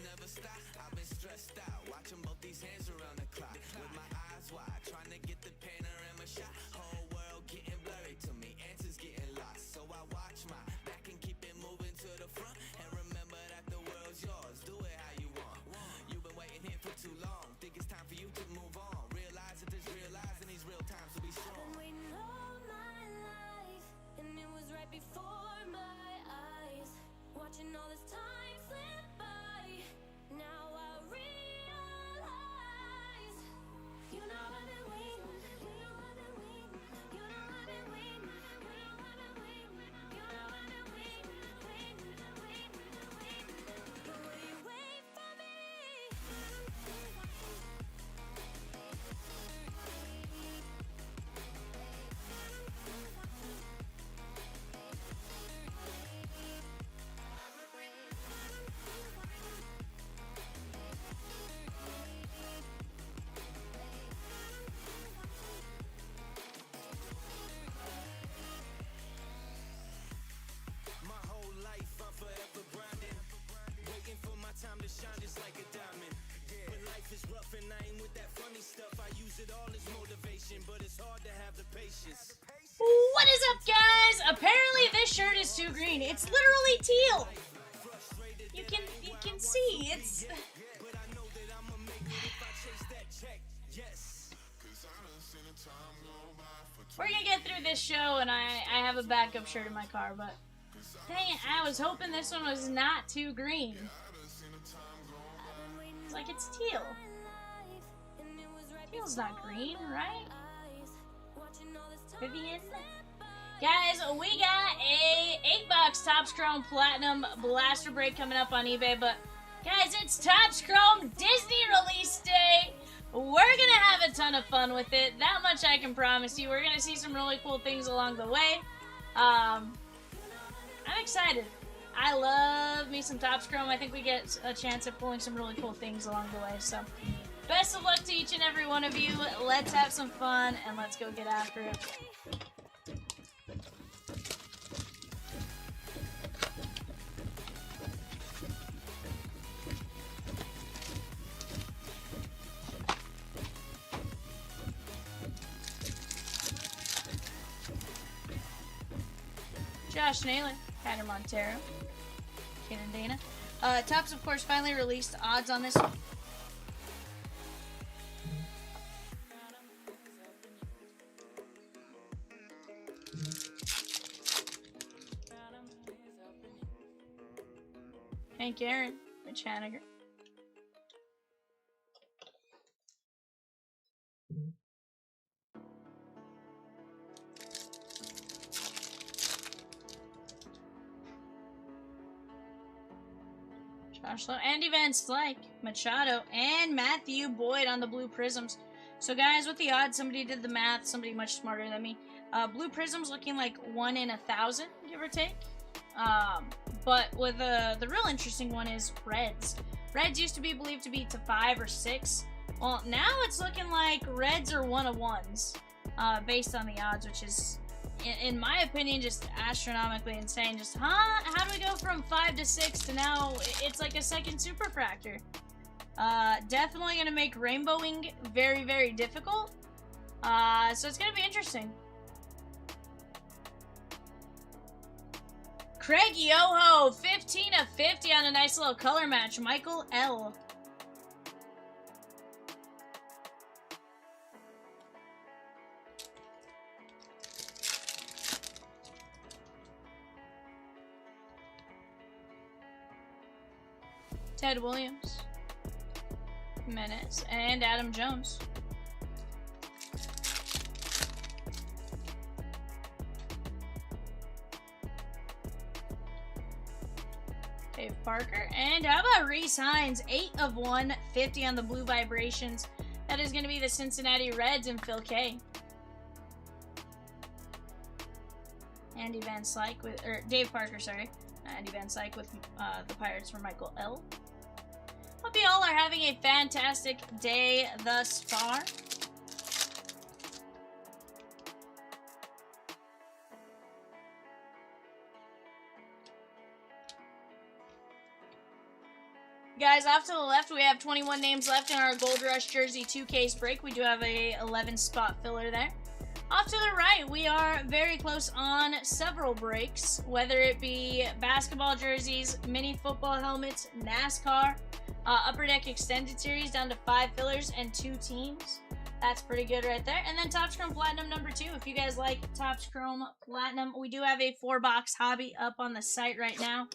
never stop. I've been stressed out, watching both these hands around the clock. With my eyes wide, trying to get the panorama shot. Whole world getting blurry to me, answers getting lost. So I watch my back and keep it moving to the front. And remember that the world's yours, do it how you want. You've been waiting here for too long, think it's time for you to move on. Realize that there's real lies in these real times, so be strong. I've been waiting all my life, and it was right before my eyes. Watching all this time slip by, now I realize. You know I've been waiting, you know I've been waiting, you know I've been waiting, you know I've been waiting, you know I've been waiting, waiting. But will you wait for me? My whole life I'm forever grinding, waiting for my time to shine just like a diamond. When life is rough and I ain't with that funny stuff, I use it all as motivation, but it's hard to have the patience. What is up, guys? Apparently this shirt is too green. It's literally teal. You can see it's. But I know that I'ma make it if I chase that check. Yes. We're gonna get through this show, and I have a backup shirt in my car, but dang it, I was hoping this one was not too green. It's like it's teal. Teal's not green, right? VIVIAN. Guys, we got a 8-box Topps Chrome Platinum Blaster Break coming up on eBay, but guys, it's Topps Chrome Disney release day. We're gonna have a ton of fun with it. That much I can promise you. We're gonna see some really cool things along the way. I'm excited. I love me some Topps Chrome. I think we get a chance at pulling some really cool things along the way. So, best of luck to each and every one of you. Let's have some fun, and let's go get after it. Josh Naylor, Hatter Montero, Kenan Dana. Topps, of course, finally released odds on this one. Hank Aaron, Mitch Haniger. Josh Lowe, Andy Van Slyke, Machado, and Matthew Boyd on the blue prisms. So guys, with the odds, somebody did the math, somebody much smarter than me. Blue prisms looking like 1 in 1,000, give or take. But with the real interesting one is reds. Reds used to be believed to be to 5 or 6. Well, now it's looking like reds are 1 of 1s, based on the odds, which is, in my opinion, just astronomically insane. Just, how do we go from 5 to 6 to now it's like a second superfractor? Definitely going to make rainbowing very, very difficult. So it's going to be interesting. Craig Yoho, 15 of 50 on a nice little color match. Michael L. Ted Williams, Menace, and Adam Jones. Dave Parker, and how about Reese Hines, 8 of 150 on the blue vibrations. That is going to be the Cincinnati Reds and Phil K. Andy Van Slyke with, or Dave Parker, sorry. Andy Van Slyke with the Pirates for Michael L. Hope you all are having a fantastic day thus far. Guys, off to the left, we have 21 names left in our Gold Rush Jersey 2-case break. We do have a 11 spot filler there. Off to the right, we are very close on several breaks, whether it be basketball jerseys, mini football helmets, NASCAR, Upper Deck Extended Series down to 5 fillers and 2 teams. That's pretty good right there. And then Topps Chrome Platinum number 2. If you guys like Topps Chrome Platinum, we do have a 4-box hobby up on the site right now.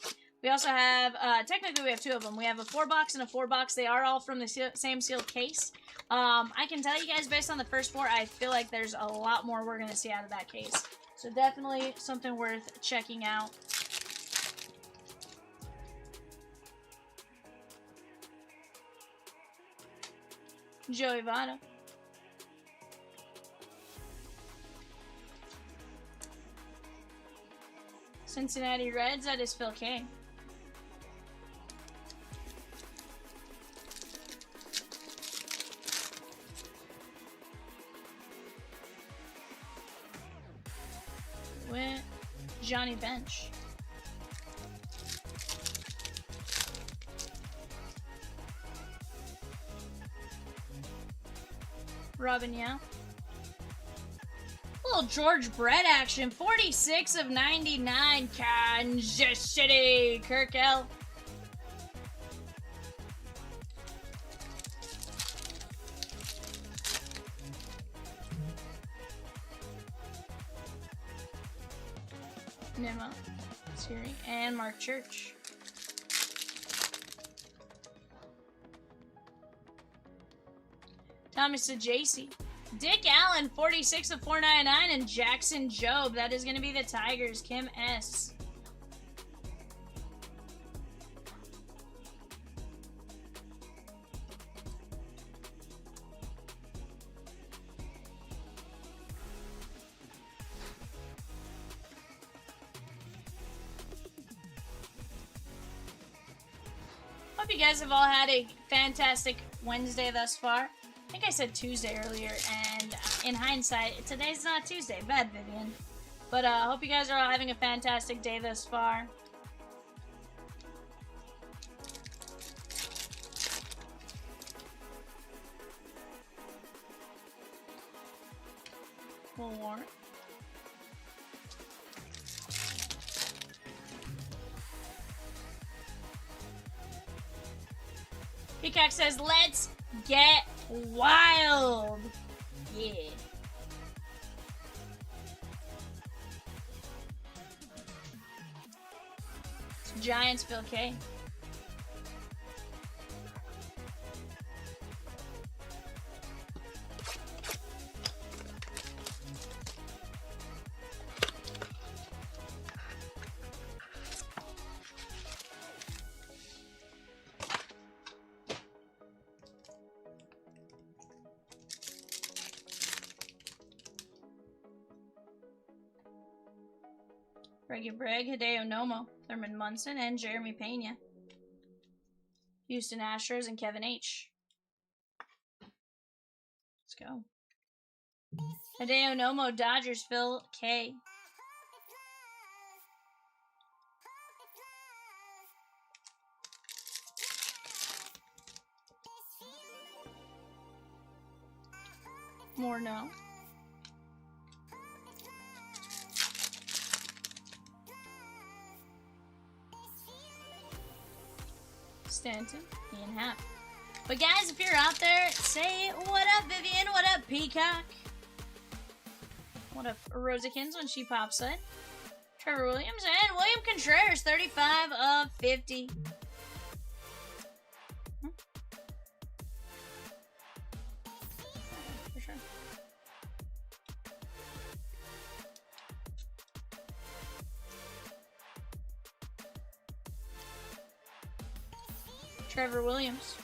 We also have, technically we have 2 of them. We have a 4-box and a 4-box. They are all from the same sealed case. I can tell you guys based on the first 4, I feel like there's a lot more we're going to see out of that case. So definitely something worth checking out. Joey Votto. Cincinnati Reds, that is Phil K. With Johnny Bench. Robin Yao. Little George Brett action. 46 of 99. Kansas City. Kirk L. Nemo. Siri. And Mark Church. Thomas to JC. Dick Allen, 46 of 499, and Jackson Jobe. That is going to be the Tigers. Kim S. Hope you guys have all had a fantastic Wednesday thus far. I think I said Tuesday earlier, and in hindsight, today's not Tuesday. Bad, Vivian. But I hope you guys are all having a fantastic day thus far. Full warrant. Peacock says, let's get wild. Yeah. It's Giants, Phil K. Reggie Bragg, Hideo Nomo, Thurman Munson, and Jeremy Pena. Houston Astros and Kevin H. Let's go. Hideo Nomo, Dodgers, Phil K. More no. Stanton, Ian Happ. But guys, if you're out there, say what up, Vivian. What up, Peacock? What up, Rosikins when she pops in? Trevor Williams and William Contreras, 35 of 50. For sure. Trevor Williams.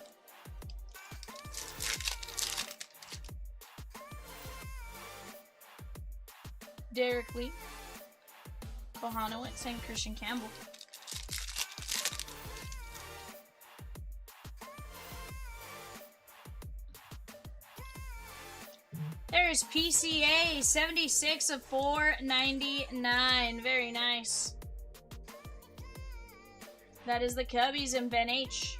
Derek Lee. Kohanowitz and Christian Campbell. There's PCA, 76 of 499. Very nice. That is the Cubbies and Ben H.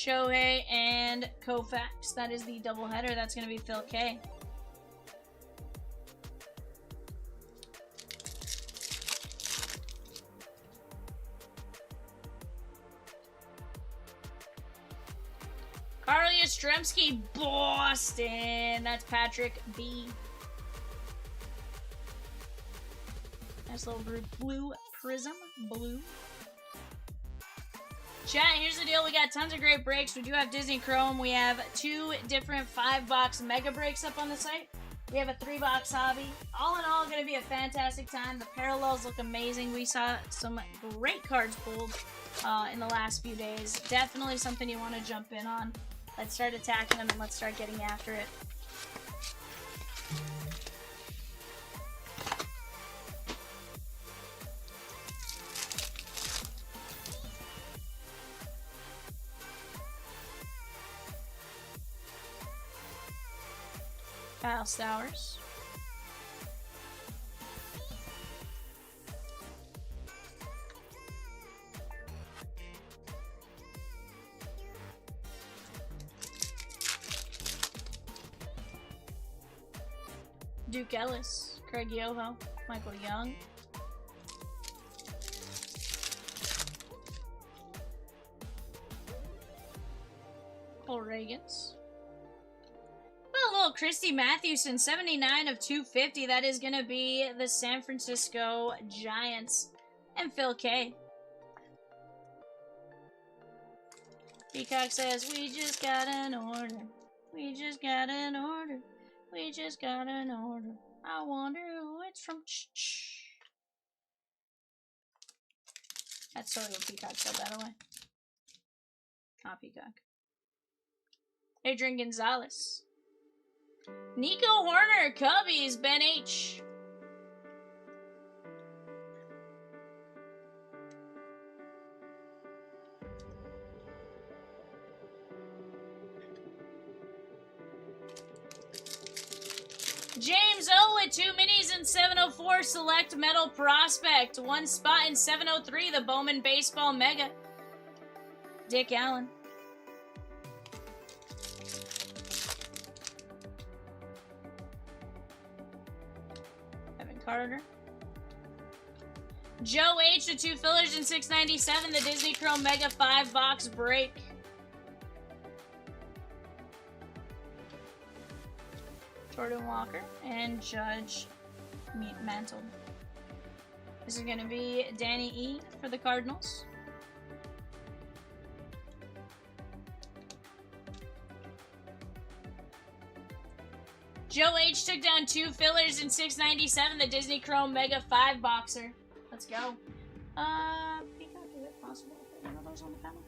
Shohei, and Koufax. That is the doubleheader. That's going to be Phil K. Carl Yastrzemski, Boston. That's Patrick B. Nice little group. Blue Prism. Blue. Chat, here's the deal. We got tons of great breaks. We do have Disney Chrome. We have 2 different 5-box mega breaks up on the site. We have a 3-box hobby. All in all, going to be a fantastic time. The parallels look amazing. We saw some great cards pulled in the last few days. Definitely something you want to jump in on. Let's start attacking them and let's start getting after it. Kyle Stowers. Duke Ellis, Craig Yoho, Michael Young. Cole Reagans. Well, a little Christy Mathewson, 79 of 250. That is going to be the San Francisco Giants. And Phil K. Peacock says, we just got an order. We just got an order. We just got an order. I wonder who it's from. That's totally what Peacock said, by the way. Not Peacock. Adrian Gonzalez. Nico Horner, Cubbies, Ben H. James O with 2 minis in 704, select metal prospect. 1 spot in 703, the Bowman Baseball Mega. Dick Allen. Evan Carter. Joe H to 2 fillers in 697, the Disney Chrome Mega 5-box break. Jordan Walker and Judge Mantle. This is going to be Danny E for the Cardinals. Joe H took down 2 fillers in 697, the Disney Chrome Mega 5-boxer. Let's go. Peacock, is it possible to put one of those on the panel?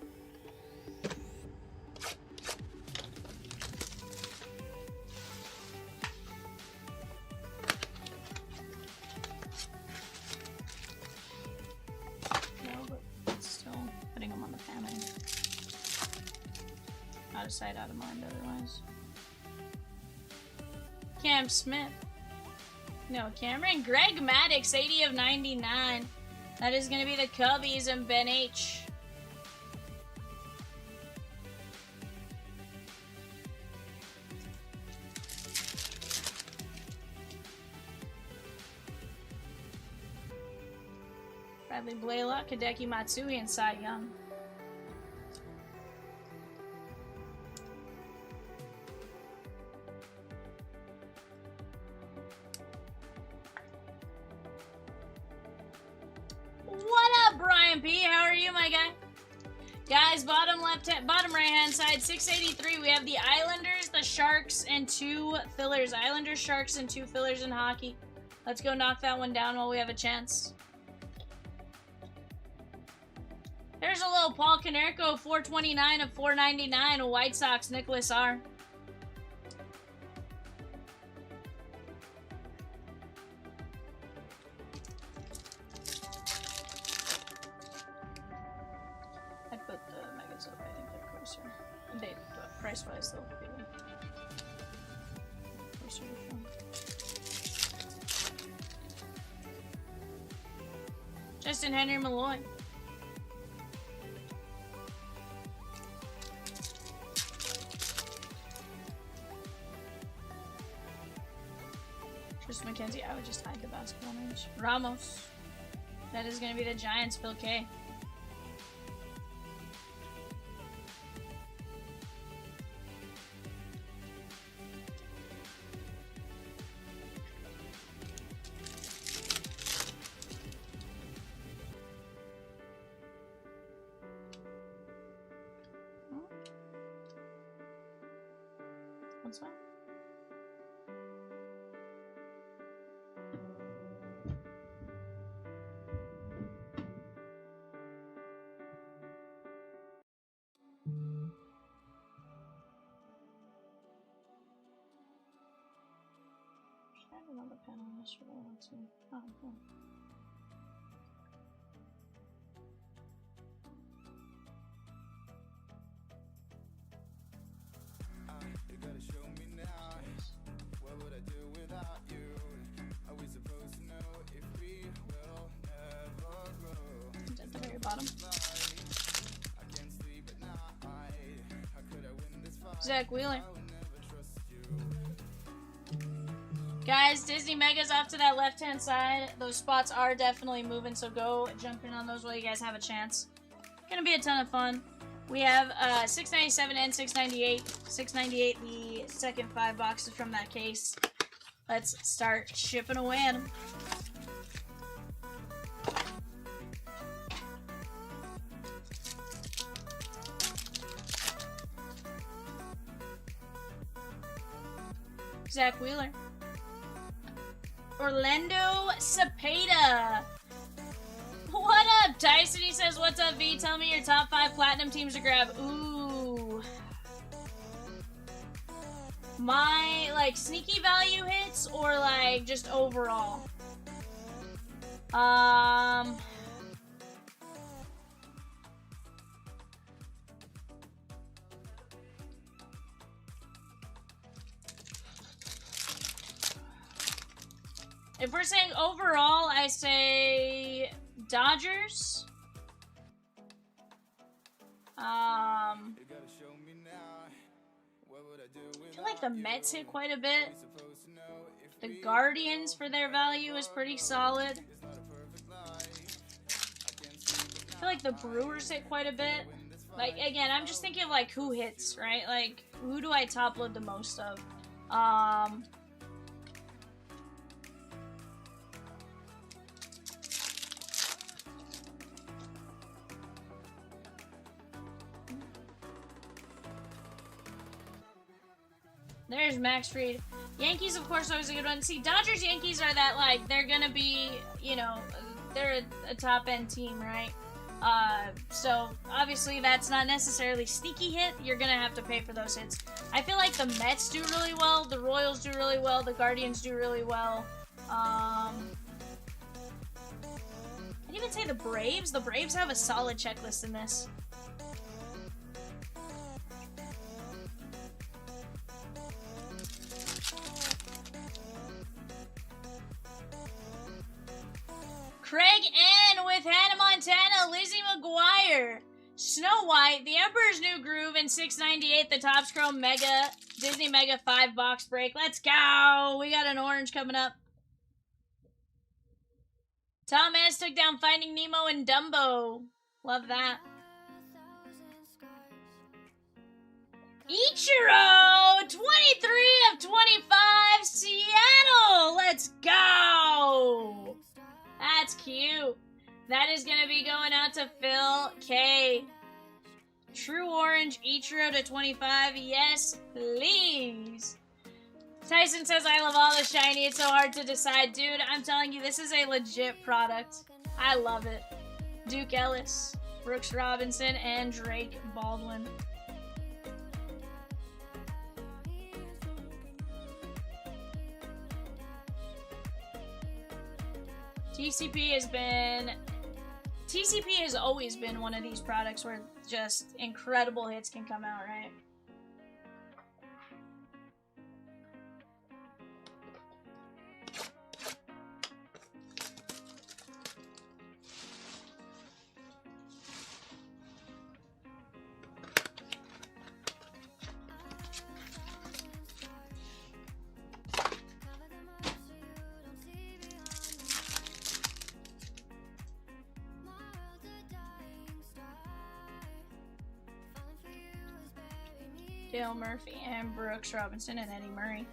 Out of sight, out of mind otherwise. Cam Smith. No, Cameron. Greg Maddox, 80 of 99. That is going to be the Cubbies and Ben H. Bradley Blaylock, Hideki Matsui, and Cy Young. How are you, my guy? Guys, bottom right hand side, 683. We have the Islanders, the Sharks, and 2 fillers. Islanders, Sharks, and 2 fillers in hockey. Let's go knock that one down while we have a chance. There's a little Paul Konerko, 429 of 499. White Sox, Nicholas R. Price-wise, though. Justin Henry Malloy. Tristan McKenzie, I would just hide the basketball names. Ramos. That is going to be the Giants, Phil K. What's that? I had another pen on yesterday. Let's see. Oh, cool. You gotta show me now. What would I do without you? Are we supposed to know if we will never grow? It's at the very bottom. I can't sleep at night. How could I win this fight? Zach Wheeler. I will never trust you. Guys, Disney Mega's off to that left-hand side. Those spots are definitely moving, so go jump in on those while you guys have a chance. Gonna be a ton of fun. We have 697 and 698. 698, the second 5 boxes from that case. Let's start shipping away at them. Zach Wheeler. Orlando Cepeda. What up, Tyson? He says, what's up, V? Tell me your top 5 platinum teams to grab. Ooh. My, like, sneaky value hits or, like, just overall? If we're saying overall, I say Dodgers. I feel like the Mets hit quite a bit. The Guardians, for their value, is pretty solid. I feel like the Brewers hit quite a bit. Like, again, I'm just thinking of, like, who hits, right? Like, who do I top load the most of? There's Max Fried. Yankees, of course, always a good one. See, Dodgers, Yankees are that, like, they're gonna be, you know, they're a top-end team, right? So, obviously, that's not necessarily sneaky hit. You're gonna have to pay for those hits. I feel like the Mets do really well, the Royals do really well, the Guardians do really well. I'd even say the Braves. The Braves have a solid checklist in this. Craig N. with Hannah Montana, Lizzie McGuire, Snow White, The Emperor's New Groove, and 698, the Topps Chrome Mega, Disney Mega 5-box break. Let's go! We got an orange coming up. Tom S. took down Finding Nemo and Dumbo. Love that. Ichiro, 23 of 25, Seattle. Let's go. That's cute. That is going to be going out to Phil K. True Orange, Ichiro to 25. Yes, please. Tyson says, I love all the shiny. It's so hard to decide. Dude, I'm telling you, this is a legit product. I love it. Duke Ellis, Brooks Robinson, and Drake Baldwin. TCP has always been one of these products where just incredible hits can come out, right? Cale Murphy, and Brooks Robinson, and Eddie Murray.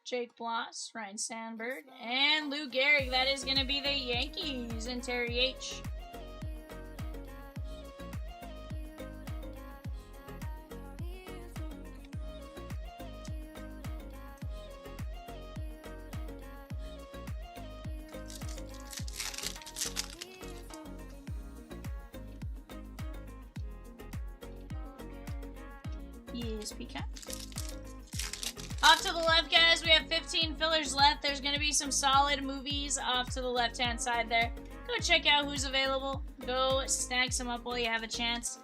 Jake Bloss, Ryan Sandberg, and Lou Gehrig. That is going to be the Yankees, and Terry H. Yes, Peacock. Off to the left, guys, we have 15 fillers left. There's going to be some solid movies off to the left-hand side there. Go check out who's available. Go snag some up while you have a chance.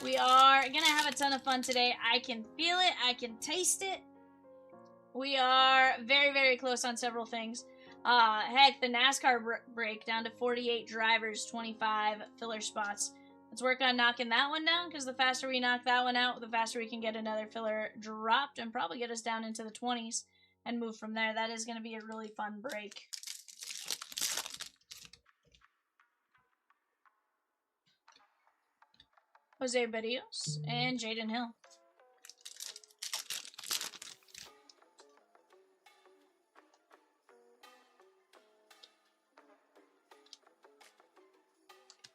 We are going to have a ton of fun today. I can feel it. I can taste it. We are very, very close on several things. Heck, the NASCAR break down to 48 drivers, 25 filler spots. Let's work on knocking that one down, because the faster we knock that one out, the faster we can get another filler dropped and probably get us down into the 20s and move from there. That is going to be a really fun break. Jose Berrios and Jaden Hill.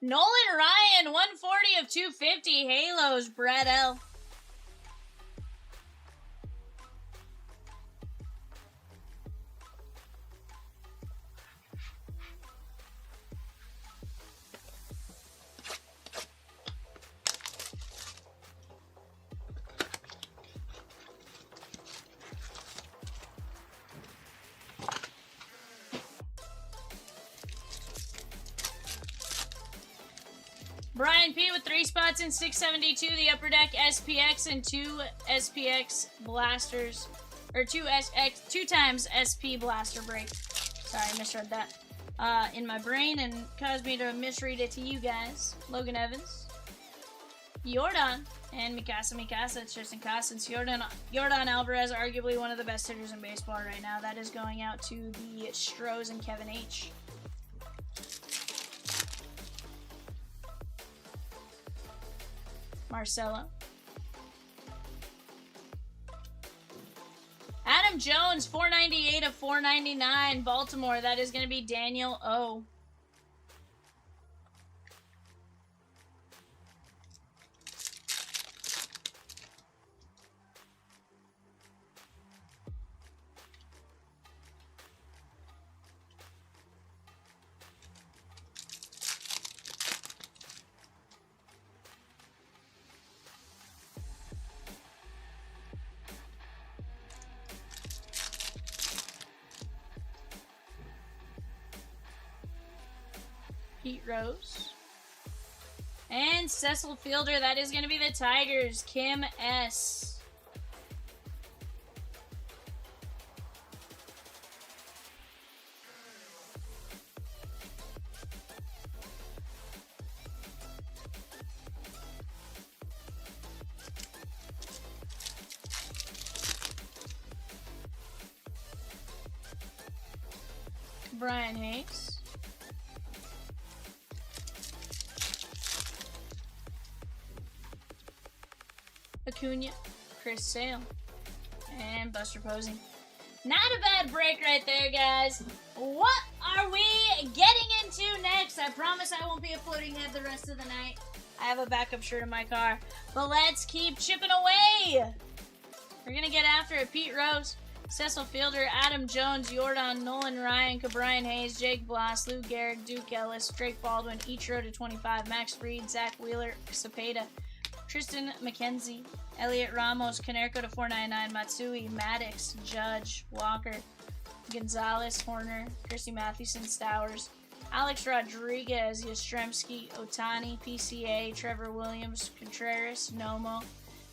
Nolan Ryan, 140 of 250. Halos, Brad L. Brian P with 3 spots in 672, the Upper Deck SPX, and 2 SPX blasters, or 2 times SP blaster break. Sorry, I misread that in my brain and caused me to misread it to you guys. Logan Evans, Jordan, and Mikasa. It's Tristan Cossins. Jordan Alvarez, arguably one of the best hitters in baseball right now. That is going out to the Stros and Kevin H. Marcelo. Adam Jones, 498 of 499. Baltimore. That is going to be Daniel O. Pete Rose. And Cecil Fielder, that is going to be the Tigers, Kim S. Brian Hayes. Acuna, Chris Sale, and Buster Posey. Not a bad break right there, guys. What are we getting into next? I promise I won't be a floating head the rest of the night. I have a backup shirt in my car. But let's keep chipping away. We're going to get after it. Pete Rose, Cecil Fielder, Adam Jones, Jordan, Nolan Ryan, Cabrian Hayes, Jake Bloss, Lou Gehrig, Duke Ellis, Drake Baldwin, Ichiro to 25, Max Fried, Zach Wheeler, Cepeda, Tristan McKenzie, Elliot Ramos, Canerco to 499, Matsui, Maddox, Judge, Walker, Gonzalez, Horner, Christy Mathewson, Stowers, Alex Rodriguez, Yastrzemski, Otani, PCA, Trevor Williams, Contreras, Nomo,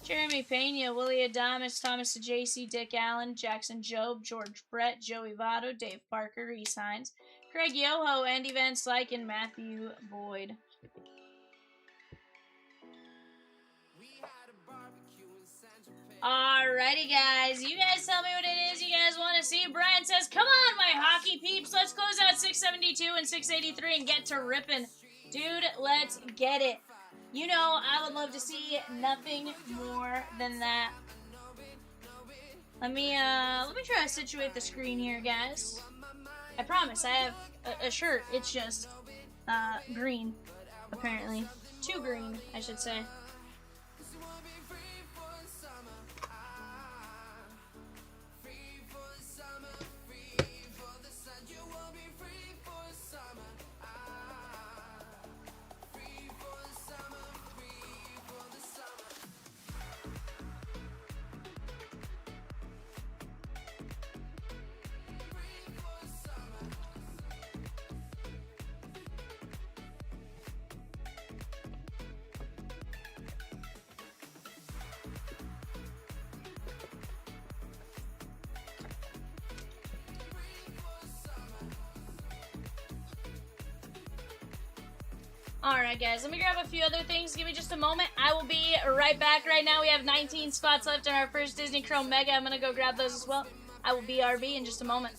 Jeremy Pena, Willie Adames, Thomas JC, Dick Allen, Jackson Jobe, George Brett, Joey Votto, Dave Parker, Reese Hines, Craig Yoho, Andy Van Slyke, and Matthew Boyd. Alrighty, guys. You guys tell me what it is you guys want to see. Brian says, come on, my hockey peeps. Let's close out 672 and 683 and get to ripping. Dude, let's get it. You know, I would love to see nothing more than that. Let me try to situate the screen here, guys. I promise, I have a shirt. It's just, green, apparently. Too green, I should say. Alright, guys, let me grab a few other things. Give me just a moment. I will be right back. Right now, we have 19 spots left in our first Disney Chrome Mega. I'm going to go grab those as well. I will be RB in just a moment.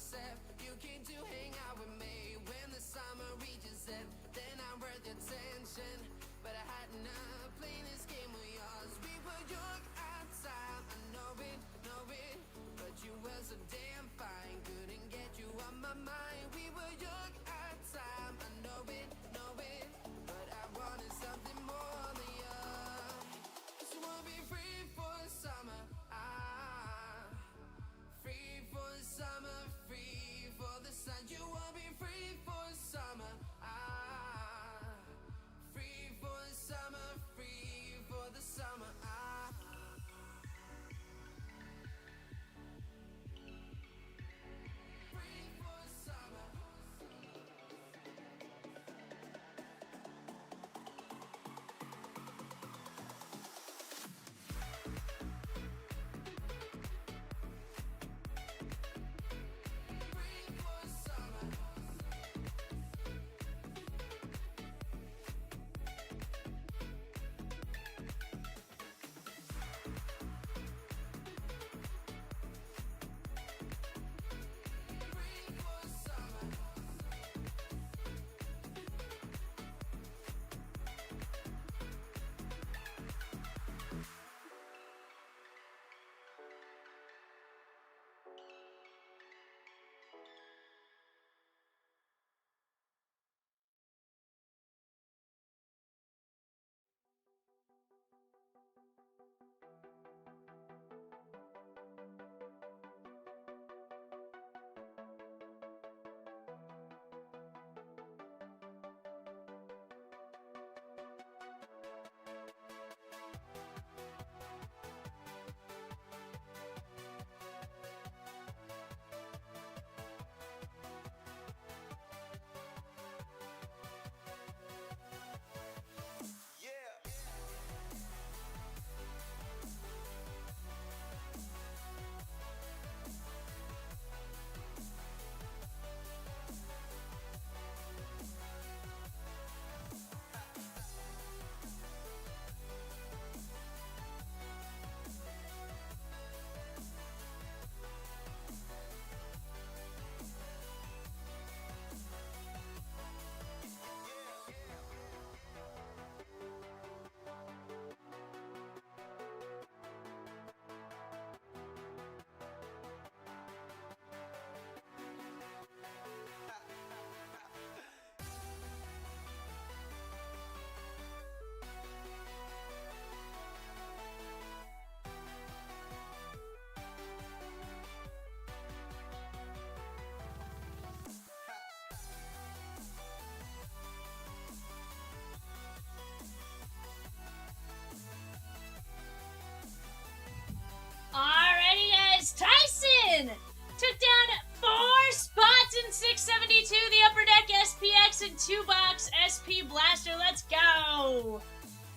Tyson took down 4 spots in 672, the Upper Deck SPX and 2-box SP Blaster. Let's go.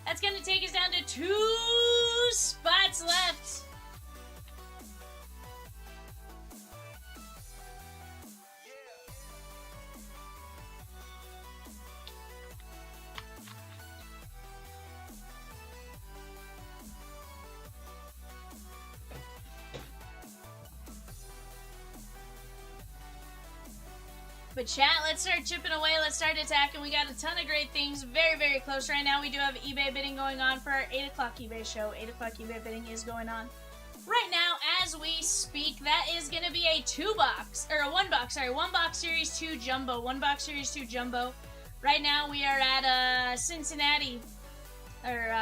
That's going to take us down to 2 spots left. But chat, let's start chipping away. Let's start attacking. We got a ton of great things. Very, very close right now. We do have eBay bidding going on for our 8 o'clock eBay show. 8 o'clock eBay bidding is going on right now as we speak. That is going to be a 2-box, or a 1-box, sorry. 1-box Series 2 Jumbo. 1-box Series 2 Jumbo. Right now we are at Cincinnati, or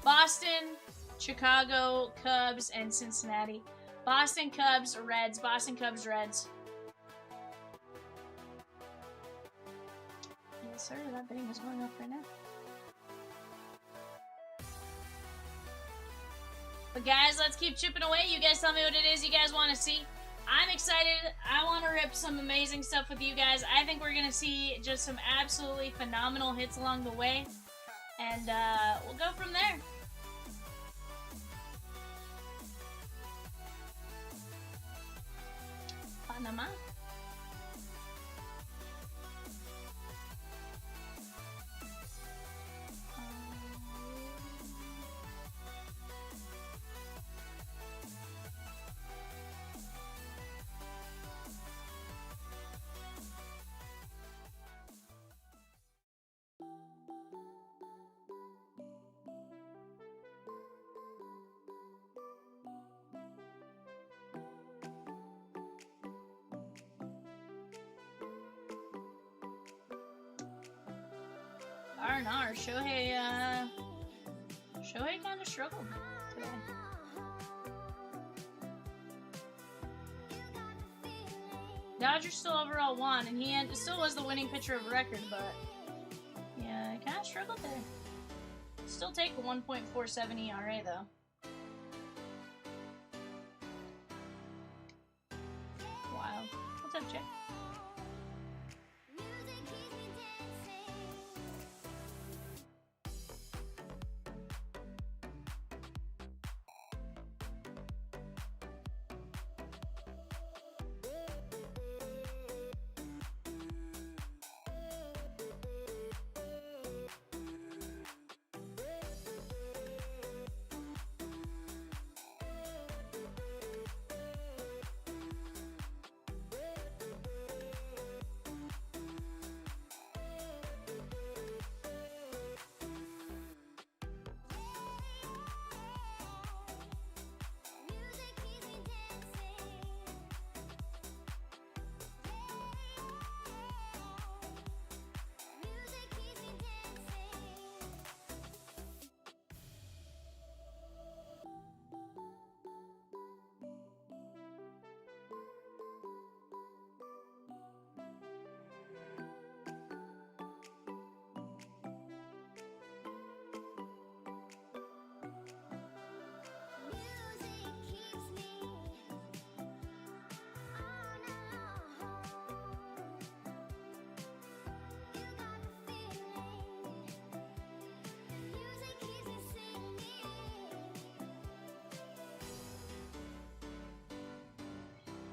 Boston, Chicago, Cubs, and Cincinnati. Boston Cubs, Reds. Boston Cubs, Reds. Yes, sir. That bidding is going up right now. But guys, let's keep chipping away. You guys tell me what it is you guys want to see. I'm excited. I want to rip some amazing stuff with you guys. I think we're going to see just some absolutely phenomenal hits along the way. And we'll go from there. Panama. R&R, Shohei kind of struggled today. Dodgers still overall won, and he still was the winning pitcher of record, but yeah, he kind of struggled there. Still take a 1.47 ERA though. Wow. What's up, Jay?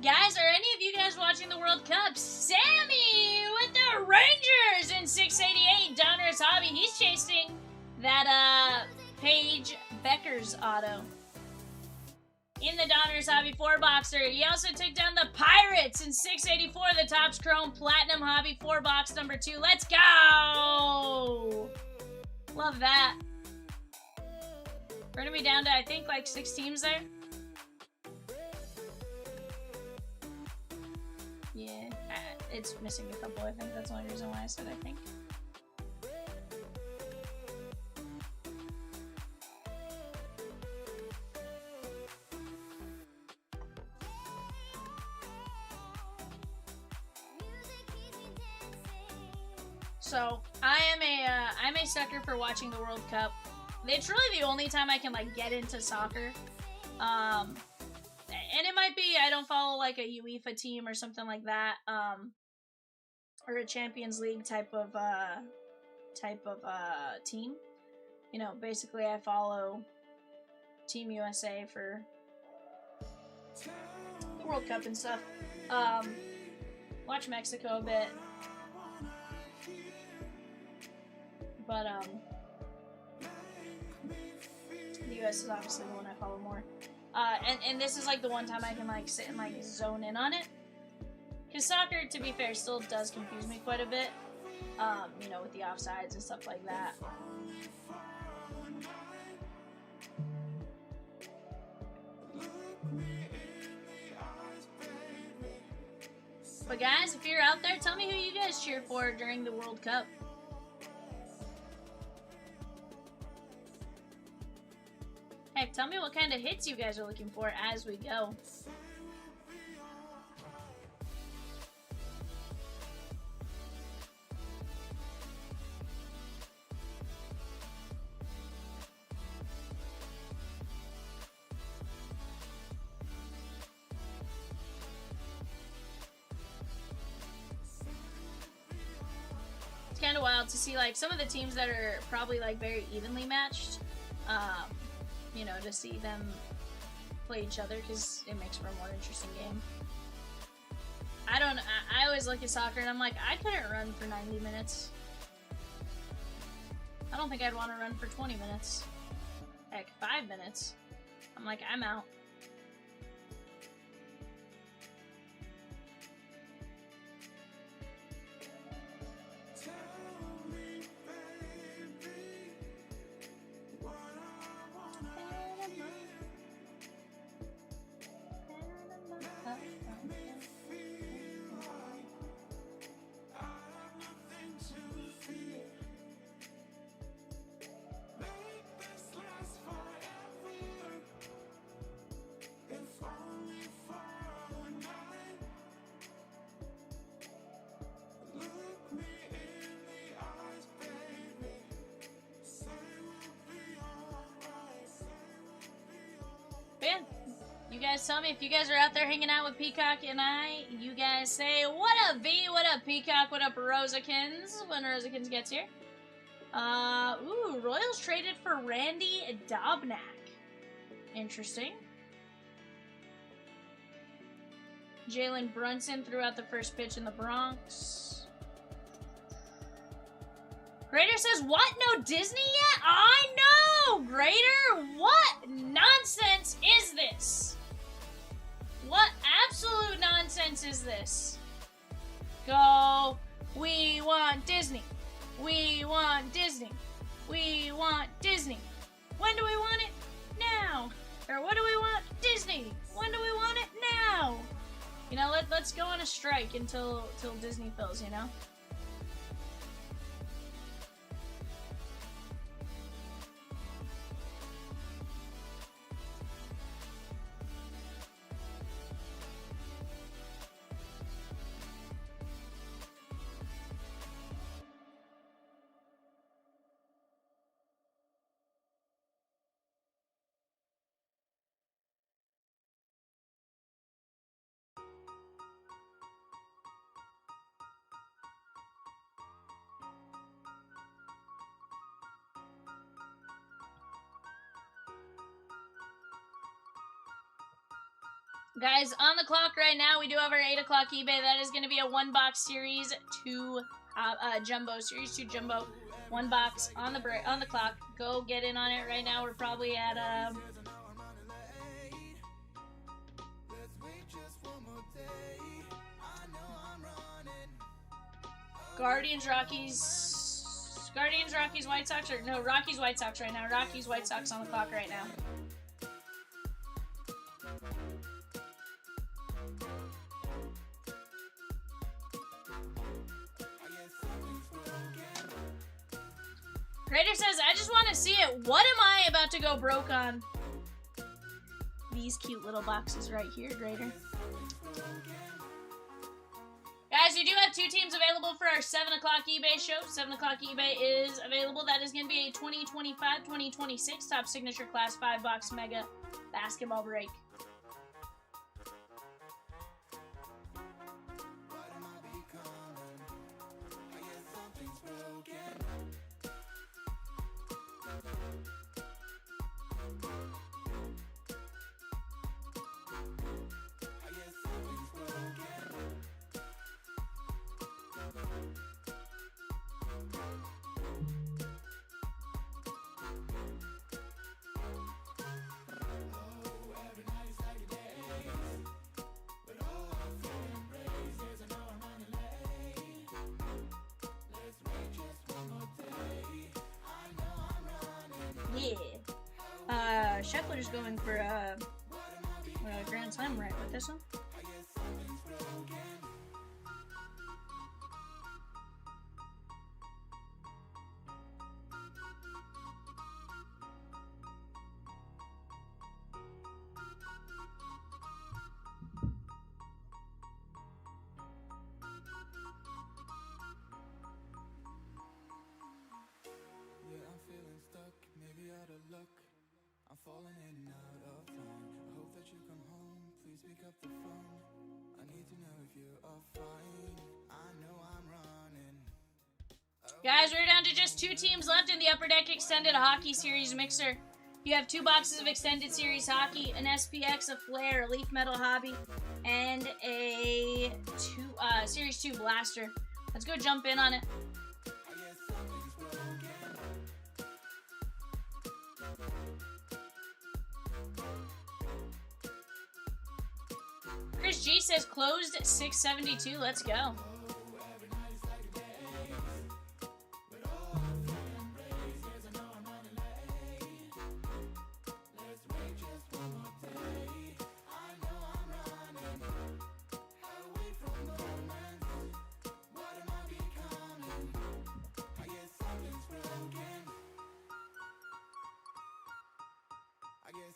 Guys, are any of you guys watching the World Cup? Sammy with the Rangers in 688. Donruss Hobby. He's chasing that Paige Becker's auto. In the Donruss Hobby 4-boxer. He also took down the Pirates in 684. The Topps Chrome Platinum Hobby 4-box number 2. Let's go! Love that. We're going to be down to, I think, like 6 teams there. Yeah, it's missing a couple, I think. That's the only reason why I said I think. So, I'm a sucker for watching the World Cup. It's really the only time I can, like, get into soccer. And it might be I don't follow like a UEFA team or something like that, or a Champions League type of team. You know, basically I follow Team USA for the World Cup and stuff. Watch Mexico a bit, but the US is obviously the one I follow more. And this is like the one time I can like sit and like zone in on it. Because soccer, to be fair, still does confuse me quite a bit. You know, with the offsides and stuff like that. But guys, if you're out there, tell me who you guys cheer for during the World Cup. Heck, tell me what kind of hits you guys are looking for as we go. Kind of wild to see like some of the teams that are probably like very evenly matched, you know, to see them play each other because it makes for a more interesting game. I always look at soccer and I'm like, I couldn't run for 90 minutes. I don't think I'd want to run for 20 minutes. Heck, 5 minutes. I'm like, I'm out. You guys tell me if you guys are out there hanging out with Peacock and I. You guys say, what up, V? What up, Peacock? What up, Rosakins? When Rosakins gets here. Ooh, Royals traded for Randy Dobnak. Interesting. Jalen Brunson threw out the first pitch in the Bronx. Grader says, what? No Disney yet? I know, Grader. What nonsense is this? What absolute nonsense is this? Go. We want Disney. We want Disney. We want Disney. When do we want it? Now. Or what do we want? Disney. When do we want it? Now. You know, let's go on a strike until Disney fills, you know? Guys, on the clock right now, we do have our 8 o'clock eBay. That is going to be a 1-box series 2 jumbo. Series 2 jumbo. 1 box on the clock. Go get in on it right now. We're probably at Guardians, Rockies, White Sox, or no, Rockies, White Sox right now. Rockies, White Sox on the clock right now. Grader says, I just want to see it. What am I about to go broke on? These cute little boxes right here, Grader. Guys, we do have 2 teams available for our 7 o'clock eBay show. 7 o'clock eBay is available. That is going to be a 2025-2026 Top Signature Class 5-box Mega Basketball Break. Yeah. Scheffler's going for Grand Slam right with this one. I'm falling in and out of line. I hope that you come home. Please pick up the phone. I need to know if you are fine. I know I'm running. Guys, we're down to just 2 teams left in the Upper Deck Extended Hockey Series mixer. You have 2 boxes of Extended Series Hockey, an SPX, a Flare, a Leaf Metal Hobby, and a Series 2 Blaster. Let's go jump in on it. Chris G says closed 672. Let's go.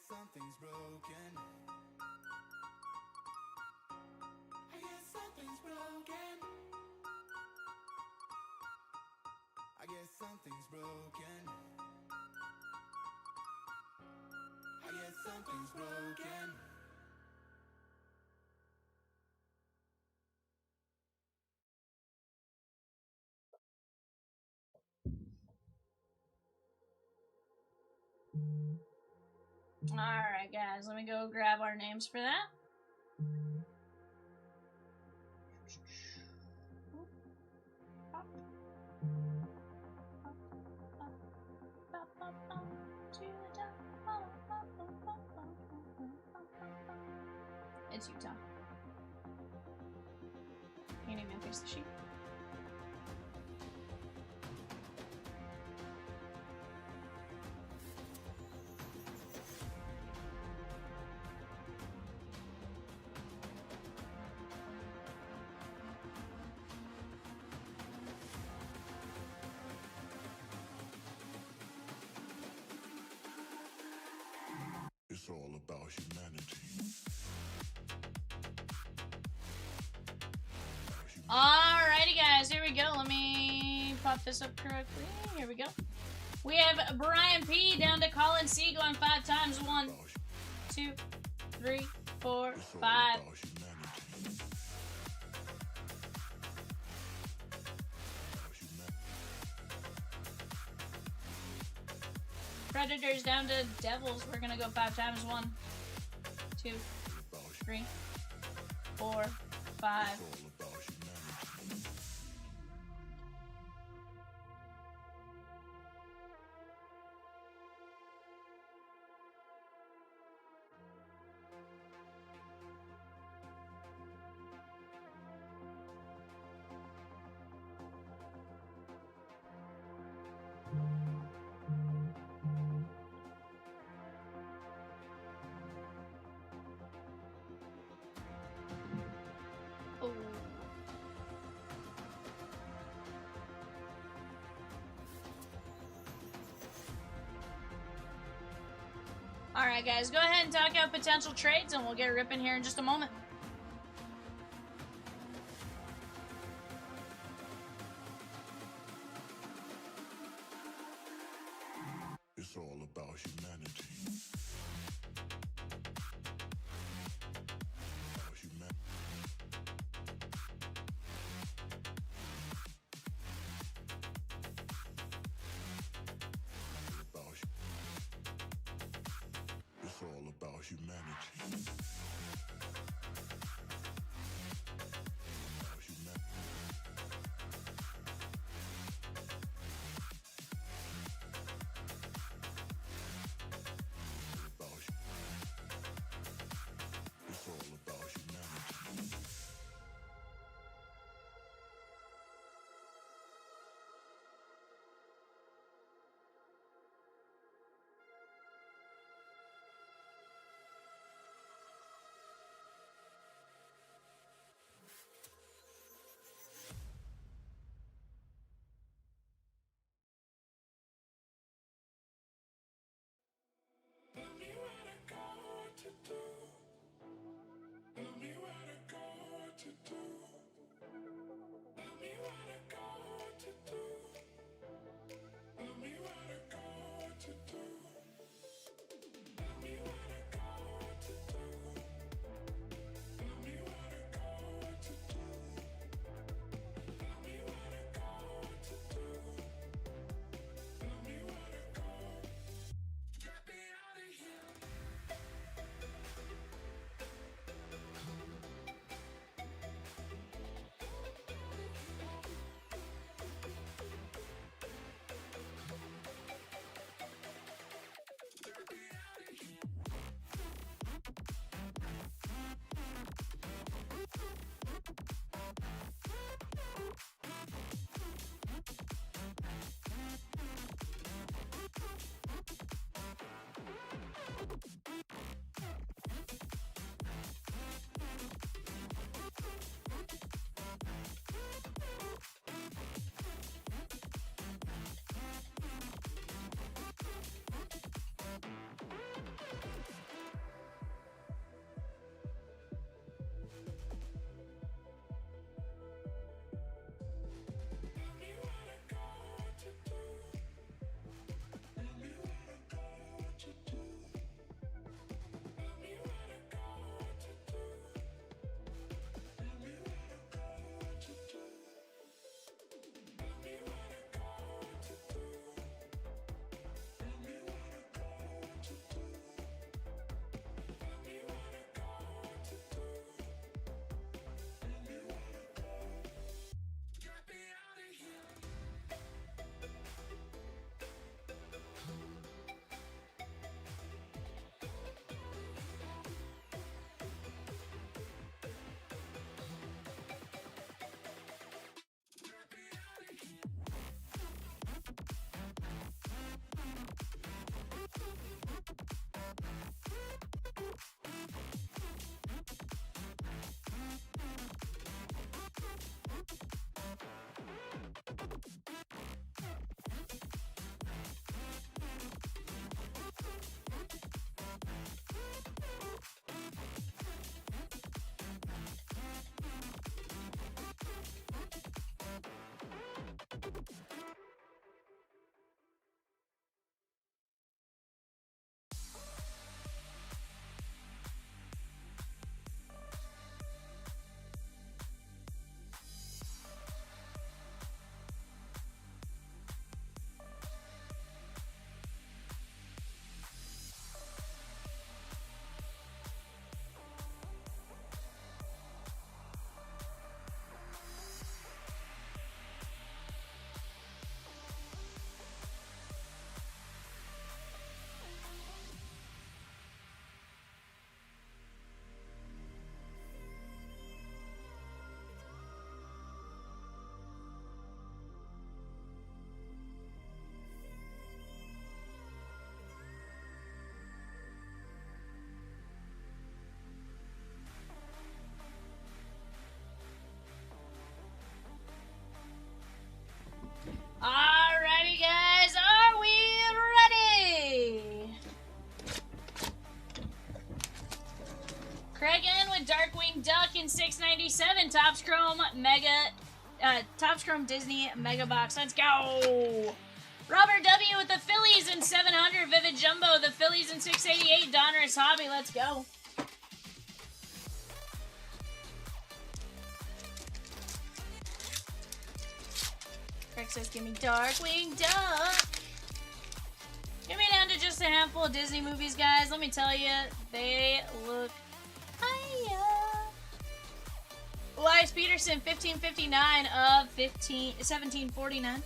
Something's broken. I guess something's broken. I guess something's broken. I guess something's broken. Alright, guys, let me go grab our names for that. It's Utah. Can't even fix the sheet. It's all about humanity. Alrighty, guys, here we go. Let me pop this up correctly. Here we go. We have Brian P down to Colin C going 5 times. 1, 2, 3, 4, 5. Predators down to Devils. We're gonna go 5 times. 1, 2, 3, 4, 5. Alright, guys, go ahead and talk out potential trades, and we'll get ripping here in just a moment. It's all about humanity. It's all about humanity. back in with Darkwing Duck in 697. Topps Chrome Topps Chrome Disney Mega Box. Let's go. Robert W with the Phillies in 700. Vivid Jumbo. The Phillies in 688. Donruss Hobby. Let's go. Rick says, give me Darkwing Duck. Get me down to just a handful of Disney movies, guys. Let me tell you, they look hiya. Elias Peterson, 1559 of 1749.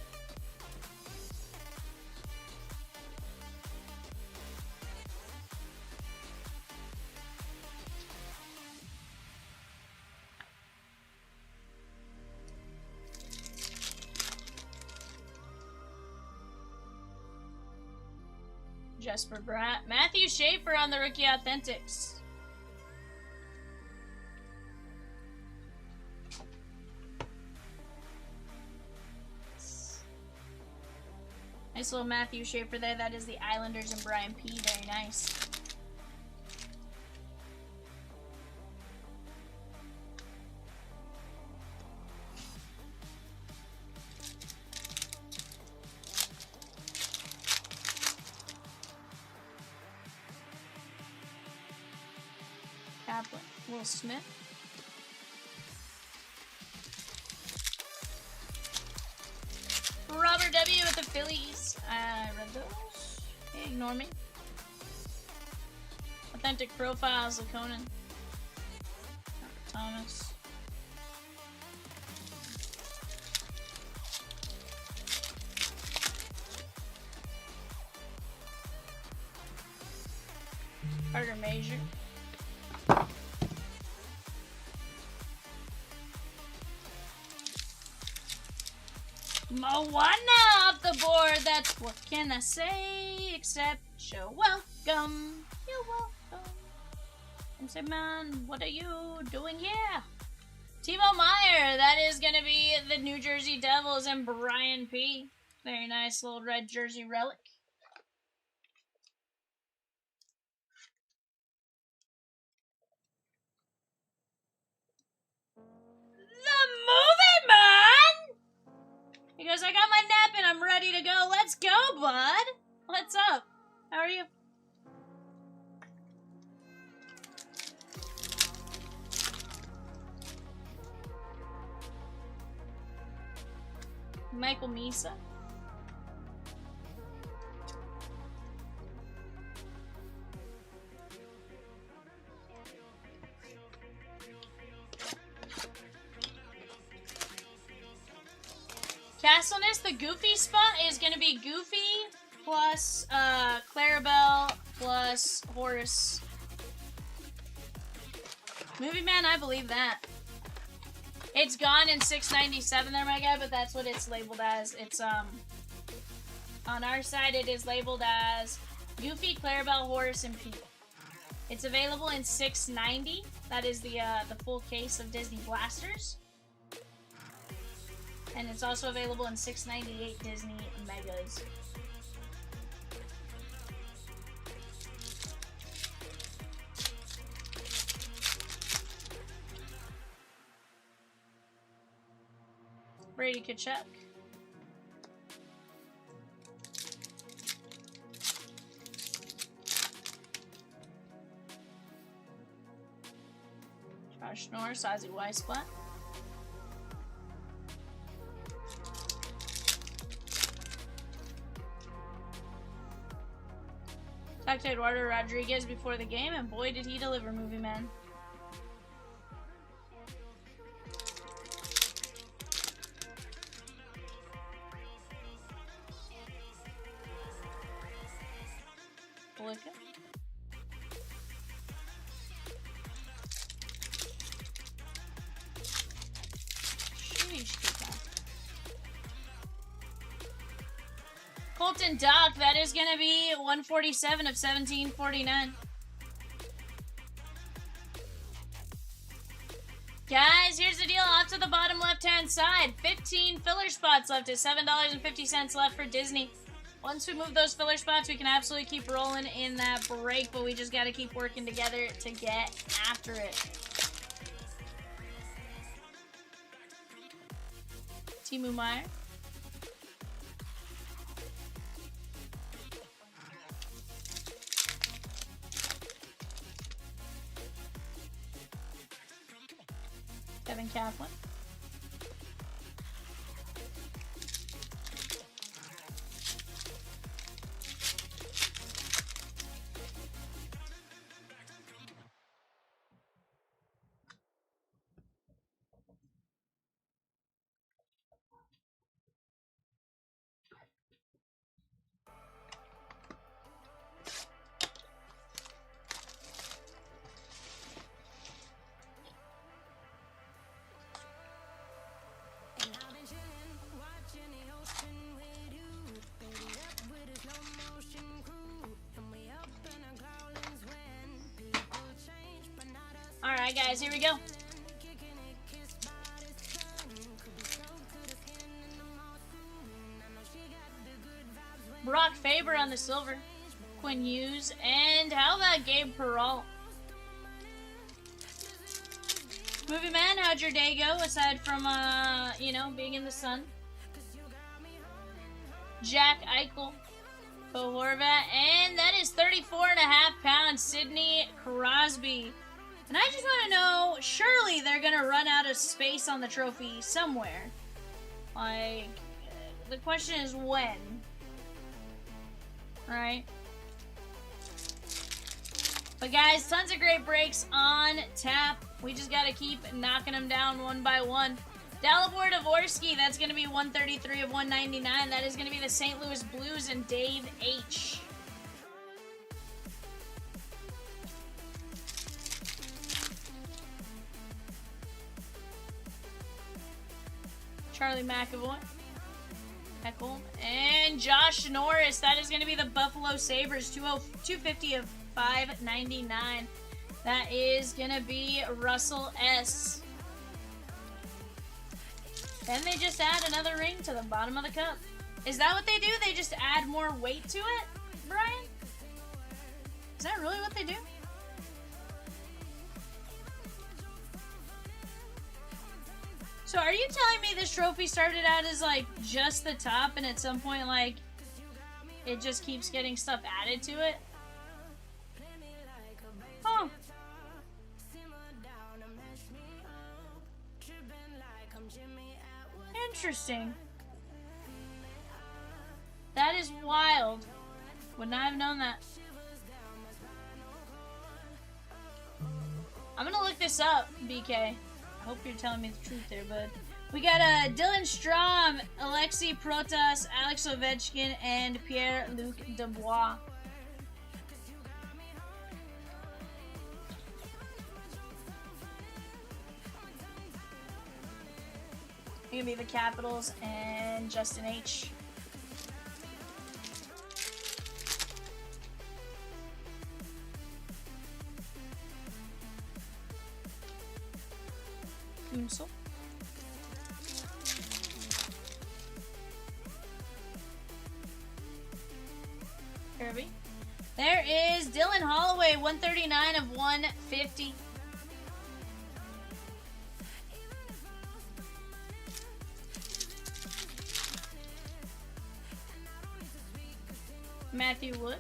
Jesper Bratt. Matthew Schaefer on the Rookie Authentics. Nice little Matthew Schaefer there. That is the Islanders and Brian P. Very nice. Kaplan. Will Smith. Robert W. with the Phillies. I read those. Hey, ignore me. Authentic Profiles of Conan. Thomas. Carter Major. Moana off the board. That's what can I say except you're welcome. You're welcome. And say, man, what are you doing here? Timo Meyer. That is going to be the New Jersey Devils and Brian P. Very nice little red jersey relic. The movie man! He goes, I got my nap and I'm ready to go. Let's go, bud. What's up? How are you? Michael Misa. Castleness, the Goofy spot is going to be Goofy plus Clarabelle plus Horace. Movie Man, I believe that. It's gone in 697 there, my guy, but that's what it's labeled as. It's, on our side, it is labeled as Goofy, Clarabelle, Horace, and Pete. It's available in 690. That is the full case of Disney Blasters. And it's also available in 698 Disney Megas. Brady Kachuk. Josh Norris, Ozzy Weisblatt. Talked to Eduardo Rodriguez before the game, and boy did he deliver, Movie Man. Blicker. Sheesh, Colton Dock, that is going to be 147 of 1749. Guys, here's the deal. Off to the bottom left-hand side. 15 filler spots left. Is $7.50 left for Disney. Once we move those filler spots, we can absolutely keep rolling in that break, but we just got to keep working together to get after it. Timu Meyer. Kevin Kaplan. Alright guys, here we go. Brock Faber on the silver. Quinn Hughes. And how about Gabe Peralt? Movie man, how'd your day go aside from, you know, being in the sun? Jack Eichel. Bo Horvat. And that is 34.5 pounds, Sidney Crosby. And I just want to know, surely they're going to run out of space on the trophy somewhere. Like, the question is when. Alright. But guys, tons of great breaks on tap. We just got to keep knocking them down one by one. Dalibor Dvorsky, that's going to be 133 of 199. That is going to be the St. Louis Blues and Dave H. Charlie McAvoy. Heckle. And Josh Norris. That is going to be the Buffalo Sabres. 250 of 599. That is going to be Russell S. Then they just add another ring to the bottom of the cup. Is that what they do? They just add more weight to it, Brian? Is that really what they do? So are you telling me this trophy started out as like just the top and at some point like it just keeps getting stuff added to it? Huh. Interesting. That is wild. Would not have known that. I'm gonna look this up, BK. I hope you're telling me the truth there, bud. We got Dylan Strom, Alexei Protas, Alex Ovechkin, and Pierre-Luc Dubois. Gonna be the Capitals and Justin H. Kunsel. Kirby. There is Dylan Holloway, 139 of 150. Matthew Wood,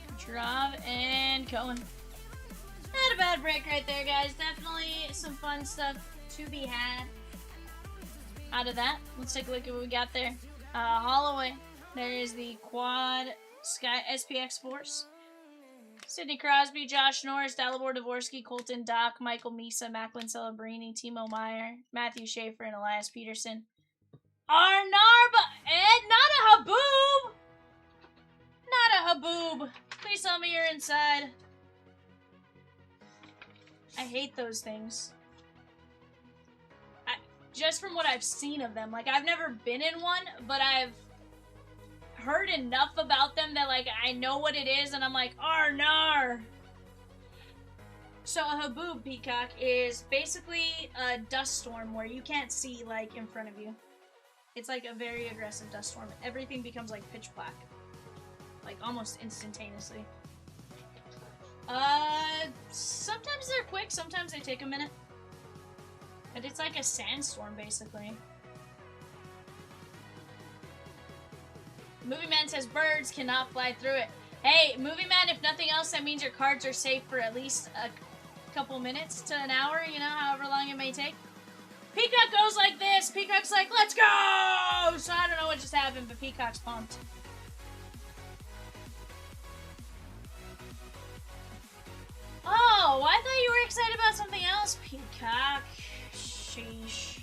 Kucherov, and Cohen. Not a bad break right there, guys. Definitely some fun stuff to be had out of that. Let's take a look at what we got there. Holloway. There is the Quad Sky SPX Force. Sidney Crosby, Josh Norris, Dalibor Dvorsky, Colton Dock, Michael Misa, Macklin Celebrini, Timo Meyer, Matthew Schaefer, and Elias Peterson. Arnarba, and not a Haboob! Not a Haboob. Please tell me you're inside. I hate those things. Just from what I've seen of them. Like, I've never been in one, but I've heard enough about them that, like, I know what it is, and I'm like, Arnar! So a Haboob, Peacock, is basically a dust storm where you can't see, like, in front of you. It's like a very aggressive dust storm. Everything becomes like pitch black. Like almost instantaneously. Sometimes they're quick, sometimes they take a minute. But it's like a sandstorm, basically. Movie Man says birds cannot fly through it. Hey, Movie Man, if nothing else, that means your cards are safe for at least a couple minutes to an hour, you know, however long it may take. Peacock goes like this. Peacock's like, let's go! So I don't know what just happened, but Peacock's pumped. Oh, I thought you were excited about something else, Peacock. Sheesh.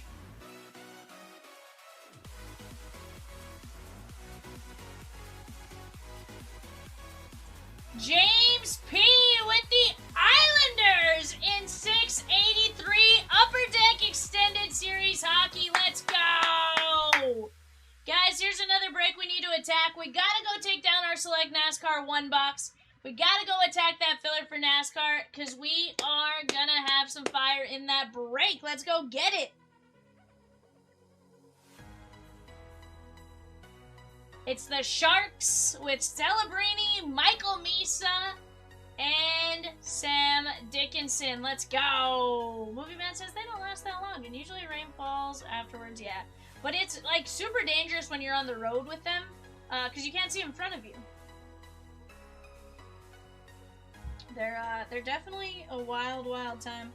James P. with the Islanders in 683 Upper Deck Extended Series Hockey. Let's go! Guys, here's another break we need to attack. We gotta go take down our Select NASCAR 1 box. We gotta go attack that filler for NASCAR, because we are gonna have some fire in that break. Let's go get it! It's the Sharks with Celebrini, Michael Misa, and Sam Dickinson. Let's go! Movie Man says they don't last that long, and usually rain falls afterwards, yeah. But it's, like, super dangerous when you're on the road with them, because you can't see in front of you. They're definitely a wild, wild time.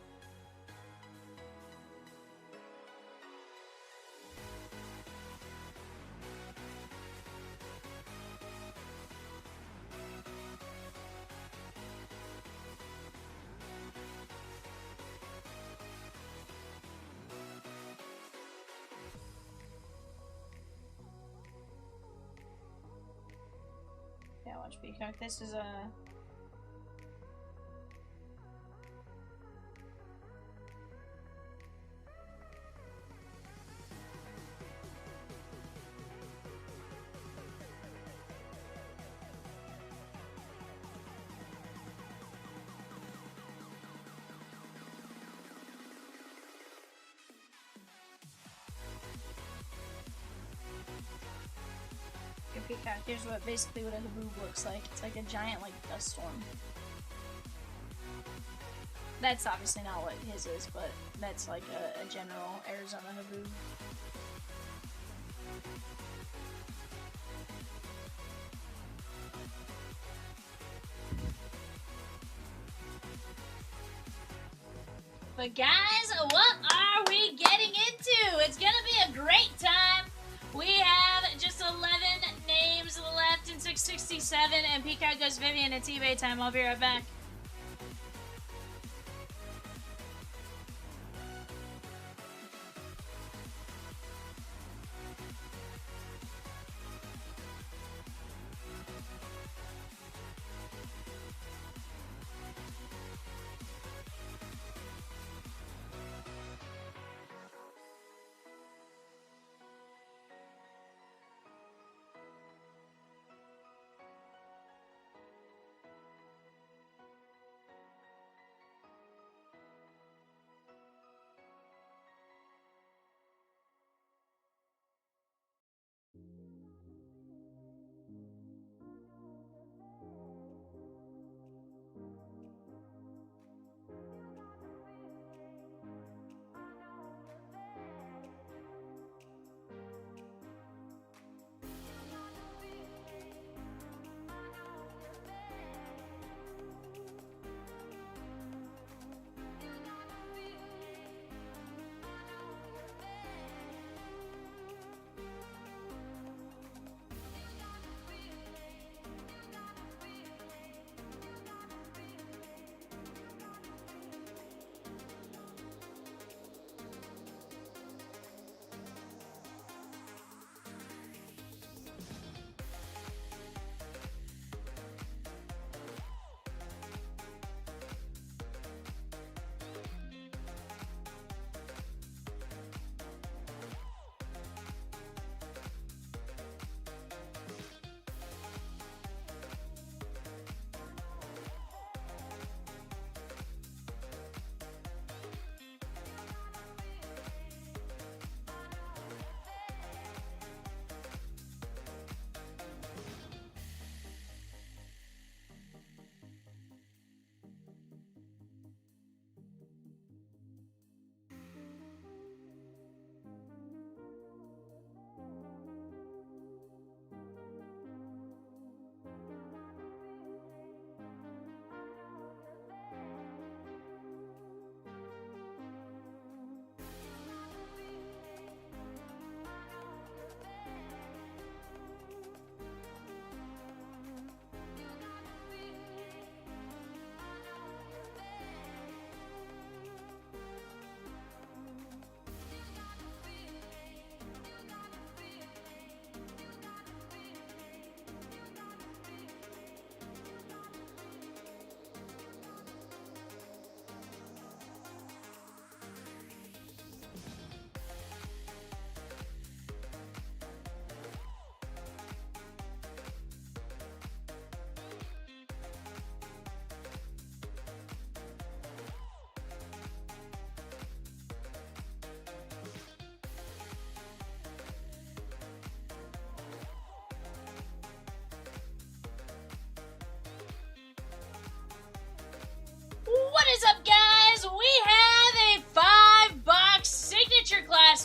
Yeah, watch Peacock. This is a... Peacock. Here's what basically what a haboob looks like. It's like a giant like dust storm. That's obviously not what his is, but that's like a general Arizona haboob. But guys, what are we getting into? It's gonna be a great time. We have just 11 names left in 667, and Peacock goes Vivian. It's eBay time. I'll be right back.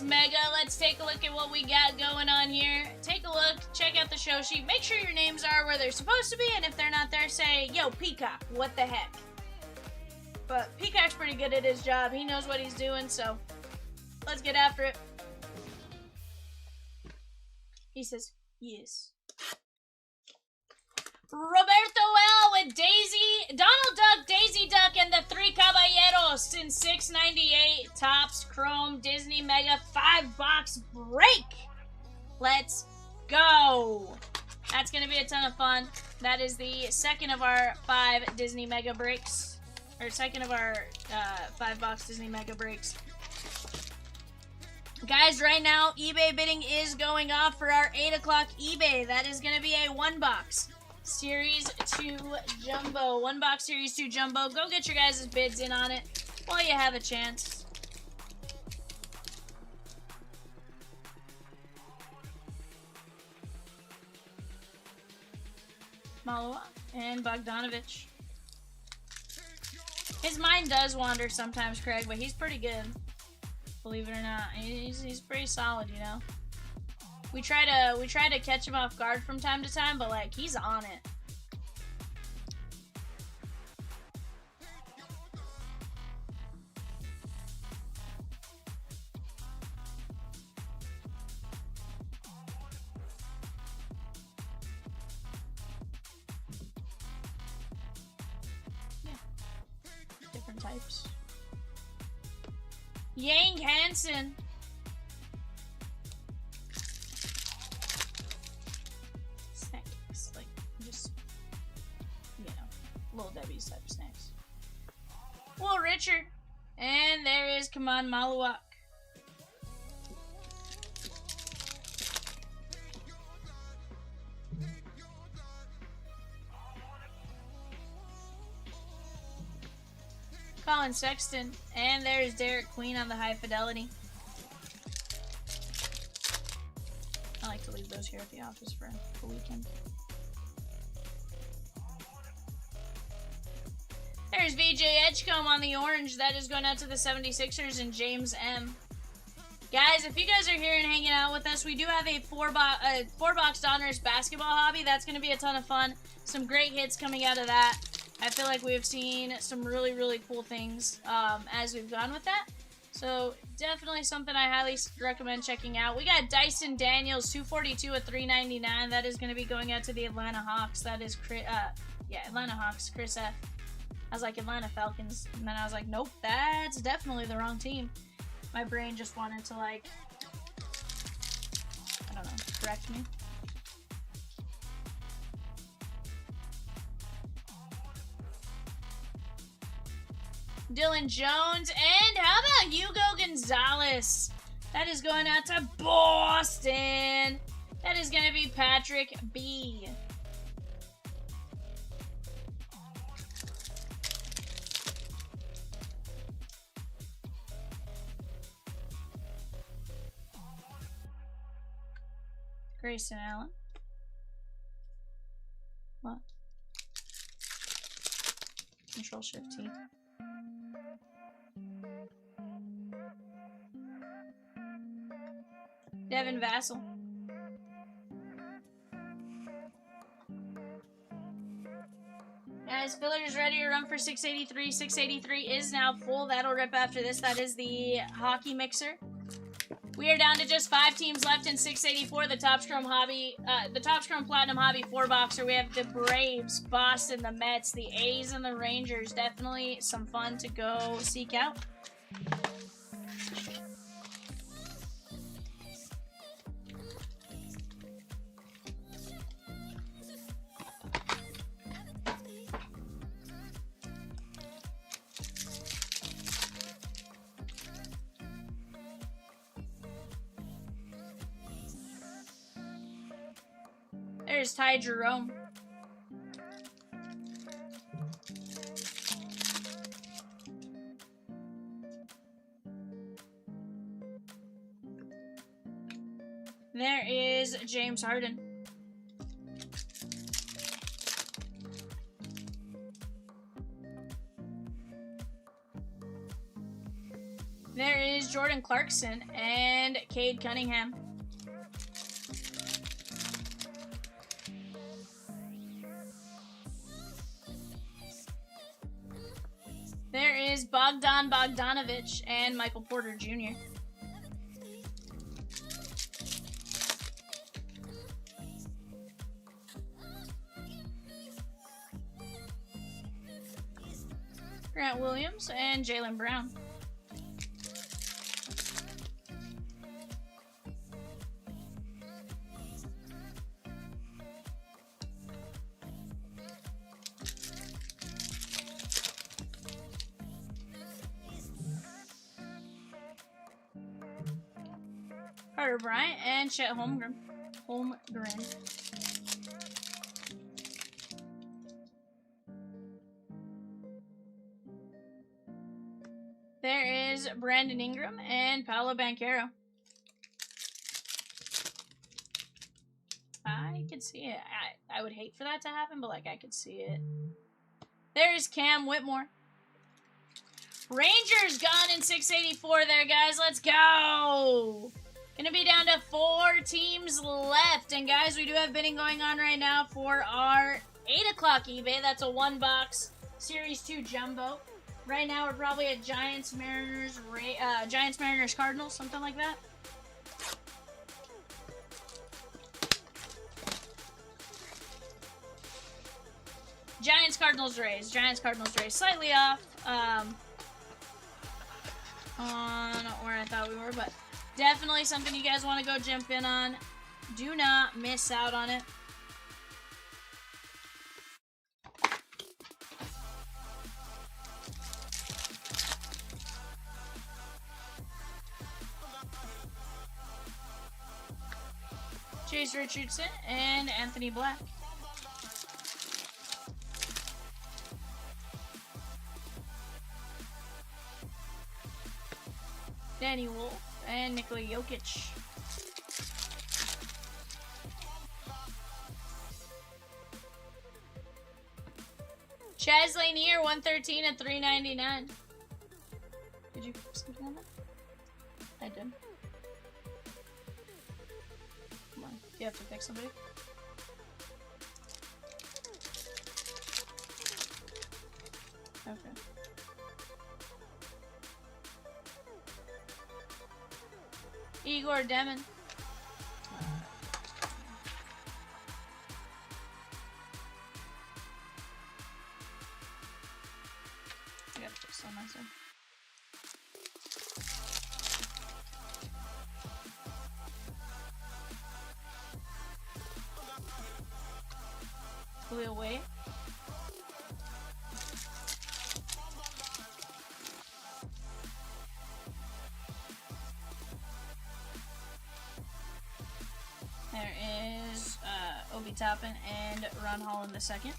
Mega. Let's take a look at what we got going on here. Take a look, check out the show sheet. Make sure your names are where they're supposed to be, and if they're not there, say, yo, Peacock, what the heck? But Peacock's pretty good at his job. He knows what he's doing, so let's get after it. He says, yes. Roberto L with Daisy, Donald Duck, Daisy Duck, and the Three Caballeros in 698 Topps Chrome Disney Mega 5-box break. Let's go. That's going to be a ton of fun. That is the second of our 5 Disney Mega breaks, or second of our 5-box Disney Mega breaks. Guys, right now, eBay bidding is going off for our 8 o'clock eBay. That is going to be a 1-box. Series 2 Jumbo. 1-box Series 2 Jumbo. Go get your guys' bids in on it while you have a chance. Malua and Bogdanovich. His mind does wander sometimes, Craig, but he's pretty good. Believe it or not. He's pretty solid, you know? We try to catch him off guard from time to time, but like he's on it. Yeah. Different types. Yang Hansen. Little Debbie's type of snacks. Well, Richard. And there is Kaman Maluak. Colin Sexton. And there's Derek Queen on the high fidelity. I like to leave those here at the office for the weekend. There's VJ Edgecombe on the orange. That is going out to the 76ers and James M. Guys, if you guys are here and hanging out with us, we do have a 4-box Donruss basketball hobby. That's going to be a ton of fun. Some great hits coming out of that. I feel like we've seen some really, really cool things as we've gone with that. So definitely something I highly recommend checking out. We got Dyson Daniels, 242 at 399. That is going to be going out to the Atlanta Hawks. That is, Atlanta Hawks, Chris F. I was like, Atlanta Falcons, and then I was like, nope, that's definitely the wrong team. My brain just wanted to, like, I don't know, correct me. Dylan Jones, and how about Hugo Gonzalez? That is going out to Boston. That is going to be Patrick B. Grayson Allen. What? Control Shift T. Devin Vassell. Guys, filler is ready to run for 683. 683 is now full. That'll rip after this. That is the hockey mixer. We are down to just 5 teams left in 684. The Topps Chrome Hobby, the Topps Chrome Platinum Hobby 4-boxer. We have the Braves, Boston, the Mets, the A's, and the Rangers. Definitely some fun to go seek out. There's Ty Jerome. There is James Harden. There is Jordan Clarkson and Cade Cunningham. There is Bogdan Bogdanovic and Michael Porter Jr. Grant Williams and Jaylen Brown. Carter Bryant and Chet Holmgren. There is Brandon Ingram and Paolo Banchero. I could see it. I would hate for that to happen, but like I could see it. There's Cam Whitmore. Rangers gone in 684 there, guys. Let's go. Gonna be down to 4 teams left. And guys, we do have bidding going on right now for our 8 o'clock eBay. That's a 1-box Series 2 Jumbo. Right now, we're probably at Giants, Mariners, Cardinals, something like that. Giants, Cardinals, Rays. Giants, Cardinals, Rays. Slightly off on where I thought we were, but definitely something you guys want to go jump in on. Do not miss out on it. Chase Richardson and Anthony Black. Danny Wolf and Nikola Jokic. Chaz Lanier, 113 and 399. Did you fix something on that? I did. Come on, you have to pick somebody. Okay. Igor Demon. I gotta fix on myself. Khalil Wade. There is Obi Toppin and Ron Holland II.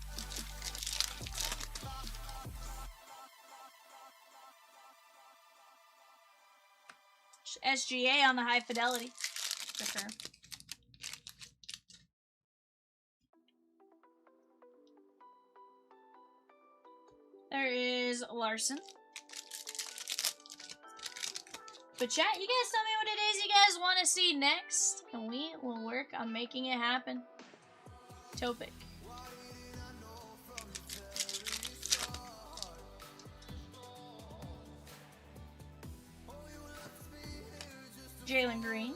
SGA on the high fidelity. For sure. There is Larson. But chat, you guys tell me what it is you guys want to see next, and we will work on making it happen. Topic. Jalen Green.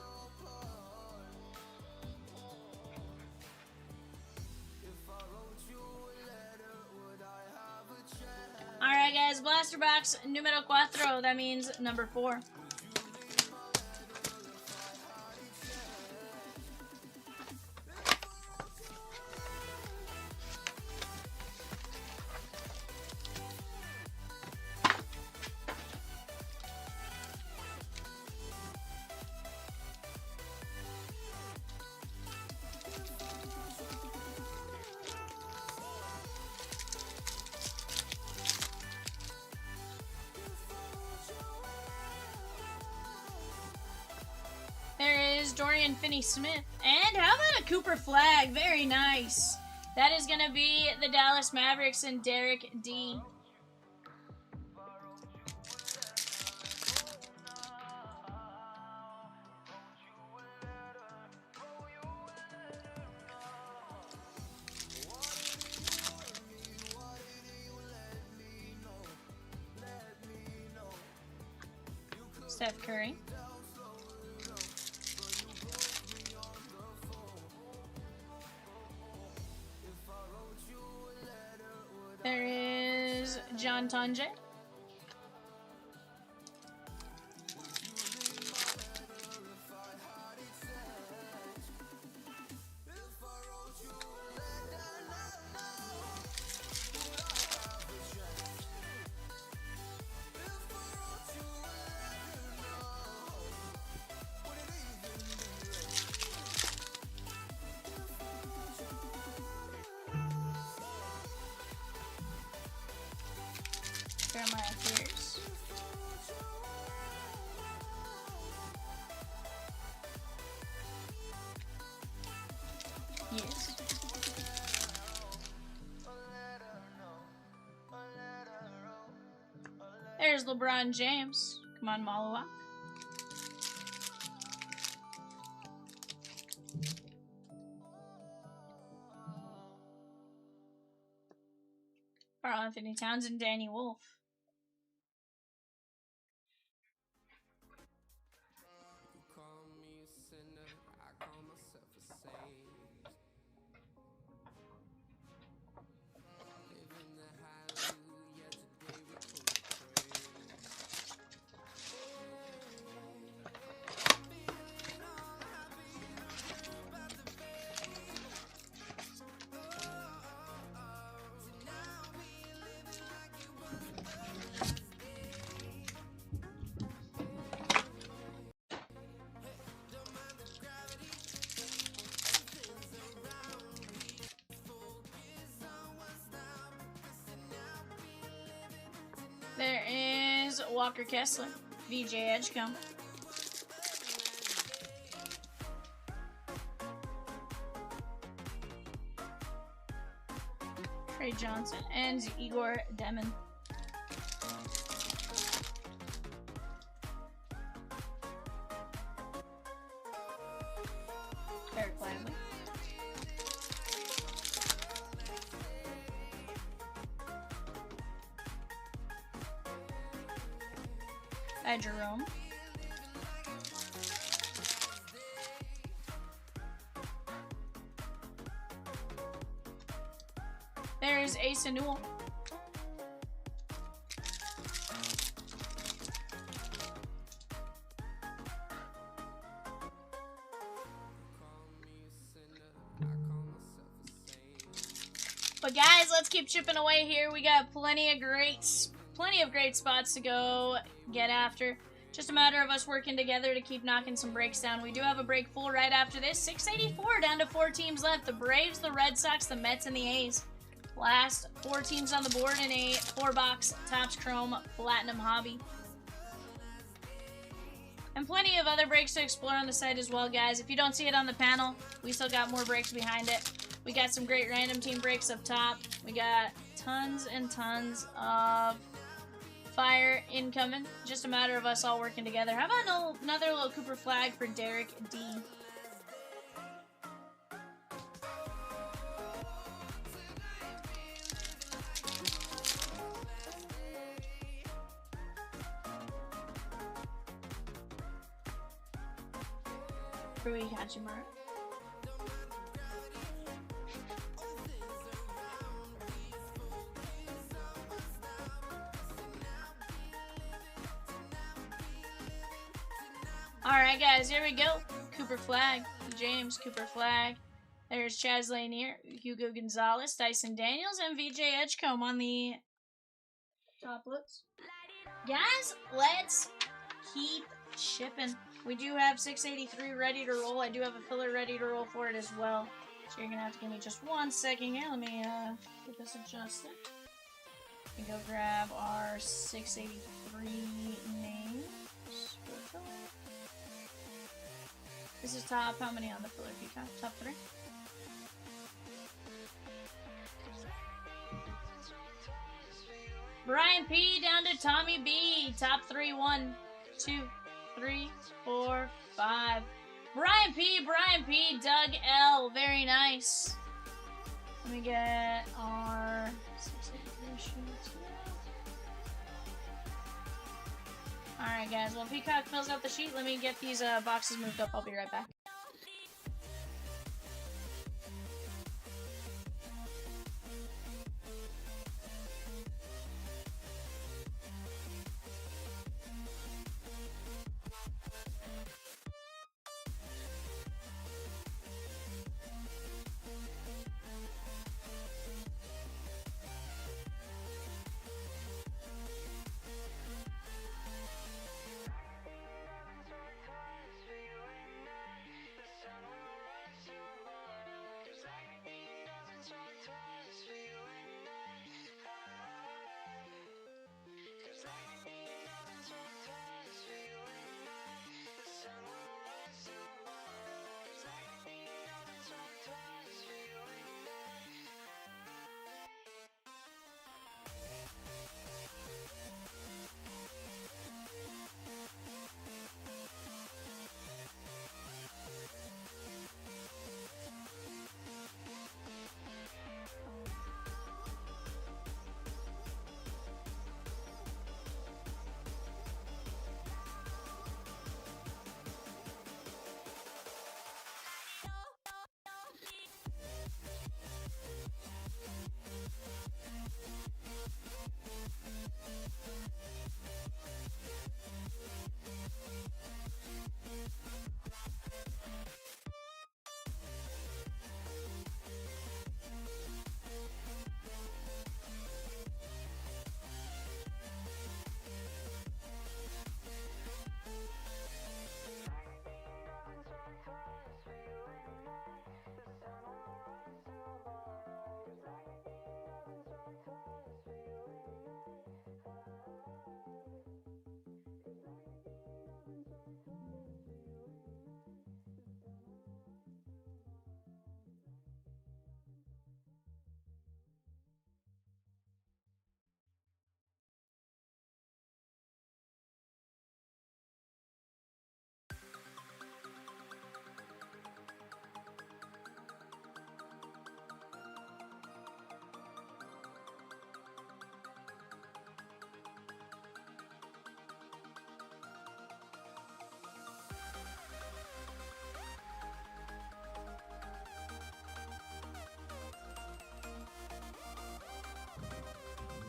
Alright guys, Blaster Box numero 4, that means number 4. Dorian Finney-Smith. And how about a Cooper Flag? Very nice. That is going to be the Dallas Mavericks and Derek D. Steph Curry. There is John Tonje. Jeremiah Pierce. Yes. There's LeBron James. Come on, Malawa. Karl Anthony Towns and Danny Wolf. There is Walker Kessler, VJ Edgecombe. Trey Johnson and Igor Demon. Eric Lively. Jerome. There's Asa Newell. But guys, let's keep chipping away here. We got plenty of great spots to go get after. Just a matter of us working together to keep knocking some breaks down. We do have a break full right after this. 684 down to 4 teams left. The Braves, the Red Sox, the Mets, and the A's. Last 4 teams on the board in a 4-box Topps Chrome Platinum Hobby. And plenty of other breaks to explore on the site as well, guys. If you don't see it on the panel, we still got more breaks behind it. We got some great random team breaks up top. We got tons and tons of fire incoming. Just a matter of us all working together. How about another little Cooper flag for Derek D? Rui Hachimura. Alright guys, here we go. Cooper flag. James Cooper flag. There's Chaz Lanier, Hugo Gonzalez, Dyson Daniels, and VJ Edgecombe on the toplets. Guys, let's keep shipping. We do have 683 ready to roll. I do have a filler ready to roll for it as well. So you're going to have to give me just 1 second here. Let me get this adjusted. We go grab our 683 names. This is top. How many on the filler peacock? Top 3. Brian P down to Tommy B. Top 3. 1, 2, 3, 4, 5. Brian P, Doug L. Very nice. Let me get our Alright, guys. While Peacock fills out the sheet, let me get these boxes moved up. I'll be right back.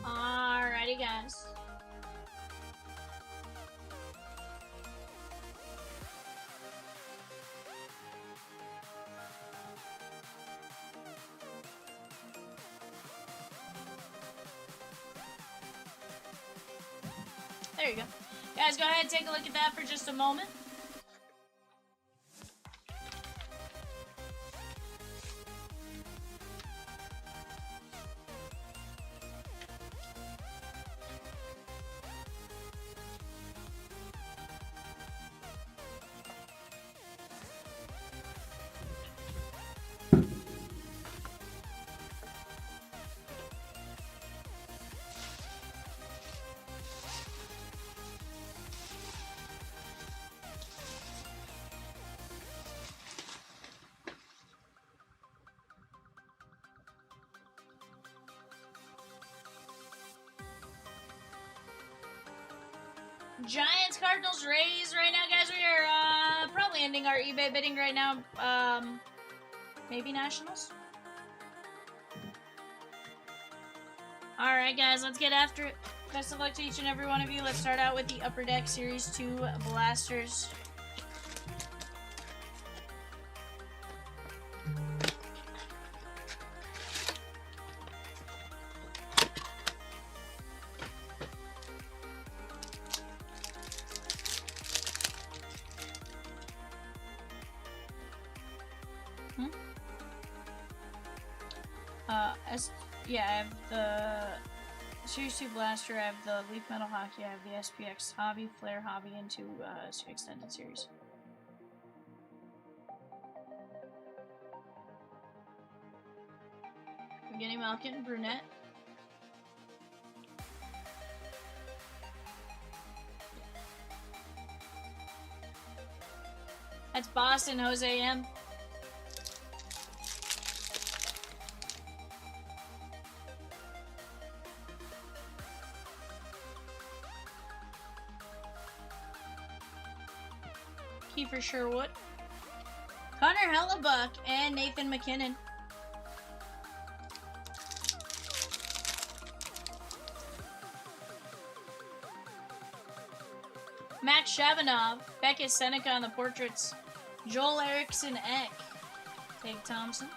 Alrighty, guys. There you go. Guys, go ahead and take a look at that for just a moment. Giants, Cardinals, Rays right now, guys. We are probably ending our eBay bidding right now. Maybe Nationals? Alright, guys, let's get after it. Best of luck to each and every one of you. Let's start out with the Upper Deck Series 2 Blasters. Yeah, I have the Series 2 Blaster, I have the Leaf Metal Hockey, I have the SPX Hobby, Flare Hobby, and 2 Extended Series. Evgeny Malkin, Brunette. That's Boston, Jose M. Kiefer Sherwood, Connor Hellebuck, and Nathan McKinnon. Max Shabanov, Beckett Seneca on the portraits, Joel Eriksson Ek, Tig Thompson.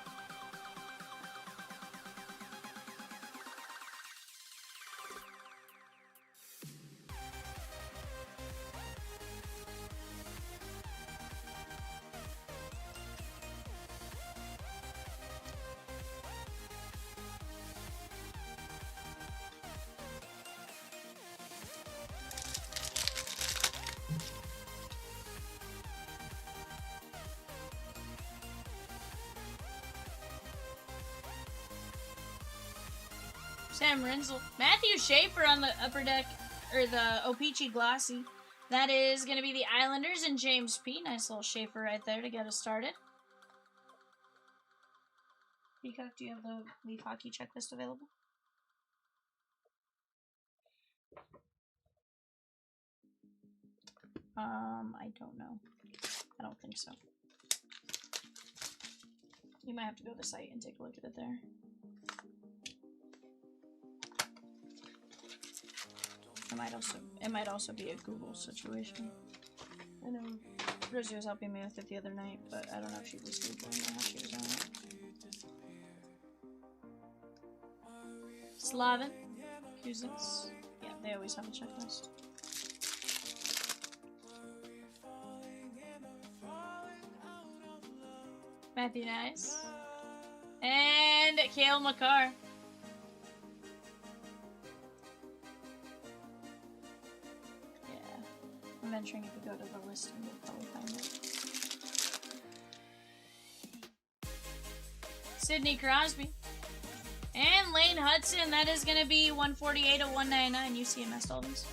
Sam Renzel. Matthew Schaefer on the upper deck, or the O-Pee-Chee Glossy. That is going to be the Islanders and James P. Nice little Schaefer right there to get us started. Peacock, do you have the Leaf Hockey checklist available? I don't know. I don't think so. You might have to go to the site and take a look at it there. It might also be a Google situation. I know Rosie was helping me with it the other night, but I don't know if she was Googling or how she was on it. Slavin, Kuzins. Yeah, they always have a checklist. Matthew Nice. And Cale Makar. I'm venturing if we go to the listing, we'll probably find it. Sidney Crosby. And Lane Hudson. That is going to be 148 of 199 UCMS Dolphins.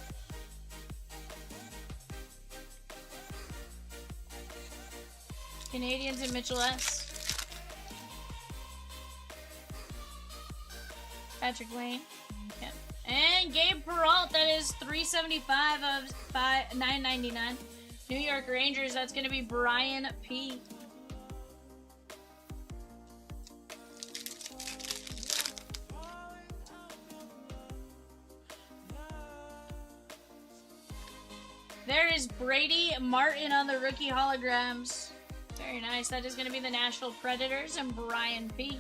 Canadians and Mitchell S. Patrick Wayne. Yeah. And Gabe Peralt, that is 375 of 999. New York Rangers, that's going to be Brian P. There is Brady Martin on the rookie holograms. Very nice. That is going to be the Nashville Predators and Brian P.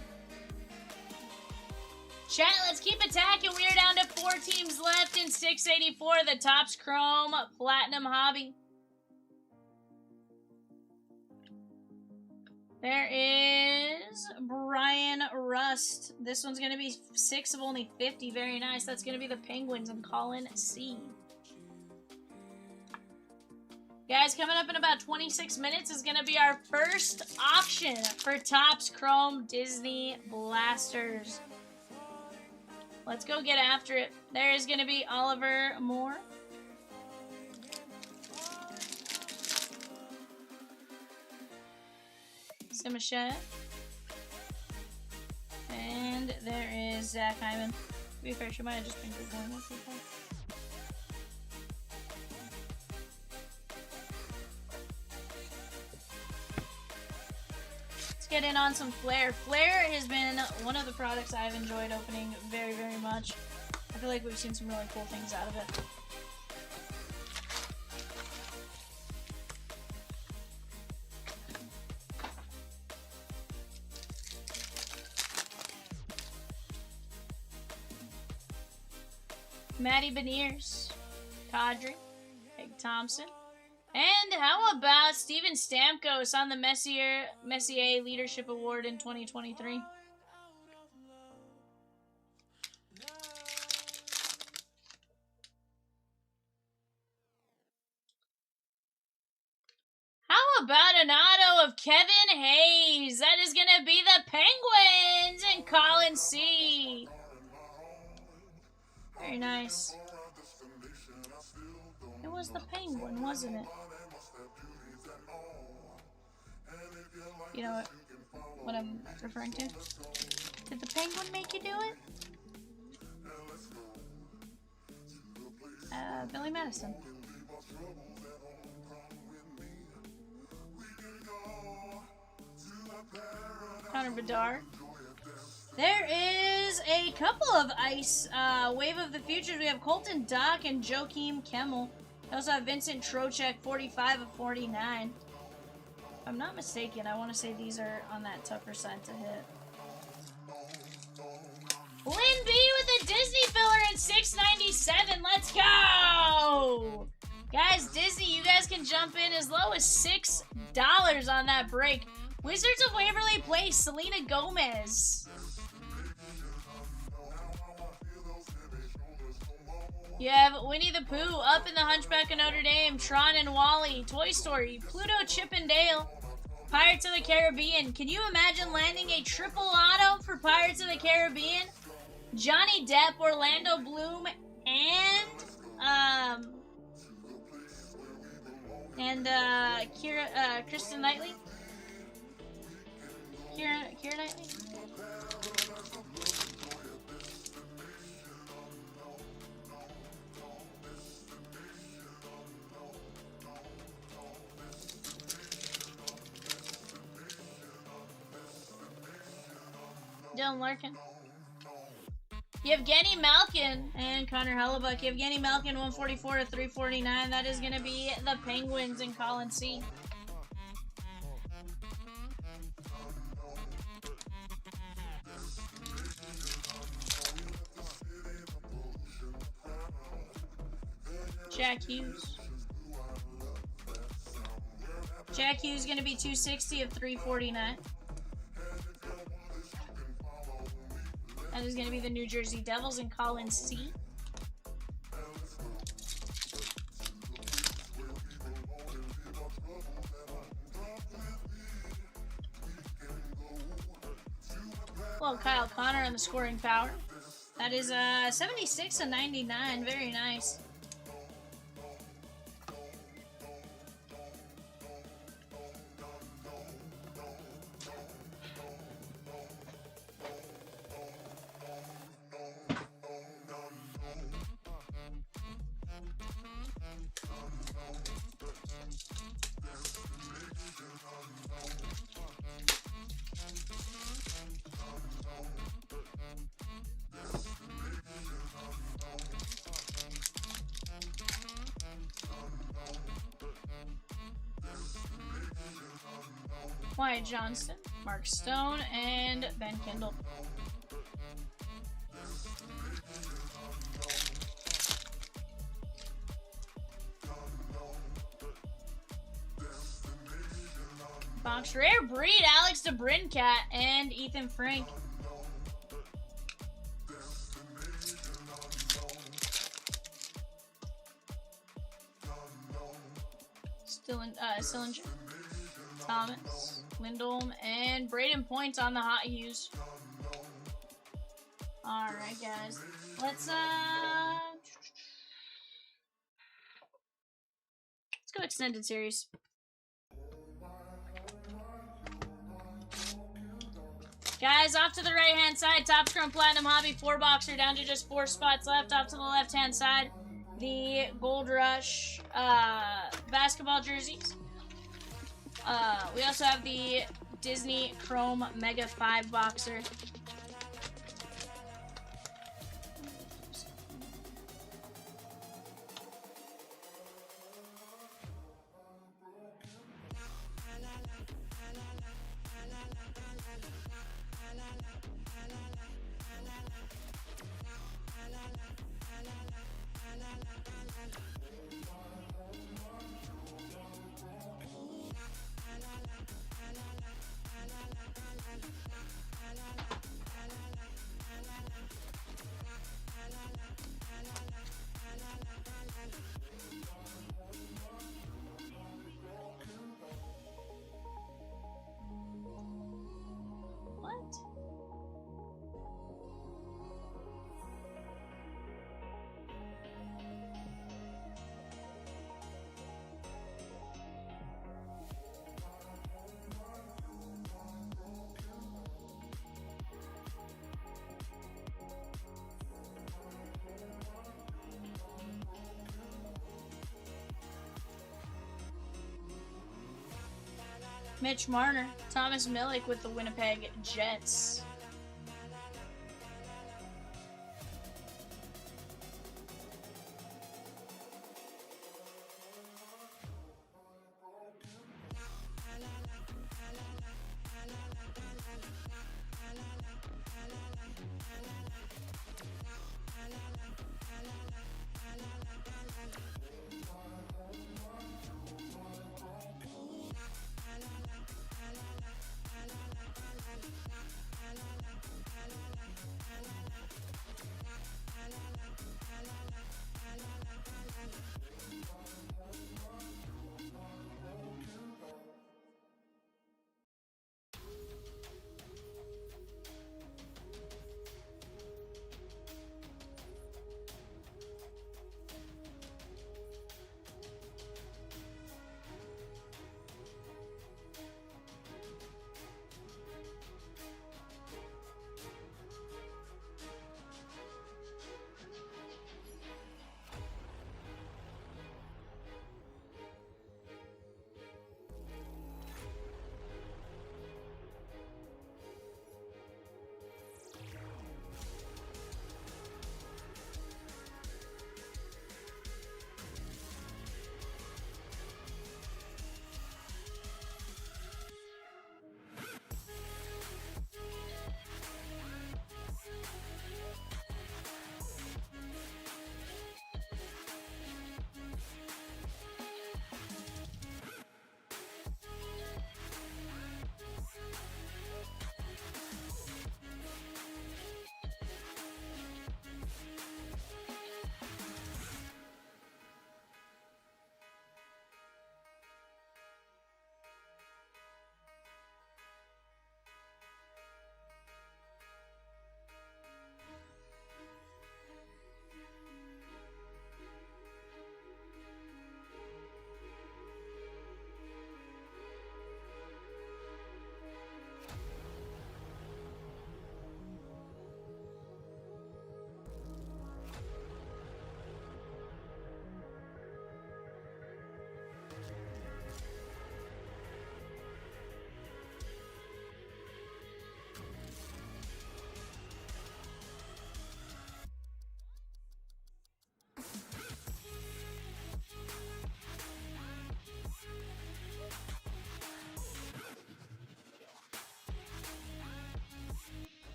Chat, let's keep attacking. We are down to 4 teams left in 684, the Topps Chrome Platinum Hobby. There is Brian Rust. This one's going to be 6 of only 50. Very nice. That's going to be the Penguins and Colin C. Guys, coming up in about 26 minutes is going to be our first auction for Topps Chrome Disney Blasters. Let's go get after it. There is going to be Oliver Moore. Simashev. And there is Zach Hyman. To be fair, she might have just been Googling with people. Let's get in on some Flair. Flair has been one of the products I've enjoyed opening very, very much. I feel like we've seen some really cool things out of it. Matty Beniers, Kadri, Peg Thompson, and how about Steven Stamkos on the Messier Leadership Award in 2023? How about an auto of Kevin Hayes? That is going to be the Penguins and Colin C. Very nice. It was the Penguin, wasn't it? You know what I'm referring to? Did the Penguin make you do it? Billy Madison. Connor Bedard. There is a couple of ice Wave of the Futures. We have Colton Dock and Joakim Kemmel. We also have Vincent Trocheck, 45 of 49. If I'm not mistaken, I want to say these are on that tougher side to hit. Lynn B with a Disney filler at 697. Let's go! Guys, Disney, you guys can jump in as low as $6 on that break. Wizards of Waverly Place, Selena Gomez. You have Winnie the Pooh, Up in the Hunchback of Notre Dame, Tron and Wally, Toy Story, Pluto, Chip and Dale, Pirates of the Caribbean. Can you imagine landing a triple auto for Pirates of the Caribbean? Johnny Depp, Orlando Bloom, and Kristen Knightley. Keira Knightley. Dylan Larkin. Yevgeny Malkin and Connor Hellebuck. Yevgeny Malkin, 144 to 349. That is going to be the Penguins and Colin C. Jack Hughes. Jack Hughes going to be 260 of 349. That is going to be the New Jersey Devils and Colin C. Well, Kyle Connor on the scoring power. That is 76 of 99. Very nice. Wyatt Johnston, Mark Stone, and Ben Kendall. Box rare breed, Alex DeBrincat and Ethan Frank. Sillinger, Thomas, Lindholm, and Braden Point on the hot use. Alright, guys. Let's go extended series. Guys, off to the right-hand side, Top Scrum Platinum Hobby 4-boxer down to just 4 spots left. Off to the left-hand side, the Gold Rush basketball jerseys. We also have the Disney Chrome Mega 5-boxer. Mitch Marner, Thomas Milik with the Winnipeg Jets.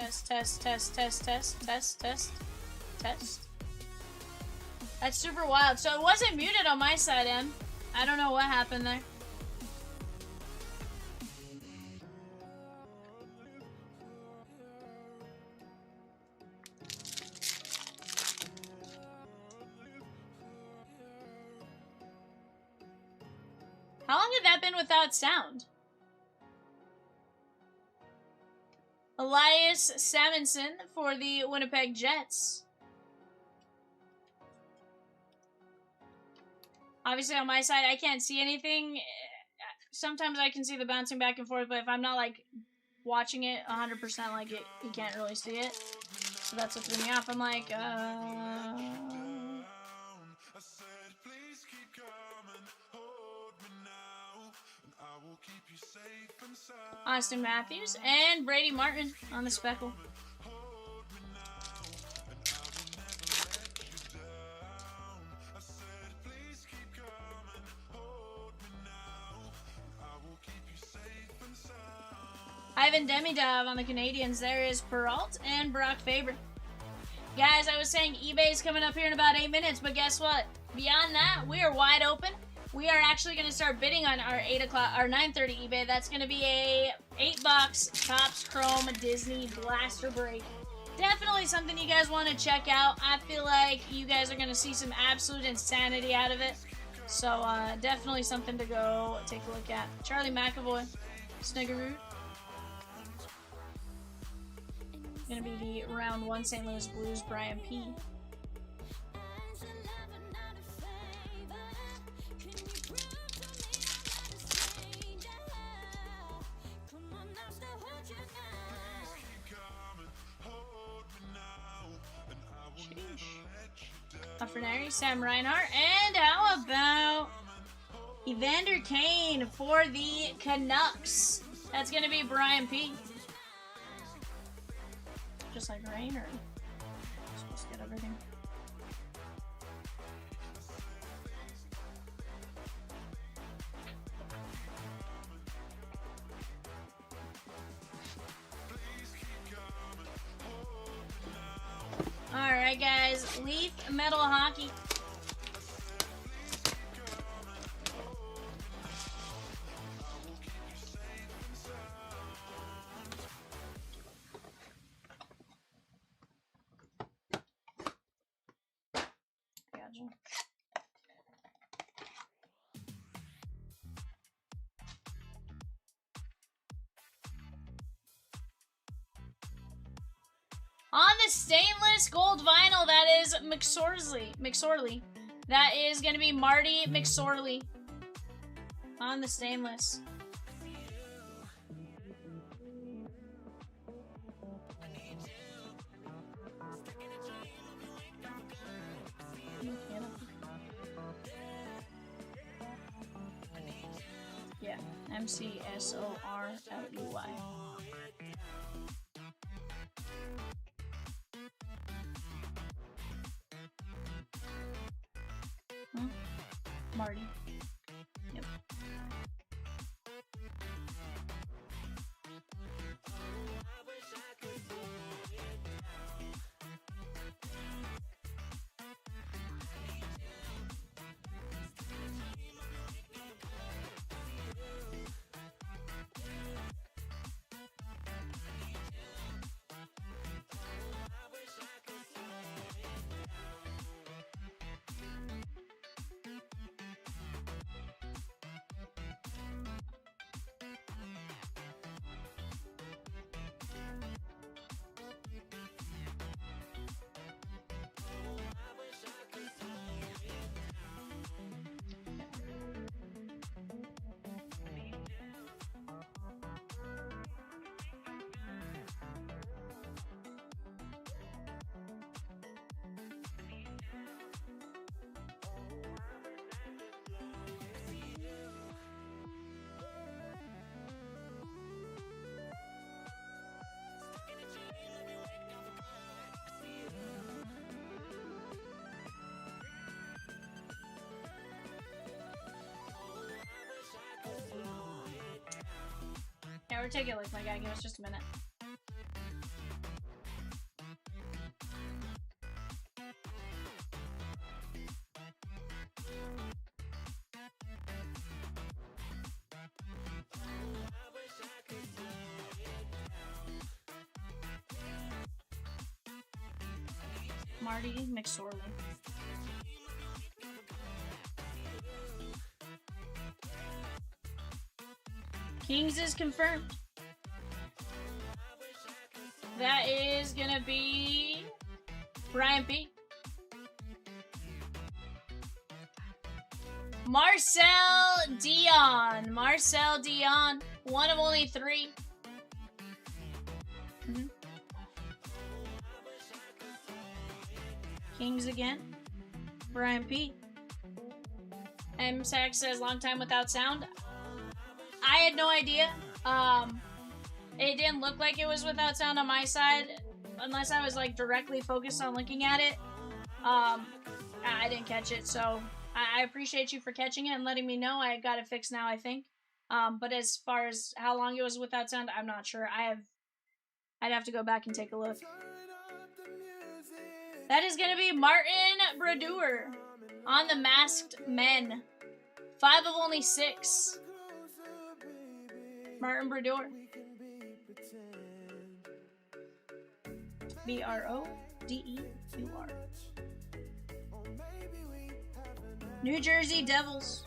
test, test, test, test, test, test, test, test. That's super wild. So it wasn't muted on my side, Em. I don't know what happened there. How long had that been without sound? Elias Samuelson for the Winnipeg Jets. Obviously on my side, I can't see anything. Sometimes I can see the bouncing back and forth, but if I'm not like watching it 100% like it, you can't really see it. So that's what threw me off. I'm like, Austin Matthews and Brady Martin on the speckle. Ivan Demidov on the Canadians. There is Peralt and Brock Faber. Guys, I was saying eBay is coming up here in about 8 minutes, but guess what? Beyond that, we are wide open. We are actually going to start bidding on our 9:30 eBay. That's going to be a 8-box Topps Chrome Disney Blaster Break. Definitely something you guys want to check out. I feel like you guys are going to see some absolute insanity out of it. So definitely something to go take a look at. Charlie McAvoy, Sniggeroo. Going to be the round 1 St. Louis Blues, Brian P. Fernari, Sam Reinhart, and how about Evander Kane for the Canucks? That's going to be Brian P. Just like rain, or supposed to get everything. Alright guys, Leaf Metal Hockey. Gotcha. On the stainless gold vinyl, that is McSorley. That is going to be Marty McSorley. On the stainless. Yeah, McSorley. Marty. Yep. Yeah, we're taking a look, my guy. Give us just a minute. Marty McSorley. Kings is confirmed. That is gonna be Brian P. Marcel Dion. Marcel Dion. One of only 3. Kings again. Brian P. M. Sax says long time without sound. I had no idea. It didn't look like it was without sound on my side, unless I was like directly focused on looking at it. I didn't catch it, so I appreciate you for catching it and letting me know. I got it fixed now, I think. But as far as how long it was without sound, I'm not sure. I'd have to go back and take a look. That is going to be Martin Brodeur on the Masked Men. 5 of only 6. Martin Brodeur. B-R-O-D-E-U-R. New Jersey Devils.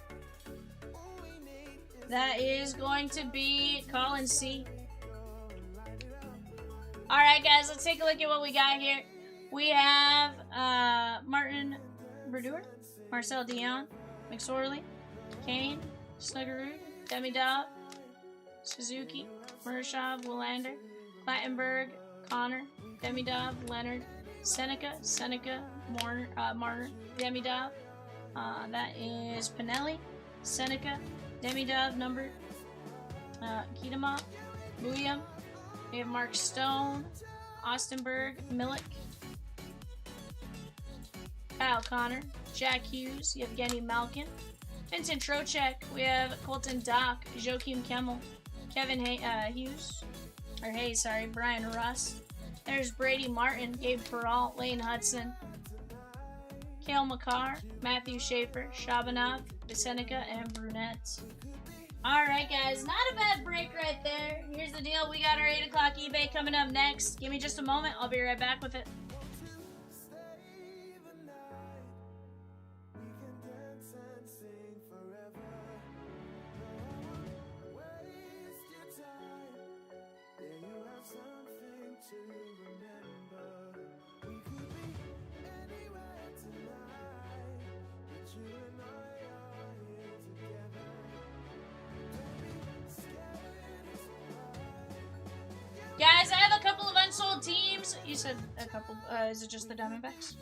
That is going to be Colin C. Alright guys, let's take a look at what we got here. We have Martin Brodeur, Marcel Dion, McSorley, Kane, Snuggerud, Demidov, Suzuki, Mershov, Willander, Plattenberg, Connor, Demidov, Leonard, Seneca, Marner, Demidov. That is Pinelli, Seneca, Demidov, numbered, Kitama, William. We have Mark Stone, Austenberg, Milik, Kyle Connor, Jack Hughes, Yevgeny Malkin, Vincent Trocheck. We have Colton Dock, Joachim Kemmel, Kevin Hayes, Brian Russ. There's Brady Martin, Gabe Peralt, Lane Hudson, Cale Makar, Matthew Schaefer, Shabanov, Seneca, and Brunette. Alright guys, not a bad break right there. Here's the deal, we got our 8 o'clock eBay coming up next. Give me just a moment, I'll be right back with it. Guys, I have a couple of unsold teams. You said a couple. Is it just the Diamondbacks?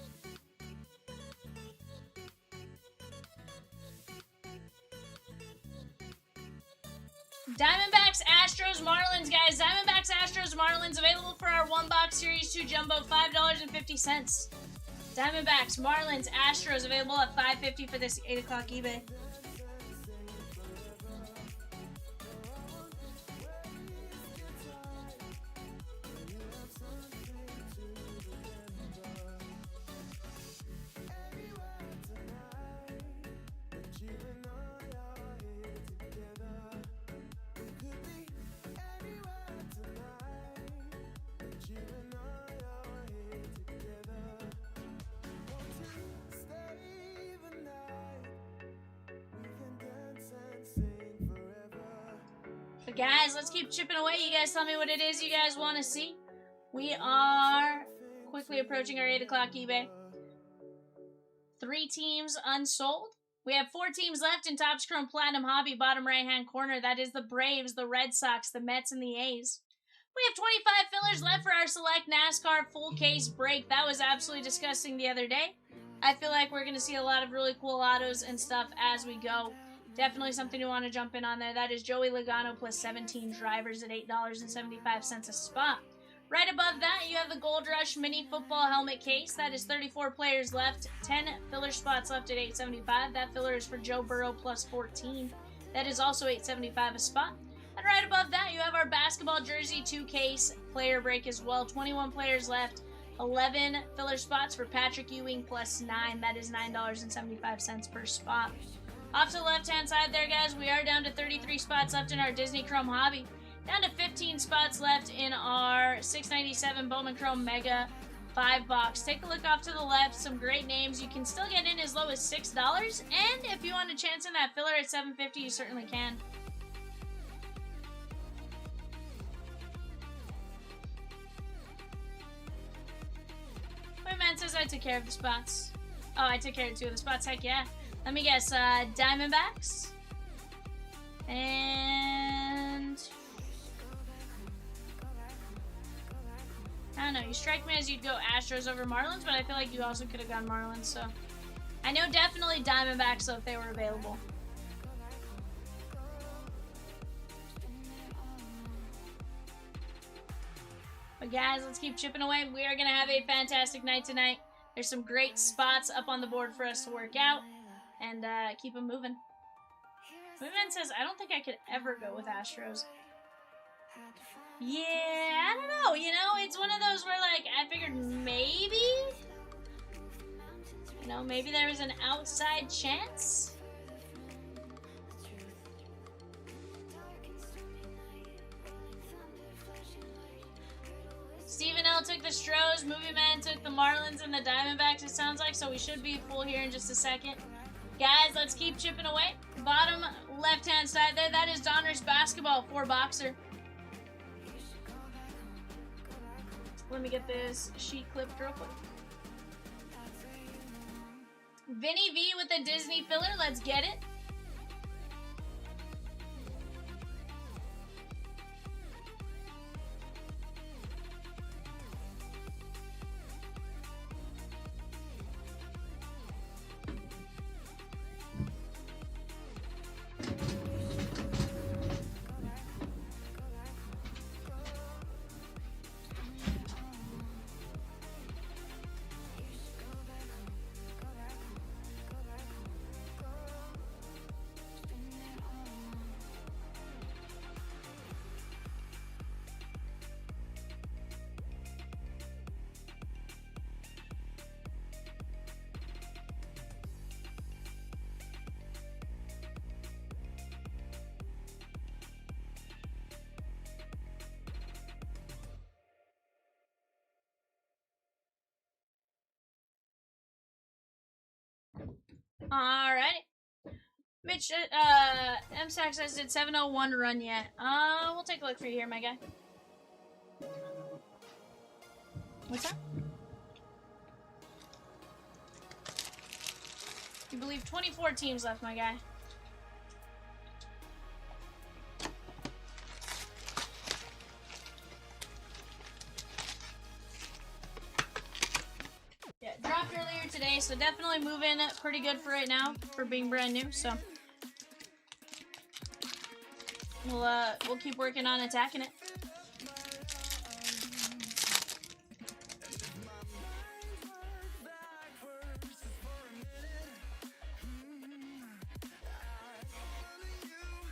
Diamondbacks, Astros, Marlins, guys. Diamondbacks, Astros, Marlins available for our 1-box Series 2 Jumbo, $5.50. Diamondbacks, Marlins, Astros available at $5.50 for this 8 o'clock eBay. But guys, let's keep chipping away. You guys tell me what it is you guys want to see. We are quickly approaching our 8 o'clock eBay. 3 teams unsold. We have 4 teams left in Topps Chrome Platinum Hobby, bottom right-hand corner. That is the Braves, the Red Sox, the Mets, and the A's. We have 25 fillers left for our Select NASCAR full case break. That was absolutely disgusting the other day. I feel like we're going to see a lot of really cool autos and stuff as we go. Definitely something you want to jump in on there. That is Joey Logano plus 17 drivers at $8.75 a spot. Right above that, you have the Gold Rush Mini Football Helmet Case. That is 34 players left, 10 filler spots left at $8.75. That filler is for Joe Burrow plus 14. That is also $8.75 a spot. And right above that, you have our Basketball Jersey 2 case player break as well. 21 players left, 11 filler spots for Patrick Ewing plus 9. That is $9.75 per spot. Off to the left-hand side there, guys, we are down to 33 spots left in our Disney Chrome Hobby. Down to 15 spots left in our 697 Bowman Chrome Mega $5. Take a look off to the left. Some great names. You can still get in as low as $6. And if you want a chance in that filler at $7.50, you certainly can. My man says I took care of the spots. Oh, I took care of 2 of the spots. Heck yeah. Let me guess. Diamondbacks. And I don't know. You strike me as you'd go Astros over Marlins, but I feel like you also could have gone Marlins. So I know definitely Diamondbacks though if they were available. But guys, let's keep chipping away. We are going to have a fantastic night tonight. There's some great spots up on the board for us to work out and keep them moving. Movement says, I don't think I could ever go with Astros. Yeah, I don't know. You know, it's one of those where, like, I figured maybe, you know, maybe there was an outside chance. Stephen L. took the Stros, Movie Man took the Marlins and the Diamondbacks, it sounds like, so we should be full here in just a second. Guys, let's keep chipping away. Bottom left-hand side there, that is Donruss Basketball for Boxer. Let me get this sheet clipped real quick. Vinny V with the Disney filler, let's get it. Alright. Mitch, M-Sack says, did 701 run yet? We'll take a look for you here, my guy. What's that? You believe 24 teams left, my guy. Yeah, dropped earlier today, so definitely moving pretty good for right now for being brand new. So we'll keep working on attacking it.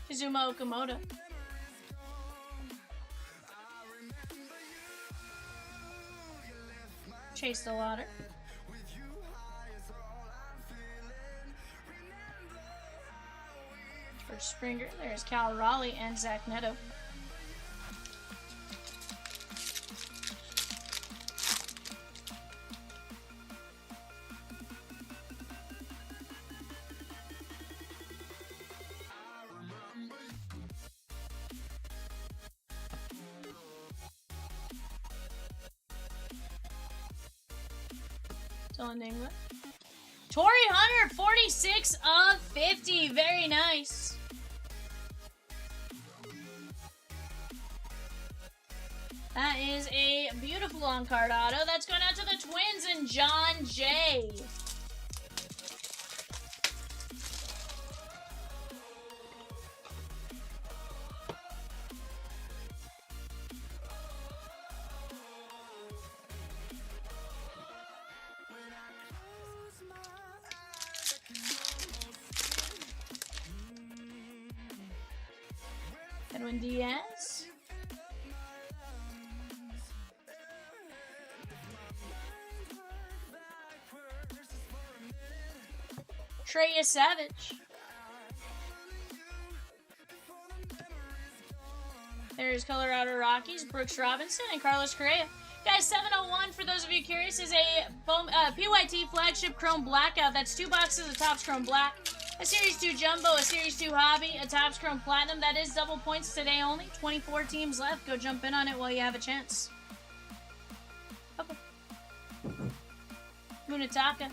Kazuma Okamoto. Chase the Lauder. For Springer, there's Cal Raleigh and Zach Neto. Dylan Dingler. Torrey Hunter, 46 of 50. Very nice. That is a beautiful on-card auto. That's going out to the Twins and John J. Edwin Diaz. Treya Savage. There's Colorado Rockies, Brooks Robinson, and Carlos Correa. Guys, 701, for those of you curious, is a PYT flagship Chrome Blackout. That's 2 boxes of Topps Chrome Black, a Series 2 Jumbo, a Series 2 Hobby, a Topps Chrome Platinum. That is double points today only. 24 teams left. Go jump in on it while you have a chance. Okay. Munetaka.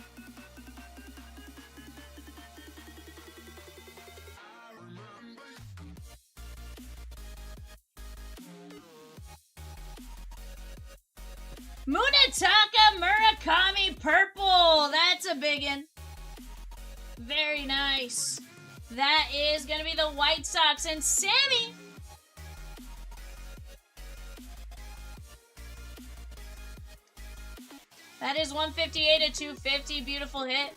Munetaka Murakami Purple. That's a big one. Very nice. That is going to be the White Sox and Sammy. That is 158 to 250. Beautiful hit.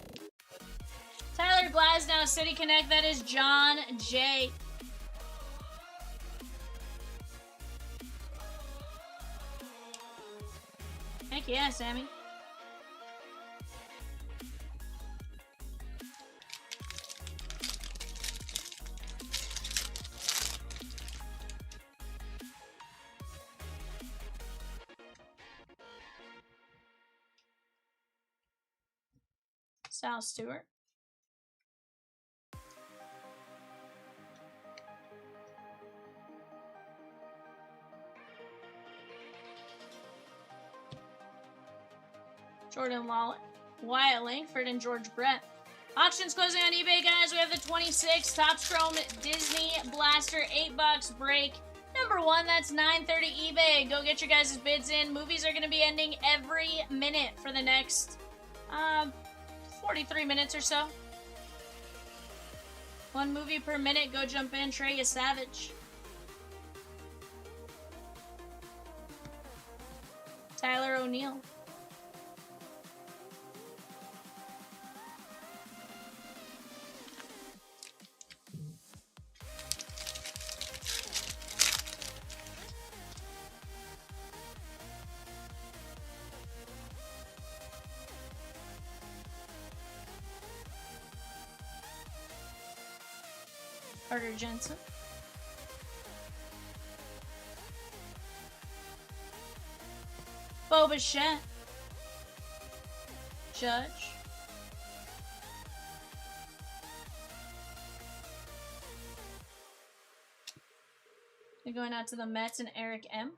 Tyler Glasnow, City Connect. That is John J. Heck yeah, Sammy. Sal Stewart. Jordan Lawler, Wyatt Langford, and George Brett. Auctions closing on eBay, guys. We have the 26 Topps Chrome Disney Blaster 8-box break. Number 1, that's 930 eBay. Go get your guys' bids in. Movies are going to be ending every minute for the next 43 minutes or so. 1 movie per minute. Go jump in. Trey, you savage. Tyler O'Neill. Carter Jensen. Bo Bichette. Judge. They're going out to the Mets and Eric M.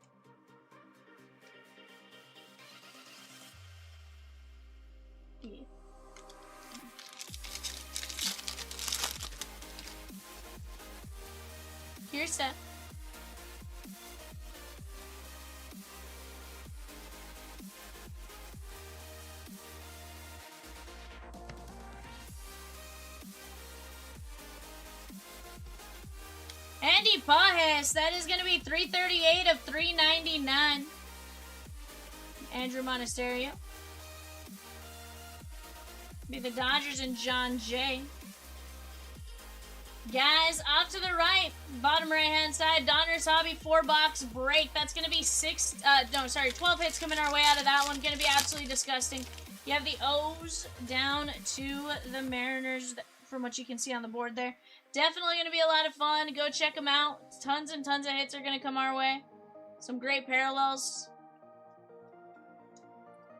Yeah. Here's that. Andy Pajes, that is going to be 338 of 399. Andrew Monasterio. Be the Dodgers and John Jay. Guys, off to the right, bottom right-hand side, Donruss Hobby 4-box break. That's going to be 12 hits coming our way out of that one. Going to be absolutely disgusting. You have the O's down to the Mariners, from what you can see on the board there. Definitely going to be a lot of fun. Go check them out. Tons and tons of hits are going to come our way. Some great parallels.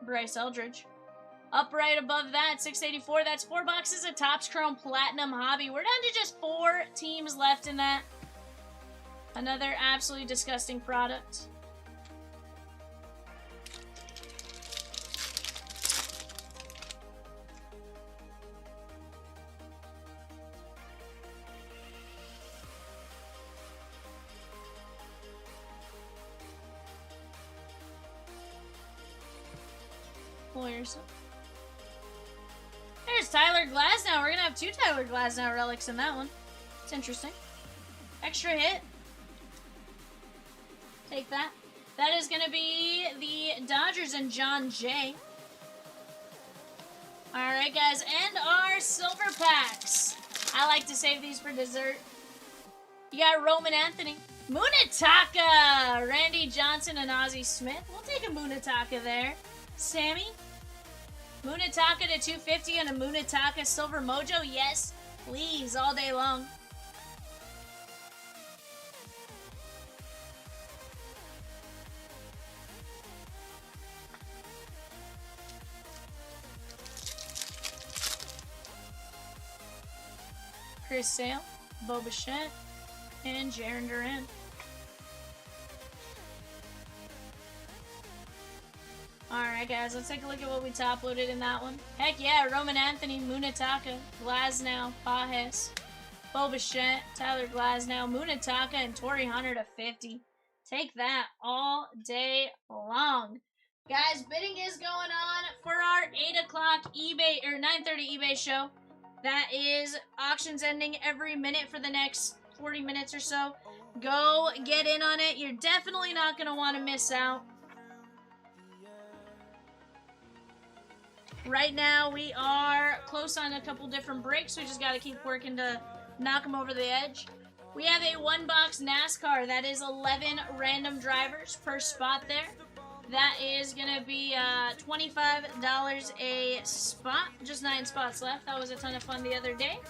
Bryce Eldridge. Up right above that, 684. That's 4 boxes of Topps Chrome Platinum Hobby. We're down to just 4 teams left in that. Another absolutely disgusting product. Lawyers. There's Tyler Glasnow. We're going to have 2 Tyler Glasnow relics in that one. It's interesting. Extra hit. Take that. That is going to be the Dodgers and John Jay. Alright, guys. And our silver packs. I like to save these for dessert. You got Roman Anthony. Munetaka. Randy Johnson and Ozzie Smith. We'll take a Munetaka there. Sammy. Munetaka to 250 and a Munetaka Silver Mojo. Yes, please, all day long. Chris Sale, Bo Bichette, and Jaren Duran. Alright guys, let's take a look at what we top loaded in that one. Heck yeah, Roman Anthony, Munataka, Glasnow, Pajes, Bo Bichette, Tyler Glasnow, Munataka, and Torrey Hunter to 50. Take that all day long. Guys, bidding is going on for our 8 o'clock eBay, or 9:30 eBay show. That is auctions ending every minute for the next 40 minutes or so. Go get in on it. You're definitely not going to want to miss out. Right now, we are close on a couple different breaks. We just got to keep working to knock them over the edge. We have a one-box NASCAR. That is 11 random drivers per spot there. That is going to be $25 a spot. Just 9 spots left. That was a ton of fun the other day.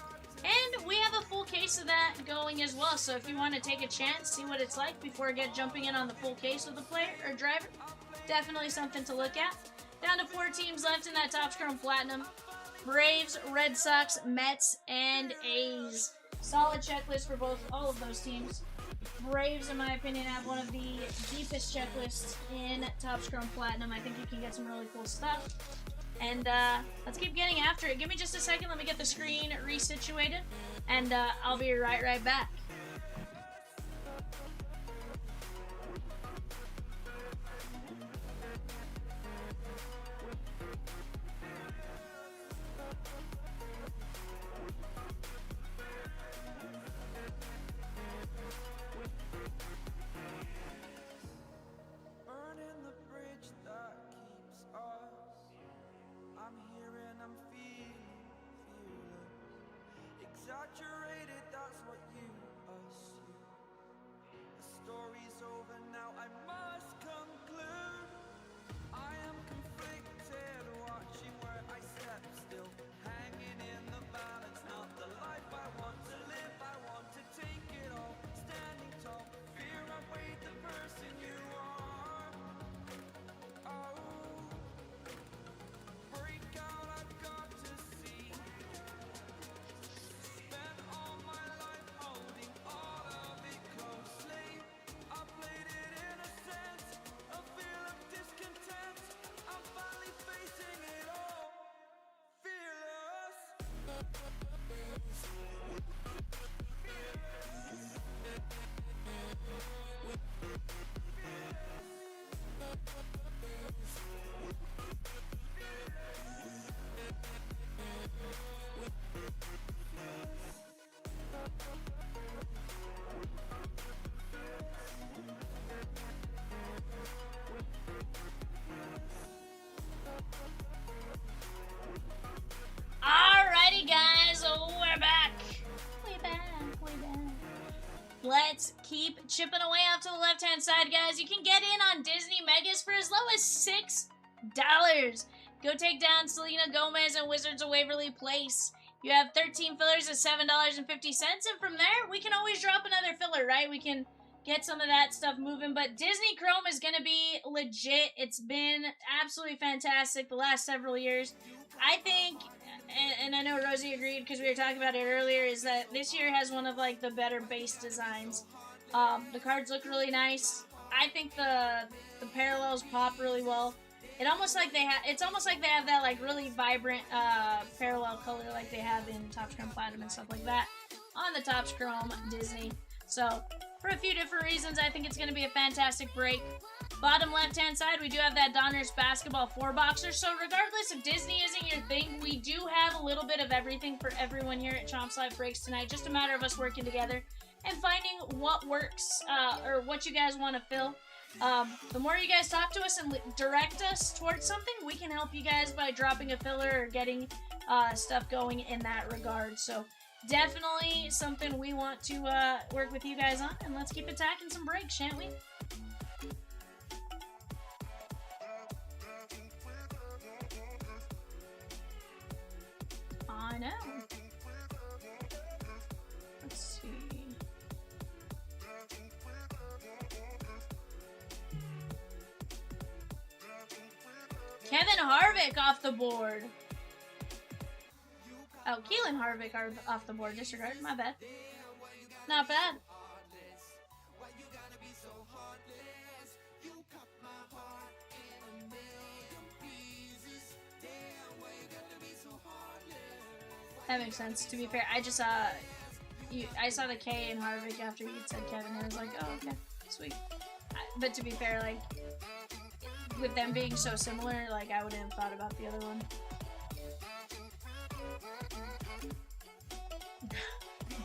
And we have a full case of that going as well. So if you want to take a chance, see what it's like before jumping in on the full case with the player or driver, definitely something to look at. Down to 4 teams left in that Topps Chrome Platinum. Braves, Red Sox, Mets, and A's. Solid checklist for all of those teams. Braves, in my opinion, have one of the deepest checklists in Topps Chrome Platinum. I think you can get some really cool stuff. And let's keep getting after it. Give me just a second. Let me get the screen resituated. And I'll be right back. Exaggerated, that's what you assume. The story's over now, I must conclude. I am conflicted, watching where I step still, hanging in the balance, not the life I want to live. I want to take it all, standing tall, fear I weighed the person you are. Oh, break out, I've got to see. Alrighty guys, we're back. Let's keep chipping away off to the left-hand side, guys. You can get in on Disney Megas for as low as $6. Go take down Selena Gomez and Wizards of Waverly Place. You have 13 fillers at $7.50, and from there, we can always drop another filler, right? We can get some of that stuff moving, but Disney Chrome is going to be legit. It's been absolutely fantastic the last several years. I think, and I know Rosie agreed because we were talking about it earlier, is that this year has one of like the better base designs. The cards look really nice. I think the parallels pop really well. It's almost like they have that like really vibrant parallel color like they have in Topps Chrome Platinum and stuff like that on the Topps Chrome Disney. So for a few different reasons, I think it's going to be a fantastic break. Bottom left-hand side, we do have that Donruss Basketball 4-boxer. So regardless if Disney isn't your thing, we do have a little bit of everything for everyone here at Chomp's Live Breaks tonight. Just a matter of us working together and finding what works or what you guys want to fill. The more you guys talk to us and direct us towards something, we can help you guys by dropping a filler or getting stuff going in that regard. So definitely something we want to work with you guys on. And let's keep attacking some breaks, shan't we? I know. Let's see. Kevin Harvick off the board. Oh, Keelan Harvick are off the board. Disregard. My bad. Not bad. That makes sense. To be fair, I just I saw the K in Harvick after you said Kevin, and I was like, oh, okay, sweet. But to be fair, like, with them being so similar, like, I wouldn't have thought about the other one.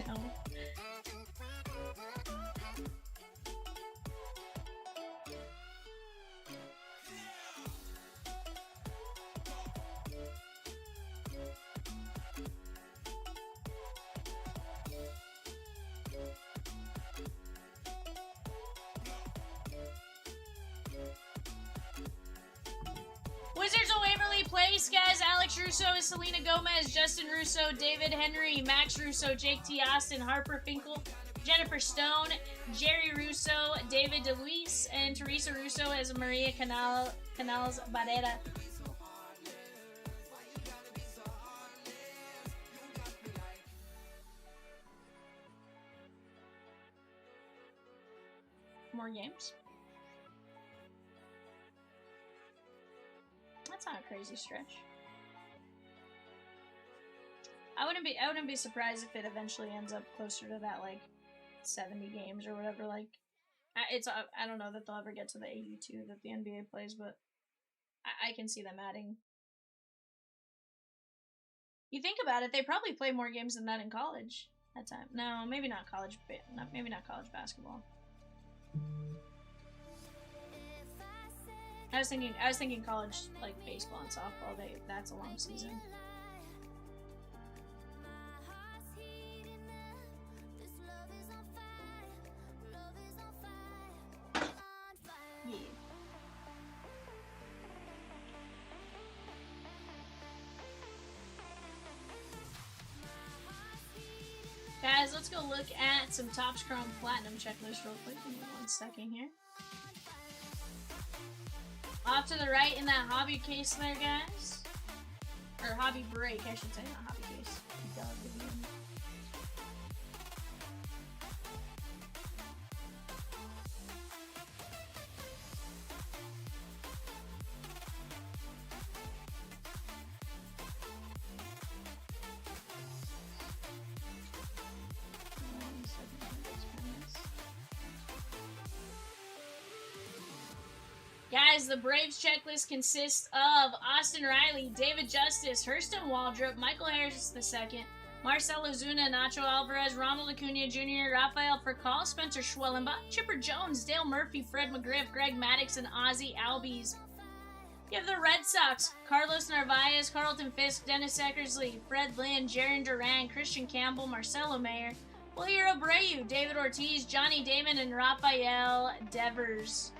No. Wizards of Waverly Place, guys. Alex Russo is Selena Gomez, Justin Russo, David Henry, Max Russo, Jake T. Austin, Harper Finkel, Jennifer Stone, Jerry Russo, David DeLuise, and Teresa Russo as Maria Canals Barrera. More games? That's not a crazy stretch. I wouldn't be surprised if it eventually ends up closer to that, like, 70 games or whatever. Like, I don't know that they'll ever get to the 82 that the NBA plays, but I can see them adding. You think about it, they probably play more games than that in college at time. No, maybe not college. Maybe not college basketball. I was thinking college, like, baseball and softball. That's a long season. Yeah. Guys, let's go look at some Topps Chrome Platinum checklist real quick. Give me 1 second here. Off to the right in that hobby case there, guys. Or hobby break, I should say, not hobby case. Duh, Vivian. Guys, the Braves checklist consists of Austin Riley, David Justice, Hurston Waldrop, Michael Harris II, Marcell Ozuna, Nacho Alvarez, Ronald Acuna Jr., Rafael Furcal, Spencer Schwellenbach, Chipper Jones, Dale Murphy, Fred McGriff, Greg Maddux, and Ozzie Albies. You have the Red Sox, Carlos Narvaez, Carlton Fisk, Dennis Eckersley, Fred Lynn, Jaron Duran, Christian Campbell, Marcelo Mayer, Wilyer Abreu, David Ortiz, Johnny Damon, and Rafael Devers.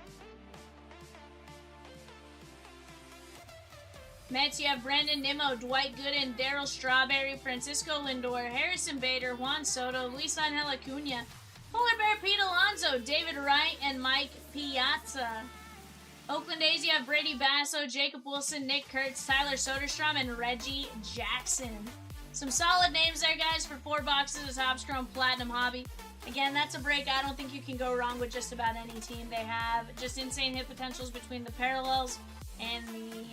Mets, you have Brandon Nimmo, Dwight Gooden, Darryl Strawberry, Francisco Lindor, Harrison Bader, Juan Soto, Luis Angel Acuna, Polar Bear Pete Alonso, David Wright, and Mike Piazza. Oakland A's, you have Brady Basso, Jacob Wilson, Nick Kurtz, Tyler Soderstrom, and Reggie Jackson. Some solid names there, guys, for 4 boxes of Topps Chrome Platinum Hobby. Again, that's a break. I don't think you can go wrong with just about any team. They have just insane hit potentials between the parallels and the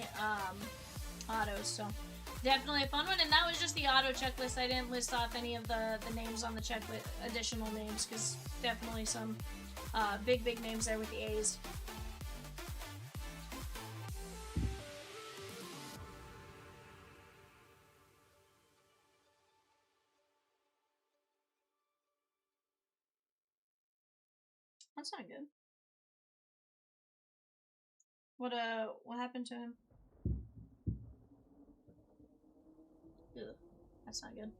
autos, so definitely a fun one. And that was just the auto checklist. I didn't list off any of the names on the checklist, additional names, because definitely some big names there with the A's. That's not good. What happened to him? Ugh, that's not good.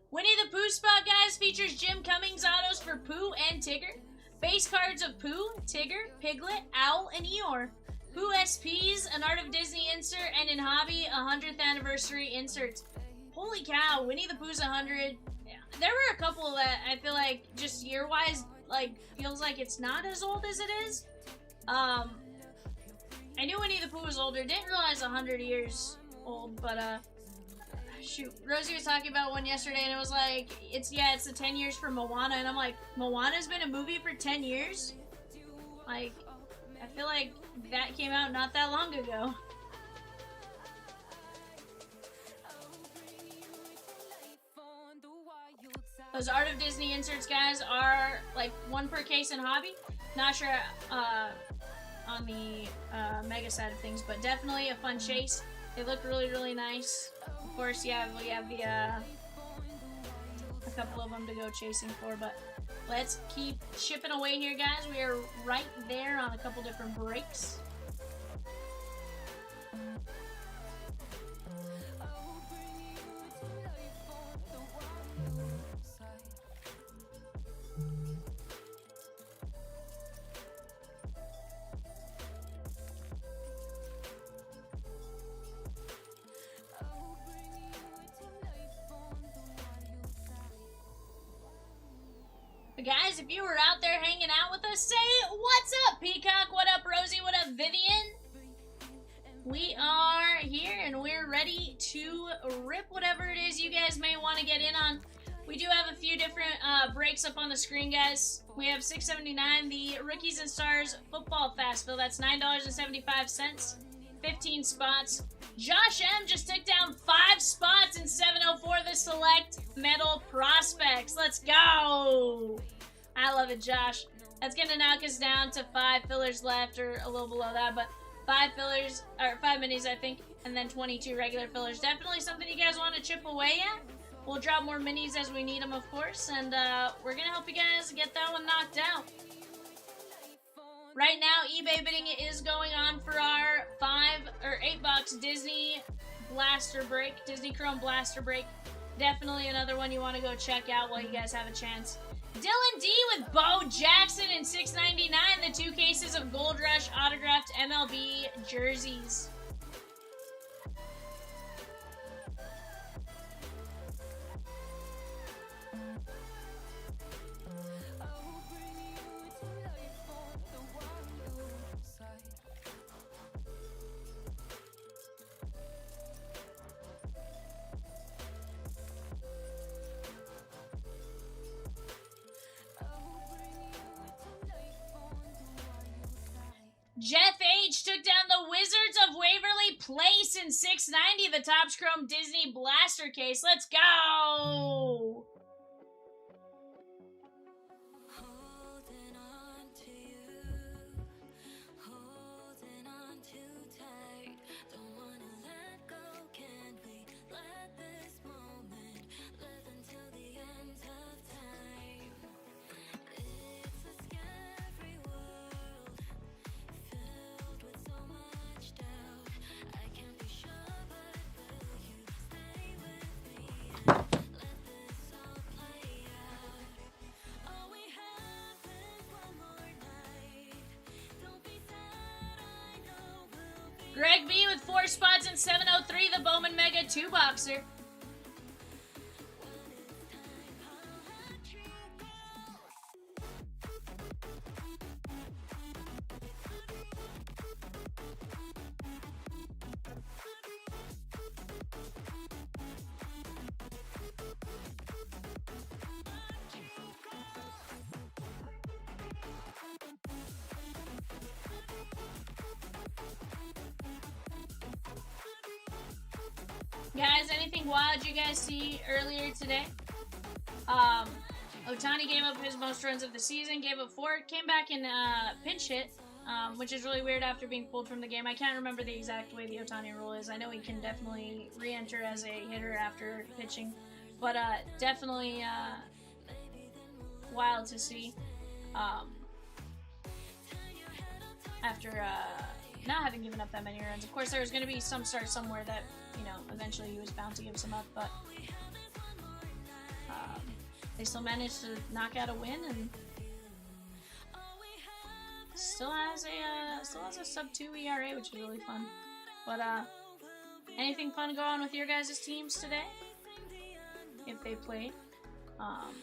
Winnie the Pooh spot, guys, features Jim Cummings autos for Pooh and Tigger. Base cards of Pooh, Tigger, Piglet, Owl, and Eeyore. Pooh SPs, an Art of Disney insert, and in Hobby, 100th anniversary inserts. Holy cow, Winnie the Pooh's 100. Yeah. There were a couple that I feel like, just year-wise, like, feels like it's not as old as it is. I knew Winnie the Pooh was older, didn't realize 100 years old, but, Shoot, Rosie was talking about one yesterday, and it was like, it's the 10 years for Moana, and I'm like, Moana's been a movie for 10 years? Like, I feel like that came out not that long ago. Those Art of Disney inserts, guys, are like 1 per case in hobby. Not sure on the Mega side of things, but definitely a fun chase. They look really, really nice. Of course, yeah, we have the a couple of them to go chasing for, but let's keep chipping away here, guys. We are right there on a couple different breaks. But guys, if you were out there hanging out with us, say, what's up, Peacock? What up, Rosie? What up, Vivian? We are here, and we're ready to rip whatever it is you guys may want to get in on. We do have a few different breaks up on the screen, guys. We have $6.79, the Rookies and Stars Football Fast Fill. That's $9.75, 15 spots. Josh M just took down 5 spots in 704, the Select Metal Prospects. Let's go! I love it, Josh. That's going to knock us down to 5 fillers left, or a little below that, but 5 fillers, or 5 minis, I think, and then 22 regular fillers. Definitely something you guys want to chip away at. We'll drop more minis as we need them, of course, and we're going to help you guys get that one knocked out. Right now, eBay bidding is going on for our 8-box Disney Blaster Break, Disney Chrome Blaster Break. Definitely another one you want to go check out while you guys have a chance. Dylan D with Bo Jackson in $6.99, the 2 cases of Gold Rush autographed MLB jerseys. Jeff H took down the Wizards of Waverly Place in $6.90, the Topps Chrome Disney Blaster Case. Let's go! Holding on to you, holding on too tight. Don't wanna let go, can we let this moment live until the end of time? It's a scary world, filled with so much doubt. I can't be sure, but will you stay with me? Let this all play out. All we have is one more night. Don't be sad, I know we'll be. Greg B with 4 spots in 703, the Bowman Mega 2-boxer. Guys, anything wild you guys see earlier today? Ohtani gave up his most runs of the season, gave up 4, came back in pinch hit, which is really weird after being pulled from the game. I can't remember the exact way the Ohtani rule is. I know he can definitely re-enter as a hitter after pitching, but definitely wild to see after not having given up that many runs. Of course, there was going to be some start somewhere that, you know, eventually he was bound to give some up, but they still managed to knock out a win and still has a sub-2 ERA, which is really fun. But anything fun go on with your guys' teams today? If they played, not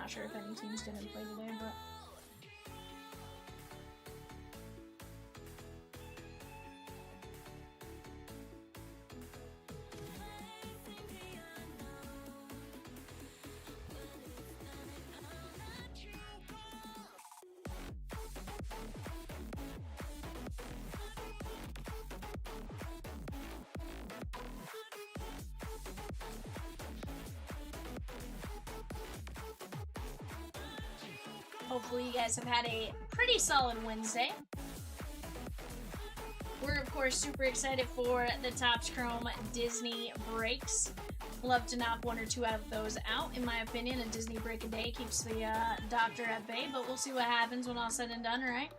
sure if any teams didn't play today, but. Hopefully you guys have had a pretty solid Wednesday. We're, of course, super excited for the Topps Chrome Disney breaks. Love to knock one or two of those out. In my opinion, a Disney break a day keeps the doctor at bay, but we'll see what happens when all said and done, right?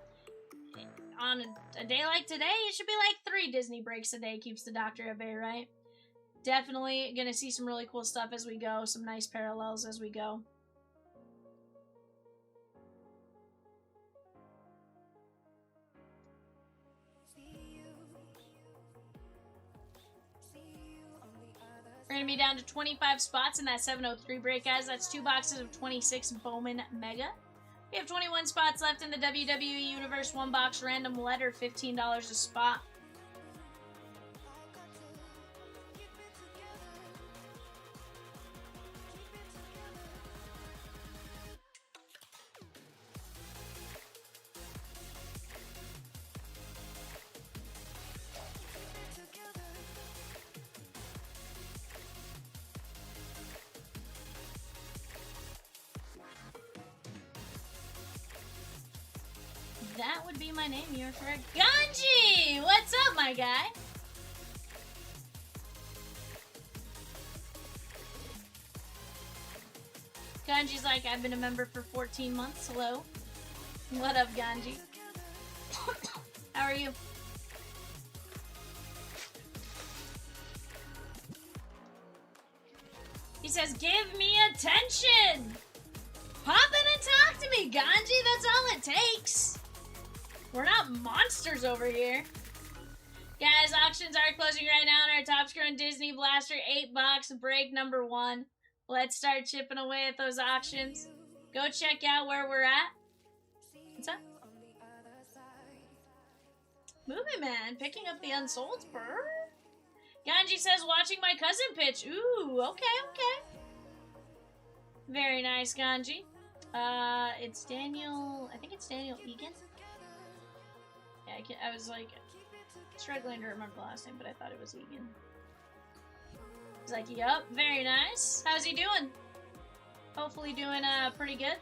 On a day like today, it should be like 3 Disney breaks a day keeps the doctor at bay, right? Definitely gonna see some really cool stuff as we go, some nice parallels as we go. We're going to be down to 25 spots in that 703 break, guys. That's 2 boxes of 26 Bowman Mega. We have 21 spots left in the WWE Universe 1-box random letter, $15 a spot. That would be my name, you're correct. Ganji! What's up, my guy? Ganji's like, I've been a member for 14 months. Hello. What up, Ganji? How are you? He says, give me attention! Pop in and talk to me, Ganji! That's all it takes! We're not monsters over here. Guys, auctions are closing right now on our Topps Chrome Disney Blaster 8-box break number 1. Let's start chipping away at those auctions. Go check out where we're at. What's up? Movie Man, picking up the unsold spur. Ganji says, watching my cousin pitch. Ooh, okay. Very nice, Ganji. It's Daniel, I think it's Daniel Egan. Yeah, I was like struggling to remember the last name, but I thought it was Egan. He's like, yup, very nice. How's he doing? Hopefully doing pretty good.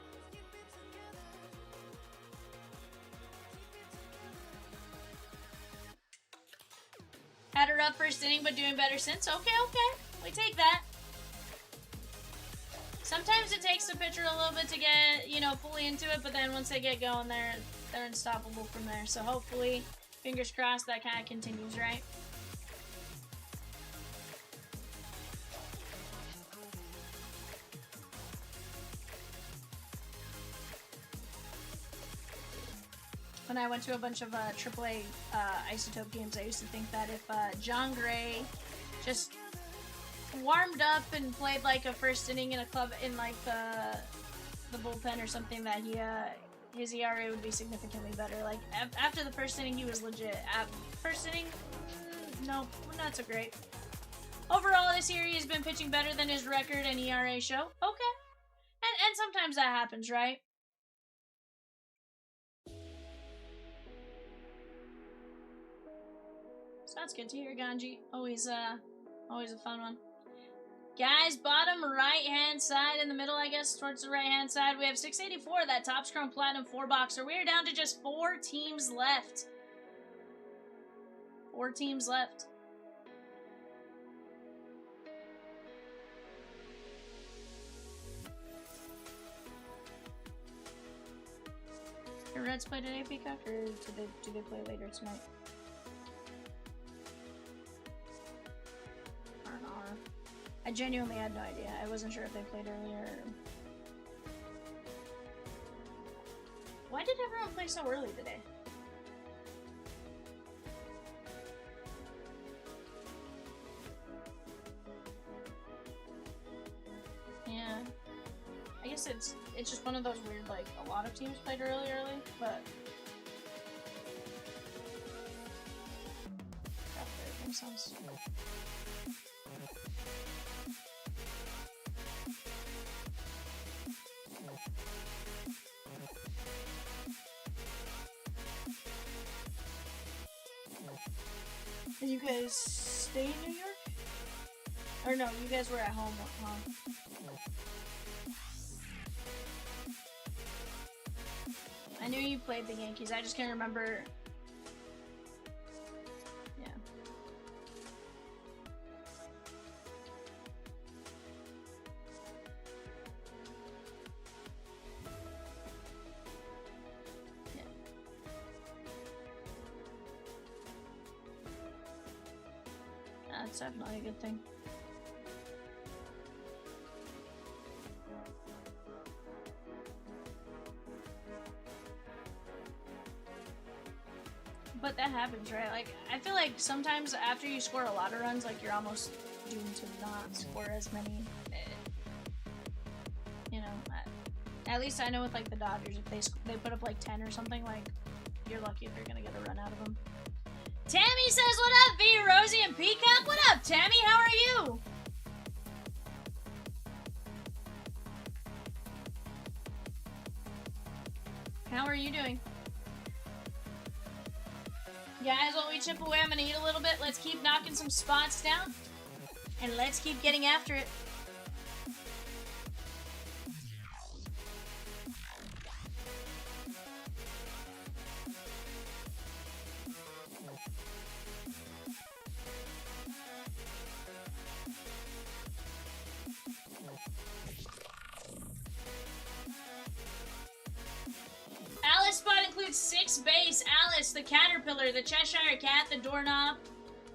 Had a rough first inning, but doing better since. Okay. We take that. Sometimes it takes the pitcher a little bit to get, fully into it, but then once they get going, they're unstoppable from there. So hopefully, fingers crossed, that kind of continues, right? When I went to a bunch of AAA Isotope games, I used to think that if John Gray just warmed up and played like a first inning in a club in like the bullpen or something, that his ERA would be significantly better. Like after the first inning, he was legit. First inning, no, not so great. Overall, this year he has been pitching better than his record and ERA show. Okay, and sometimes that happens, right? So that's good to hear, Ganji. Always a fun one. Guys, bottom right-hand side, in the middle, I guess, towards the right-hand side, we have 684, that Topps Chrome Platinum 4-boxer. We are down to just 4 teams left. 4 teams left. The Reds play today, Peacock, or do they play later tonight? I genuinely had no idea. I wasn't sure if they played earlier. Why did everyone play so early today? Yeah. I guess it's just one of those weird, like, a lot of teams played early, but everything sounds Did you guys stay in New York? Or no, you guys were at home, huh? I knew you played the Yankees. I just can't remember. Yeah. Yeah. That's definitely a good thing. But that happens, right? Like, I feel like sometimes after you score a lot of runs, like, you're almost doomed to not score as many. You know, at least I know with, like, the Dodgers, if they put up, like, 10 or something, like, you're lucky if you're gonna get a run out of them. Tammie says, what up, V, Rosie, and Peacock? What up, Tammie? How are you? How are you doing? Guys, while we chip away, I'm gonna eat a little bit. Let's keep knocking some spots down. And let's keep getting after it. Alice spot includes 6 base. Alice, the Caterpillar, the Cheshire Cat, the Doorknob,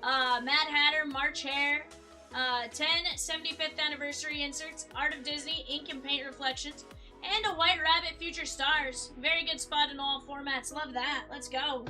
Mad Hatter, March Hare, 10 75th anniversary inserts, Art of Disney, ink and paint reflections, and a White Rabbit Future Stars. Very good spot in all formats. Love that. Let's go.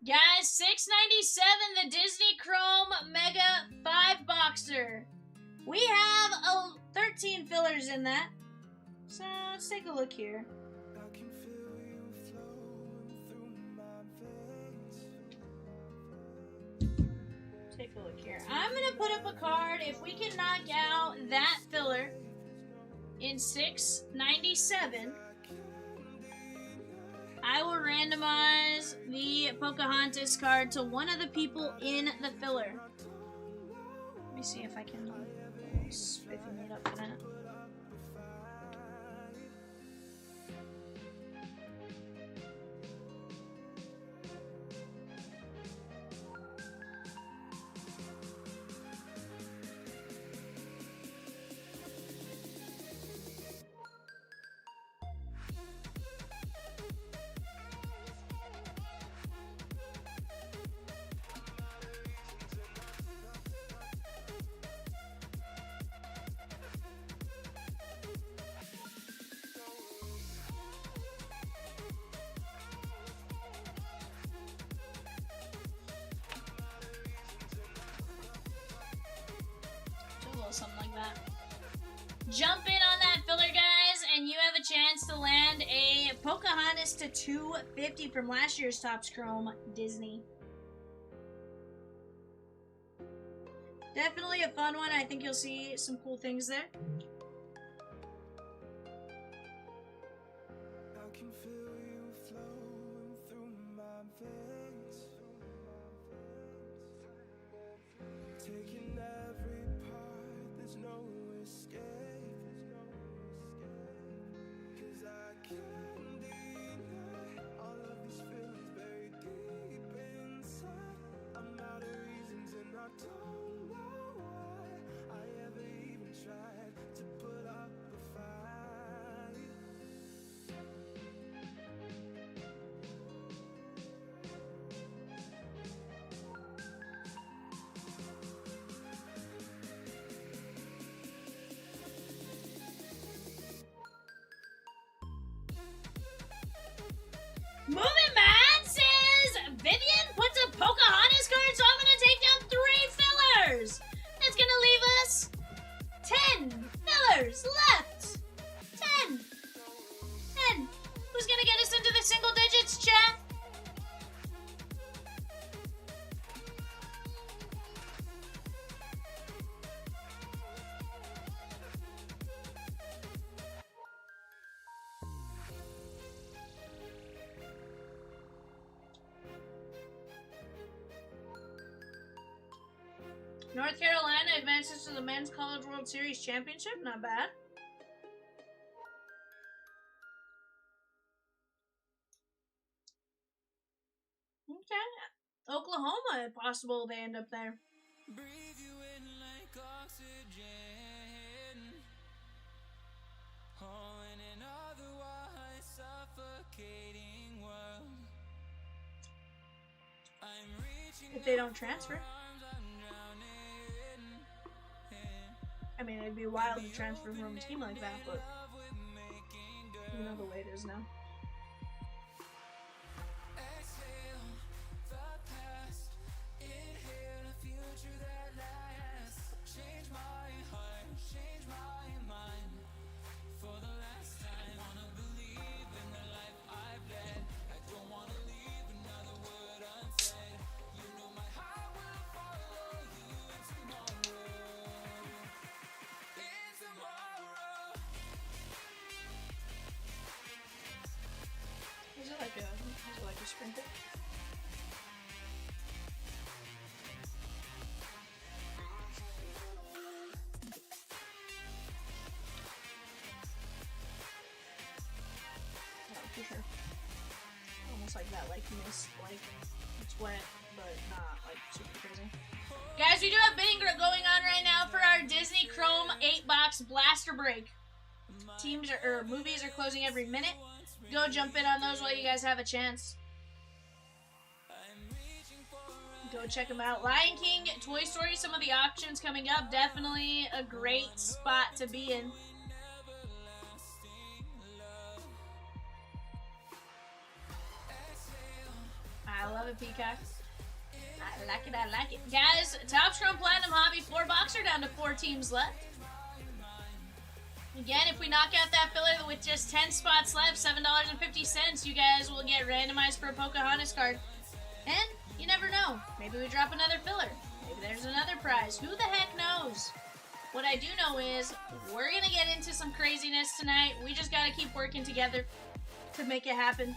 Guys, $6.97, the Disney Chrome Mega 5-boxer. We have 13 fillers in that. So, let's take a look here. Take a look here. I'm going to put up a card. If we can knock out that filler in $6.97... I will randomize the Pocahontas card to one of the people in the filler. Let me see if I can spiffy it up for that. Something like that. Jump in on that filler, guys, and you have a chance to land a Pocahontas to 250 from last year's Topps Chrome Disney. Definitely a fun one. I think you'll see some cool things there. Moving Man says, Vivian puts a Pocahontas card, so I'm going to take down 3 fillers. That's going to leave us 10 fillers left. 10. 10. Who's going to get us into the single digits, chat? North Carolina advances to the Men's College World Series Championship. Not bad. Okay. Oklahoma, if possible, they end up there. Breathe you in like oxygen. Oh, in an otherwise suffocating world. I'm reaching If they don't transfer. arms, I'm drowning. I mean, it'd be wild to transfer from a team like that, but you know the way it is now. Exhale the past, inhale a future that lasts. Change my heart, change my mind. For the last time, wanna believe in the life I've led. I don't wanna leave another word unsaid. You know my heart will follow you in tomorrow. In tomorrow. Is it like a sprinkle? Oh, for sure. Almost like that, like mist, like it's wet, but not like super crazy. Guys, we do have bidding going on right now for our Disney Chrome 8-box blaster break. Teams or movies are closing every minute. Go jump in on those while you guys have a chance. Go check them out. Lion King, Toy Story, some of the auctions coming up. Definitely a great spot to be in. I love it, Peacock. I like it, I like it. Guys, Top Chrome Platinum Hobby 4-box are down to 4 teams left. Again, if we knock out that filler with just 10 spots left, $7.50, you guys will get randomized for a Pocahontas card. And you never know. Maybe we drop another filler. Maybe there's another prize. Who the heck knows? What I do know is we're going to get into some craziness tonight. We just got to keep working together to make it happen.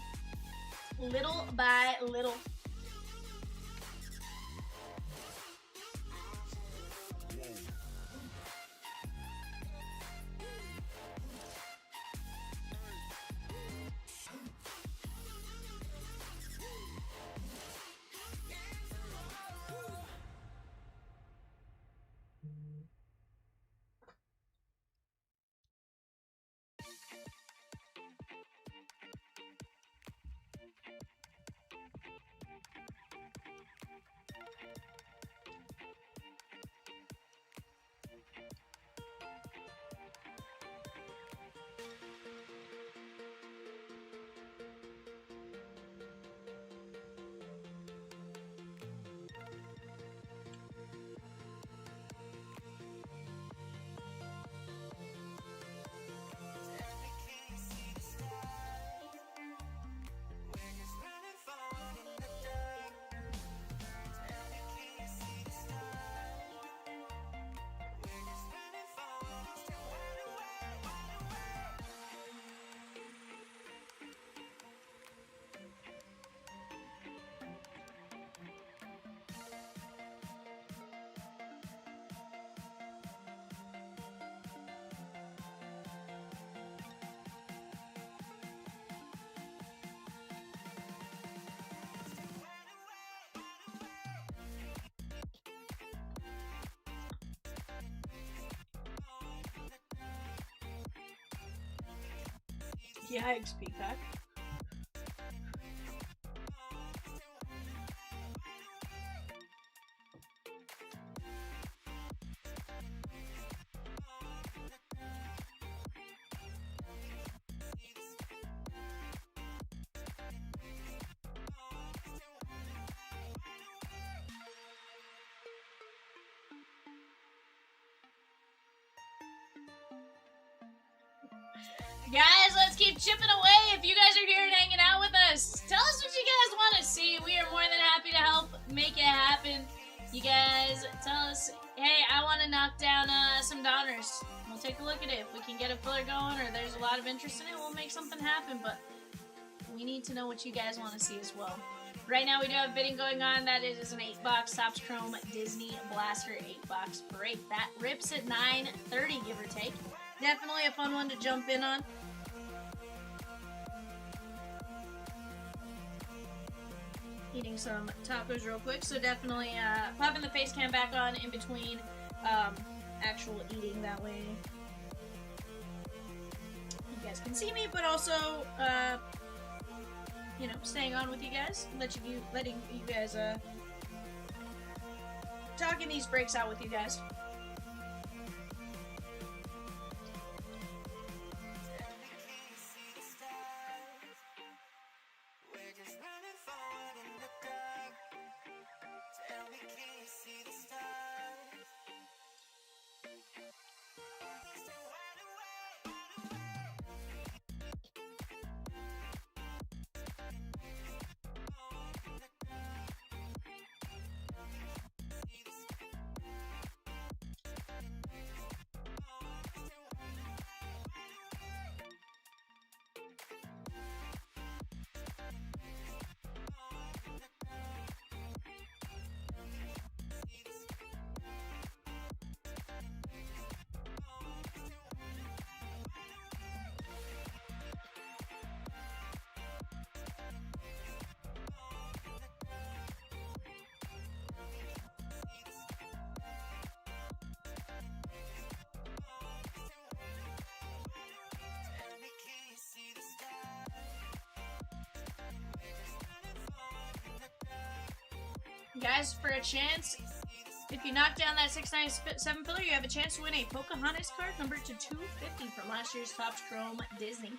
Little by little. Yikes, Peacock. Guys, let's keep chipping away. If you guys are here and hanging out with us, tell us what you guys want to see. We are more than happy to help make it happen. You guys tell us, hey, I want to knock down some Donruss. We'll take a look at it. If we can get a filler going or there's a lot of interest in it, we'll make something happen. But we need to know what you guys want to see as well. Right now we do have bidding going on. That is an 8-box Topps Chrome Disney Blaster 8-box break. That rips at $9.30, give or take. Definitely a fun one to jump in on. Eating some tacos real quick, so definitely popping the face cam back on in between actual eating. That way you guys can see me, but also you know, staying on with you guys, letting you guys talking these breaks out with you guys. Guys, for a chance, if you knock down that 697 filler, you have a chance to win a Pocahontas card numbered to 250 from last year's Topps Chrome Disney.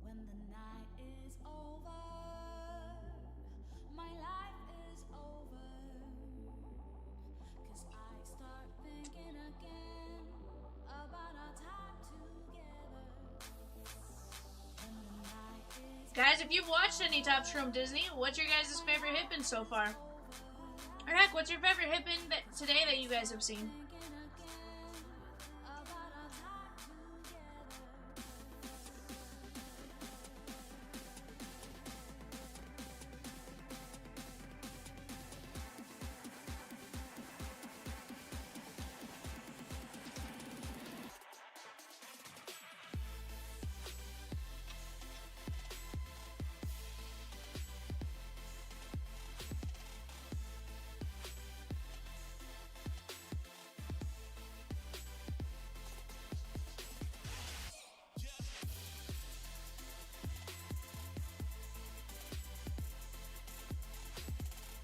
When the night is over, my life is over. 'Cause I start thinking again about our time together. When the night is Guys, if you've watched any Topps Chrome Disney, what's your guys' favorite hit bin so far? Or heck, what's your favorite hit bin today that you guys have seen? thinking again about our time together.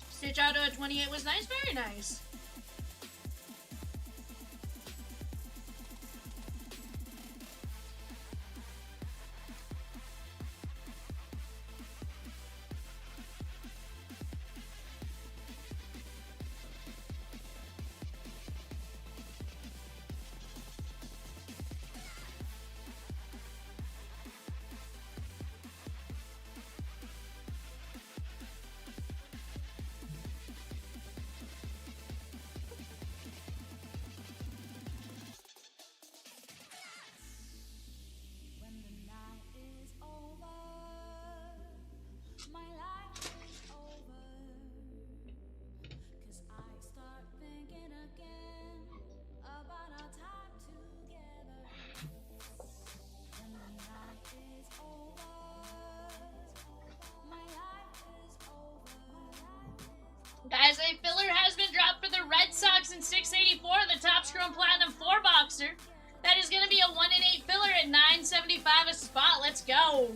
Stitch Auto at 28 was nice, very nice. When the night is over, my life is over. 'Cause I start thinking again about our time together. When the night is over, my life is over. Guys, a filler has been dropped for the Red Sox in 684, the Topps Chrome Platinum 4-boxer. That is going to be a 1-in-8 filler at $9.75 a spot. Let's go.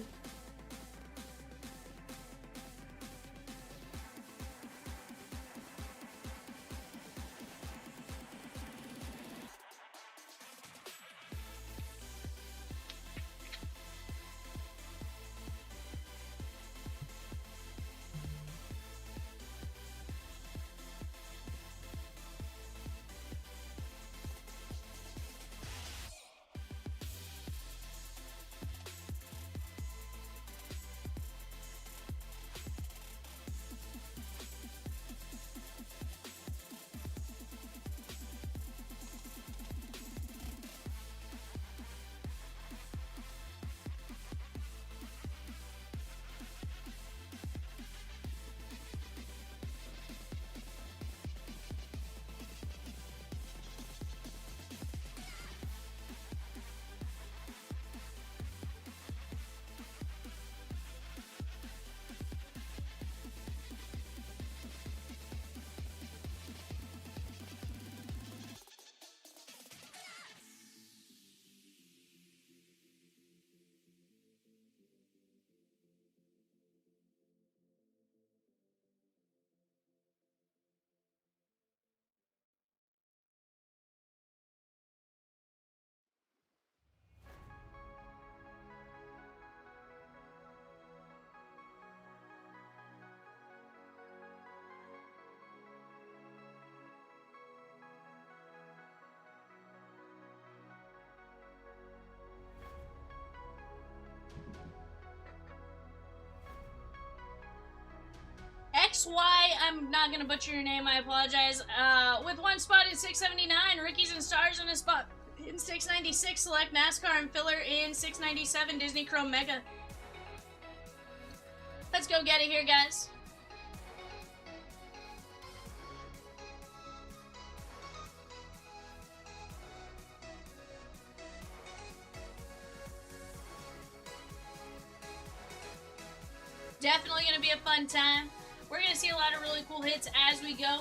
XY, I'm not gonna butcher your name, I apologize. With one spot in 679, Rookies and Stars in a spot in 696, select NASCAR and filler in 697, Disney Chrome Mega. Let's go get it here, guys. Definitely going to be a fun time. We're going to see a lot of really cool hits as we go.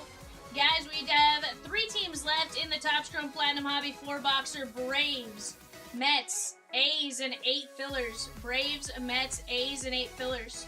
Guys, we have 3 teams left in the Topps Chrome Platinum Hobby 4-boxer. Braves, Mets, A's, and 8 fillers. Braves, Mets, A's, and 8 fillers.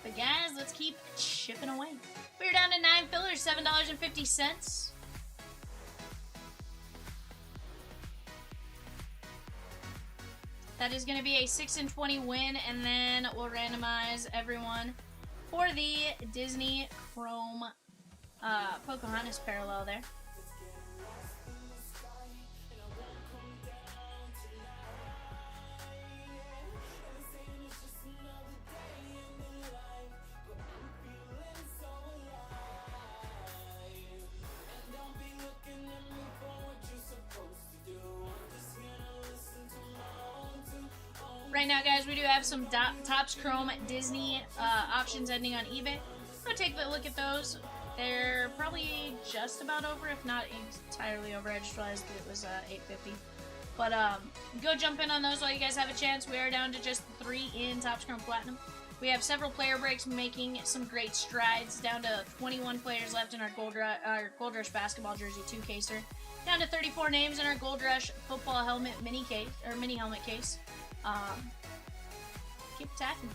But guys, let's keep chipping away. We're down to 9 fillers, $7.50. That is going to be a 6-20 win, and then we'll randomize everyone for the Disney Chrome Pocahontas parallel there. Right now, guys, we do have some Topps Chrome Disney auctions ending on eBay. Go take a look at those. They're probably just about over, if not entirely over. I just realized it was $8.50. But go jump in on those while you guys have a chance. We are down to just 3 in Topps Chrome Platinum. We have several player breaks making some great strides. Down to 21 players left in our Gold Rush basketball jersey 2-caser. Down to 34 names in our Gold Rush football helmet mini helmet case. Keep attacking.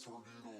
Turn it on.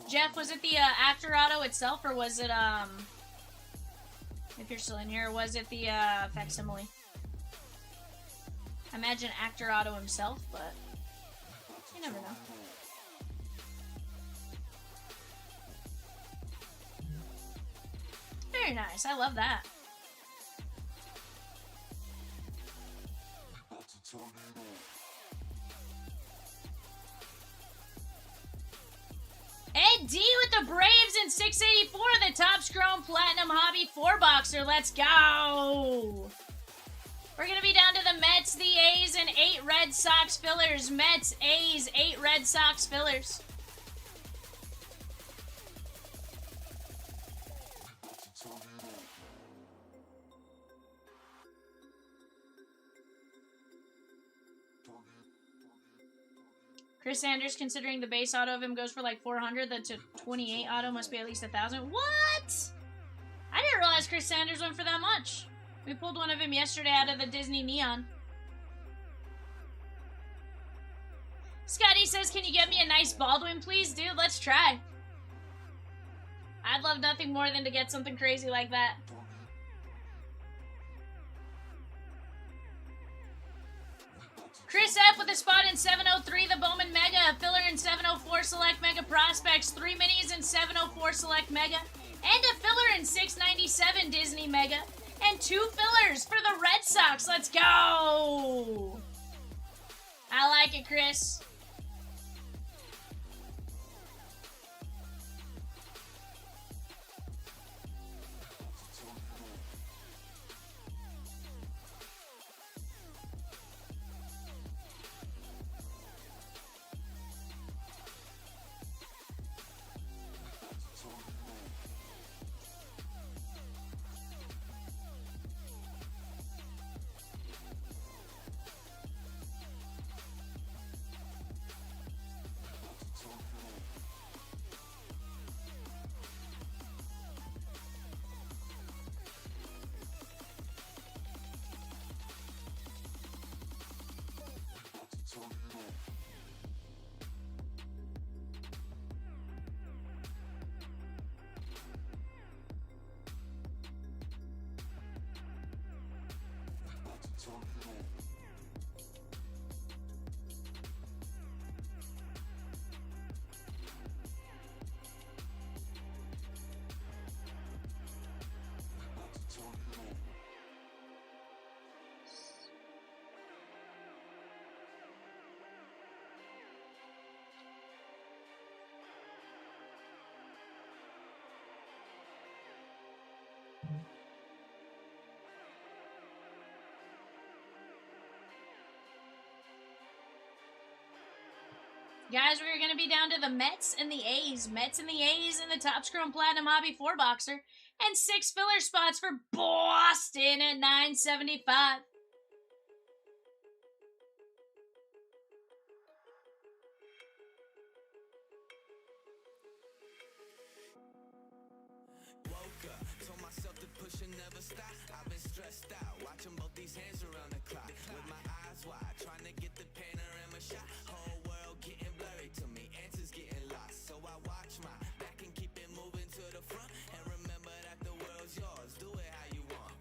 Jeff, was it the Actor Auto itself, or was it, if you're still in here, was it the facsimile? I imagine Actor Auto himself, but you never know. Very nice. I love that. Ed D with the Braves in 684, the Topps Chrome Platinum Hobby 4-boxer. Let's go. We're going to be down to the Mets, the A's, and 8 Red Sox fillers. Mets, A's, 8 Red Sox fillers. Chris Sanders, considering the base auto of him goes for like 400, the 28 auto must be at least 1,000. What? I didn't realize Chris Sanders went for that much. We pulled one of him yesterday out of the Disney Neon. Scotty says, can you get me a nice Baldwin, please? Dude, let's try. I'd love nothing more than to get something crazy like that. Chris F with a spot in 703, the Bowman Mega, a filler in 704 Select Mega Prospects, 3 minis in 704 Select Mega, and a filler in 697 Disney Mega, and 2 fillers for the Red Sox. Let's go! I like it, Chris. Guys, we're going to be down to the Mets and the A's. Mets and the A's in the Top Scrum Platinum Hobby 4-boxer. And 6 filler spots for Boston at 975. Woke up, told myself to push and never stop. I've been stressed out, watching both these hands around the clock. With my eyes wide, trying to get the panorama shot. Whole world getting blurry to me, answers getting lost. So I watch my back and keep it moving to the front. And remember that the world's yours, do it how you want.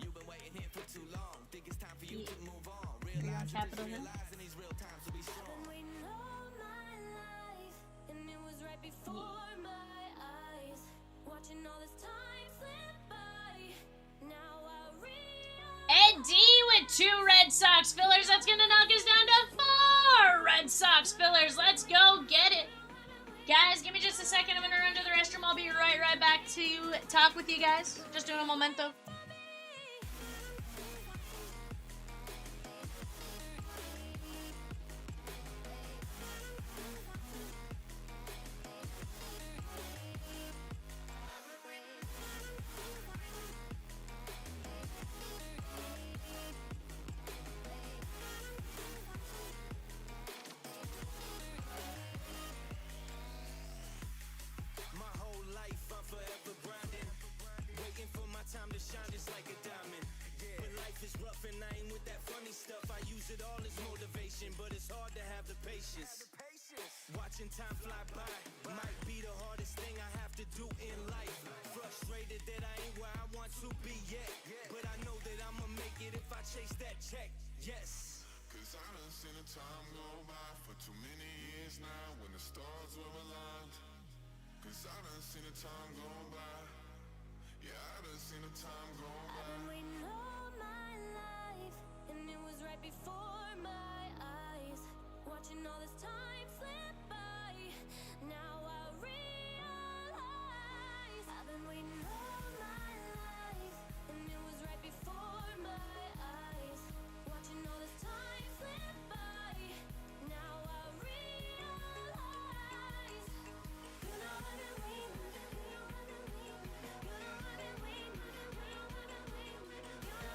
You've been waiting here for too long, think it's time for you to move on. Realize in these real times to be strong. Waiting all my life, and it was right before my eyes. Watching all this time slip by. Now I realize. Ed D with 2 Red Sox fillers. That's going to knock us down to 4 Red Sox fillers. Let's go get it. Guys, give me just a second. I'm going to run to the restroom. I'll be right back to talk with you guys. Just doing a momento. My whole life I'm forever grinding, waiting for my time to shine just like a diamond. But life is rough and I ain't with that funny stuff. I use it all as motivation, but it's hard to have the patience. Watching time fly by might be the hardest thing I have to do in life. Frustrated that I ain't where I want to be yet, but I know that I'ma make it if I chase that check. Yes. Cause I done seen the time go by for too many years now when the stars were aligned. Cause I done seen the time go by. Yeah, I done seen the time go I've by. been waiting all my life, and it was right before my eyes. Watching all this time slip by. Now I realize I've been waiting all my life, and it was right before my eyes. Watching all this time slip by. Now I realize. You know I've been waiting. You know I've been waiting. You know I've been waiting. You know I've been waiting. You know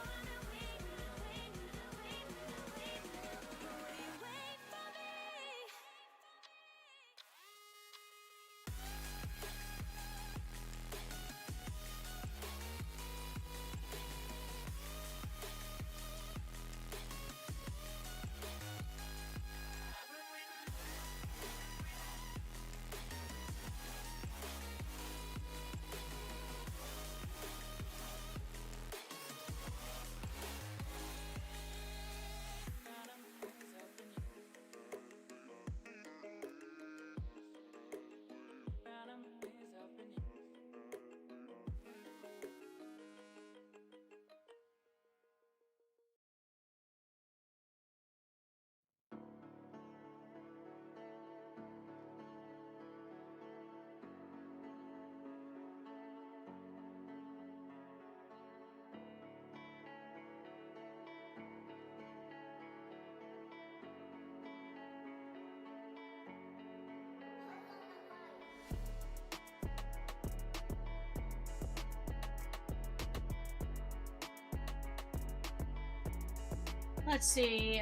Let's see.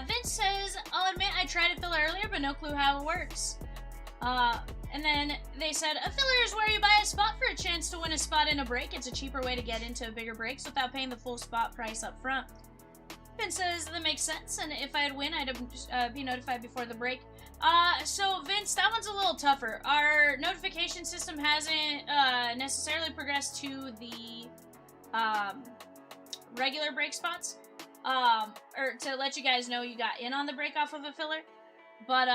Vince says, I'll admit I tried a filler earlier, but no clue how it works. And then they said, a filler is where you buy a spot for a chance to win a spot in a break. It's a cheaper way to get into bigger breaks without paying the full spot price up front. Vince says that makes sense, and if I'd win, I'd be notified before the break. So Vince, that one's a little tougher. Our notification system hasn't necessarily progressed to the regular break spots, or to let you guys know you got in on the break off of a filler. But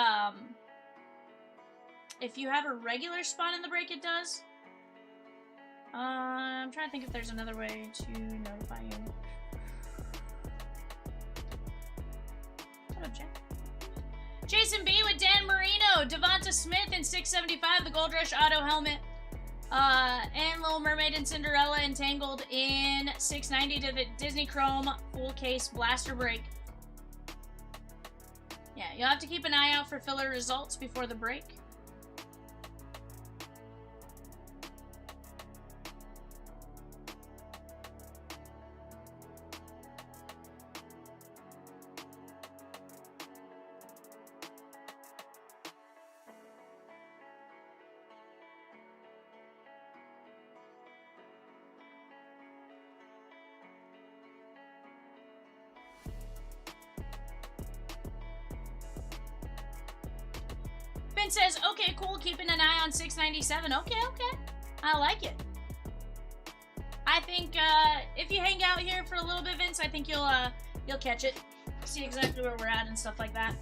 if you have a regular spot in the break, it does. I'm trying to think if there's another way to notify you. What up, Jack? Jason B with Dan Marino, Devonta Smith in 675, the Gold Rush auto helmet. And Little Mermaid and Cinderella entangled in 690 to the Disney Chrome full case blaster break. Yeah, you'll have to keep an eye out for filler results before the break. Ben says, okay, cool, keeping an eye on 697. Okay. I like it. I think, if you hang out here for a little bit, Vince, I think you'll catch it. See exactly where we're at and stuff like that.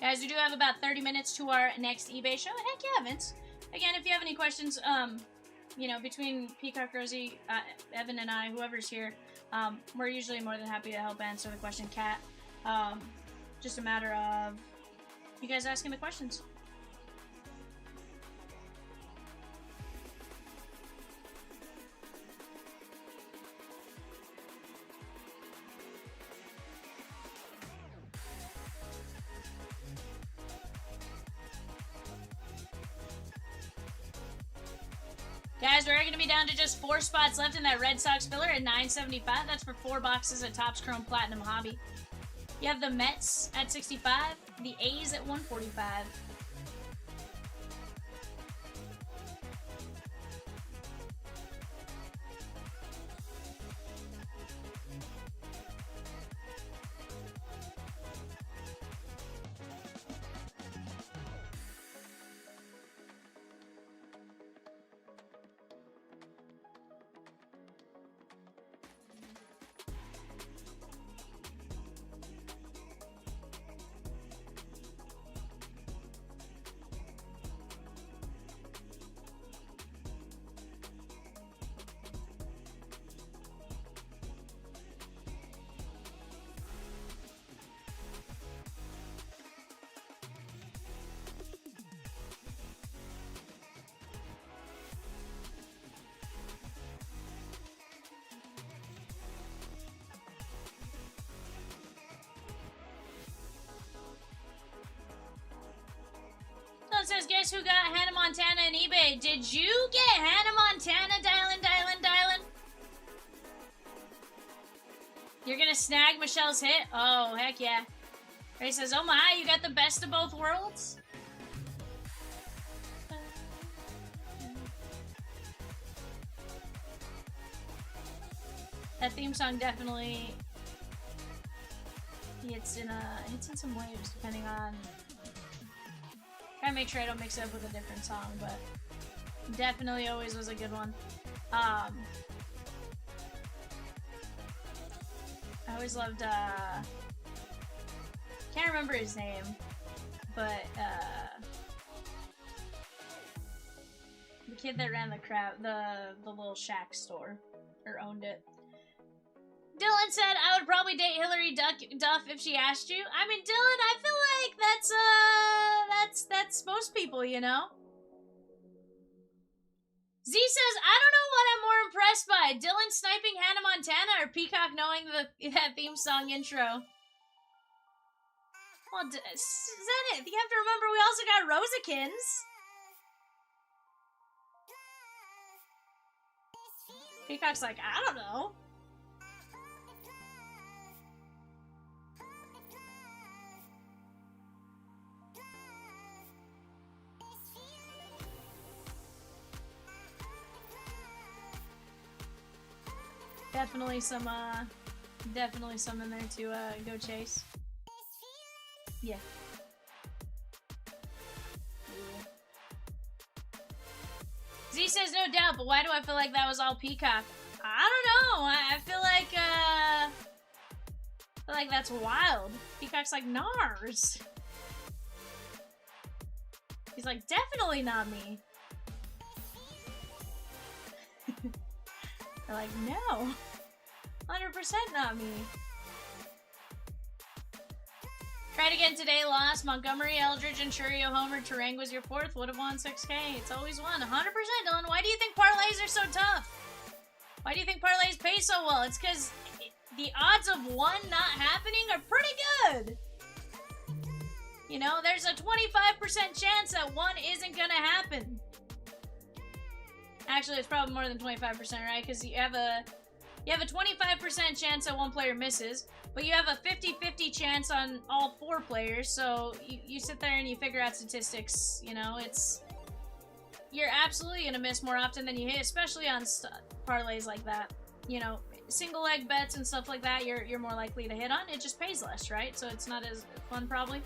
Guys, we do have about 30 minutes to our next eBay show. Heck yeah, Vince. Again, if you have any questions, you know, between Peacock, Rosie, Evan, and I, whoever's here, we're usually more than happy to help answer the question. Cat, just a matter of you guys asking the questions. Guys, we're going to be down to just 4 spots left in that Red Sox filler at $9.75. That's for 4 boxes of Topps Chrome Platinum Hobby. You have the Mets at $65, the A's at $145. Says, guess who got Hannah Montana in eBay? Did you get Hannah Montana? Dialing. You're gonna snag Michelle's hit? Oh, heck yeah. Ray says, oh my, you got the best of both worlds? That theme song definitely hits in some waves depending on. Try to make sure I don't mix it up with a different song, but definitely always was a good one. I always loved, can't remember his name, but, the kid that ran the little Shack store, or owned it. Dylan said, I would probably date Hillary Duff if she asked you. I mean, Dylan, I feel like that's most people, you know? Z says, I don't know what I'm more impressed by? Dylan sniping Hannah Montana or Peacock knowing that theme song intro? Well, is that it? You have to remember we also got Rosakins. Peacock's like, I don't know. Definitely some in there to go chase. Yeah. Z says no doubt, but why do I feel like that was all Peacock? I don't know. I feel like that's wild. Peacock's like, Nars. He's like, definitely not me. They're like, no. 100% not me. Tried again today, lost. Montgomery, Eldridge, and Churio homer. Terang was your fourth. Would have won 6K. It's always won. 100%, Dylan. Why do you think parlays are so tough? Why do you think parlays pay so well? It's because the odds of one not happening are pretty good. You know, there's a 25% chance that one isn't going to happen. Actually, it's probably more than 25%, right? Because you have a 25% chance that one player misses, but you have a 50-50 chance on all 4 players, so you sit there and you figure out statistics, you know, you're absolutely going to miss more often than you hit, especially on parlays like that. You know, single leg bets and stuff like that, you're more likely to hit on. It just pays less, right? So it's not as fun, probably.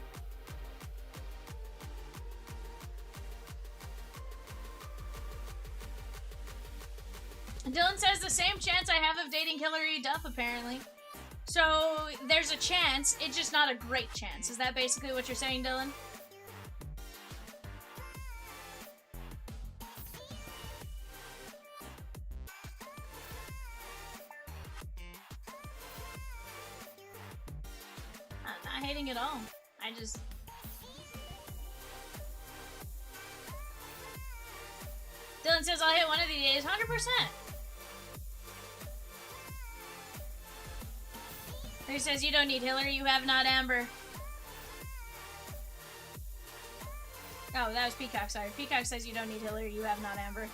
Dylan says the same chance I have of dating Hillary Duff, apparently. So, there's a chance, it's just not a great chance. Is that basically what you're saying, Dylan? I'm not hating at all. I just... Dylan says I'll hit one of these days, 100%. He says you don't need Hillary, you have not Amber. Oh, that was Peacock, sorry. Peacock says you don't need Hillary, you have not Amber.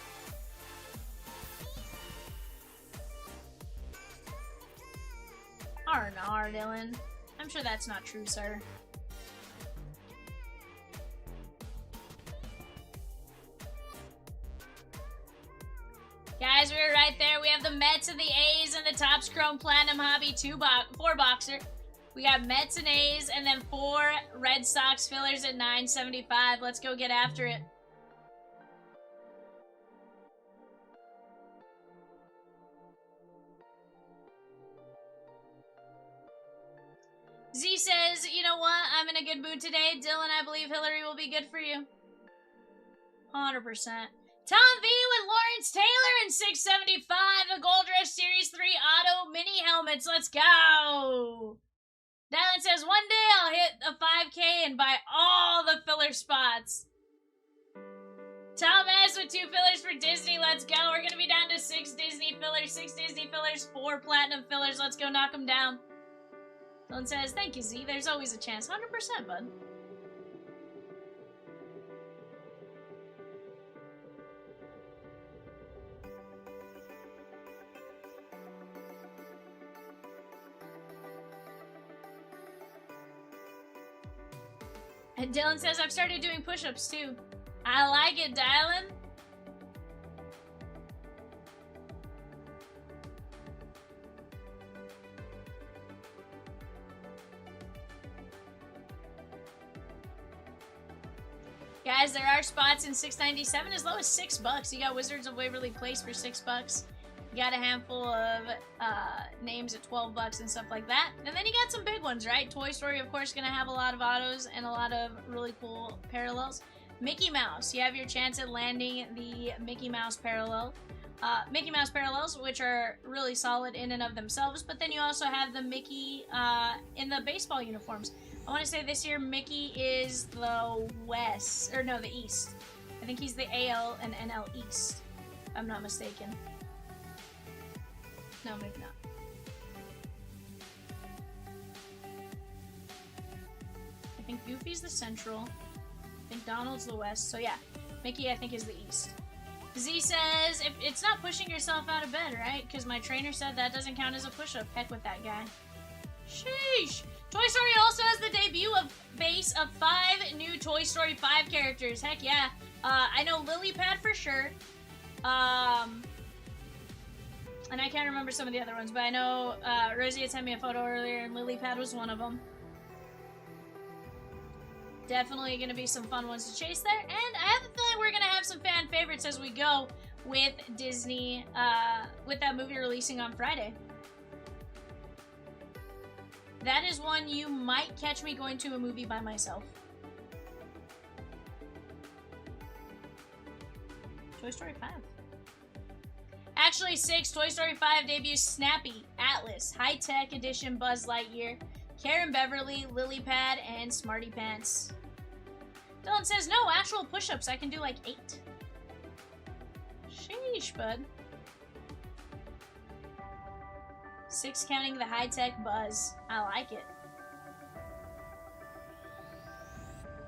R&R, Dylan. I'm sure that's not true, sir. Guys, we're right there. We have the Mets and the A's and the Topps Chrome Platinum Hobby 4-boxer. We got Mets and A's and then 4 Red Sox fillers at $9.75. Let's go get after it. Z says, you know what? I'm in a good mood today. Dylan, I believe Hillary will be good for you. 100%. Tom V with Lawrence Taylor in 675. The Gold Rush Series 3 Auto Mini Helmets. Let's go. Dylan says, one day I'll hit a 5K and buy all the filler spots. Tom S with 2 fillers for Disney. Let's go. We're going to be down to 6 Disney fillers. 6 Disney fillers, 4 Platinum fillers. Let's go knock them down. Dylan says, thank you, Z. There's always a chance. 100%, bud. And Dylan says, I've started doing push-ups too. I like it, Dylan. Guys, there are spots in 697 as low as $6. You got Wizards of Waverly Place for $6. You got a handful of names at $12 and stuff like that. And then you got some big ones, right? Toy Story, of course, going to have a lot of autos and a lot of really cool parallels. Mickey Mouse, you have your chance at landing the Mickey Mouse parallel. Mickey Mouse parallels, which are really solid in and of themselves, but then you also have the Mickey in the baseball uniforms. I want to say this year Mickey is the West, or no, the East. I think he's the AL and NL East, if I'm not mistaken. No, maybe not. I think Goofy's the central. I think Donald's the west. So yeah, Mickey I think is the east. Z says, if it's not pushing yourself out of bed, right? Because my trainer said that doesn't count as a push-up. Heck with that guy. Sheesh. Toy Story also has the debut of base of 5 new Toy Story 5 characters. Heck yeah. I know Lily Pad for sure. And I can't remember some of the other ones, but I know Rosie had sent me a photo earlier, and Lily Pad was one of them. Definitely going to be some fun ones to chase there, and I have a feeling we're going to have some fan favorites as we go with Disney, with that movie releasing on Friday. That is one you might catch me going to a movie by myself. Toy Story 5. Actually, 6, Toy Story 5 debuts Snappy, Atlas, High Tech Edition Buzz Lightyear, Karen Beverly, Lily Pad, and Smarty Pants. Dylan says, no, actual push-ups. I can do like 8. Sheesh, bud. 6 counting the High Tech Buzz. I like it.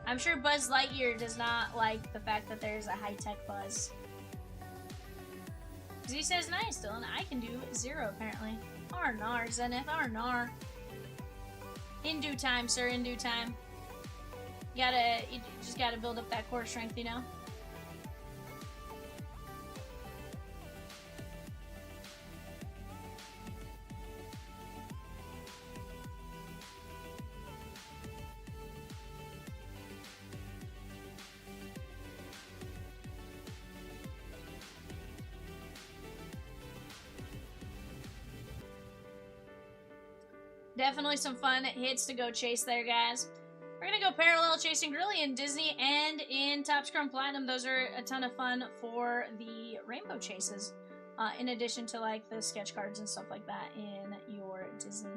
I'm sure Buzz Lightyear does not like the fact that there's a High Tech Buzz. Z says, nice, Dylan. I can do 0, apparently. Arnar, Zenith, Arnar. In due time, sir, in due time. You just gotta build up that core strength, you know? Definitely some fun hits to go chase there, guys. We're gonna go parallel chasing really in Disney and in Top Scrum Platinum. Those are a ton of fun for the rainbow chases, in addition to like the sketch cards and stuff like that in your Disney.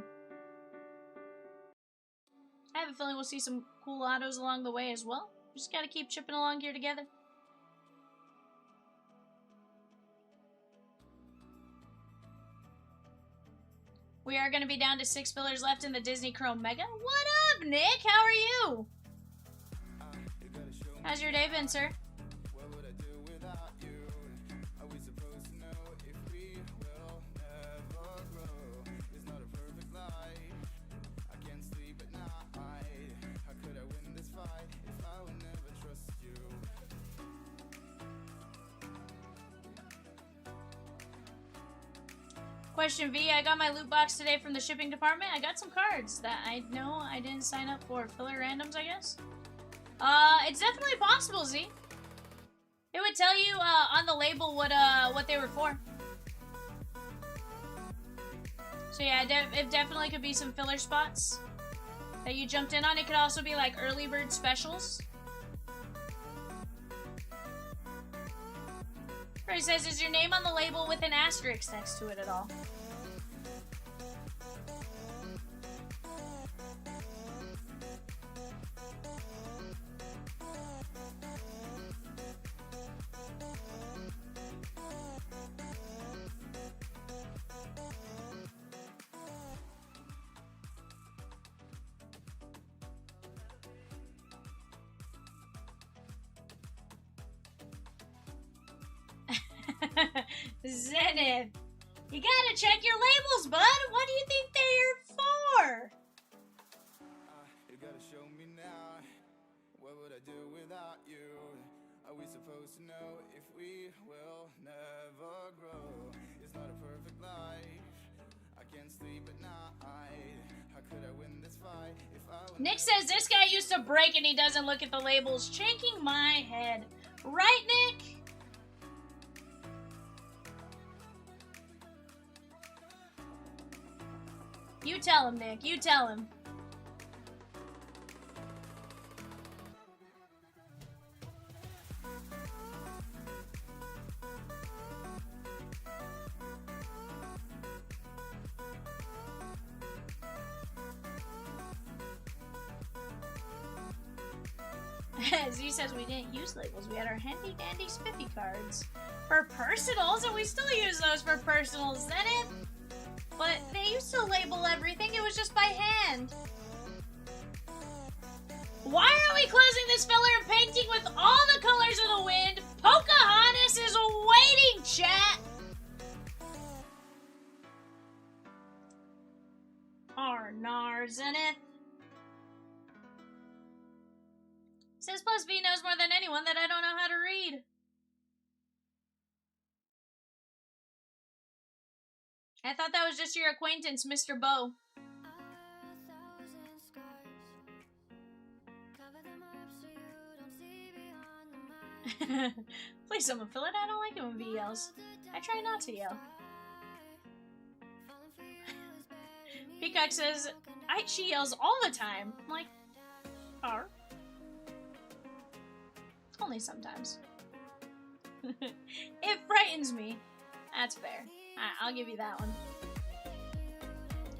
I have a feeling we'll see some cool autos along the way as well. Just gotta keep chipping along here together. We are going to be down to 6 fillers left in the Disney Chrome Mega. What up, Nick? How are you? How's your day been, sir? Question V, I got my loot box today from the shipping department. I got some cards that I know I didn't sign up for. Filler randoms, I guess? It's definitely possible, Z. It would tell you on the label what they were for. So yeah, it definitely could be some filler spots that you jumped in on. It could also be like early bird specials. He says, is your name on the label with an asterisk next to it at all? Zenith, you gotta check your labels, bud. What do you think they're for? You gotta show me now. What would I do without you? Are we supposed to know if we will never grow? It's not a perfect life. I can't sleep at night. How could I win this fight if I would? Nick says this guy used to break and he doesn't look at the labels. Shaking my head. Right, Nick? You tell him, Nick. You tell him. Z says we didn't use labels. We had our handy dandy spiffy cards for personals, and we still use those for personals. Is that it? But they used to label everything, it was just by hand. Why are we closing this filler and painting with all the colors of the wind? Pocahontas is waiting, chat! Arnarzenith. Says plus V knows more than anyone that I don't know how to read. I thought that was just your acquaintance, Mr. Bow. Please someone fill it. I don't like it when V yells. I try not to yell. Peacock says, she yells all the time. I'm like, "Arr." Only sometimes. It frightens me. That's fair. I'll give you that one.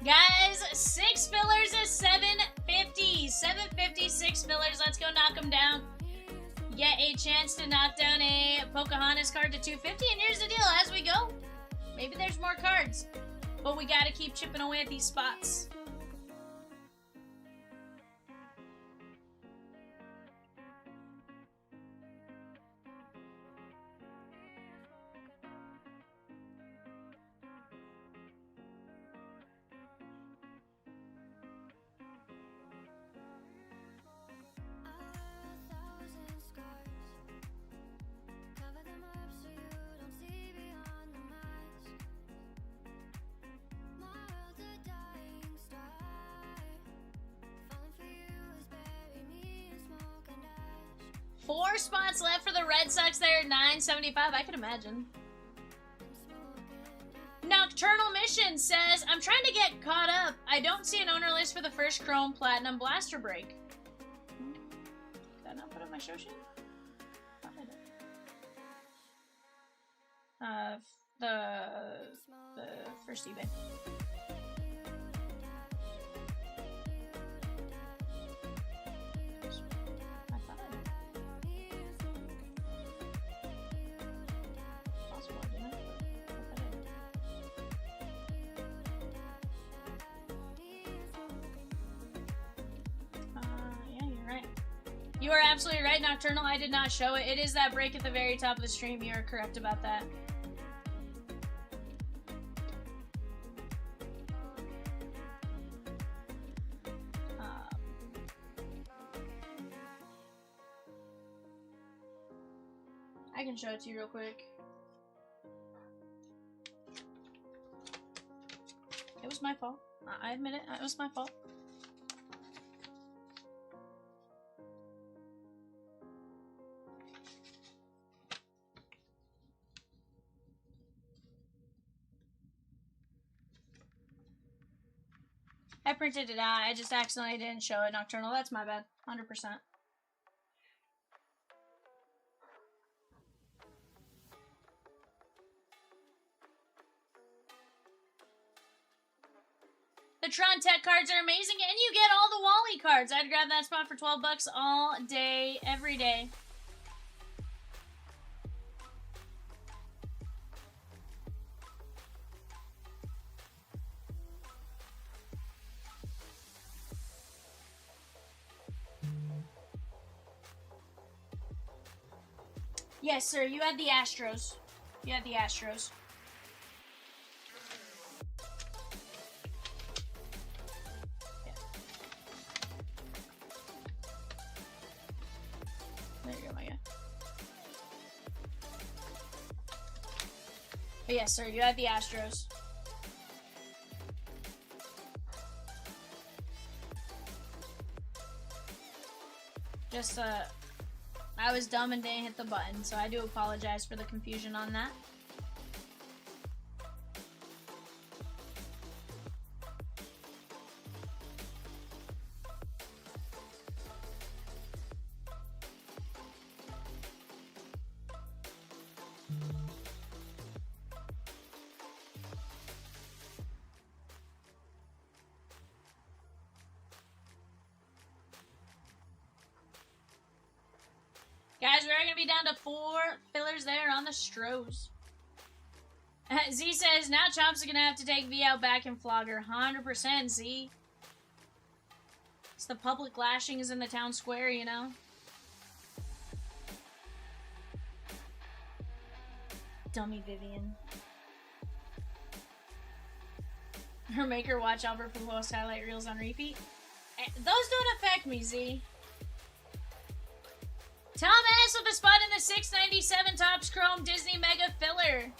Guys, 6 fillers is 750. 750, 6 fillers. Let's go knock them down. Get a chance to knock down a Pocahontas card to 250. And here's the deal. As we go, maybe there's more cards. But we gotta keep chipping away at these spots. Four spots left for the Red Sox there at 975. I could imagine. Nocturnal Mission says, I'm trying to get caught up. I don't see an owner list for the first Chrome Platinum Blaster Break. Did I not put up my show sheet? Thought I did. The first eBay. You are absolutely right, Nocturnal. I did not show it. It is that break at the very top of the stream. You are correct about that. I can show it to you real quick. It was my fault. I admit it. It was my fault. I printed it out. I just accidentally didn't show it, Nocturnal. That's my bad. 100%. The Tron Tech cards are amazing, and you get all the Wally cards. I'd grab that spot for 12 bucks all day, every day. Yes, sir. You had the Astros. You had the Astros. Yeah. There you go, my guy. But yes, sir. You had the Astros. Just, I was dumb and didn't hit the button, so I do apologize for the confusion on that. Guys, we're going to be down to 4 fillers there on the Stros. Z says, now Chomps are gonna have to take VL back and Flogger. 100% Z. It's the public lashings in the town square, you know? Dummy Vivian. Her maker watch Albert for most highlight reels on repeat. Those don't affect me, Z. Tom S with a spot in the 697 Topps Chrome Disney Mega Filler.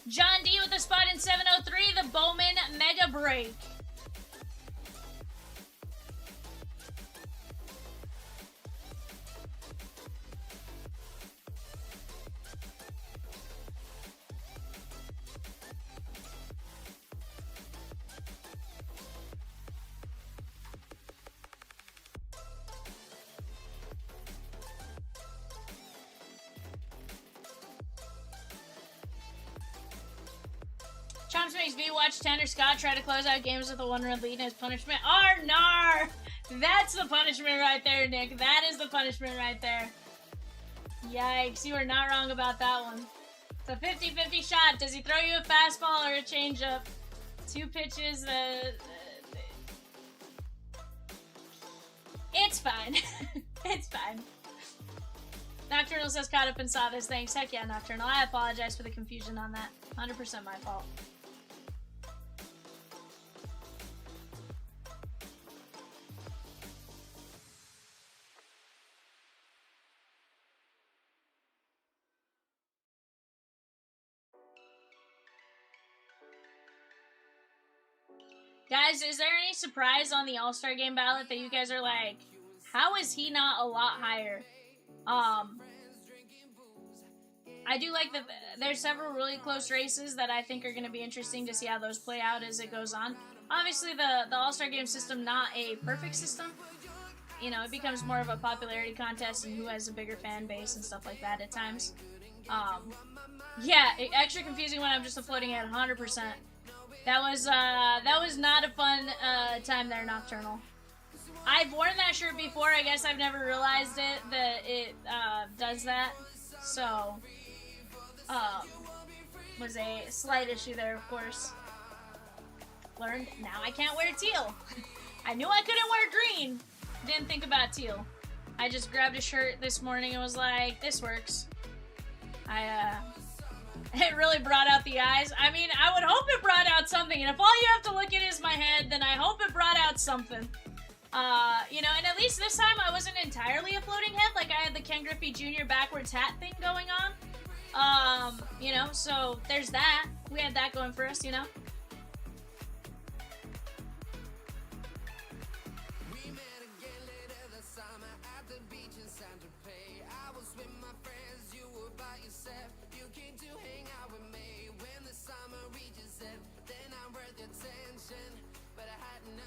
John D with a spot in 703, the Bowman Mega Break. Chomps makes V watch Tanner Scott try to close out games with a one-run lead in his punishment. Arnar! That's the punishment right there, Nick. That is the punishment right there. Yikes, you are not wrong about that one. It's a 50-50 shot. Does he throw you a fastball or a changeup? Two pitches. It's fine. It's fine. Nocturnal says caught up and saw this. Thanks. Heck yeah, Nocturnal. I apologize for the confusion on that. 100% my fault. Guys, is there any surprise on the All-Star Game ballot that you guys are like, how is he not a lot higher? I do like that there's several really close races that I think are going to be interesting to see how those play out as it goes on. Obviously, the All-Star Game system, not a perfect system. You know, it becomes more of a popularity contest and who has a bigger fan base and stuff like that at times. Yeah, extra confusing when I'm just uploading at 100%. That was not a fun time there, Nocturnal. I've worn that shirt before. I guess I've never realized that it does that. So, was a slight issue there, of course. Learned. Now I can't wear teal. I knew I couldn't wear green. Didn't think about teal. I just grabbed a shirt this morning and was like, this works. It really brought out the eyes. I mean, I would hope it brought out something. And if all you have to look at is my head, then I hope it brought out something. You know, and at least this time I wasn't entirely a floating head. Like, I had the Ken Griffey Jr. backwards hat thing going on. You know, so there's that. We had that going for us, you know.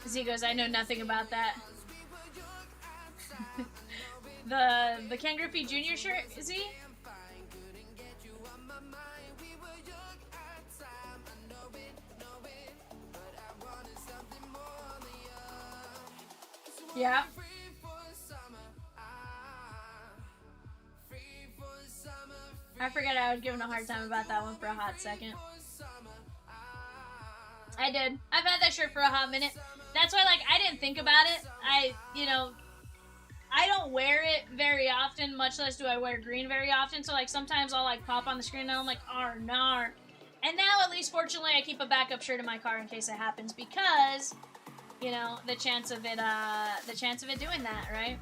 Z goes, I know nothing about that. the Ken Griffey Jr. shirt, is he? Yeah. I forgot I was given a hard time about that one for a hot second. I did. I've had that shirt for a hot minute. That's why, like, I didn't think about it. You know, I don't wear it very often, much less do I wear green very often. So, like, sometimes I'll, like, pop on the screen and I'm like, "Arr, nar." And now, at least, fortunately, I keep a backup shirt in my car in case it happens because, you know, the chance of it doing that, right?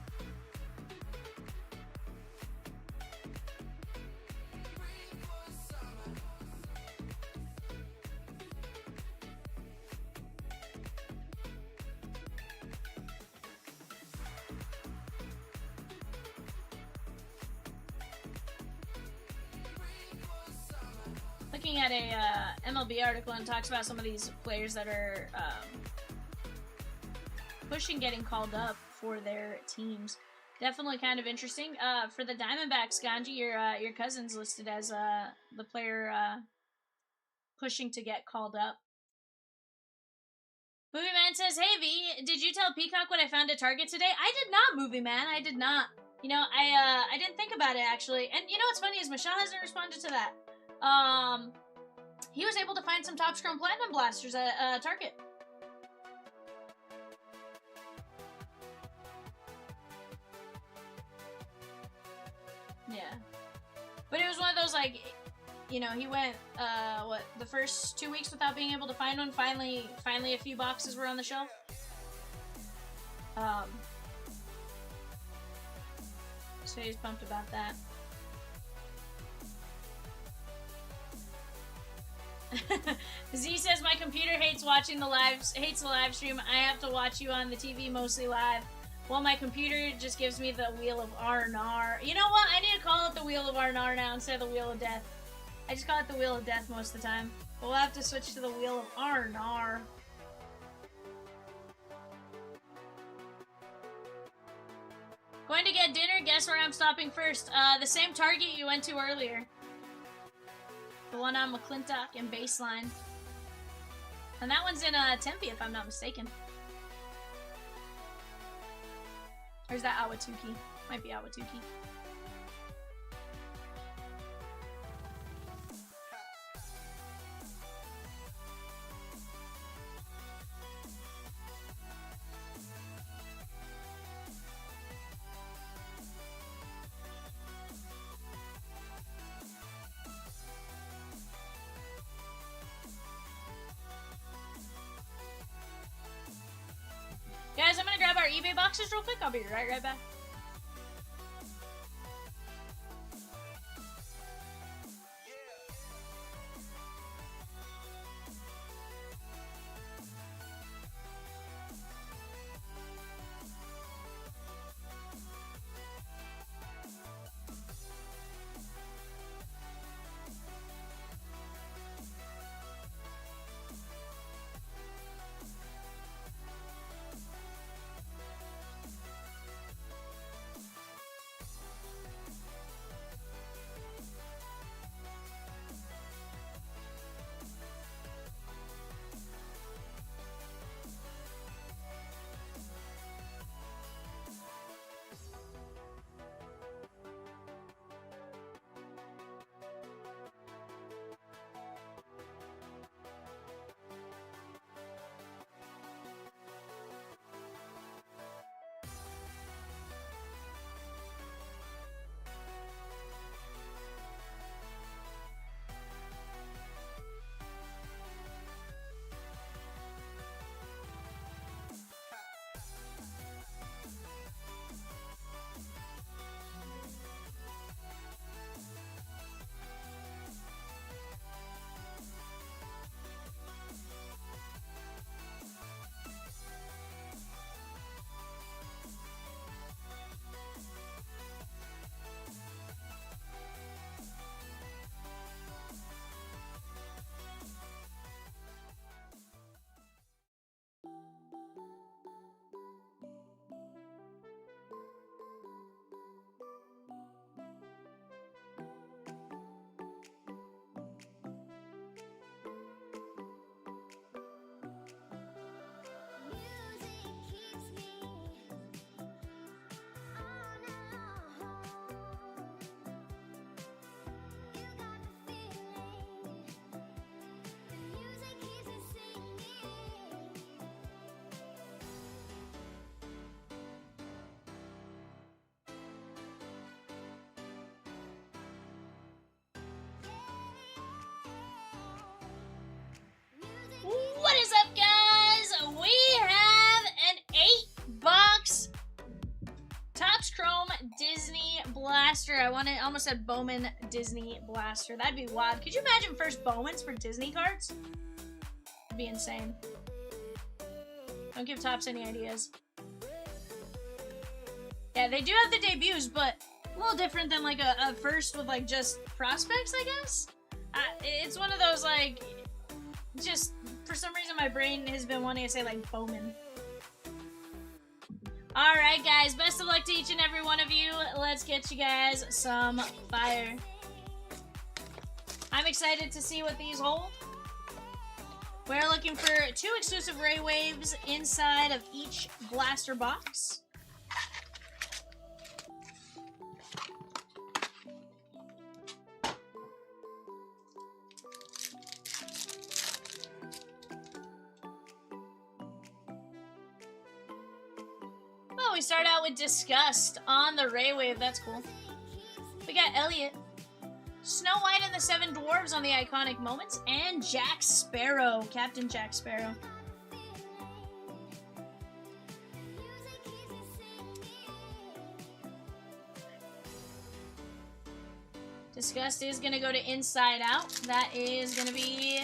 Looking at a MLB article and talks about some of these players that are pushing getting called up for their teams. Definitely kind of interesting. For the Diamondbacks, Ganji, your cousin's listed as the player pushing to get called up. Movie Man says, "Hey V, did you tell Peacock what I found at Target today?" I did not, Movie Man. I did not. You know, I didn't think about it actually. And you know what's funny is Michelle hasn't responded to that. He was able to find some Top Scrum Platinum blasters at Target. Yeah. But it was one of those, like, you know, he went, what, the first 2 weeks without being able to find one. Finally a few boxes were on the shelf. So he's pumped about that. Z says my computer hates watching the hates the live stream. I have to watch you on the TV mostly live. Well, my computer just gives me the Wheel of Arnar. You know what? I need to call it the Wheel of Arnar now instead of the Wheel of Death. I just call it the Wheel of Death most of the time. But we'll have to switch to the Wheel of Arnar. Going to get dinner? Guess where I'm stopping first? The same Target you went to earlier. The one on McClintock and Baseline. And that one's in Tempe, if I'm not mistaken. Or is that Awatuki? Might be Awatuki. Guys, I'm gonna grab our eBay boxes real quick. I'll be right back. What is up, guys? We have an 8-box Topps Chrome Disney Blaster. Almost said Bowman Disney Blaster. That'd be wild. Could you imagine first Bowmans for Disney cards? It'd be insane. Don't give Topps any ideas. Yeah, they do have the debuts, but a little different than like a first with like just prospects, I guess. It's one of those like, just for some reason my brain has been wanting to say like Bowman. Alright guys, best of luck to each and every one of you. Let's get you guys some fire. I'm excited to see what these hold. We're looking for 2 exclusive Ray Waves inside of each blaster box. we start out with Disgust on the Ray Wave. That's cool. We got Elliot, Snow White and the Seven Dwarves on the Iconic Moments, and Jack Sparrow, Captain Jack Sparrow. Disgust is going to go to Inside Out. That is going to be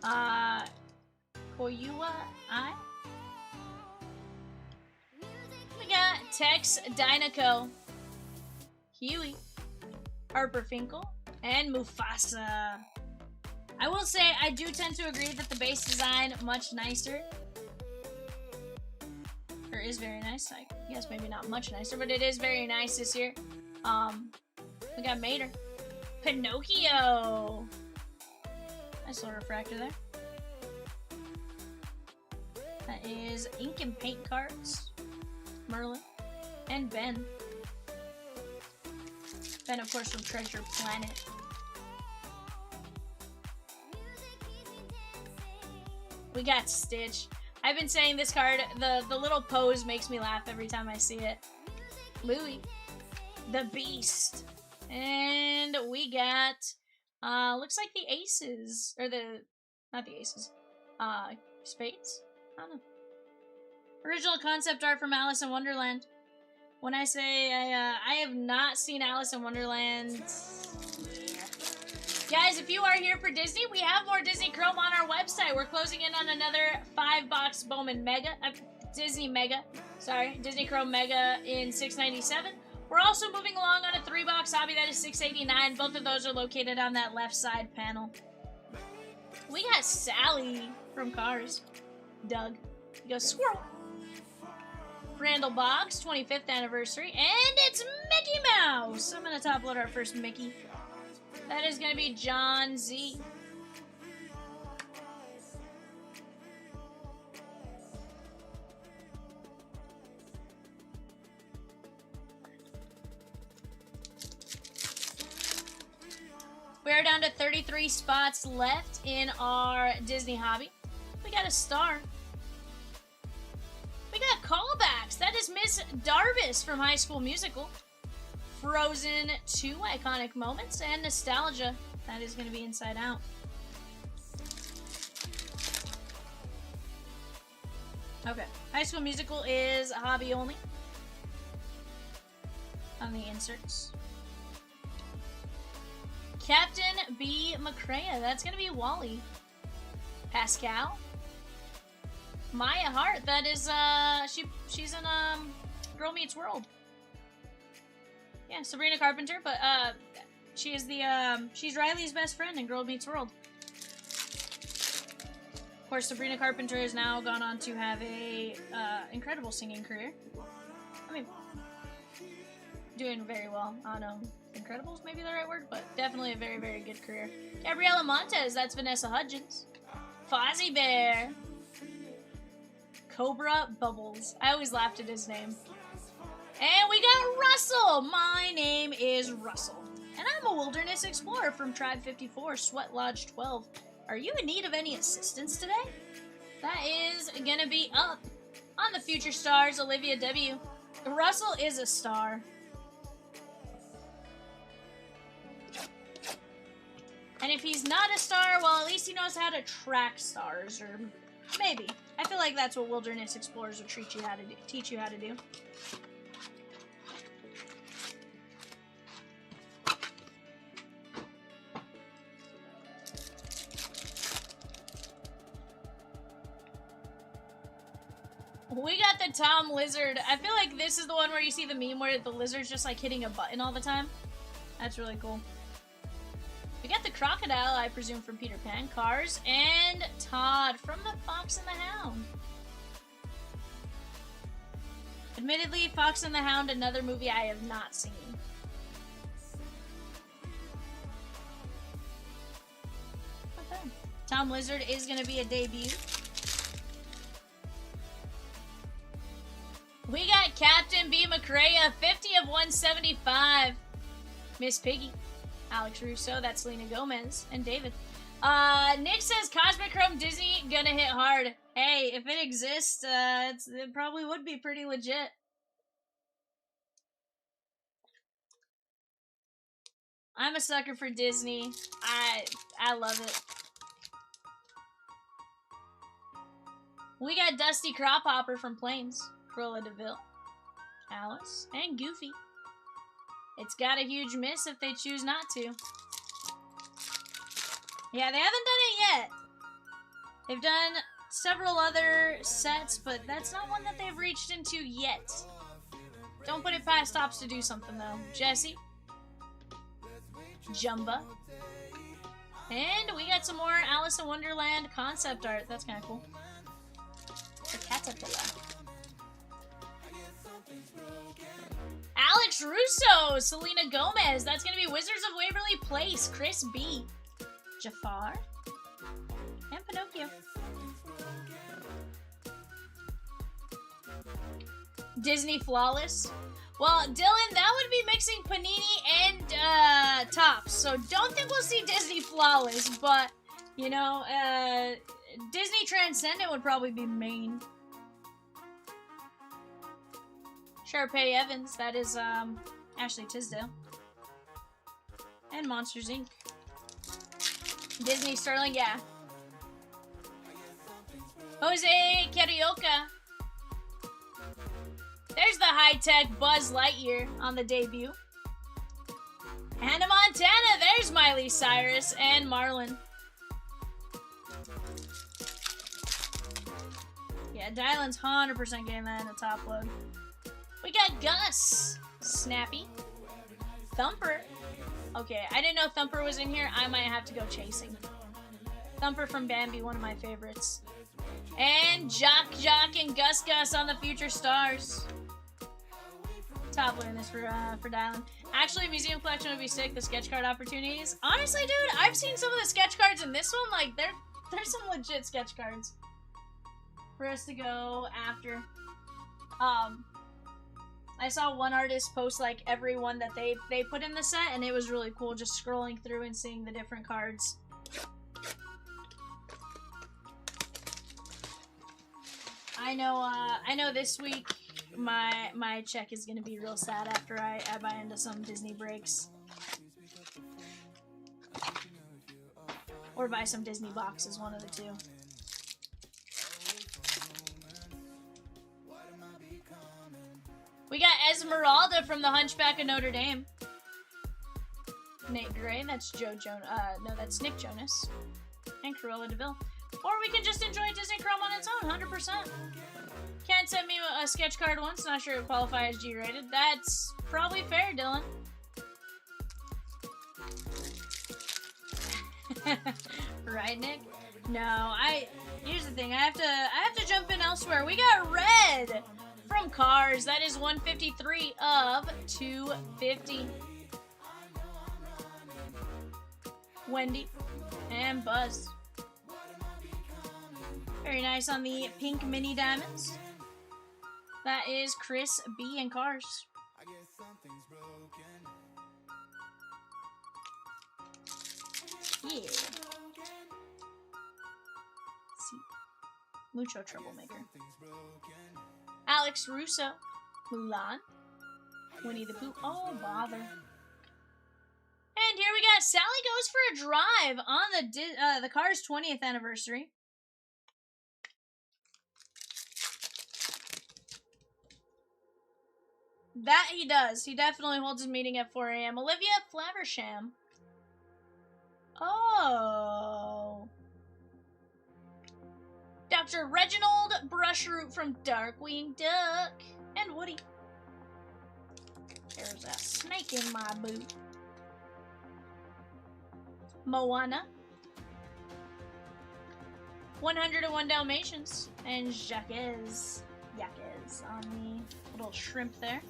Koyua Ai. We got Tex Dinoco, Huey, Harper Finkel, and Mufasa. I will say I do tend to agree that the base design much nicer. Or is very nice. I guess maybe not much nicer, but it is very nice this year. We got Mater. Pinocchio! Nice little refractor there. That is Ink and Paint cards. Merlin. And Ben. Ben, of course, from Treasure Planet. We got Stitch. I've been saying this card, the little pose makes me laugh every time I see it. Louie. The Beast. And we got, looks like the Aces, or not the Aces, Spades? I don't know. Original concept art from Alice in Wonderland. When I say I have not seen Alice in Wonderland, guys, if you are here for Disney, we have more Disney Chrome on our website. We're closing in on another 5-box Bowman Mega, Disney Chrome Mega in $6.97. We're also moving along on a 3-box hobby that is $6.89. Both of those are located on that left side panel. We got Sally from Cars. Doug. We go Squirrel. Randall Boggs, 25th anniversary. And it's Mickey Mouse. I'm going to top load our first Mickey. That is going to be John Z. We are down to 33 spots left in our Disney hobby. We got a star. We got callbacks. That is Miss Darvis from High School Musical. Frozen 2 Iconic Moments and Nostalgia. That is going to be Inside Out. Okay. High School Musical is hobby only on the inserts. Captain B. McCrea, that's gonna be Wally. Pascal. Maya Hart, that is she's in Girl Meets World. Yeah, Sabrina Carpenter, but she is she's Riley's best friend in Girl Meets World. Of course, Sabrina Carpenter has now gone on to have a incredible singing career. I mean, doing very well on Incredibles, maybe the right word, but definitely a very, very good career. Gabriela Montez, that's Vanessa Hudgens. Fozzie Bear. Cobra Bubbles. I always laughed at his name. And we got Russell. My name is Russell. And I'm a wilderness explorer from Tribe 54, Sweat Lodge 12. Are you in need of any assistance today? That is gonna be up on the Future Stars, Olivia W. Russell is a star. And if he's not a star, well, at least he knows how to track stars, or maybe. I feel like that's what wilderness explorers will teach you how to do. We got the Tom Lizard. I feel like this is the one where you see the meme where the lizard's just like hitting a button all the time. That's really cool. We got the Crocodile, I presume, from Peter Pan, Cars, and Todd from The Fox and the Hound. Admittedly, Fox and the Hound, another movie I have not seen. Okay. Tom Lizard is going to be a debut. We got Captain B. McCrea, 50 of 175. Miss Piggy. Alex Russo, that's Selena Gomez, and David. Nick says Cosmic Chrome Disney gonna hit hard. Hey, if it exists, it probably would be pretty legit. I'm a sucker for Disney. I love it. We got Dusty Crophopper from Plains, Cruella de Vil, Alice, and Goofy. It's got a huge miss if they choose not to. Yeah, they haven't done it yet. They've done several other sets, but that's not one that they've reached into yet. Don't put it past Tops to do something, though. Jessie. Jumba. And we got some more Alice in Wonderland concept art. That's kind of cool. The caterpillar. Alex Russo, Selena Gomez. That's going to be Wizards of Waverly Place, Chris B. Jafar. And Pinocchio. Disney Flawless. Well, Dylan, that would be mixing Panini and Tops. So don't think we'll see Disney Flawless, but, you know, Disney Transcendent would probably be main. Sharpay Evans, that is Ashley Tisdale. And Monsters Inc. Disney Sterling, yeah. Jose Carioca. There's the high-tech Buzz Lightyear on the debut. Hannah Montana, there's Miley Cyrus and Marlon. Yeah, Dylan's 100% getting that in the top load. We got Gus, Snappy, Thumper. Okay, I didn't know Thumper was in here. I might have to go chasing. Thumper from Bambi, one of my favorites. And Jock and Gus on the Future Stars. Top loading this for Dylan. Actually, Museum Collection would be sick. The sketch card opportunities. Honestly, dude, I've seen some of the sketch cards in this one. Like, there's some legit sketch cards for us to go after. I saw one artist post like every one that they put in the set, and it was really cool just scrolling through and seeing the different cards. I know this week my check is gonna be real sad after I buy into some Disney breaks. Or buy some Disney boxes, one of the two. We got Esmeralda from The Hunchback of Notre Dame. Nate Gray, that's no, that's Nick Jonas. And Cruella de Vil. Or we can just enjoy Disney Chrome on its own, 100%. Can't send me a sketch card once, not sure it would qualify as G-rated. That's probably fair, Dylan. Right, Nick? No, here's the thing, I have to jump in elsewhere. We got Red from Cars. That is 153 of 250. Wendy and Buzz. Very nice on the pink mini diamonds. That is Chris B and Cars. Yeah. See. Mucho troublemaker. Alex Russo. Mulan. Winnie the Pooh. Oh, bother. And here we got Sally Goes for a Drive on the Cars 20th anniversary. That he does. He definitely holds his meeting at 4 a.m. Olivia Flaversham. Oh. Dr. Reginald Brushroot from Darkwing Duck. And Woody. There's a snake in my boot. Moana. 101 Dalmatians. And Jacques on the little shrimp there.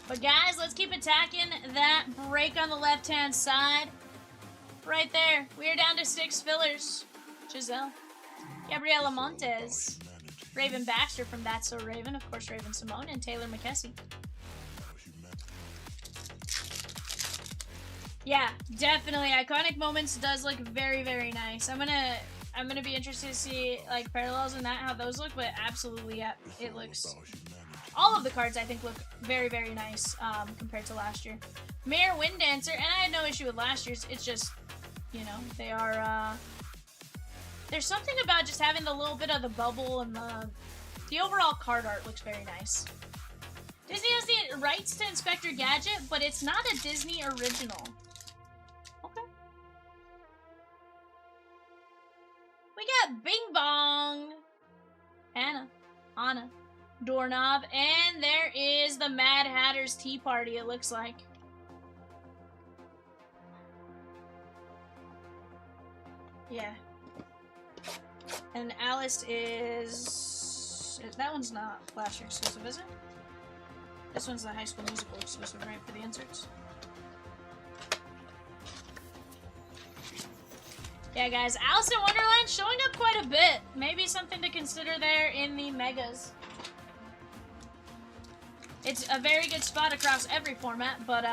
But guys, let's keep attacking that break on the left-hand side. Right there. We are down to 6 fillers. Giselle. Gabriela Montez. Raven Baxter from That's So Raven. Of course, Raven Simone. And Taylor McKessie. Yeah, definitely. Iconic Moments does look very, very nice. I I'm gonna be interested to see like parallels in that, how those look. But absolutely, yeah, it looks. All of the cards I think look very, very nice compared to last year. Mayor Wind Dancer, and I had no issue with last year's. It's just, you know, they are. There's something about just having the little bit of the bubble and the overall card art looks very nice. Disney has the rights to Inspector Gadget, but it's not a Disney original. Okay. We got Bing Bong, Anna, Doorknob, and there is the Mad Hatter's Tea Party, it looks like. Yeah. And Alice is... That one's not last year exclusive, is it? This one's the High School Musical exclusive, right, for the inserts? Yeah, guys, Alice in Wonderland showing up quite a bit. Maybe something to consider there in the Megas. It's a very good spot across every format, but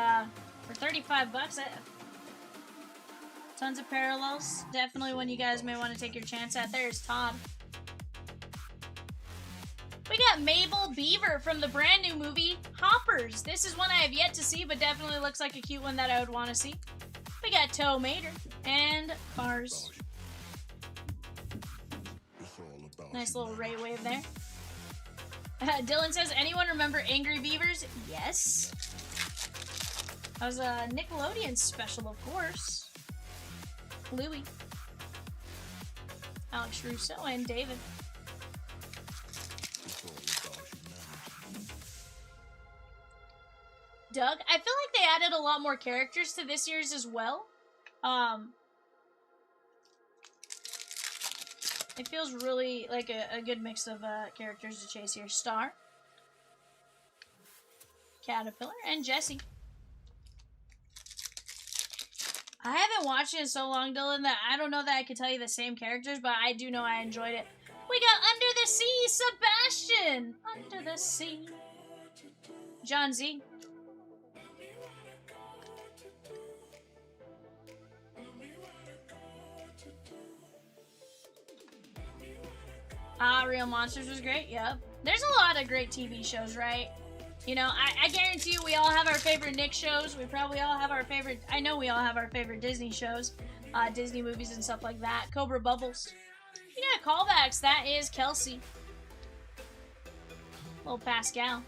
for 35 bucks, tons of parallels. Definitely one you guys may want to take your chance at. There's Todd. We got Mabel Beaver from the brand new movie Hoppers. This is one I have yet to see, but definitely looks like a cute one that I would want to see. We got Tow Mater and Cars. Nice little ray wave there. Dylan says, anyone remember Angry Beavers? Yes. That was a Nickelodeon special, of course. Louie. Alex Russo and David. Doug. I feel like they added a lot more characters to this year's as well. It feels really like a good mix of characters to chase here. Star, Caterpillar, and Jessie. I haven't watched it in so long, Dylan, that I don't know that I could tell you the same characters, but I do know I enjoyed it. We got Under the Sea, Sebastian! Under the Sea. John Z. Real Monsters was great, yep. There's a lot of great TV shows, right? You know, I guarantee you we all have our favorite Nick shows. We probably all have our favorite... I know we all have our favorite Disney shows. Disney movies and stuff like that. Cobra Bubbles. You got callbacks. That is Kelsey. Little Pascal.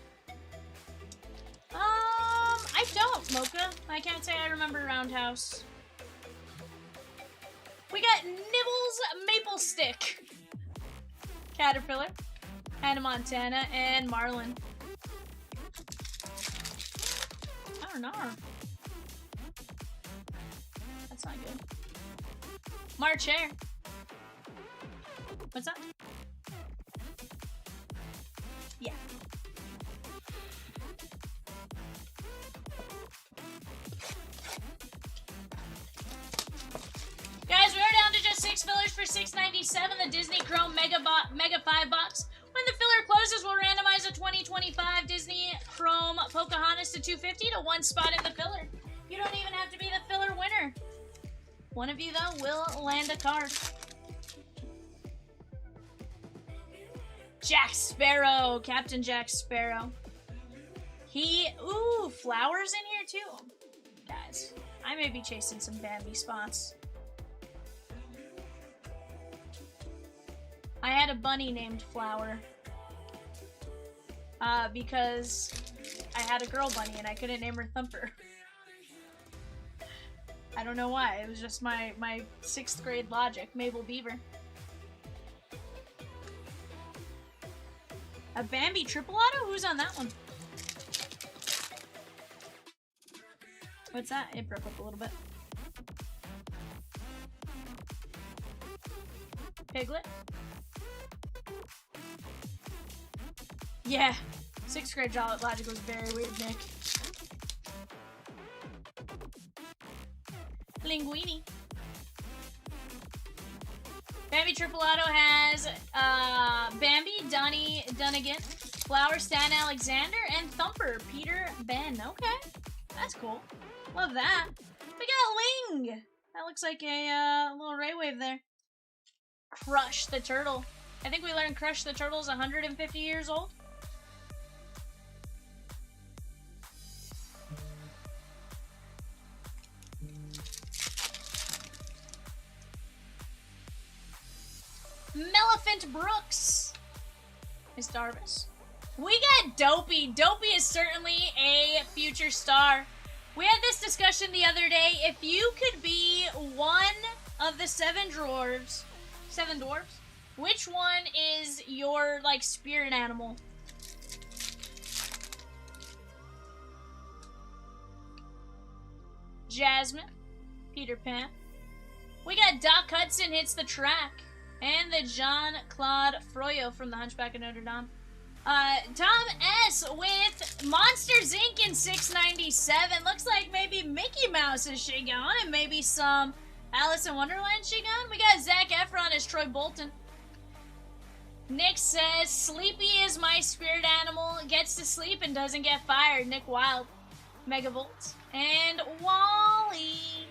I don't, Mocha. I can't say I remember Roundhouse. We got Nibbles Maple Stick. Caterpillar, Hannah Montana, and Marlin. I don't know. That's not good. March Hare. What's that? Yeah. Guys, we are down to just 6 fillers for $6.97. The Disney Chrome Mega 5 box. When the filler closes, we'll randomize a 2025 Disney Chrome Pocahontas to 250 to one spot in the filler. You don't even have to be the filler winner. One of you, though, will land a card. Jack Sparrow. Captain Jack Sparrow. Ooh, flowers in here, too. Guys, I may be chasing some Bambi spots. I had a bunny named Flower. Because I had a girl bunny and I couldn't name her Thumper. I don't know why. It was just my 6th grade logic. Mabel Beaver. A Bambi triple auto? Who's on that one? What's that? It broke up a little bit. Piglet? Yeah. 6th grade logic was very weird, Nick. Linguini. Bambi Triple Auto has Bambi, Donnie Dunnigan, Flower, Stan Alexander, and Thumper, Peter Ben. Okay. That's cool. Love that. We got Ling. That looks like a little ray wave there. Crush the Turtle. I think we learned Crush the Turtle is 150 years old. Maleficent Brooks. Miss Darvis. We got Dopey. Dopey is certainly a future star. We had this discussion the other day. If you could be one of the seven dwarves, which one is your, like, spirit animal? Jasmine. Peter Pan. We got Doc Hudson hits the track. And the Jean-Claude Froyo from The Hunchback of Notre Dame. Tom S. with Monsters Inc. in 697. Looks like maybe Mickey Mouse is Shigon and maybe some Alice in Wonderland Shigon. We got Zac Efron as Troy Bolton. Nick says, Sleepy is my spirit animal. Gets to sleep and doesn't get fired. Nick Wilde. Megavolt. And Wally.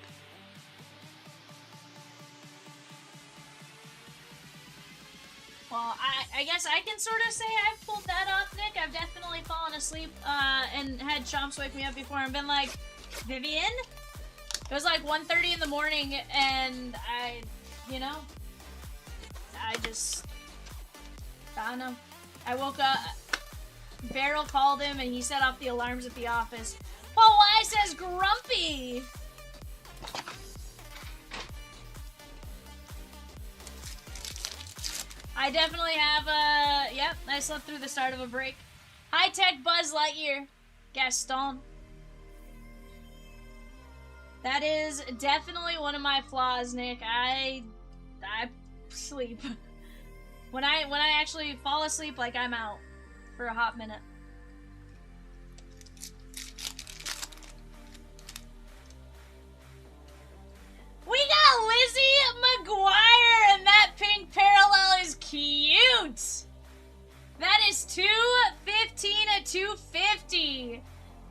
Well, I guess I can sort of say I've pulled that off, Nick. I've definitely fallen asleep and had Chomps wake me up before and been like, Vivian? It was like 1:30 in the morning and I don't know. I woke up, Beryl called him and he set off the alarms at the office. Paul Y says grumpy. I definitely have yep, I slept through the start of a break. High-tech Buzz Lightyear. Gaston. That is definitely one of my flaws, Nick. I sleep. When I actually fall asleep, like, I'm out for a hot minute. We got Lizzie McGuire, and that pink parallel is cute. That is 215 at 250.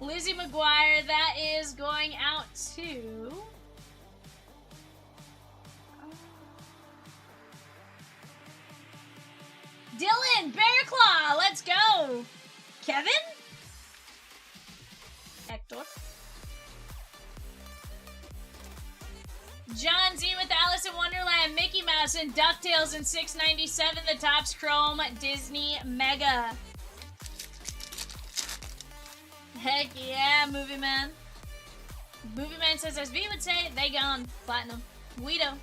Lizzie McGuire, that is going out to... Dylan Bearclaw, let's go. Kevin? Hector? John Z with Alice in Wonderland, Mickey Mouse, and DuckTales in 697, the Topps Chrome Disney Mega. Heck yeah, Movie Man. Movie Man says, as V would say, they gone. Platinum. Guido.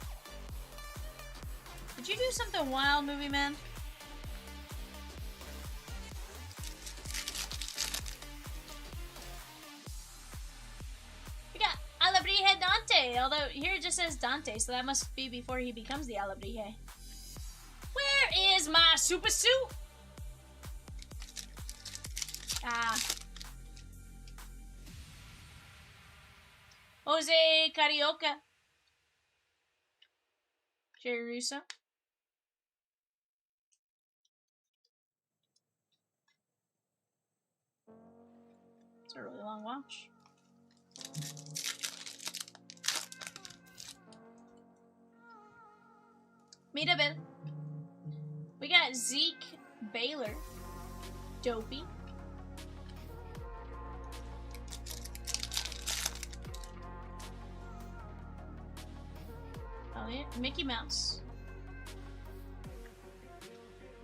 Did you do something wild, Movie Man? Alabrije Dante, although here it just says Dante, so that must be before he becomes the Alabrije. Where is my super suit? Ah. Jose Carioca. Jerry Russo. It's a really long watch. Mirabel. We got Zeke Baylor. Dopey. Oh yeah, Mickey Mouse.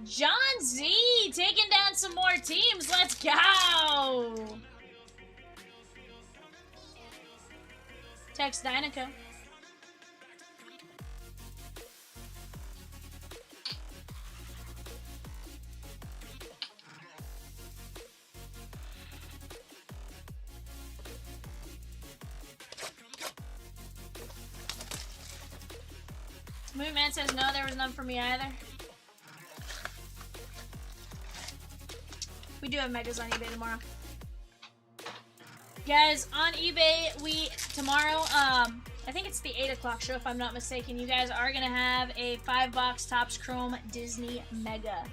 John Z taking down some more teams. Let's go. Tex Dynaco. Movie Man says no, there was none for me either. We do have megas on eBay tomorrow. Guys, on eBay, tomorrow, I think it's the 8 o'clock show if I'm not mistaken, you guys are going to have a 5-box Topps Chrome Disney Mega.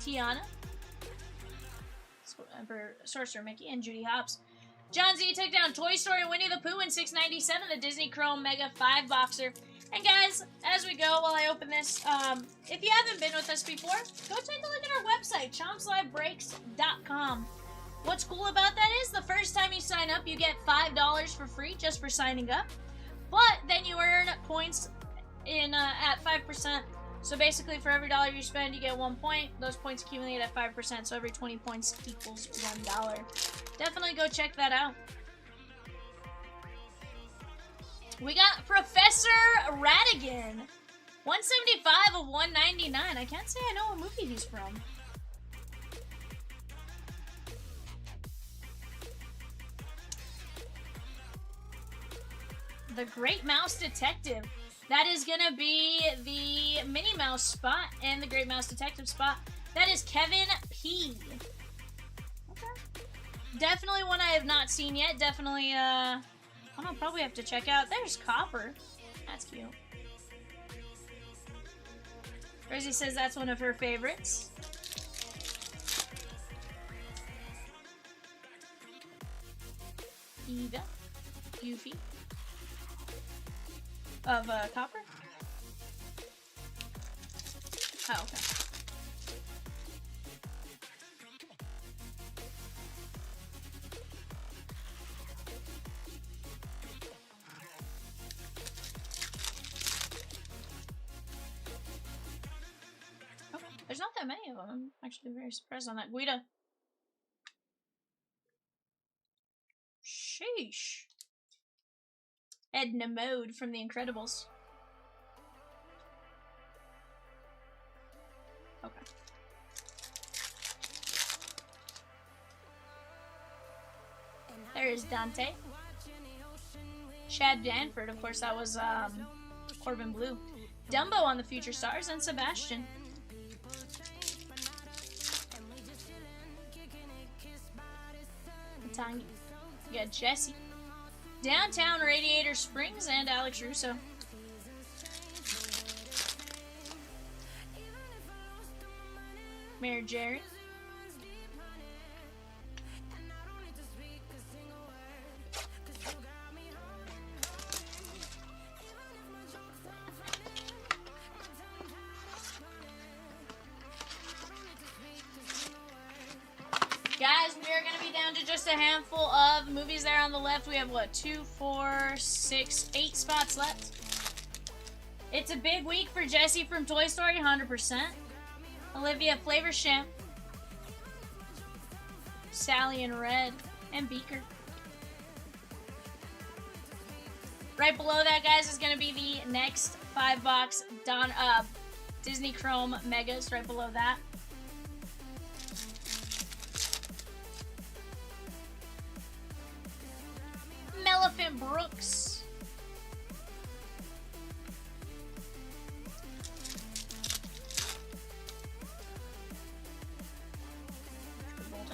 Tiana. For Sorcerer Mickey and Judy Hopps. John Z took down Toy Story and Winnie the Pooh in 697, the Disney Chrome Mega 5-boxer. And guys, as we go, while I open this, if you haven't been with us before, go take a look at our website, chompslivebreaks.com. What's cool about that is the first time you sign up, you get $5 for free just for signing up. But then you earn points at 5%. So basically, for every dollar you spend, you get 1 point. Those points accumulate at 5%, so every 20 points equals $1. Definitely go check that out. We got Professor Ratigan. 175 of 199. I can't say I know what movie he's from. The Great Mouse Detective. That is going to be the Minnie Mouse spot and the Great Mouse Detective spot. That is Kevin P. Okay. Definitely one I have not seen yet. Definitely, I'm gonna probably have to check out. There's Copper. That's cute. Rosie says that's one of her favorites. Eva. Goofy. Of Copper? Oh, okay. Okay. There's not that many of them. I'm actually very surprised on that. Guida. Sheesh. Edna Mode from The Incredibles. Okay. There is Dante. Chad Danford, of course, that was Corbin Blue. Dumbo on the Future Stars, and Sebastian. Tangi. You got Jesse. Downtown Radiator Springs and Alex Russo. Mayor Jerry. Guys, we are going to be down to just a handful of movies there on the left. We have, what, 2, 4, 6, 8 spots left. It's a big week for Jesse from Toy Story, 100%. Olivia Flavershamp. Sally in Red. And Beaker. Right below that, guys, is going to be the next 5-box Disney Chrome Megas. Right below that. Elephant Brooks.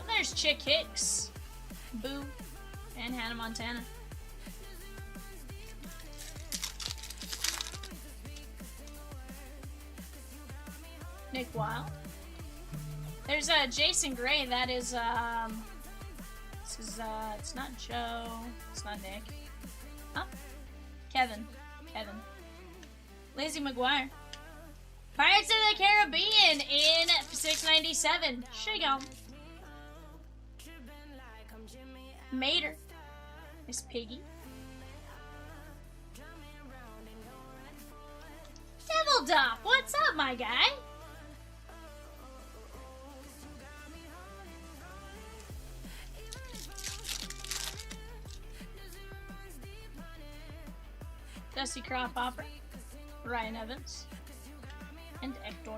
There's Chick Hicks, Boo, and Hannah Montana. Nick Wilde. There's Jason Gray. That is this is it's not Joe. It's not Nick. Huh? Kevin. Lizzie McGuire. Pirates of the Caribbean in 697. Shigum. Mater. Miss Piggy. Devil Doc, what's up, my guy? Dusty Crop Opera, Ryan Evans, and Hector.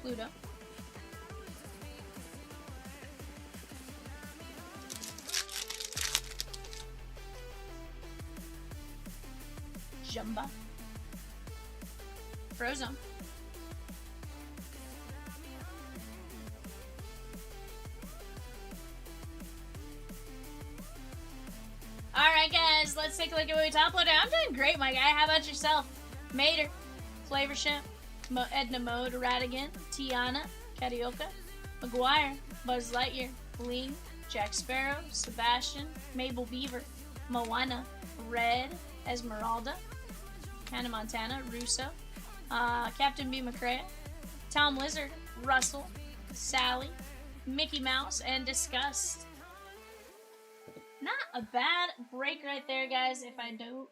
Pluto. Jumba. Frozen. Alright guys, let's take a look at what we top loaded. I'm doing great, my guy. How about yourself? Mater, Flavershamp, Edna Mode, Ratigan, Tiana, Carioca, McGuire, Buzz Lightyear, Ling, Jack Sparrow, Sebastian, Mabel Beaver, Moana, Red, Esmeralda, Hannah Montana, Russo, Captain B. McCrea, Tom Lizard, Russell, Sally, Mickey Mouse, and Disgust. Not a bad break right there, guys, if I do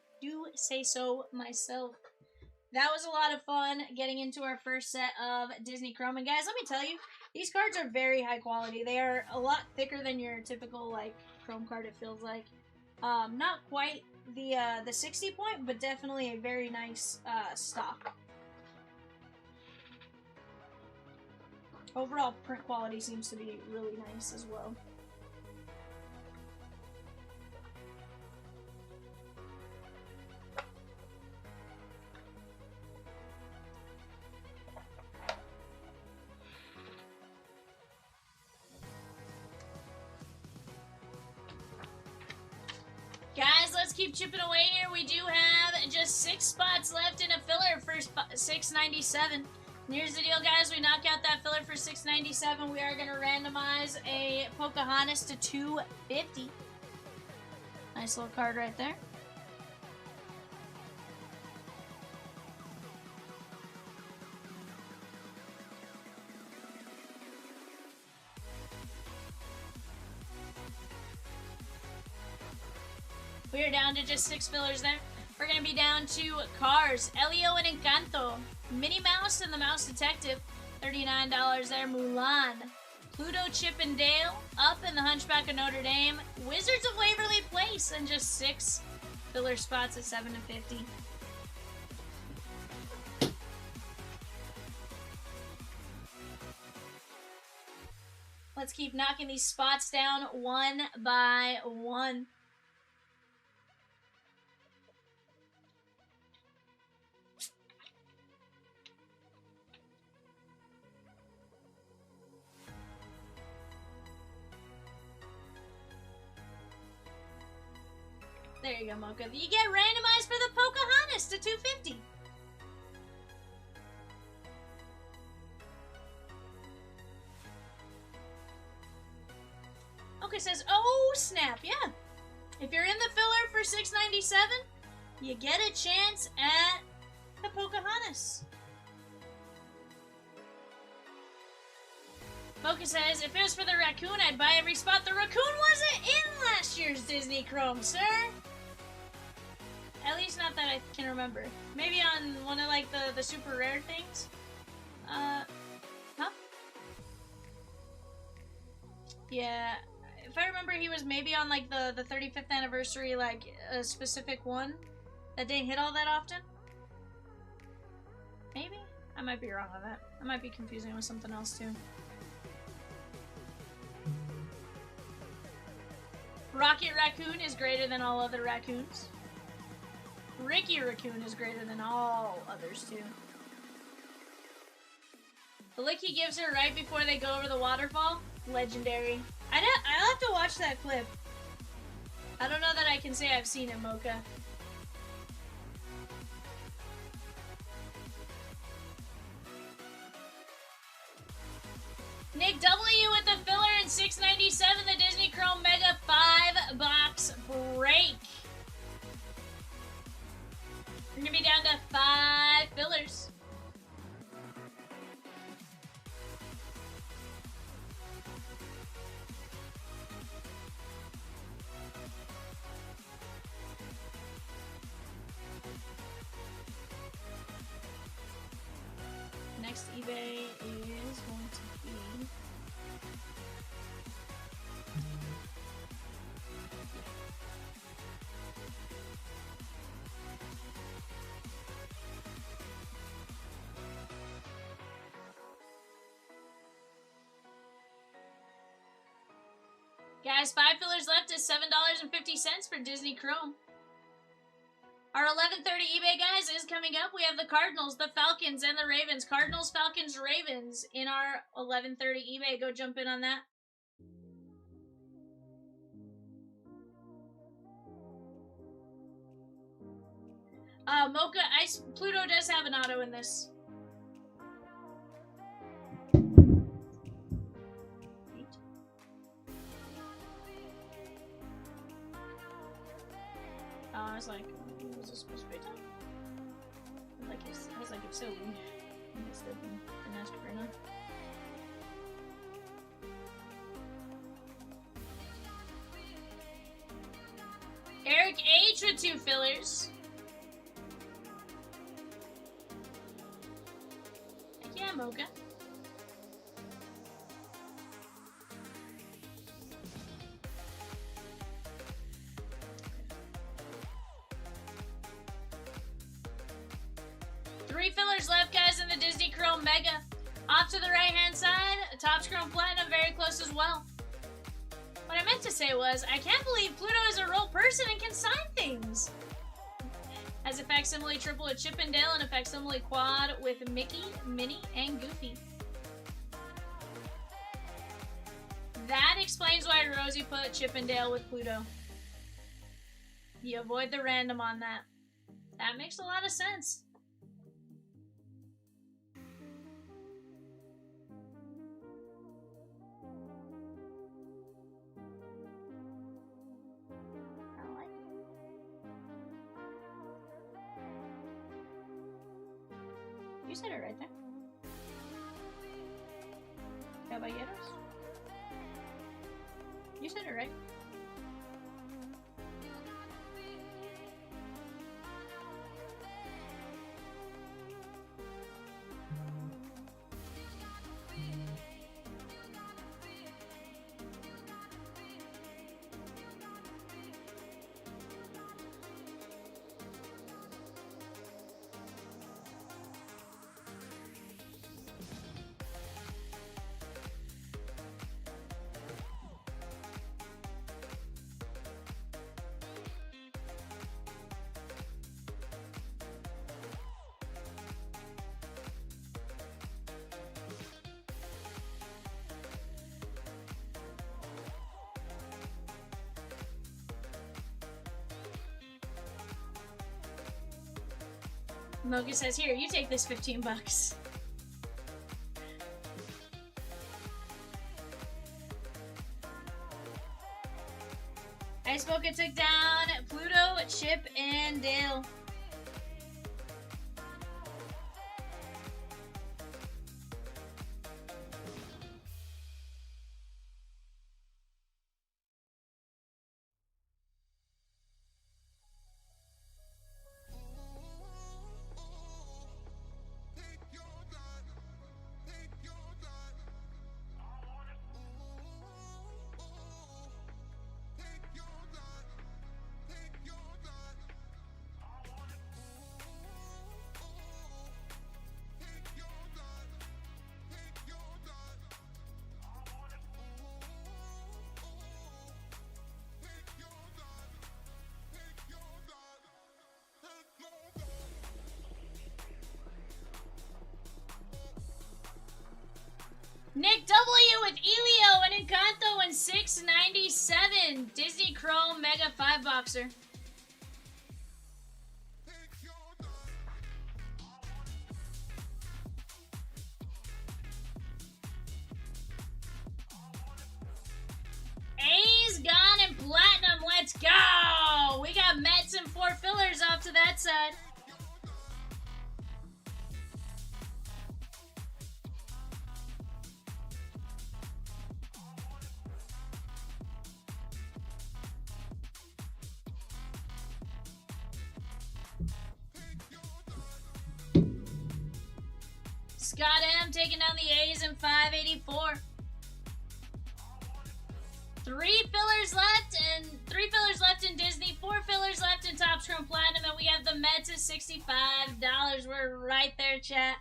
say so myself. That was a lot of fun getting into our first set of Disney Chrome. And guys, let me tell you, these cards are very high quality. They are a lot thicker than your typical like Chrome card, it feels like. Not quite the 60 point, but definitely a very nice stock. Overall print quality seems to be really nice as well. Guys, let's keep chipping away here. We do have just 6 spots left in a filler for 697. And here's the deal, guys. We knock out that filler for 697. We are going to randomize a Pocahontas to 250. Nice little card right there. We are down to just 6 fillers there. We're going to be down to Cars, Elio and Encanto, Minnie Mouse and the Mouse Detective, $39 there, Mulan, Pluto, Chip and Dale, Up and the Hunchback of Notre Dame, Wizards of Waverly Place, and just 6 filler spots at $7.50. Let's keep knocking these spots down one by one. There you go, Mocha. You get randomized for the Pocahontas to 250. Mocha says, oh, snap, yeah. If you're in the filler for 697, you get a chance at the Pocahontas. Mocha says, if it was for the raccoon, I'd buy every spot. The raccoon wasn't in last year's Disney Chrome, sir. At least not that I can remember. Maybe on one of, like, the super rare things? Huh? Yeah. If I remember, he was maybe on, like, the 35th anniversary, like, a specific one that didn't hit all that often? Maybe? I might be wrong on that. I might be confusing it with something else, too. Rocket Raccoon is greater than all other raccoons. Ricky Raccoon is greater than all others, too. The lick he gives her right before they go over the waterfall? Legendary. I'll have to watch that clip. I don't know that I can say I've seen it, Mocha. Nick W with the filler in 697, the Disney Chrome Mega 5-box break. We're going to be down to 5 fillers. Next eBay is going to be... Guys, 5 fillers left is $7.50 for Disney Chrome. Our 11:30 eBay, guys, is coming up. We have the Cardinals, the Falcons, and the Ravens. Cardinals, Falcons, Ravens in our 11:30 eBay. Go jump in on that. Mocha, Pluto does have an auto in this. was like, was this supposed to be time? Like, I was like, if so, we missed it and asked for enough. Eric H with 2 fillers. Heck yeah, Mocha. Three fillers left, guys, in the Disney Chrome Mega. Off to the right-hand side, Topps Chrome Platinum, very close as well. What I meant to say was, I can't believe Pluto is a real person and can sign things. Has a facsimile triple with Chip and Dale and a facsimile quad with Mickey, Minnie, and Goofy. That explains why Rosie put Chip and Dale with Pluto. You avoid the random on that. That makes a lot of sense. You said it right there. Caballeros? You said it right. Moga says, here, you take this 15 bucks. Ice Mocha took down Pluto, Chip, and Dale. Nick W with Elio and Encanto and 697. Disney Chrome Mega 5-boxer. A's gone and platinum. Let's go. We got Mets and 4 fillers off to that side. Scott M taking down the A's in 584. 3 fillers left in Disney, 4 fillers left in Topps Chrome Platinum, and we have the Mets at $65. We're right there, chat.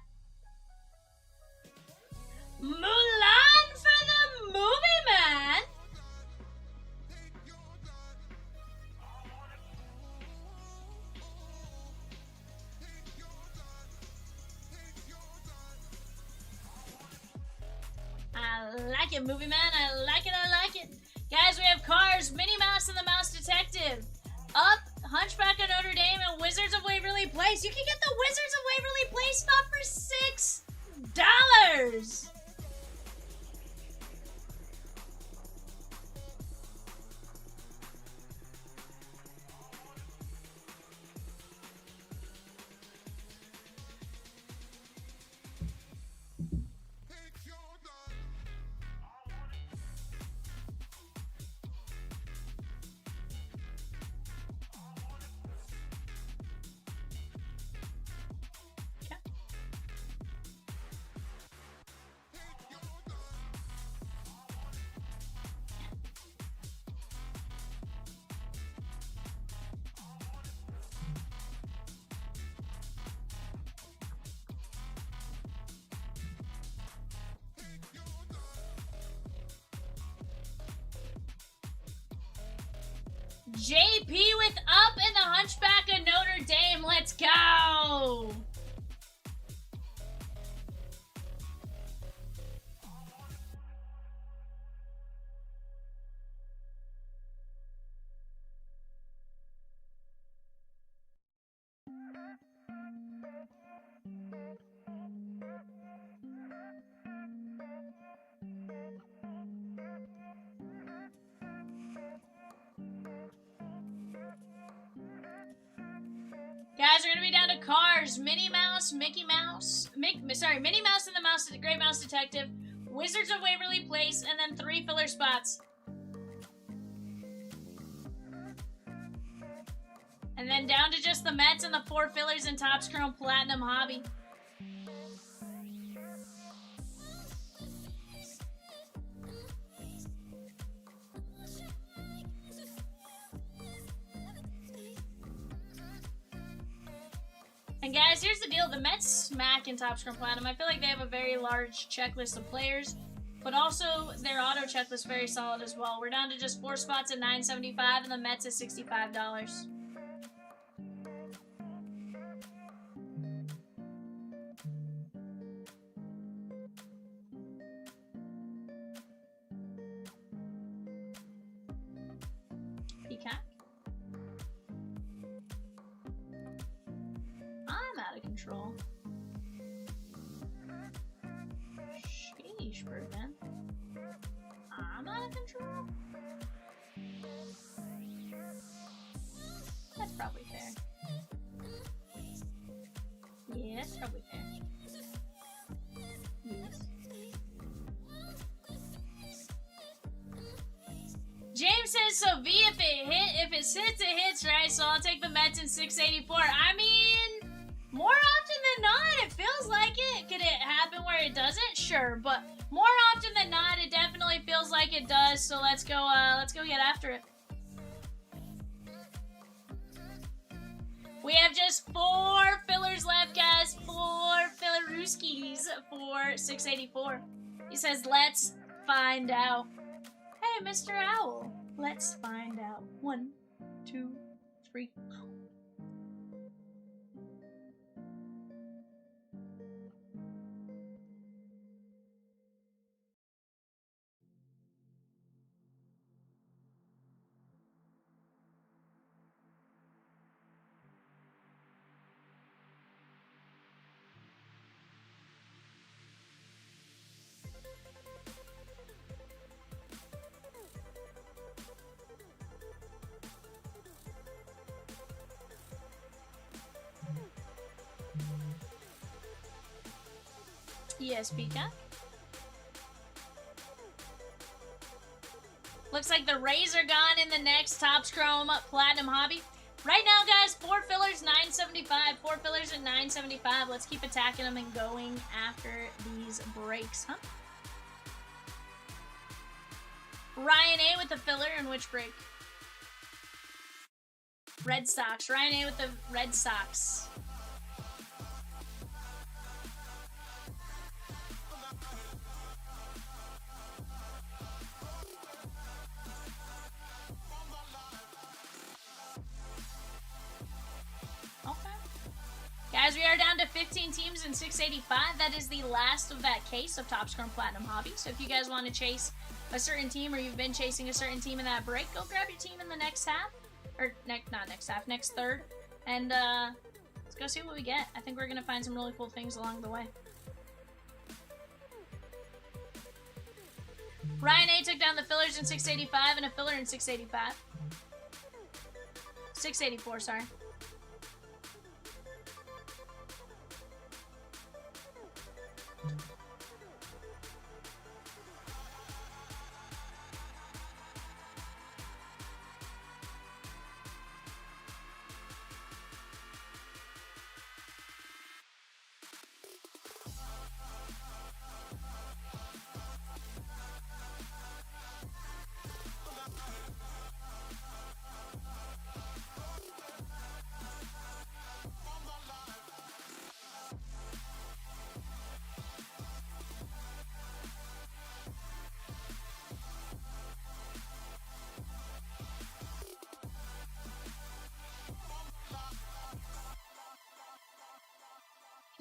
Mulan for the movie, man. I like it, movie man. I like it. I like it. Guys, we have Cars, Minnie Mouse and the Mouse Detective. Up, Hunchback of Notre Dame, and Wizards of Waverly Place. You can get the Wizards of Waverly Place spot for $6. JP with Up and the Hunchback of Notre Dame. Let's go. Guys, we're gonna be down to cars. Minnie Mouse, Mickey Mouse, Minnie Mouse and the Mouse, Great Mouse Detective, Wizards of Waverly Place, and then 3 filler spots. And then down to just the Mets and the 4 fillers and Topps Chrome Platinum Hobby. And guys, here's the deal. The Mets smack in Topps Chrome Platinum. I feel like they have a very large checklist of players, but also their auto checklist very solid as well. We're down to just 4 spots at $9.75, and the Mets is $65. Peacock. I'm out of control. Sheesh, Birdman. I'm out of control? That's probably fair. Yeah, that's probably fair. Yes. James says, so V, if it hits, it hits, right? So I'll take the Mets in 684. I mean, more often than not, it feels like it. Could it happen where it doesn't? Sure, but more often than not, it definitely feels like it does. So let's go get after it. We have just 4 fillers left, guys. 4 fillerooskies for 684. He says, let's find out. Hey, Mr. Owl. Let's find out. 1, 2, 3. Yes, Pika. Looks like the Rays are gone in the next Topps Chrome Platinum Hobby. Right now, guys, 4 fillers, $9.75. 4 fillers at $9.75. Let's keep attacking them and going after these breaks, huh? Ryan A with the filler in which break? Red Sox. Ryan A with the Red Sox. Guys, we are down to 15 teams in 685. That is the last of that case of Topps Chrome Platinum Hobby. So if you guys want to chase a certain team, or you've been chasing a certain team in that break, go grab your team in the next half. Or, not next half, next third. And, let's go see what we get. I think we're going to find some really cool things along the way. Ryan A took down the fillers in 685 and a filler in 685. 684, sorry.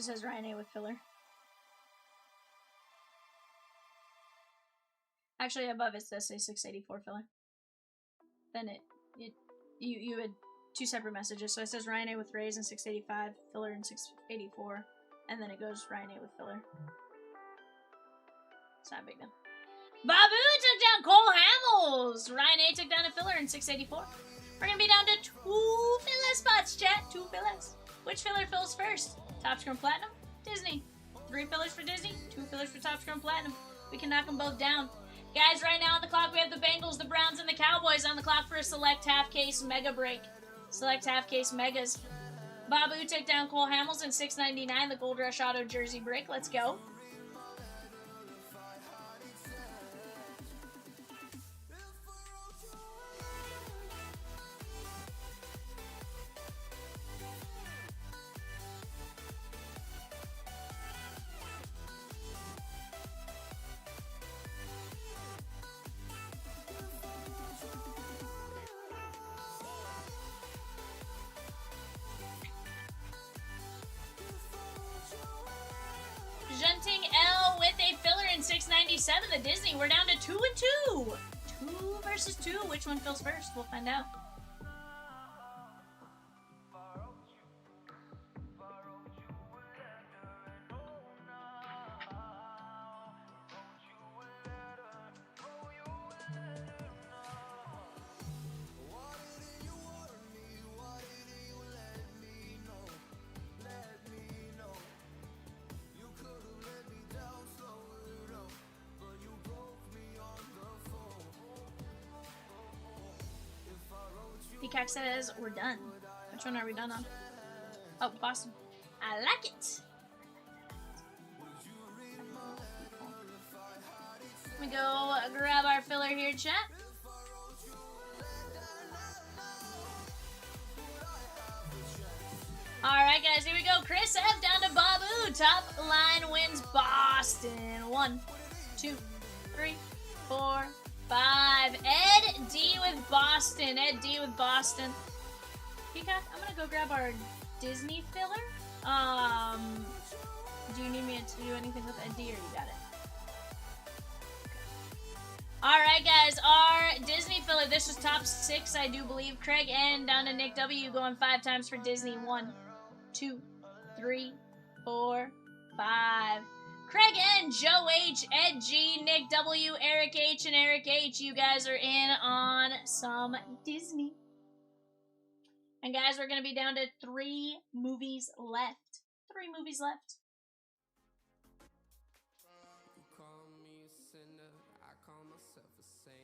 Just says Ryan A with filler. Actually, above it says 684 filler. Then you had two separate messages. So it says Ryan A with raise and 685, filler and 684, and then it goes Ryan A with filler. It's not a big deal. Babu took down Cole Hamels. Ryan A took down a filler in 684. We're gonna be down to 2 filler spots, chat. 2 fillers. Which filler fills first? Top Scrum Platinum? Disney. 3 fillers for Disney, 2 fillers for Top Scrum Platinum. We can knock them both down. Guys, right now on the clock we have the Bengals, the Browns, and the Cowboys on the clock for a select half-case mega break. Select half-case megas. Babu took down Cole Hamels in 699, the Gold Rush Auto jersey break. Let's go. Junting L with a filler in 697. The Disney, we're down to 2 and 2. 2 versus 2. Which one fills first? We'll find out. Peacock says we're done. Which one are we done on? Oh, Boston. I like it. Let me go grab our filler here, chat. Alright, guys, here we go. Chris F down to Babu. Top line wins Boston. 1, 2, 3, 4, 5. Ed D with Boston. Ed D with Boston. Peacock, I'm gonna go grab our Disney filler. Do you need me to do anything with Ed D, or you got it? Alright, guys, our Disney filler. This was top 6, I do believe. Craig N down to Nick W going 5 times for Disney. 1, 2, 3, 4, 5. Craig N, Joe H, Ed G, Nick W, Eric H, and Eric H. You guys are in on some Disney. And guys, we're going to be down to 3 movies left. 3 movies left. You call me a sinner, I call myself a saint.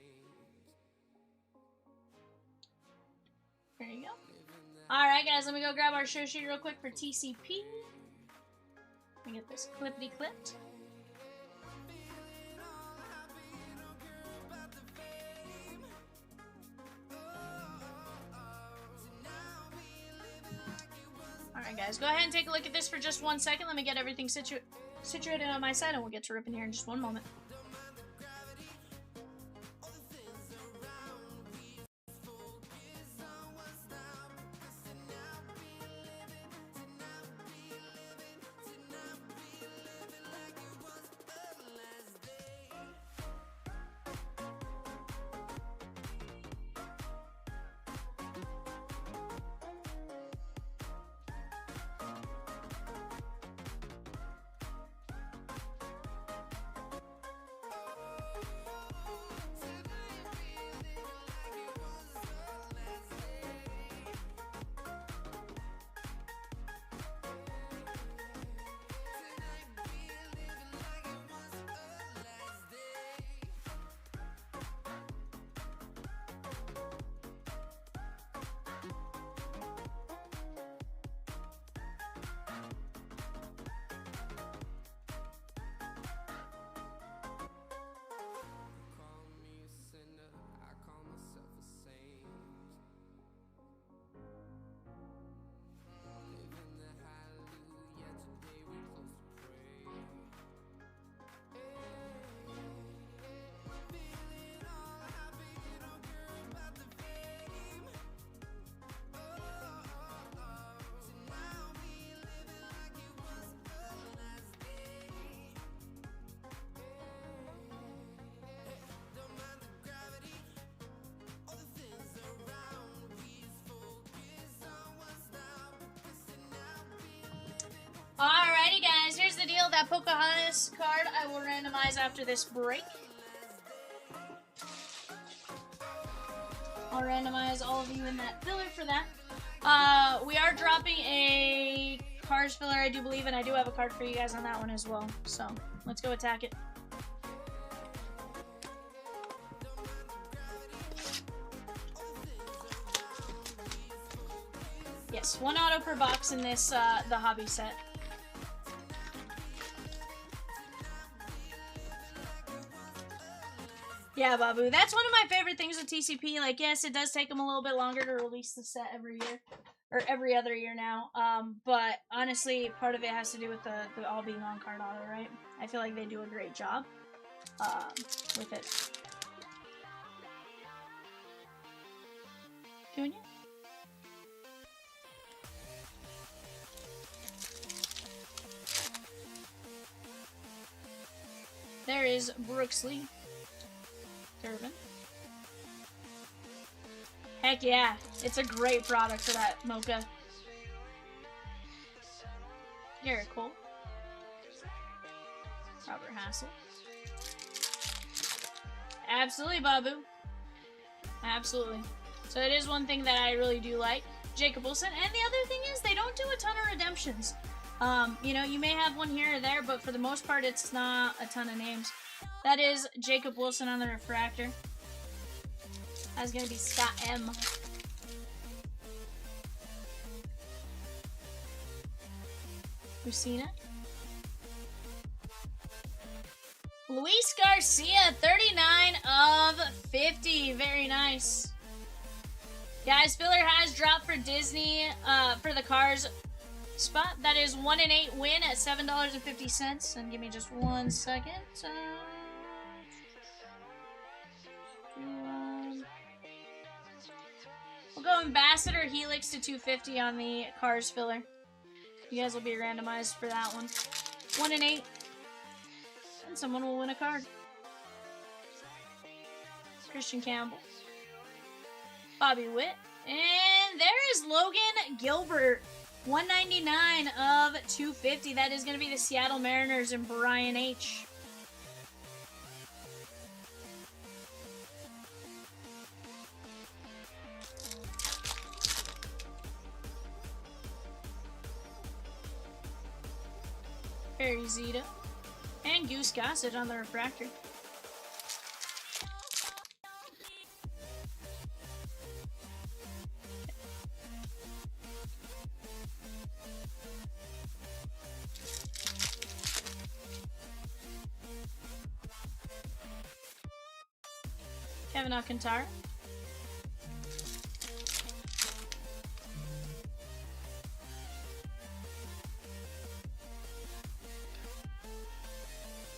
There you go. Alright, guys, let me go grab our show sheet real quick for TCP. Let me get this clippity clipped. Alright, guys, go ahead and take a look at this for just 1 second. Let me get everything situated on my side, and we'll get to ripping here in just 1 moment. the deal. That Pocahontas card I will randomize after this break. I'll randomize all of you in that filler for that. We are dropping a cards filler, I do believe, and I do have a card for you guys on that one as well. So, let's go attack it. Yes, 1 auto per box in this, the hobby set. Yeah, Babu. That's one of my favorite things with TCP. Like, yes, it does take them a little bit longer to release the set every year. Or every other year now. But honestly, part of it has to do with the all being on card auto, right? I feel like they do a great job with it. Doing it? There is Brooksley. Durbin. Heck yeah, it's a great product for that mocha. Garrett Cole. Robert Hassel. Absolutely, Babu. Absolutely. So it is one thing that I really do like. Jacob Wilson. And the other thing is they don't do a ton of redemptions. You know, you may have one here or there, but for the most part, it's not a ton of names. That is Jacob Wilson on the refractor. That's going to be Scott M. Lucina. Luis Garcia, 39 of 50. Very nice. Guys, filler has dropped for Disney for the cars spot. That is 1 in 8 win at $7.50. And give me just 1 second. We'll go Ambassador Helix to 250 on the cars filler. You guys will be randomized for that one. 1 in 8. And someone will win a card. Christian Campbell. Bobby Witt. And there is Logan Gilbert. 199 of 250. That is going to be the Seattle Mariners and Brian H. Harry Zeta. And Goose Gossett on the refractor. Kevin Alcantara.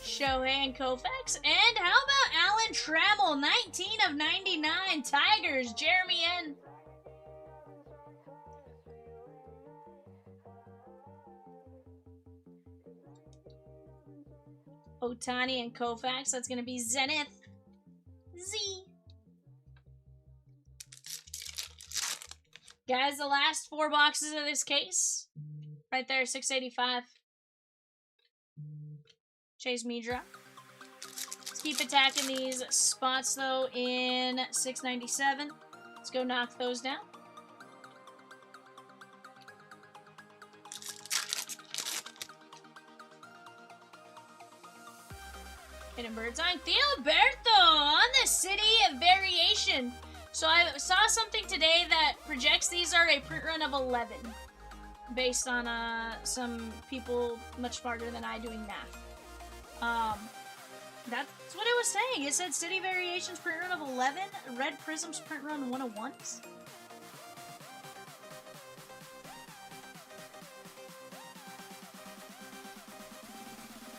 Shohei and Koufax. And how about Alan Trammell? 19 of 99. Tigers. Jeremy N. Otani and Koufax. That's going to be Zenith. Z. Guys, the last 4 boxes of this case. Right there, 685. Chase Midra. Let's keep attacking these spots, though, in 697. Let's go knock those down. Hidden Bird's Eye. Theoberto on the City Variation. So I saw something today that projects these are a print run of 11. Based on some people much smarter than I doing math. That's what it was saying. It said City Variations print run of 11, Red Prisms print run 101s.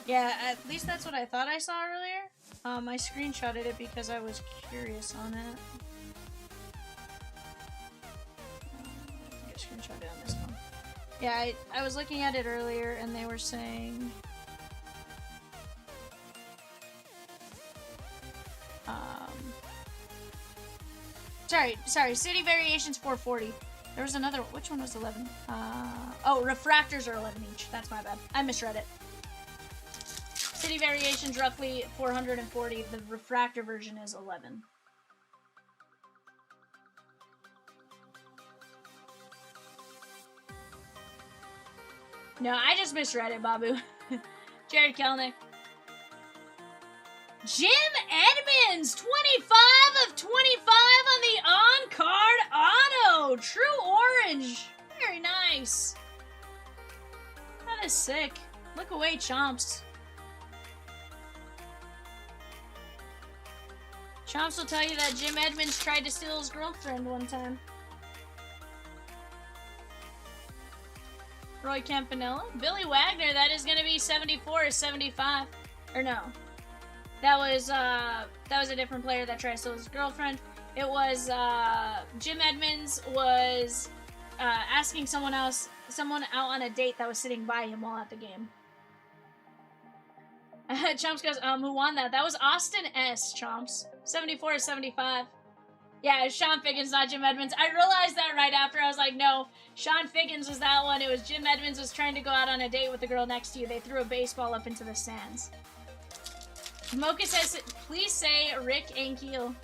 Yeah, at least that's what I thought I saw earlier. I screenshotted it because I was curious on it. I screenshot it on this one. Yeah, I was looking at it earlier and they were saying... Sorry, City Variations 440. There was another, which one was 11? Oh, Refractors are 11 each. That's my bad. I misread it. City variation's roughly 440. The refractor version is 11. No, I just misread it, Babu. Jared Kelnick. Jim Edmonds, 25 of 25 on the on-card auto. True orange. Very nice. That is sick. Look away, Chomps. Chomps will tell you that Jim Edmonds tried to steal his girlfriend one time. Roy Campanella. Billy Wagner, that is going to be 74 or 75. Or no. That was a different player that tried to steal his girlfriend. It was, Jim Edmonds was asking someone out on a date that was sitting by him while at the game. Chomps goes, who won that? That was Austin S. Chomps. 74 or 75. Yeah, it was Sean Figgins, not Jim Edmonds. I realized that right after. I was like, no, Sean Figgins was that one. It was Jim Edmonds was trying to go out on a date with the girl next to you. They threw a baseball up into the stands. Mocha says, please say Rick Ankiel.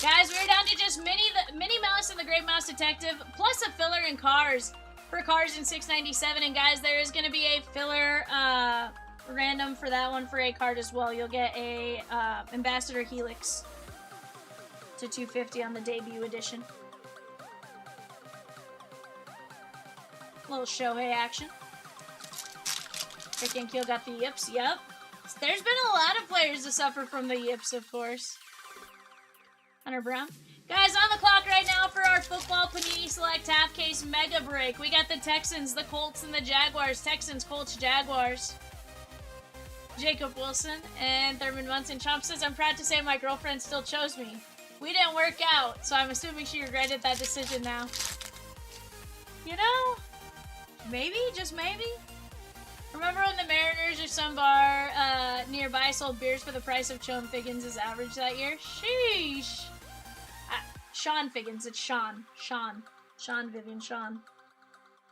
Guys, we're down to just Minnie Mouse and the Great Mouse Detective, plus a filler in Cars. For Cars in 697. And guys, there is going to be a filler random for that one for a card as well. You'll get a Ambassador Helix to 250 on the debut edition. Little Shohei action. Rick and Keel got the yips. Yep. There's been a lot of players to suffer from the yips, of course. Hunter Brown. Guys, on the clock right now for our Football Panini Select Half Case Mega Break. We got the Texans, the Colts, and the Jaguars. Texans, Colts, Jaguars. Jacob Wilson and Thurman Munson. Chomp says, I'm proud to say my girlfriend still chose me. We didn't work out, so I'm assuming she regretted that decision now. You know, maybe, just maybe. Remember when the Mariners or some bar nearby sold beers for the price of Sean Figgins' average that year? Sheesh. Sean Figgins, it's Sean. Sean Vivian, Sean.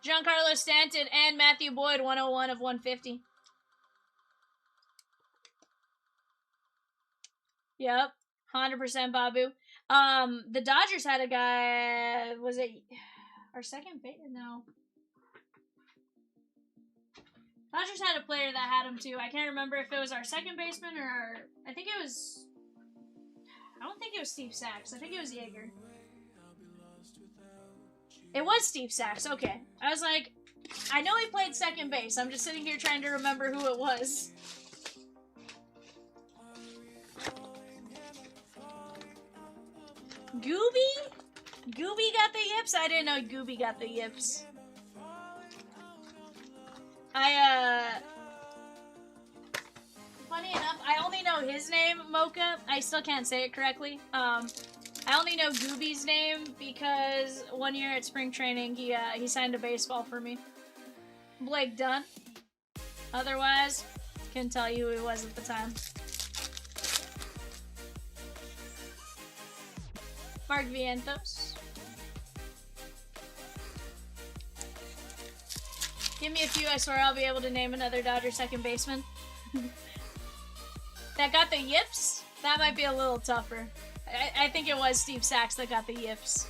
Giancarlo Stanton and Matthew Boyd, 101 of 150. Yep, 100% Babu. The Dodgers had a guy, was it our second base? No. Dodgers had a player that had him too. I can't remember if it was our second baseman or our, I don't think it was Steve Sachs. I think it was Yeager. It was Steve Sachs, okay. I was like, I know he played second base. I'm just sitting here trying to remember who it was. Gooby? Gooby got the yips? I didn't know Gooby got the yips. Funny enough, I only know his name, Mocha. I still can't say it correctly. I only know Gooby's name because one year at spring training, he signed a baseball for me. Blake Dunn. Otherwise, couldn't tell you who he was at the time. Mark Vientos. Give me a few, I swear I'll be able to name another Dodger second baseman. That got the yips? That might be a little tougher. I think it was Steve Sachs that got the yips.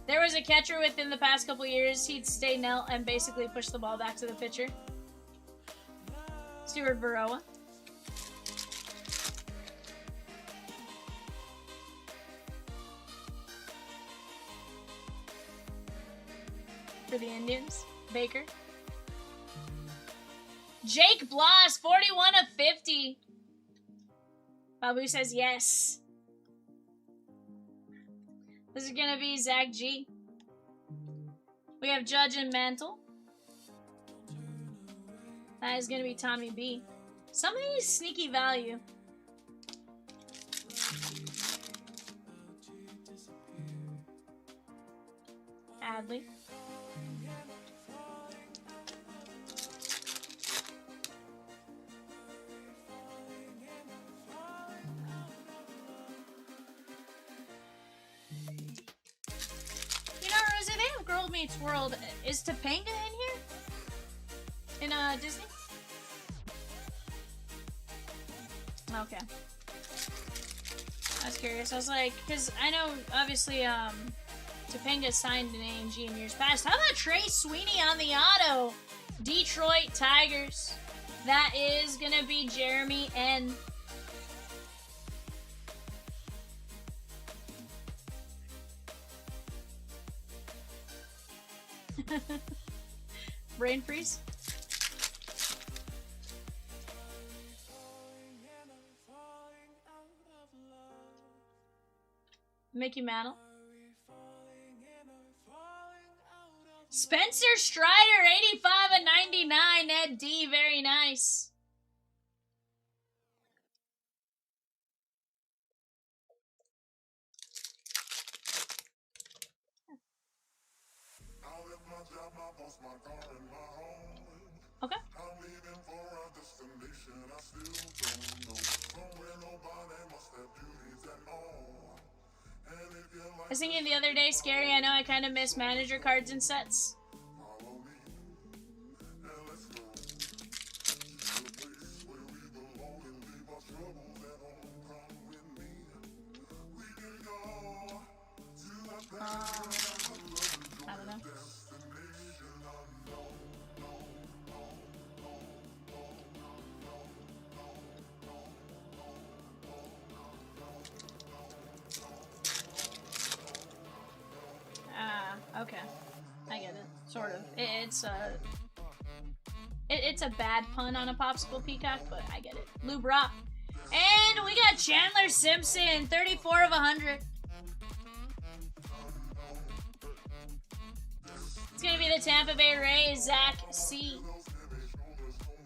There was a catcher within the past couple years, he'd stay knelt and basically push the ball back to the pitcher. Stuart Baroa. For the Indians, Baker. Jake Bloss, 41 of 50. Babu says yes. This is gonna be Zach G. We have Judge and Mantle. That is gonna be Tommy B. Some of these sneaky value. Adley. Meets World. Is Topanga in here? In Disney? Okay. I was curious. I was like, because I know obviously Topanga signed an AMG in years past. How about Trey Sweeney on the auto? Detroit Tigers. That is gonna be Jeremy N. Brain freeze. Mickey Mantle. Spencer Strider, 85 and 99. Ed D, very nice. Okay. I was thinking the other day, Scary, I know I kind of miss manager cards and sets. I don't know. Okay. I get it. Sort of. It's a bad pun on a popsicle peacock, but I get it. Lou Brock. And we got Chandler Simpson, 34 of 100. It's gonna be the Tampa Bay Rays, Zach C.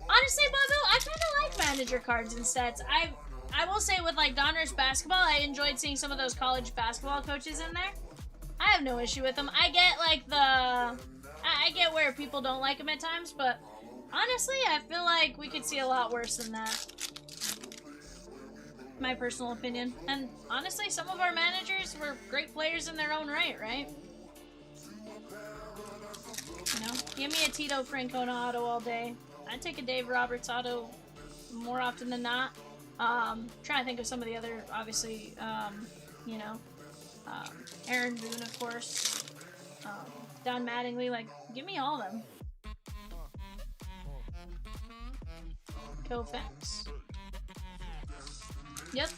Honestly, Bobo, I kind of like manager cards and sets. I will say with like Donruss basketball, I enjoyed seeing some of those college basketball coaches in there. I have no issue with them. I get like I get where people don't like them at times, but honestly, I feel like we could see a lot worse than that. My personal opinion. And honestly, some of our managers were great players in their own right? You know, give me a Tito Francona auto all day. I'd take a Dave Roberts auto more often than not. Trying to think of some of the other, obviously, you know, Aaron Boone, of course, Don Mattingly, like, give me all of them. Koufax. Yep.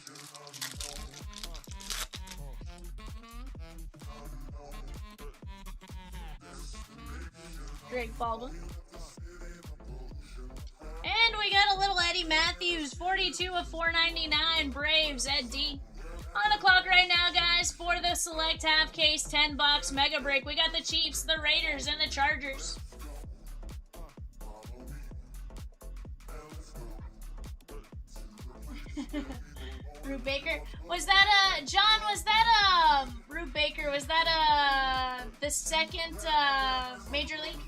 Drake Baldwin. And we got a little Eddie Matthews, 42 of 499, Braves, Ed D. On the clock right now, guys, for the select half case 10 bucks mega break. We got the Chiefs, the Raiders, and the Chargers. Rube Baker. Was that John, was that Rube Baker, was that the second Major League?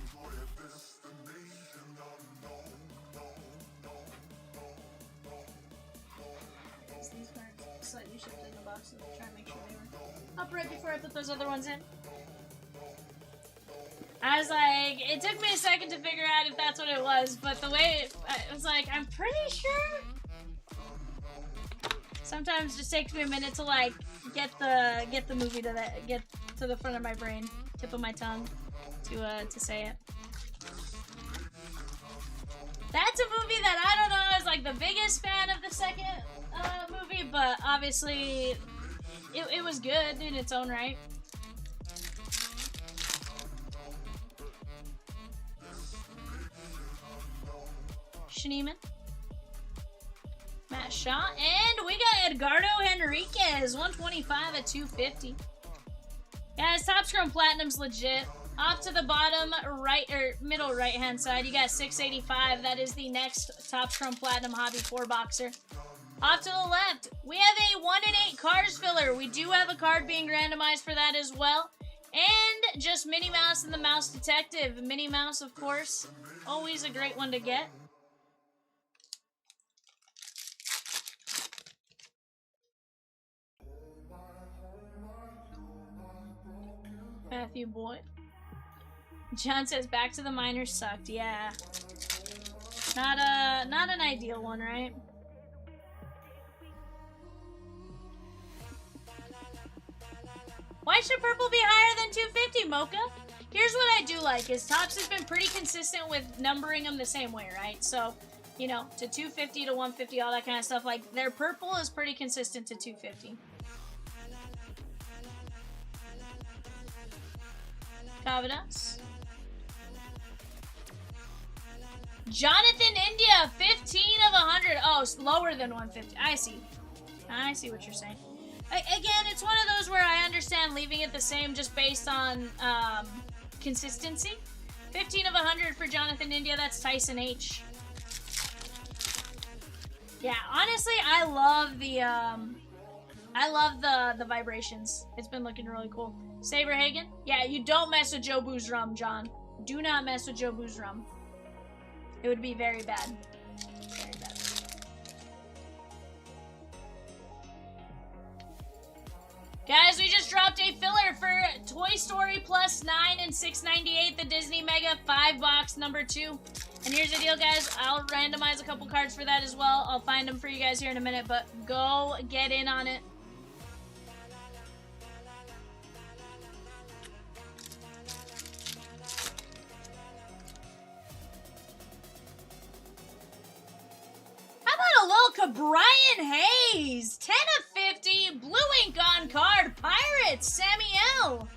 Slightly shifted in the box to try and make sure they were up right before I put those other ones in. I was like, it took me a second to figure out if that's what it was, but the way it was like, I'm pretty sure. Sometimes it just takes me a minute to like get the movie to get to the front of my brain, tip of my tongue to say it. That's a movie that I don't know, I was like the biggest fan of the second movie, but obviously it was good in its own right. Schneeman. Matt Shaw. And we got Edgardo Henriquez, 125 at 250. Guys, Top Scrum Platinum's legit. Off to the bottom right or middle right hand side, you got 685. That is the next Top Scrum Platinum Hobby 4-boxer. Off to the left, we have a 1 in 8 cars filler. We do have a card being randomized for that as well. And just Minnie Mouse and the Mouse Detective. Minnie Mouse, of course, always a great one to get. Matthew Boyd. John says back to the minors sucked. Yeah. Not an ideal one, right? Why should purple be higher than 250, Mocha? Here's what I do like, is Topps has been pretty consistent with numbering them the same way, right? So, you know, to 250 to 150, all that kind of stuff. Like, their purple is pretty consistent to 250. Cavadas. Jonathan India, 15 of 100. Oh, it's lower than 150. I see. I see what you're saying. Again, it's one of those where I understand leaving it the same just based on consistency. 15 of 100 for Jonathan India. That's Tyson H. Yeah, honestly, I love the vibrations. It's been looking really cool. Saberhagen? Yeah, you don't mess with Joe Boo's rum, John. Do not mess with Joe Boo's rum. It would be very bad. Very bad. Guys, we just dropped a filler for Toy Story Plus 9 and $6.98, the Disney Mega 5-box number 2. And here's the deal, guys. I'll randomize a couple cards for that as well. I'll find them for you guys here in a minute, but go get in on it. How about a little Brian Hayes? 10 of 50. Blue ink on card. Pirates. Sammy L.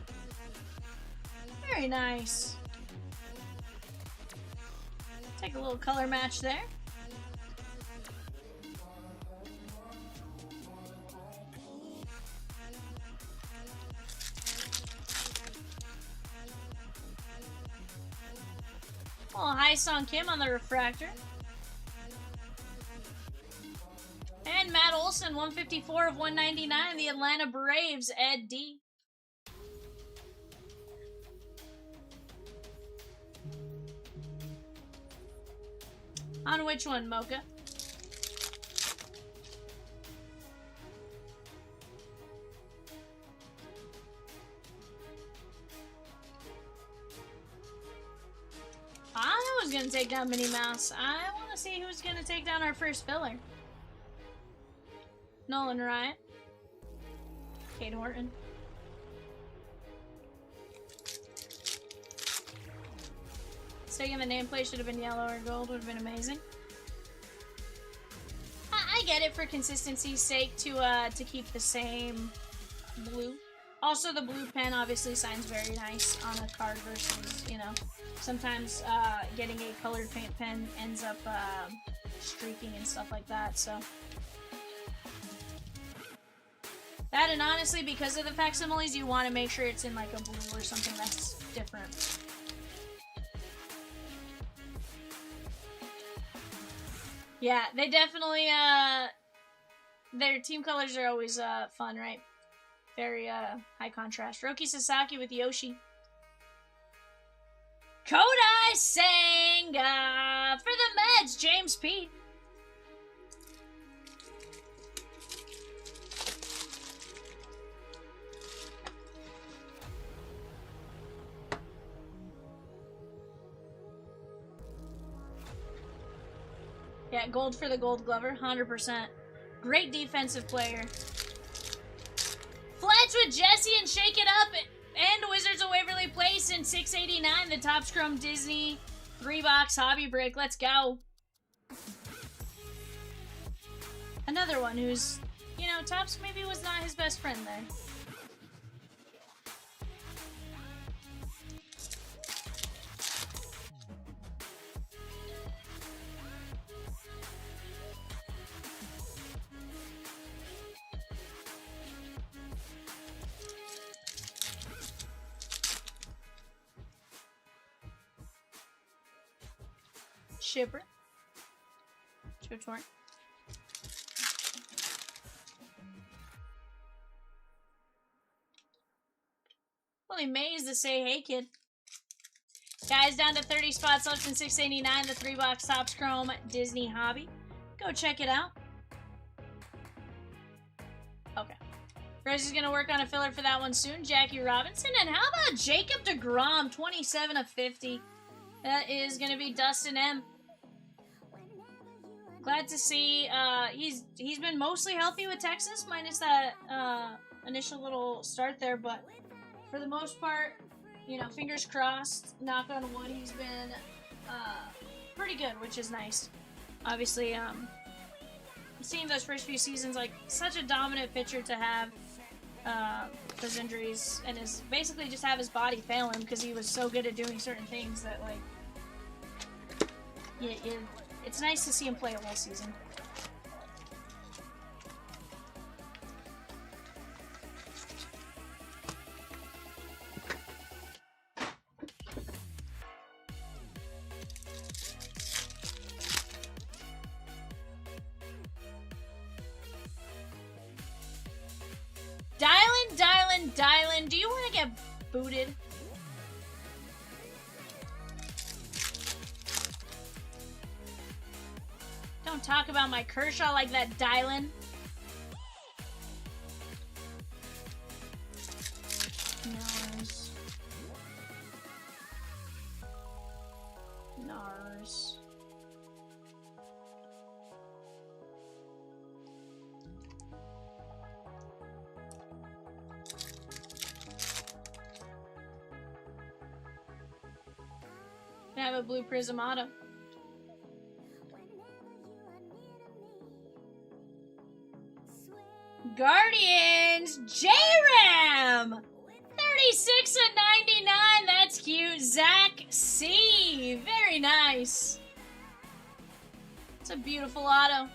Very nice. Take a little color match there. Little High Song Kim on the refractor. And Matt Olson, 154 of 199. The Atlanta Braves, Ed D. On which one, Mocha? I was gonna take down Minnie Mouse. I want to see who's gonna take down our first filler. Nolan Riot. Kate Horton. Taking the nameplate should have been yellow or gold, would have been amazing. I get it for consistency's sake to keep the same blue. Also, the blue pen obviously signs very nice on a card versus, you know, sometimes getting a colored paint pen ends up streaking and stuff like that, so. That, and honestly, because of the facsimiles, you want to make sure it's in like a blue or something that's different. Yeah, they definitely, their team colors are always, fun, right? Very, high contrast. Roki Sasaki with Yoshi. Kodai Senga for the Mets, James P. Yeah, gold for the Gold Glover, 100%. Great defensive player. Flats with Jesse and Shake It Up, and Wizards of Waverly Place in 689. The Topps Chrome Disney 3-box hobby break. Let's go. Another one who's, you know, Topps maybe was not his best friend there. Shipper. Torn. Only Maze to say, hey kid. Guys, down to 30 spots left in 689, the 3-box Topps Chrome Disney Hobby. Go check it out. Okay. Rosie's gonna work on a filler for that one soon. Jackie Robinson. And how about Jacob deGrom? 27 of 50. That is gonna be Dustin M. Glad to see he's been mostly healthy with Texas, minus that initial little start there, but for the most part, you know, fingers crossed, knock on wood, he's been pretty good, which is nice. Obviously, seeing those first few seasons, like, such a dominant pitcher to have those injuries, and is basically just have his body fail him because he was so good at doing certain things that, like, it's nice to see him play a whole season. Dylan, do you want to get booted? Don't talk about my Kershaw like that, Dylan. Nars. I have a blue Prism Auto. Guardians, J-Ram! 36 of 99, that's cute. Zach C, very nice. It's a beautiful auto.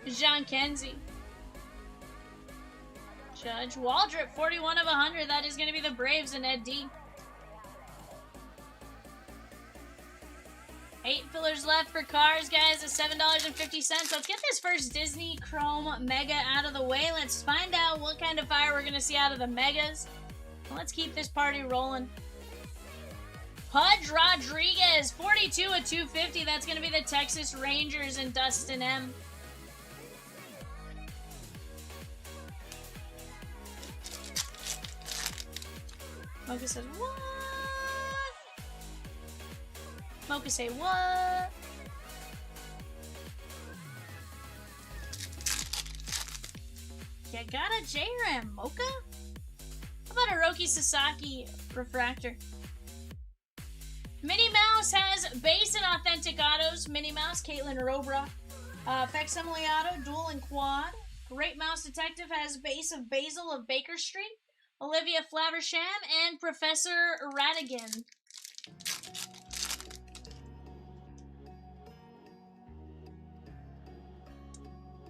John Kenzie. Judge Waldrop, 41 of 100. That is going to be the Braves and Ed D. 8 fillers left for cars, guys, at $7.50. Let's get this first Disney Chrome Mega out of the way. Let's find out what kind of fire we're going to see out of the Megas. Let's keep this party rolling. Pudge Rodriguez, 42 of 250. That's going to be the Texas Rangers and Dustin M. Mocha says, what? Mocha say, what? Yeah, got a J-Ram, Mocha? How about a Roki Sasaki refractor? Minnie Mouse has base and authentic autos. Minnie Mouse, Caitlin Robra. Facsimile auto, dual and quad. Great Mouse Detective has base of Basil of Baker Street. Olivia Flaversham and Professor Radigan.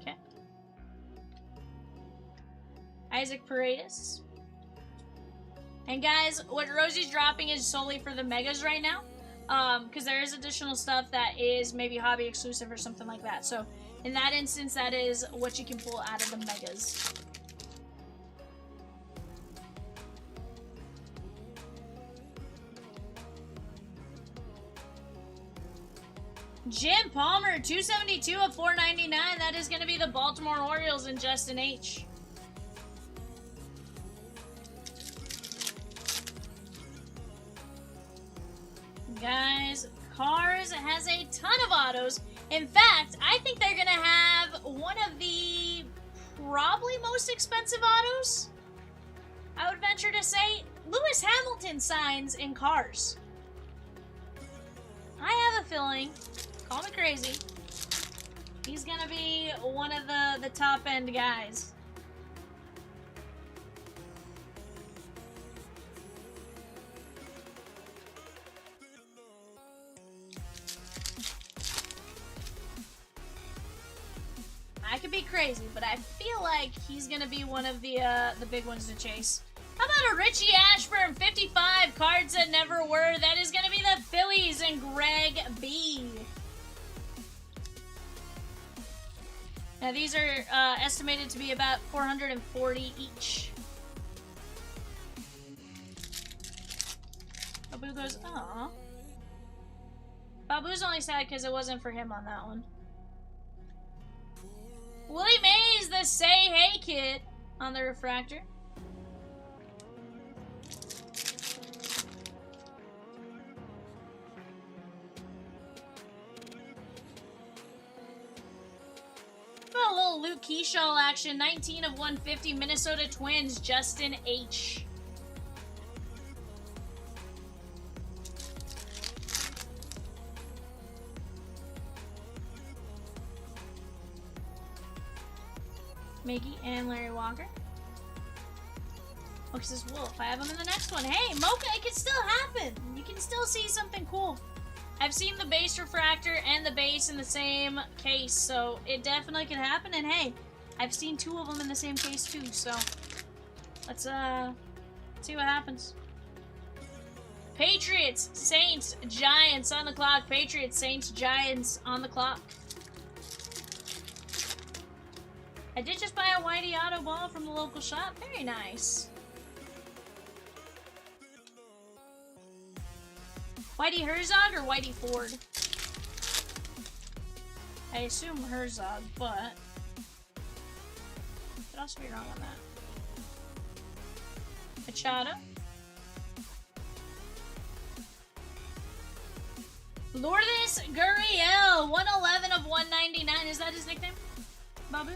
Okay. Isaac Paredes. And guys, what Rosie's dropping is solely for the Megas right now. Because there is additional stuff that is maybe hobby exclusive or something like that. So, in that instance, that is what you can pull out of the Megas. Jim Palmer, 272 of 499. That is going to be the Baltimore Orioles and Justin H. Guys, Cars has a ton of autos. In fact, I think they're going to have one of the probably most expensive autos, I would venture to say. Lewis Hamilton signs in Cars. I have a feeling, call me crazy, he's going to be one of the top-end guys. I could be crazy, but I feel like he's gonna be one of the big ones to chase. How about a Richie Ashburn, 55 cards that never were? That is gonna be the Phillies and Greg B. Now these are estimated to be about 440 each. Abu goes, aw. Babu's only sad because it wasn't for him on that one. Willie Mays, the Say Hey Kid on the refractor. A little Luke Keyshaw action. 19 of 150, Minnesota Twins, Justin H. Miggy and Larry Walker. Oh, says Wolf. I have him in the next one. Hey, Mocha, it can still happen. You can still see something cool. I've seen the base refractor and the base in the same case, so it definitely can happen. And hey, I've seen two of them in the same case too, so let's see what happens. Patriots, Saints, Giants on the clock. Patriots, Saints, Giants on the clock. I did just buy a Whitey Auto ball from the local shop. Very nice. Whitey Herzog or Whitey Ford? I assume Herzog, but could also be wrong on that. Machado. Lourdes Gurriel, 111 of 199. Is that his nickname? Babu?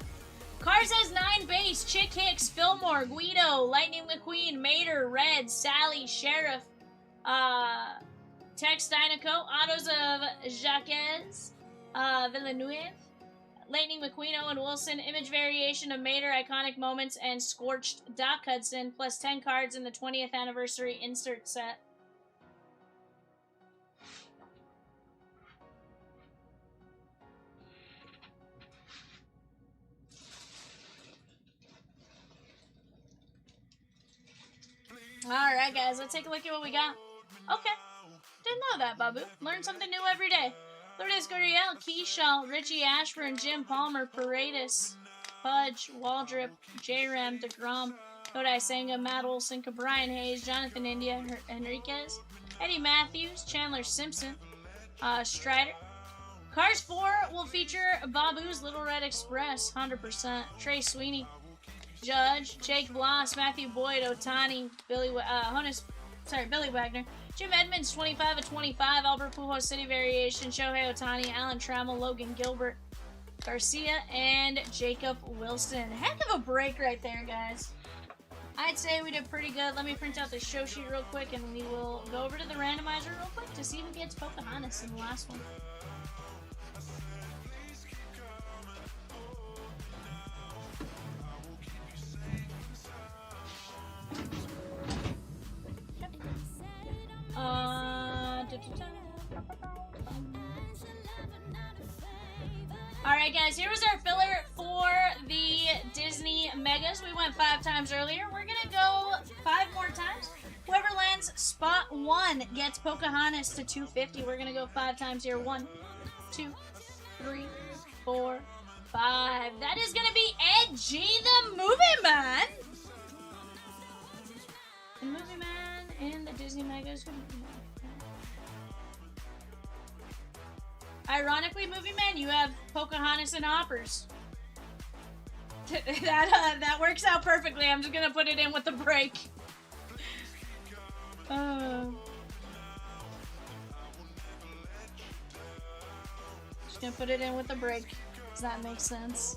Cars has 9 base. Chick Hicks, Fillmore, Guido, Lightning McQueen, Mater, Red, Sally, Sheriff, Tex Dynaco, Autos of Jacques, Villeneuve, Lightning McQueen, Owen Wilson, Image Variation of Mater, Iconic Moments, and Scorched Doc Hudson, plus 10 cards in the 20th anniversary insert set. Alright, guys, let's take a look at what we got. Okay. Didn't know that, Babu. Learn something new every day. Lourdes Gurriel, Keyshaw, Richie Ashburn, Jim Palmer, Paredes, Pudge, Waldrop, J-Ram, DeGrom, Kodai Senga, Matt Olson, Brian Hayes, Jonathan India, Enriquez, Eddie Matthews, Chandler Simpson, Strider. Cars 4 will feature Babu's Little Red Express, 100%. Trey Sweeney, Judge, Jake Bloss, Matthew Boyd, Otani, Billy Wagner, Jim Edmonds, 25 of 25, Albert Pujols City Variation, Shohei Otani, Alan Trammell, Logan Gilbert, Garcia, and Jacob Wilson. Heck of a break right there, guys. I'd say we did pretty good. Let me print out the show sheet real quick, and we will go over to the randomizer real quick to see who gets Pocahontas in the last one. Alright guys, here was our filler for the Disney Megas. We went 5 times earlier. We're gonna go 5 more times. Whoever lands spot 1 gets Pocahontas to 250. We're gonna go 5 times here. 1, 2, 3, 4, 5. That is gonna be Ed G, the Movie Man. The Movie Man and the Disney Megas. Ironically, Movie Man, you have Pocahontas and Hoppers. that works out perfectly. I'm just gonna put it in with the break. Just gonna put it in with the break. Does that make sense?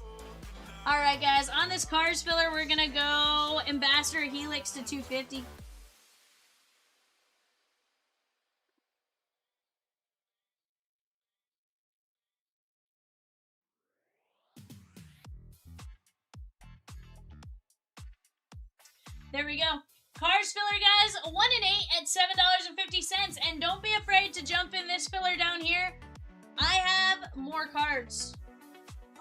Alright guys, on this Cars filler, we're gonna go Ambassador Helix to 250. There we go. Cars filler, guys. 1 and 8 at $7.50. And don't be afraid to jump in this filler down here. I have more cards.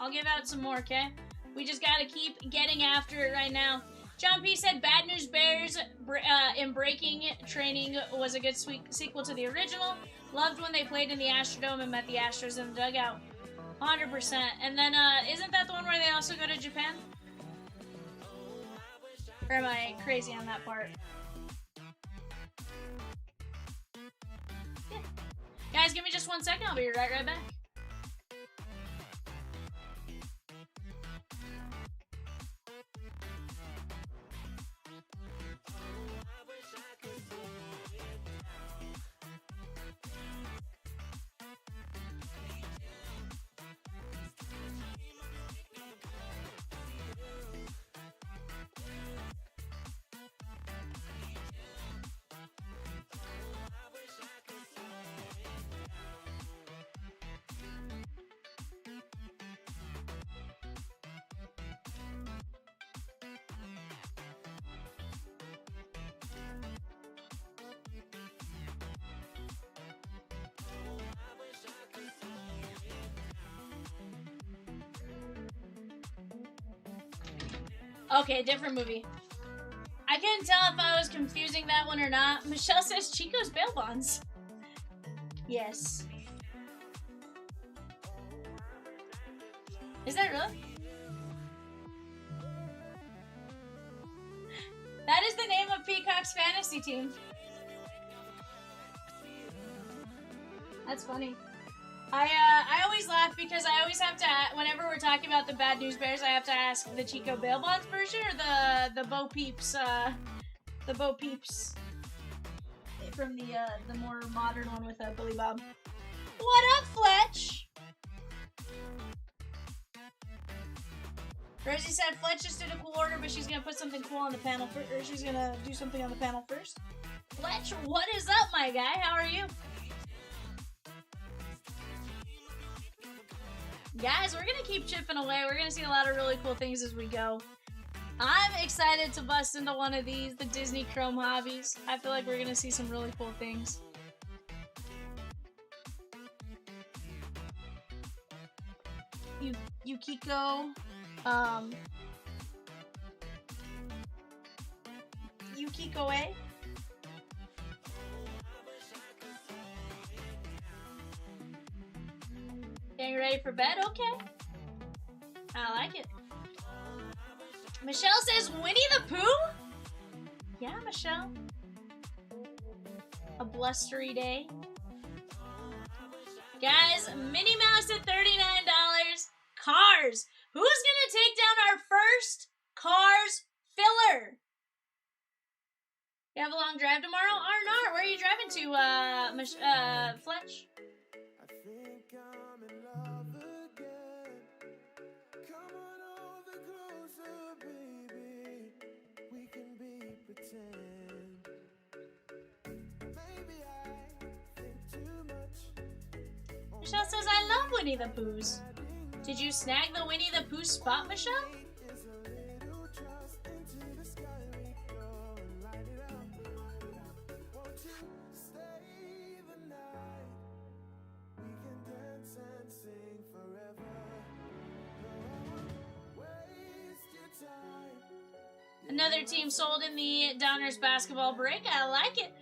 I'll give out some more, okay? We just gotta keep getting after it right now. John P. said Bad News Bears in Breaking Training was a good sequel to the original. Loved when they played in the Astrodome and met the Astros in the dugout. 100%. And then, isn't that the one where they also go to Japan? Or am I crazy on that part? Yeah. Guys, give me just 1 second. I'll be right back. Okay, different movie. I couldn't tell if I was confusing that one or not. Michelle says Chico's bail bonds. Yes. Is that really? That is the name of Peacock's fantasy team. That's funny. I always laugh because I always have to, whenever we're talking about the Bad News Bears, I have to ask the Chico Bail Bonds version or the Bo Peeps, from the more modern one with Billy Bob. What up, Fletch? Rosie said Fletch just did a cool order, but she's gonna put something cool on the panel first, or she's gonna do something on the panel first. Fletch, what is up, my guy? How are you? Guys, we're gonna keep chipping away. We're gonna see a lot of really cool things as we go. I'm excited to bust into one of these, the Disney Chrome Hobbies. I feel like we're gonna see some really cool things. Yukiko, Yukiko-e? Getting ready for bed? Okay. I like it. Michelle says Winnie the Pooh? Yeah, Michelle. A blustery day. Guys, Minnie Mouse at $39. Cars. Who's gonna take down our first Cars filler? You have a long drive tomorrow? Arnart, where are you driving to, Fletch? I think I'm in love again. Come on over closer, baby. We can be pretend. Maybe I think too much. Michelle says, I love Winnie the Poohs. Did you snag the Winnie the Pooh spot, Michelle? Is a little trust into the sky we go and light it up. Won't you stay the night? We can dance and sing forever. No, I won't waste your time. Another team sold in the Donruss basketball break. I like it.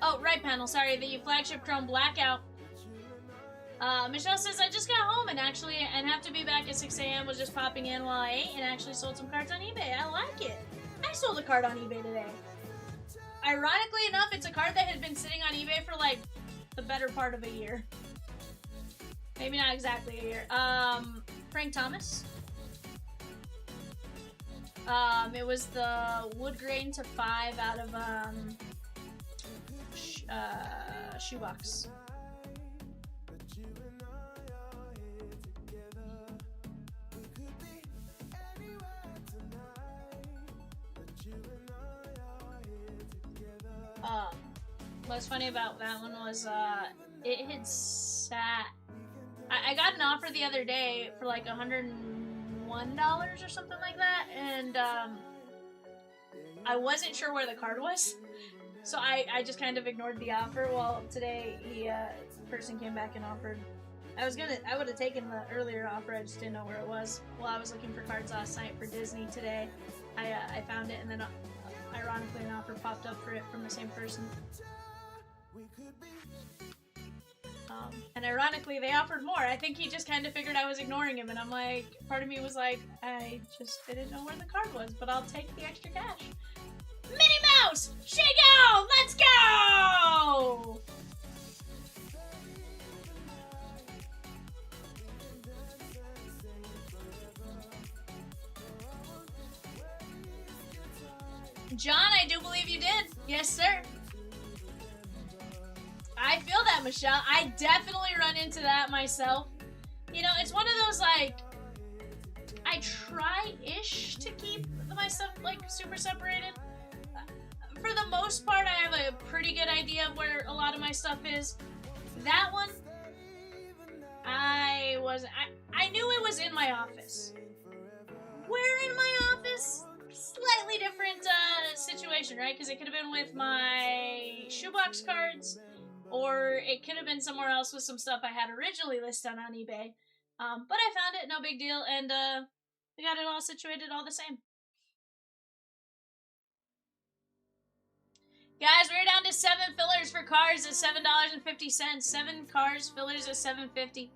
Oh, right panel. Sorry, the flagship Chrome Blackout. Michelle says, I just got home and have to be back at 6 a.m. Was just popping in while I ate and actually sold some cards on eBay. I like it. I sold a card on eBay today. Ironically enough, it's a card that had been sitting on eBay for like the better part of a year. Maybe not exactly a year. Frank Thomas. It was the wood grain to 5 out of shoebox. What's funny about that one was it had sat. I got an offer the other day for like $101 or something like that, and I wasn't sure where the card was, so I just kind of ignored the offer. Well, today the person came back and offered. I would have taken the earlier offer. I just didn't know where it was. While I was looking for cards last night for Disney today, I found it, and then ironically an offer popped up for it from the same person. And ironically, they offered more. I think he just kind of figured I was ignoring him, and I'm like, part of me was like, I just didn't know where the card was, but I'll take the extra cash. Minnie Mouse! Shake out! Let's go! John, I do believe you did. Yes, sir. I feel that, Michelle. I definitely run into that myself. You know, it's one of those, like, I try-ish to keep my stuff, like, super separated. For the most part, I have a pretty good idea of where a lot of my stuff is. That one, I knew it was in my office. Where in my office? Slightly different situation, right? Because it could have been with my shoebox cards, or it could have been somewhere else with some stuff I had originally listed on eBay. But I found it, no big deal, and we got it all situated all the same. Guys, we're down to 7 fillers for cars at $7.50. 7 cars, fillers at $7.50.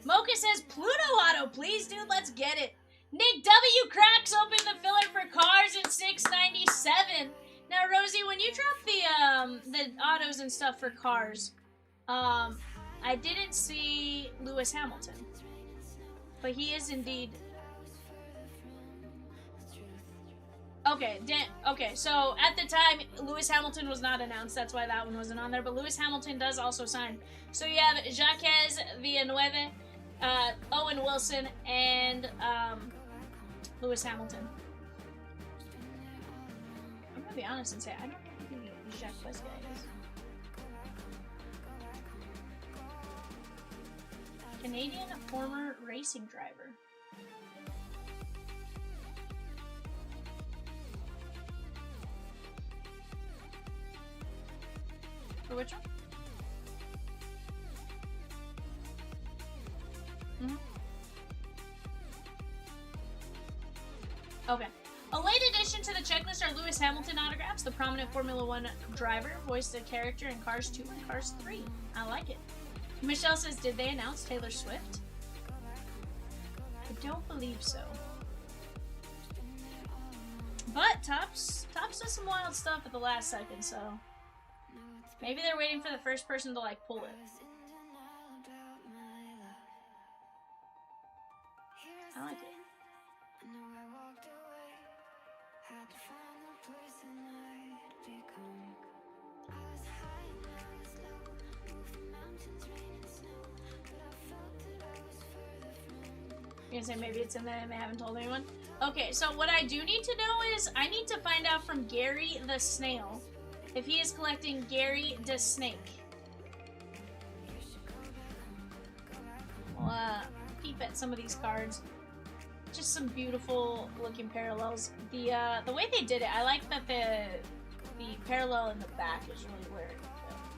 Mocha says, Pluto Auto, please, dude, let's get it. Nick W. cracks open the filler for cars at $6.97. Now, Rosie, when you drop the autos and stuff for cars, I didn't see Lewis Hamilton, but he is indeed. Okay, so at the time, Lewis Hamilton was not announced. That's why that one wasn't on there. But Lewis Hamilton does also sign. So you have Jacques Villeneuve, Owen Wilson, and Lewis Hamilton. I'm gonna be honest and say I don't know who the Jacques guy is. Canadian former racing driver. For which one? Okay. A late addition to the checklist are Lewis Hamilton autographs. The prominent Formula One driver voiced the character in Cars 2 and Cars 3. I like it. Michelle says, did they announce Taylor Swift? I don't believe so. But Topps does some wild stuff at the last second, so maybe they're waiting for the first person to, like, pull it. I like it. You're gonna say maybe it's in there and they haven't told anyone? Okay, so what I do need to know is I need to find out from Gary the Snail if he is collecting Gary the Snake. We'll peep at some of these cards. Just some beautiful looking parallels. The way they did it, I like that the parallel in the back is really where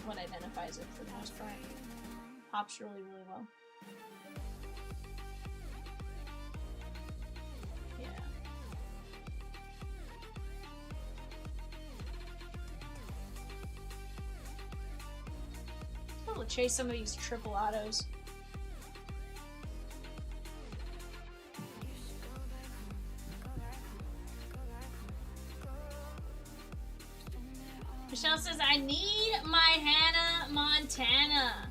what identifies it for the most part. Pops really, really well. Yeah. It's cool to chase some of these triple autos. Michelle says, I need my Hannah Montana.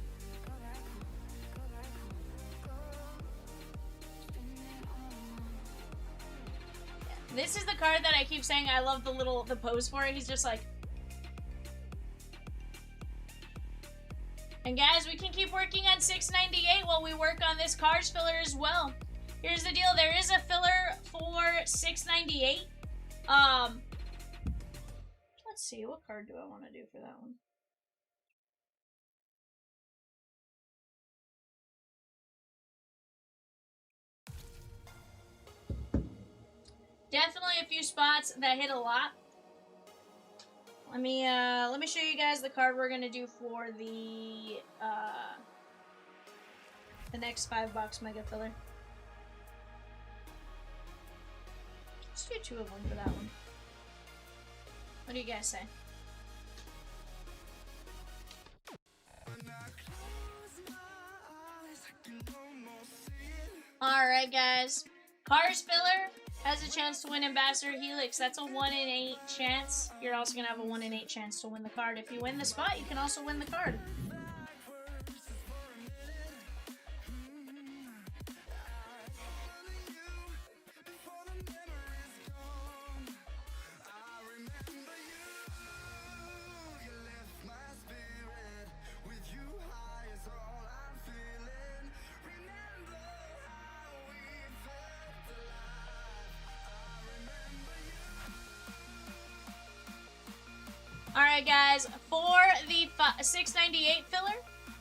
This is the card that I keep saying I love the pose for it. He's just like. And guys, we can keep working on 698 while we work on this cards filler as well. Here's the deal. There is a filler for 698. Let's see, what card do I want to do for that one? Definitely a few spots that hit a lot. Let me show you guys the card we're gonna do for the next $5 mega filler. Let's do 2 of them for that one. What do you guys say? Alright guys, Cars Filler has a chance to win Ambassador Helix. That's a 1 in 8 chance. You're also going to have a 1 in 8 chance to win the card. If you win the spot, you can also win the card. Alright, guys. For the 698 filler,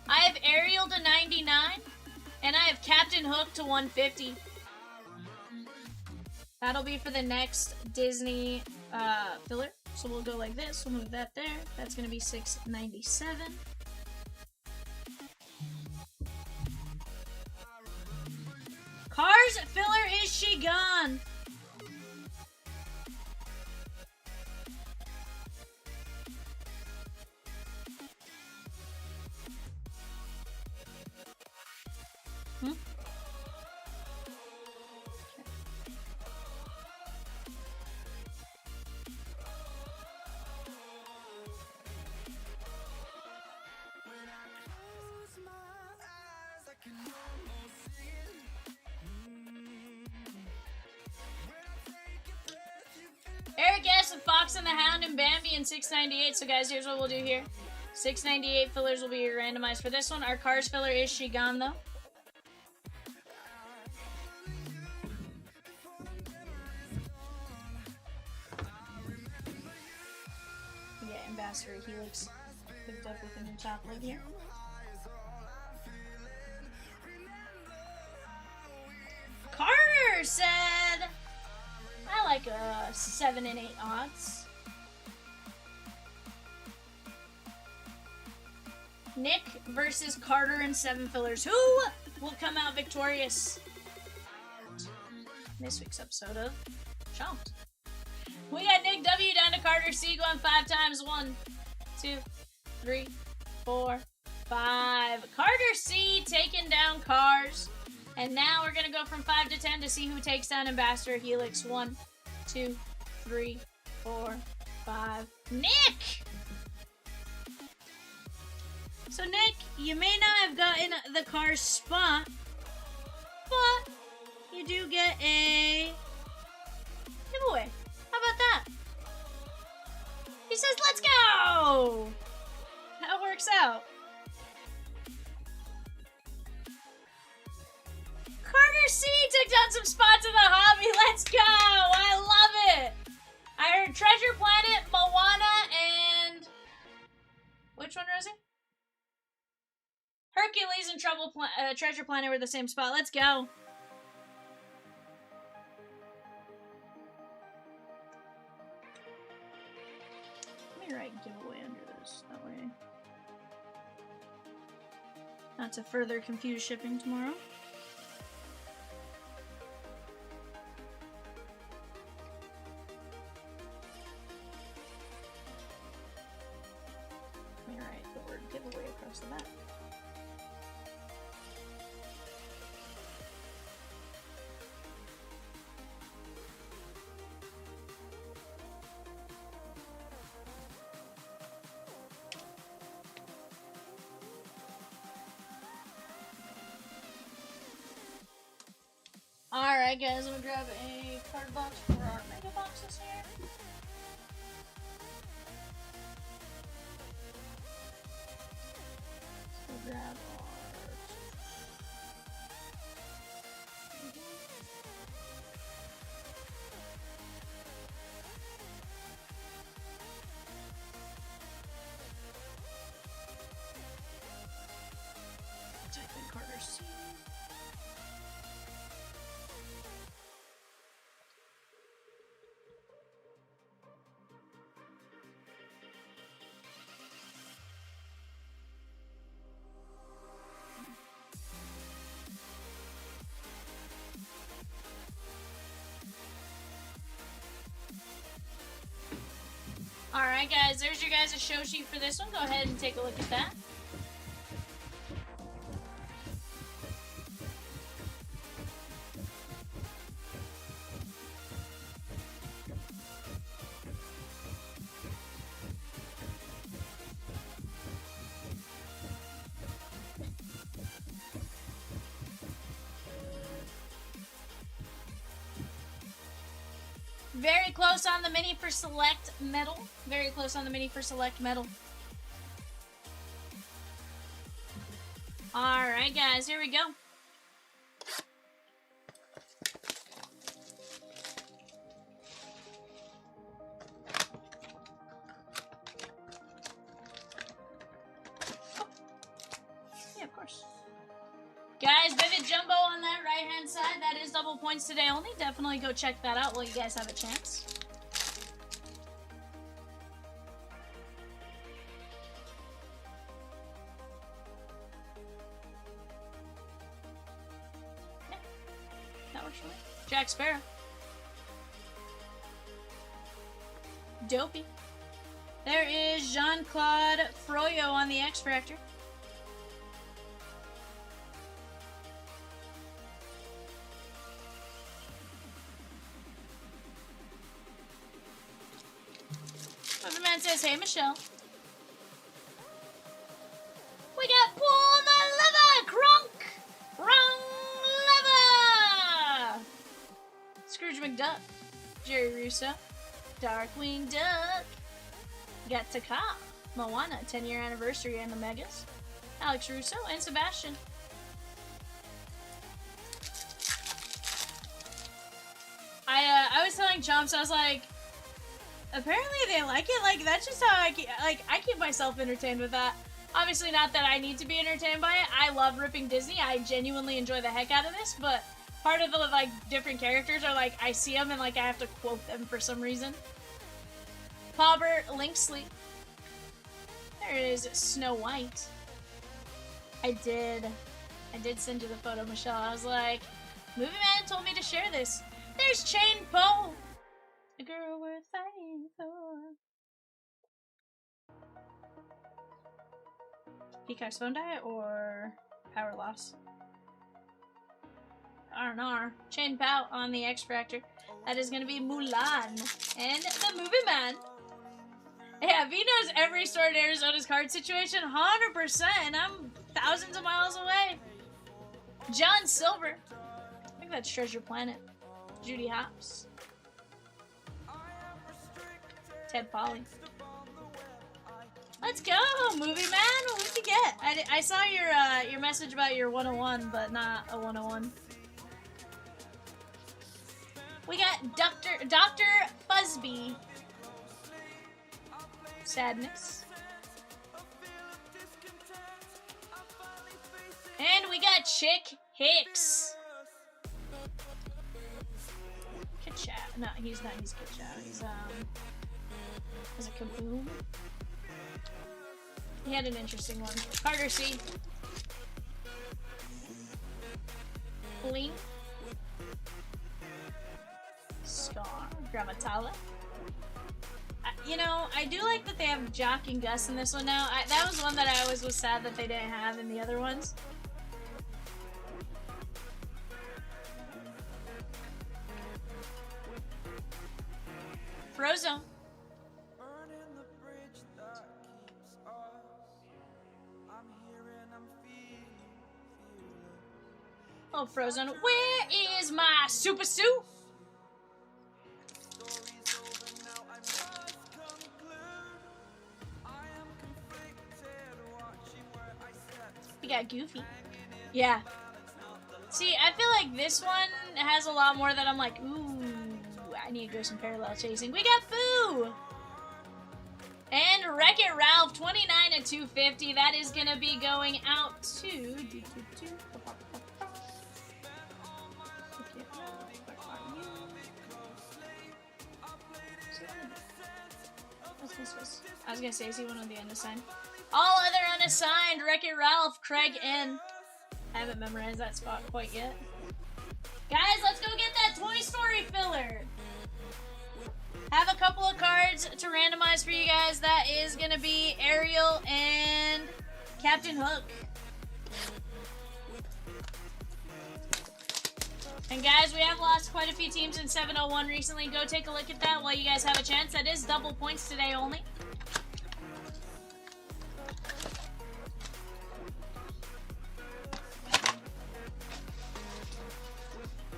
I have Ariel to 99, and I have Captain Hook to 150. That'll be for the next Disney filler. So we'll go like this. We'll move that there. That's going to be 697. Cars filler, is she gone? Eric S. and Fox and the Hound and Bambi and 698. So guys, here's what we'll do here. 698 fillers will be randomized for this one. Our Cars filler, is she gone though? Yeah, Ambassador Helix picked up with a new top lid here. Carter said, I like a 7 and 8 odds. Nick versus Carter and 7 fillers. Who will come out victorious? This week's episode of Chomped. We got Nick W down to Carter C going 5 times. 1, 2, 3, 4, 5. Carter C taking down Cars. And now we're going to go from 5 to 10 to see who takes down Ambassador Helix. 1, 2, 3, 4, 5. Nick! So Nick, you may not have gotten the Cars spot, but you do get a giveaway. How about that? He says, let's go! That works out. Carter C took down some spots in the hobby. Let's go! I love it! I heard Treasure Planet, Moana, and... which one, Rosie? Hercules and Treasure Planet were the same spot. Let's go. Let me write giveaway under this. That way. Not to further confuse shipping tomorrow. Let me write the word giveaway across the back. Alright guys, I'm gonna grab a card box for our mega boxes here. So we'll grab our... type in Carter C. Alright guys, there's your guys' show sheet for this one. Go ahead and take a look at that. Very close on the mini for select metal. Very close on the mini for select metal. Alright guys, here we go. side. That is double points today only. Definitely go check that out while you guys have a chance. Yeah, that works for me. Jack Sparrow. Dopey. There is Jean-Claude Froyo on the X Factor. Man says, hey, Michelle. We got Pull the Lever! Crunk! Wrong lever! Scrooge McDuck. Jerry Russo. Darkwing Duck. Got Taka. Moana, 10-year anniversary and the Megas. Alex Russo and Sebastian. I was telling Chomps, I was like, apparently they like it. Like, that's just how I keep myself entertained with that. Obviously not that I need to be entertained by it. I love ripping Disney. I genuinely enjoy the heck out of this, but part of the, like, different characters are, like, I see them and, like, I have to quote them for some reason. Pauber Linksley. There is Snow White. I did send you the photo, Michelle. I was like, Movie Man told me to share this. There's Chain Po. A girl worth fighting for. Peacock's phone diet or power loss? R&R. Chain Pow on the X Factor. That is going to be Mulan and the Movie Man. Yeah, V knows every store in Arizona's card situation 100%, and I'm thousands of miles away. John Silver. I think that's Treasure Planet. Judy Hopps. Ted Polly. Let's go, Movie Man. What did you get? I saw your message about your 101, but not a 101. We got Dr. Fuzzby. Sadness. And we got Chick Hicks. Kitchow. No, he's not. He's Kitchow. He's is it Kaboom? He had an interesting one. Carter C. Bling. Scar. Gramatala. You know, I do like that they have Jock and Gus in this one now. That was one that I always was sad that they didn't have in the other ones. Frozone. Oh, Frozone. Where is my super suit? We got Goofy. Yeah. See, I feel like this one has a lot more that I'm like, ooh, I need to go some parallel chasing. We got Foo! And Wreck-It Ralph, 29 at 250. That is going to be going out to... I was going to say, is he one of the unassigned? All other unassigned, Wreck-It Ralph, Craig N. I haven't memorized that spot quite yet. Guys, let's go get that Toy Story filler. Have a couple of cards to randomize for you guys. That is going to be Ariel and Captain Hook. And guys, we have lost quite a few teams in 701 recently. Go take a look at that while you guys have a chance. That is double points today only.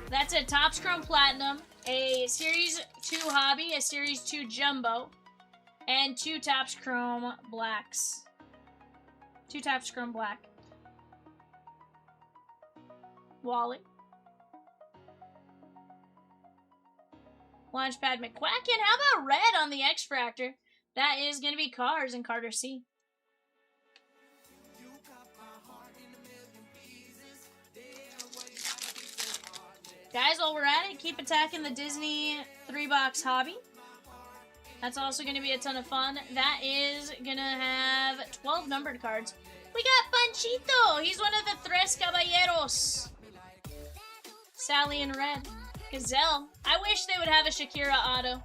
That's a Topps Chrome Platinum, a Series 2 Hobby, a Series 2 Jumbo, and 2 Topps Chrome Blacks. 2 Topps Chrome Black. Wally. Launchpad McQuacken. How about red on the X Factor? That is going to be Cars and Carter C. Guys, while we're at it, keep attacking the Disney 3-box hobby. That's also going to be a ton of fun. That is going to have 12 numbered cards. We got Panchito. He's one of the Tres Caballeros. Sally in red. Gazelle. I wish they would have a Shakira auto.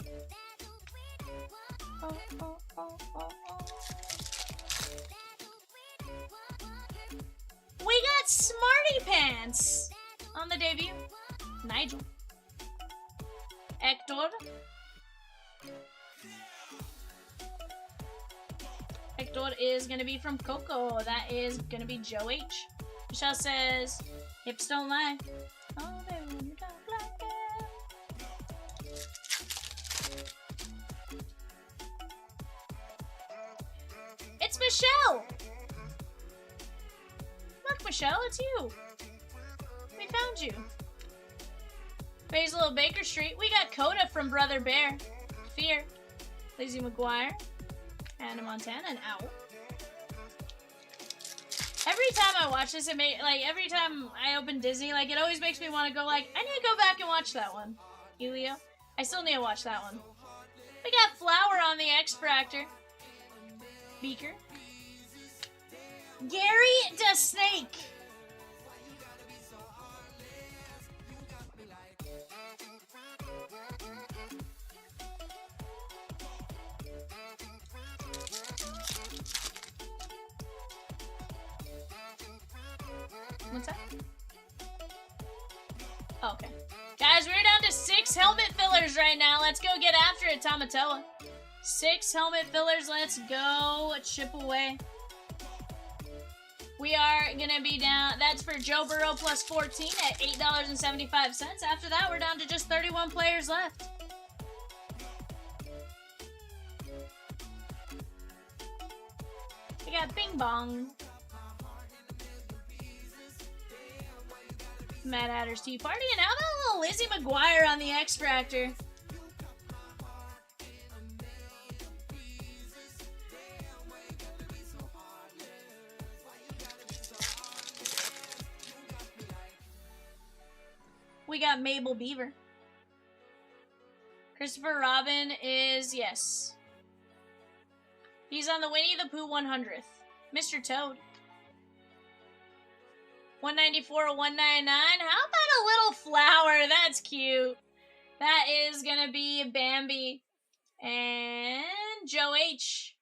We got Smarty Pants on the debut. Nigel. Hector. Hector is going to be from Coco. That is going to be Joe H. Michelle says, hips don't lie. Oh, baby, when you talk like that. It's Michelle! Look, Michelle, it's you. We found you. Basil Baker Street. We got Coda from Brother Bear. Fear. Lizzie McGuire. Hannah Montana and Owl. Every time I watch this, every time I open Disney, it always makes me want to go, I need to go back and watch that one. Elio. I still need to watch that one. We got Flower on the X-Fractor. Beaker. Gary the Snake. What's that? Oh, okay. Guys, we're down to 6 helmet fillers right now. Let's go get after it, Tamatoa. 6 helmet fillers. Let's go chip away. We are going to be down. That's for Joe Burrow plus 14 at $8.75. After that, we're down to just 31 players left. We got Bing Bong. Mad Hatter's Tea Party, and how about a little Lizzie McGuire on the X-Fractor? We got Mabel Beaver. Christopher Robin is, yes. He's on the Winnie the Pooh 100th. Mr. Toad. 194, 199. How about a little flower? That's cute. That is gonna be Bambi and Joe H.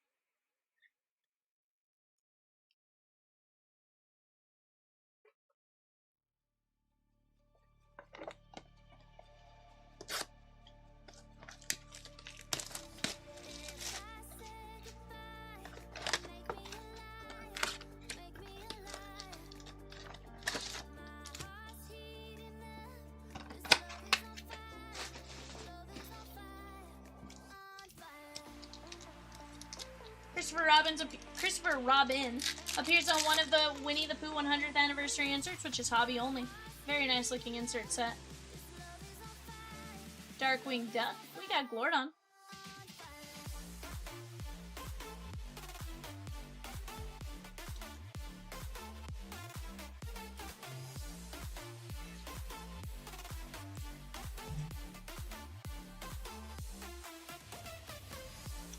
Christopher Robin appears on one of the Winnie the Pooh 100th anniversary inserts, which is hobby only. Very nice looking insert set. Darkwing Duck. We got Glordon.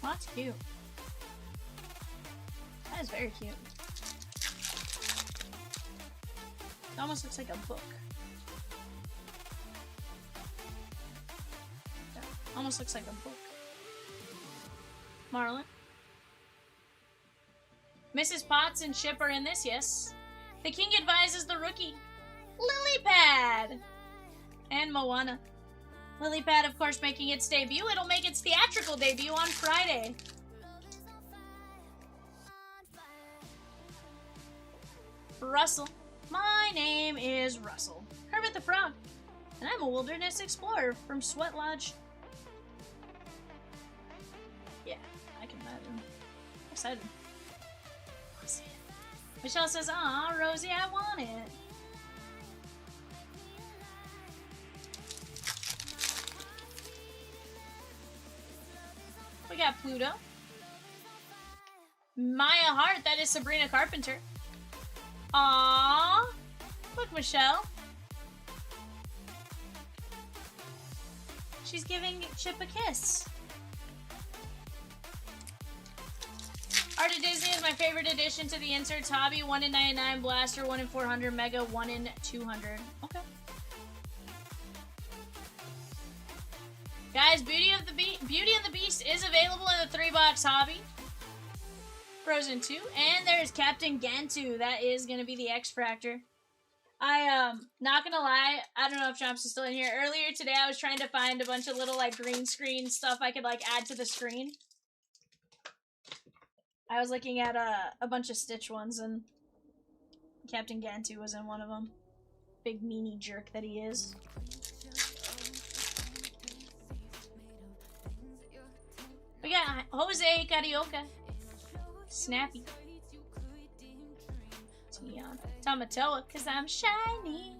Oh, that's cute. That is very cute. It almost looks like a book. Yeah, almost looks like a book. Marlin. Mrs. Potts and Chip are in this, yes. The King advises the rookie. Lilypad! And Moana. Lilypad, of course, making its debut. It'll make its theatrical debut on Friday. Russell. My name is Russell. Kermit the Frog. And I'm a wilderness explorer from Sweat Lodge. Yeah, I can imagine. Excited. Michelle says, aw, Rosie, I want it. We got Pluto. Maya Hart, that is Sabrina Carpenter. Aww. Look, Michelle. She's giving Chip a kiss. Art of Disney is my favorite addition to the inserts hobby. 1 in 99 Blaster, 1 in 400 Mega, 1 in 200. Okay. Guys, Beauty and the Beast is available in the 3-box hobby. Frozen 2. And there's Captain Gantu. That is going to be the X-Fractor. Not gonna lie, I don't know if Chomps is still in here. Earlier today, I was trying to find a bunch of little, like, green screen stuff I could, like, add to the screen. I was looking at a bunch of Stitch ones, and Captain Gantu was in one of them. Big meanie jerk that he is. We got Jose Carioca. Snappy. Tion. Tamatoa, cause I'm shiny.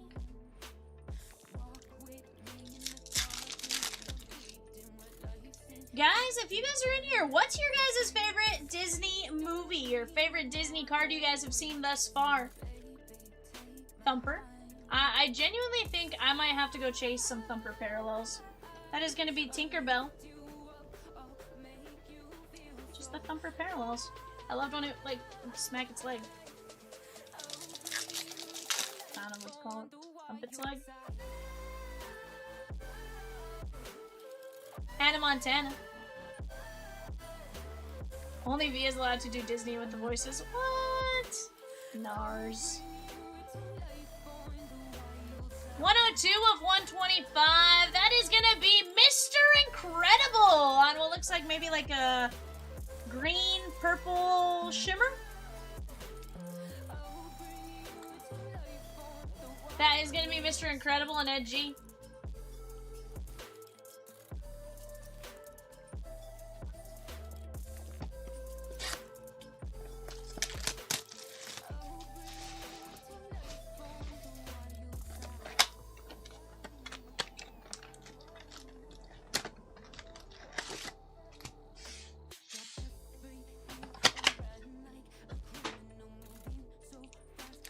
Guys, if you guys are in here, what's your guys' favorite Disney movie or favorite Disney card you guys have seen thus far? Thumper. I genuinely think I might have to go chase some Thumper parallels. That is going to be Tinkerbell. Just the Thumper parallels. I loved when it, like, smack its leg. I don't know what to call it. Thump its leg. Hannah Montana. Only V is allowed to do Disney with the voices. What? Nars. 102 of 125. That is gonna be Mr. Incredible on what looks like maybe like a green purple shimmer. That is gonna be Mr. Incredible and Ed G.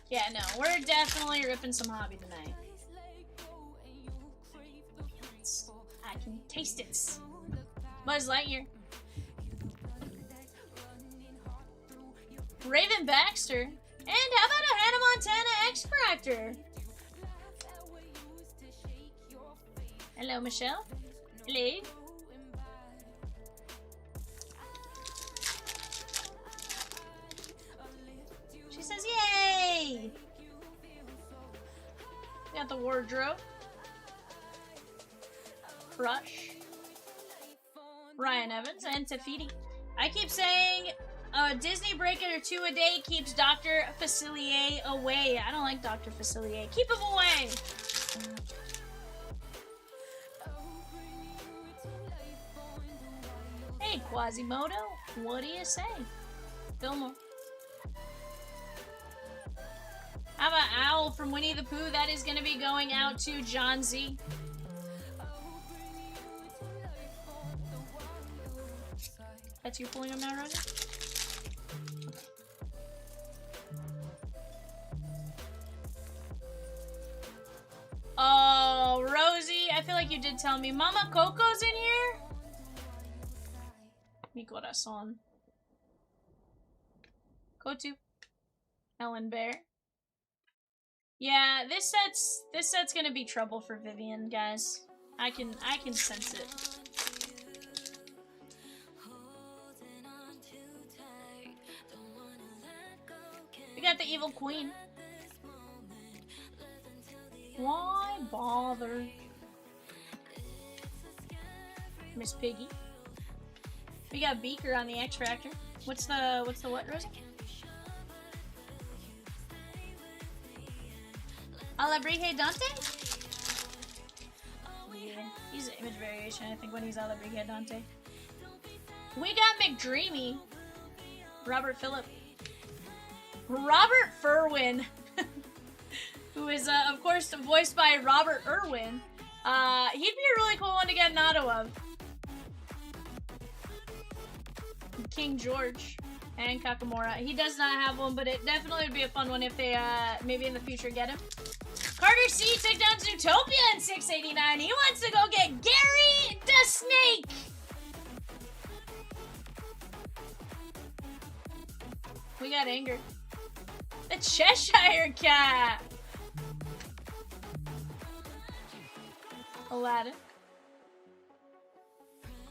Yeah, no, we're definitely ripping some hobby tonight. I can taste it. Buzz Lightyear. Raven Baxter. And how about a Hannah Montana X-Fractor? Hello, Michelle. Hello. She says, yay! We got the wardrobe. Crush. Ryan Evans and Tafiti. I keep saying Disney break it or 2 a day keeps Dr. Facilier away. I don't like Dr. Facilier. Keep him away! Hey, Quasimodo. What do you say? Fillmore. How about Owl from Winnie the Pooh? That is going to be going out to John Z. That's you pulling them now, Roger? Oh, Rosie, I feel like you did tell me. Mama Coco's in here? Mi corazón. Kotu. Ellen Bear. Yeah, this set's gonna be trouble for Vivian, guys. I can sense it. We got the Evil Queen. Why bother? Miss Piggy. We got Beaker on the X-Fractor. What's the what, Rosie? Alabrije Dante? Yeah, he's an image variation, I think, when he's Alabrije Dante. We got McDreamy. Robert Phillip. Robert Furwin. Who is, of course, voiced by Robert Irwin. He'd be a really cool one to get an auto of. King George and Kakamora. He does not have one, but it definitely would be a fun one if they, maybe in the future get him. Carter C took down Zootopia in 689. He wants to go get Gary snake! We got anger. The Cheshire Cat! Aladdin.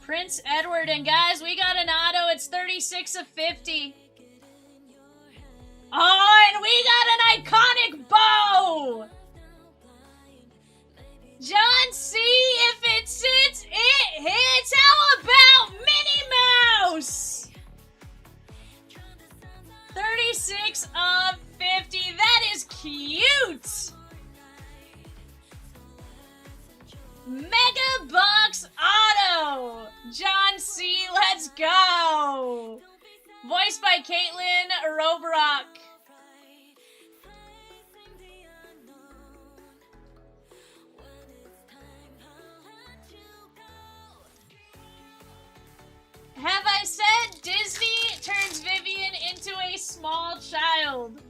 Prince Edward, and guys, we got an auto. It's 36 of 50. Oh, and we got an iconic bow! John C., if it sits, it hits! How about Minnie Mouse? 36 of 50. That is cute! Mega Box Auto! John C., let's go! Voiced by Caitlin Robrock. Have I said Disney turns Vivian into a small child?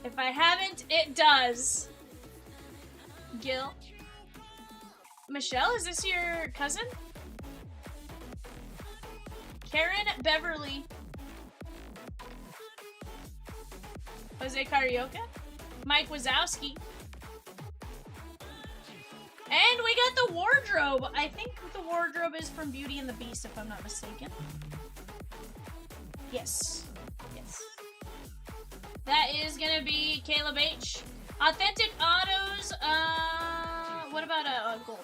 If I haven't, it does. Gil. Michelle, is this your cousin? Karen Beverly. Jose Carioca. Mike Wazowski. And we got the wardrobe. I think the wardrobe is from Beauty and the Beast, if I'm not mistaken. Yes. Yes. That is gonna be Caleb H. Authentic autos, what about a gold?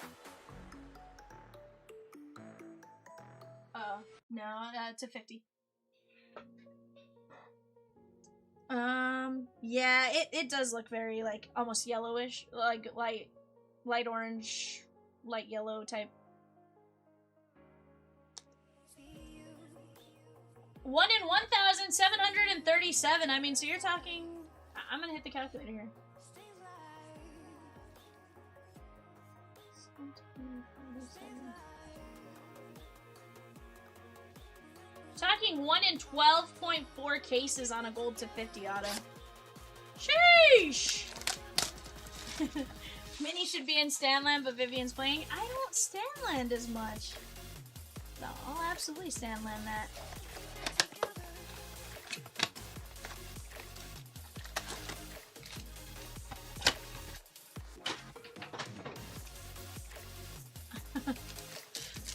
No, it's a 50. Yeah, it does look very, like, almost yellowish, like, light orange, light yellow type. 1 in 1,737. I mean, so you're talking... I'm gonna hit the calculator here. Talking 1 in 12.4 cases on a gold to 50 auto. Sheesh! Minnie should be in Stanland, but Vivian's playing. I don't Stanland as much. No, I'll absolutely Stanland that.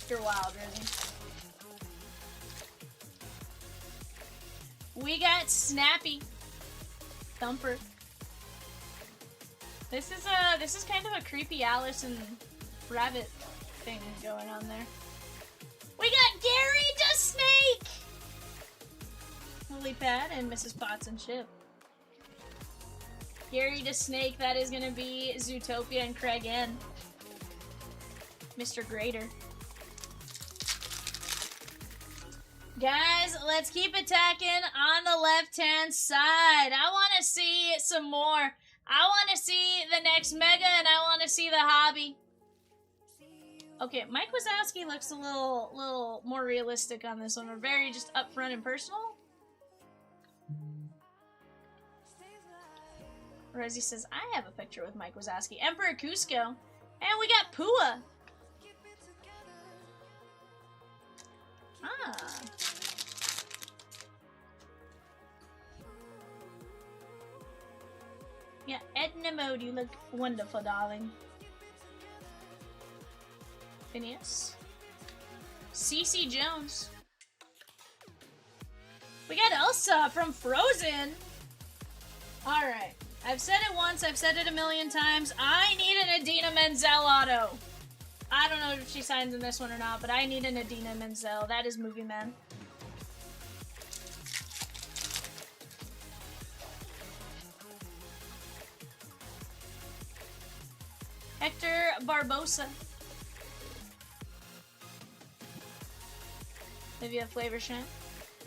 You're wild, really. We got Snappy. Thumper. This is kind of a creepy Alice and Rabbit thing going on there. We got Gary the Snake! Lily Pad and Mrs. Potts and Chip. Gary the Snake, that is gonna be Zootopia and Craig N. Mr. Grader. Guys, let's keep attacking on the left-hand side. I want to see some more. I want to see the next Mega, and I want to see the Hobby. Okay, Mike Wazowski looks a little more realistic on this one, or very just upfront and personal. Rosie says, I have a picture with Mike Wazowski. Emperor Cusco. And we got Pua. Ah. Yeah, Edna Mode, you look wonderful, darling. Phineas. CeCe Jones. We got Elsa from Frozen. Alright. I've said it once, I've said it a million times. I need an Idina Menzel auto. I don't know if she signs in this one or not, but I need an Idina Menzel. That is Movie Man. Hector Barbosa. Olivia Flavorshine.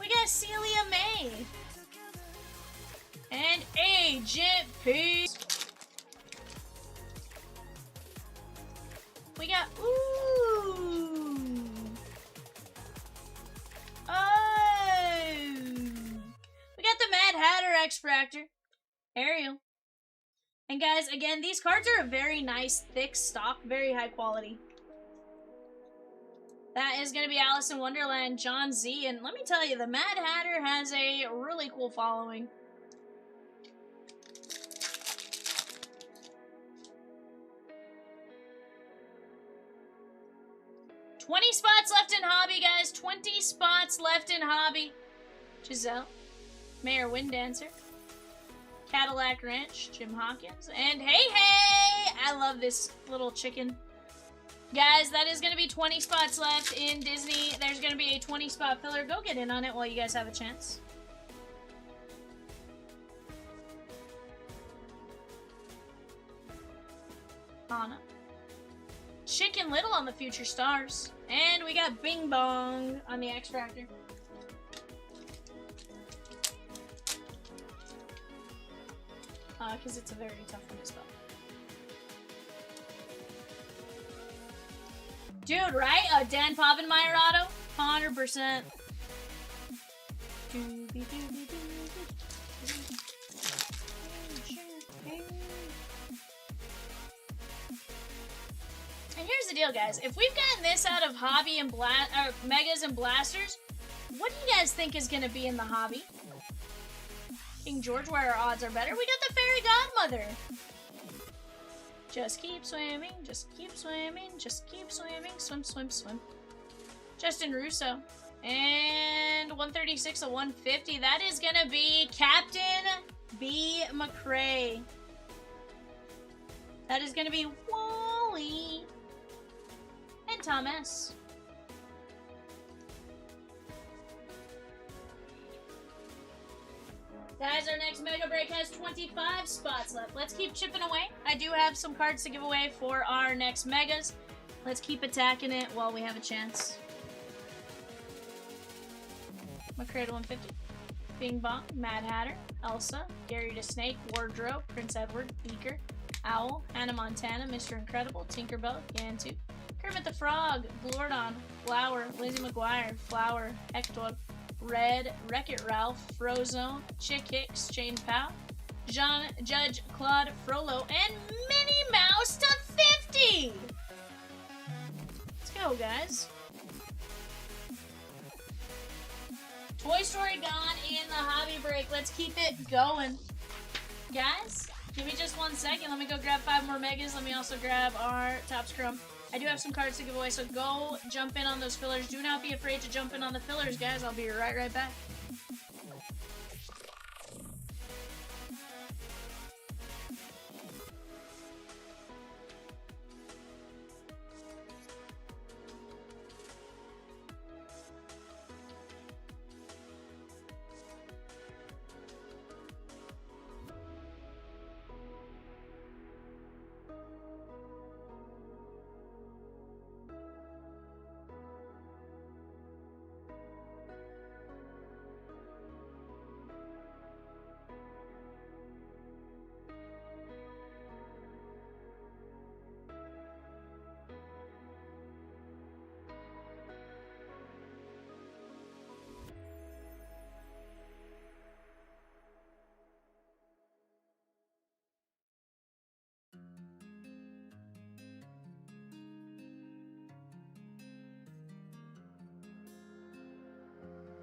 We got Celia May. And Agent P. We got, ooh. Oh. We got the Mad Hatter X-Fractor. Ariel. And And guys, again, these cards are a very nice, thick stock, very high quality. That is going to be Alice in Wonderland, John Z. And let me tell you, the Mad Hatter has a really cool following. $20 spots left in Hobby, guys. 20 spots left in Hobby. Giselle, Mayor Winddancer, Cadillac Ranch, Jim Hawkins, and hey, I love this little chicken. Guys, that is going to be 20 spots left in Disney. There's going to be a 20 spot filler. Go get in on it while you guys have a chance. Anna. Chicken Little on the Future Stars. And we got Bing Bong on the X Factor. Because it's a very tough one to spell. Dude, right? Dan Povenmire auto? 100%. And here's the deal, guys. If we've gotten this out of Hobby and Megas and Blasters, what do you guys think is going to be in the Hobby? King George, where our odds are better. We got the Fairy Godmother. Just keep swimming, just keep swimming, just keep swimming. Swim, swim, swim. Justin Russo. And 136 of 150. That is going to be Captain B. McRae. That is going to be Wally. And Tom S. Guys, our next Mega Break has 25 spots left. Let's keep chipping away. I do have some cards to give away for our next Megas. Let's keep attacking it while we have a chance. McCray to 150. Bing Bong, Mad Hatter, Elsa, Gary the Snake, Wardrobe, Prince Edward, Beaker, Owl, Hannah Montana, Mr. Incredible, Tinkerbell, Gantu, Kermit the Frog, Blordon, Flower, Lizzie McGuire, Flower, Hector, Red, Wreck-It Ralph, Frozone, Chick Hicks, Jane Powell, Judge Claude Frollo, and Minnie Mouse to 50! Let's go, guys. Toy Story gone in the Hobby Break. Let's keep it going. Guys, give me just 1 second. Let me go grab 5 more Megas. Let me also grab our Top Scrum. I do have some cards to give away, so go jump in on those fillers. Do not be afraid to jump in on the fillers, guys. I'll be right back.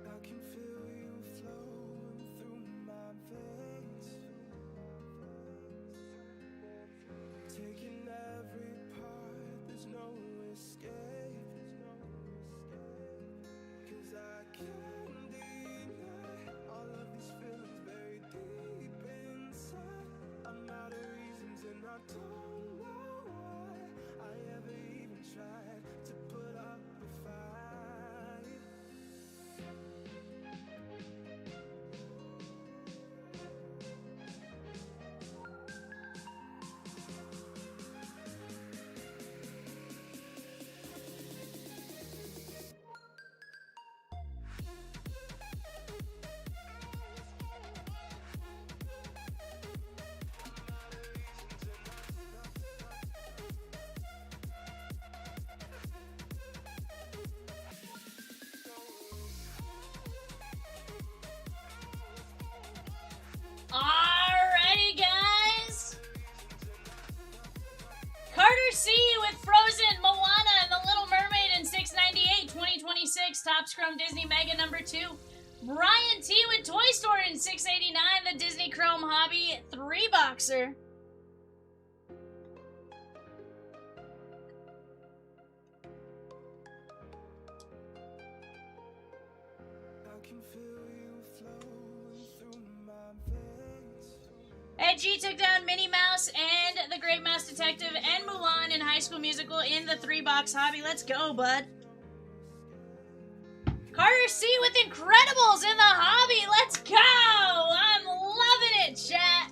I can feel you flowing through my veins, taking every part, there's no escape, 'cause I can't deny all of these feelings buried deep inside. I'm out of reasons and I don't know why I ever even tried to put up a fight. Carter C with Frozen, Moana, and The Little Mermaid in 698, 2026. Top Scrum Disney Mega number 2. Brian T with Toy Story in 689, the Disney Chrome Hobby 3-boxer. I can feel you flowing through my veins. Ed G took down Minnie Mouse and The Great Mouse Detective and Mulan in High School Musical in the 3-box hobby. Let's go, bud. Carter C with Incredibles in the hobby. Let's go! I'm loving it, chat.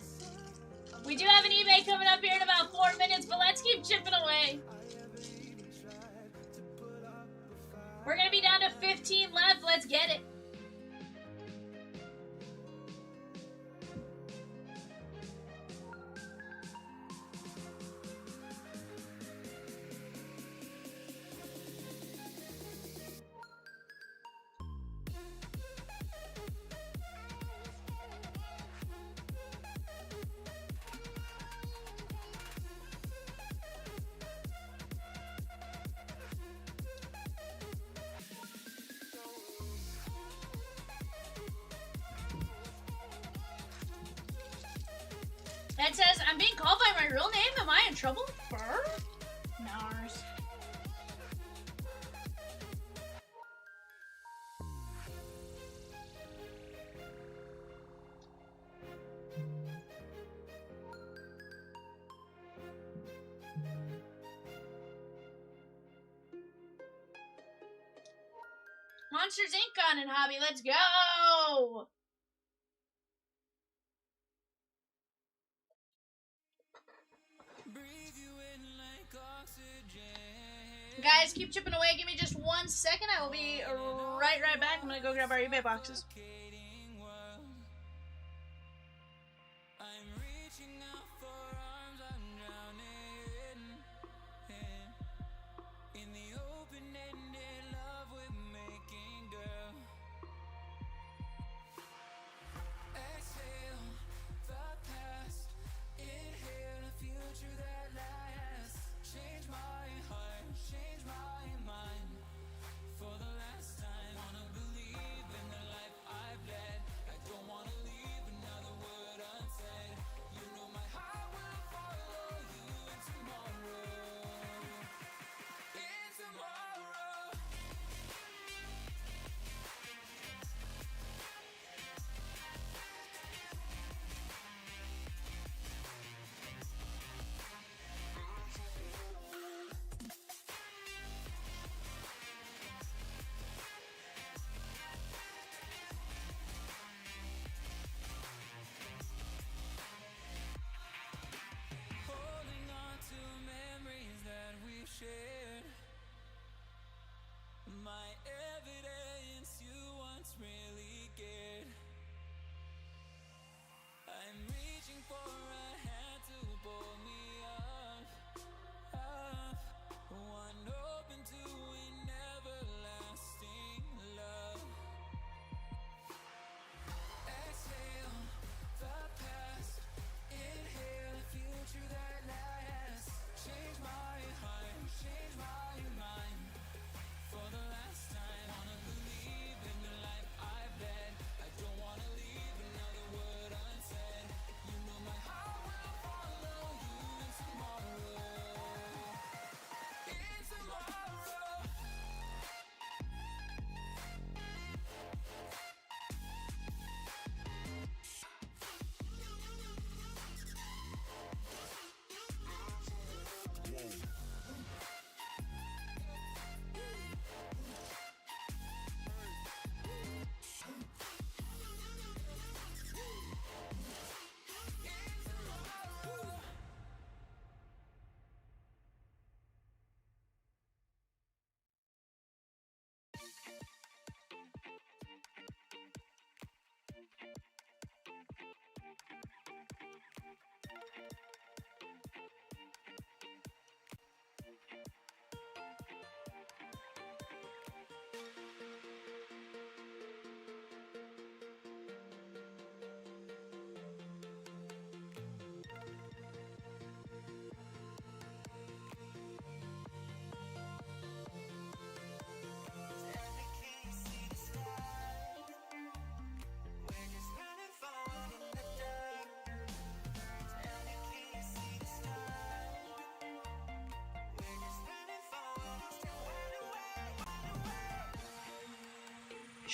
We do have an eBay coming up here in about 4 minutes, but let's keep chipping away. We're going to be down to 15 left. Let's get it. That says, I'm being called by my real name. Am I in trouble? Burr? Nars. Monsters Inc. on in hobby. Let's go! Guys, keep chipping away. Give me just 1 second. I will be right back. I'm gonna go grab our eBay boxes.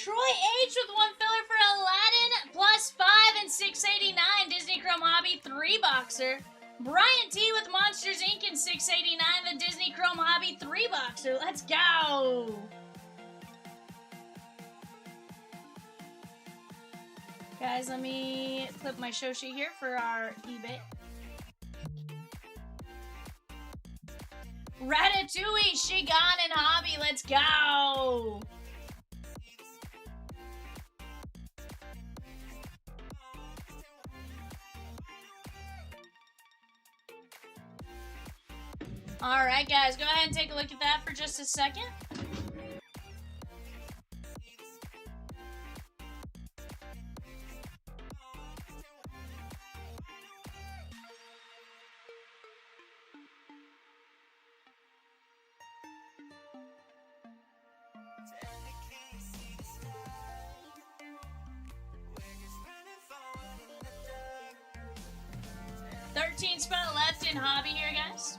Troy H with 1 filler for Aladdin, plus 5 and 689. Disney Chrome Hobby 3-boxer. Brian T with Monsters Inc. and 689. The Disney Chrome Hobby 3-boxer. Let's go. Guys, let me clip my show sheet here for our eBay. Ratatouille, Shigan, and Hobby. Let's go. Alright guys, go ahead and take a look at that for just a second. $13 spot left in Hobby here, guys.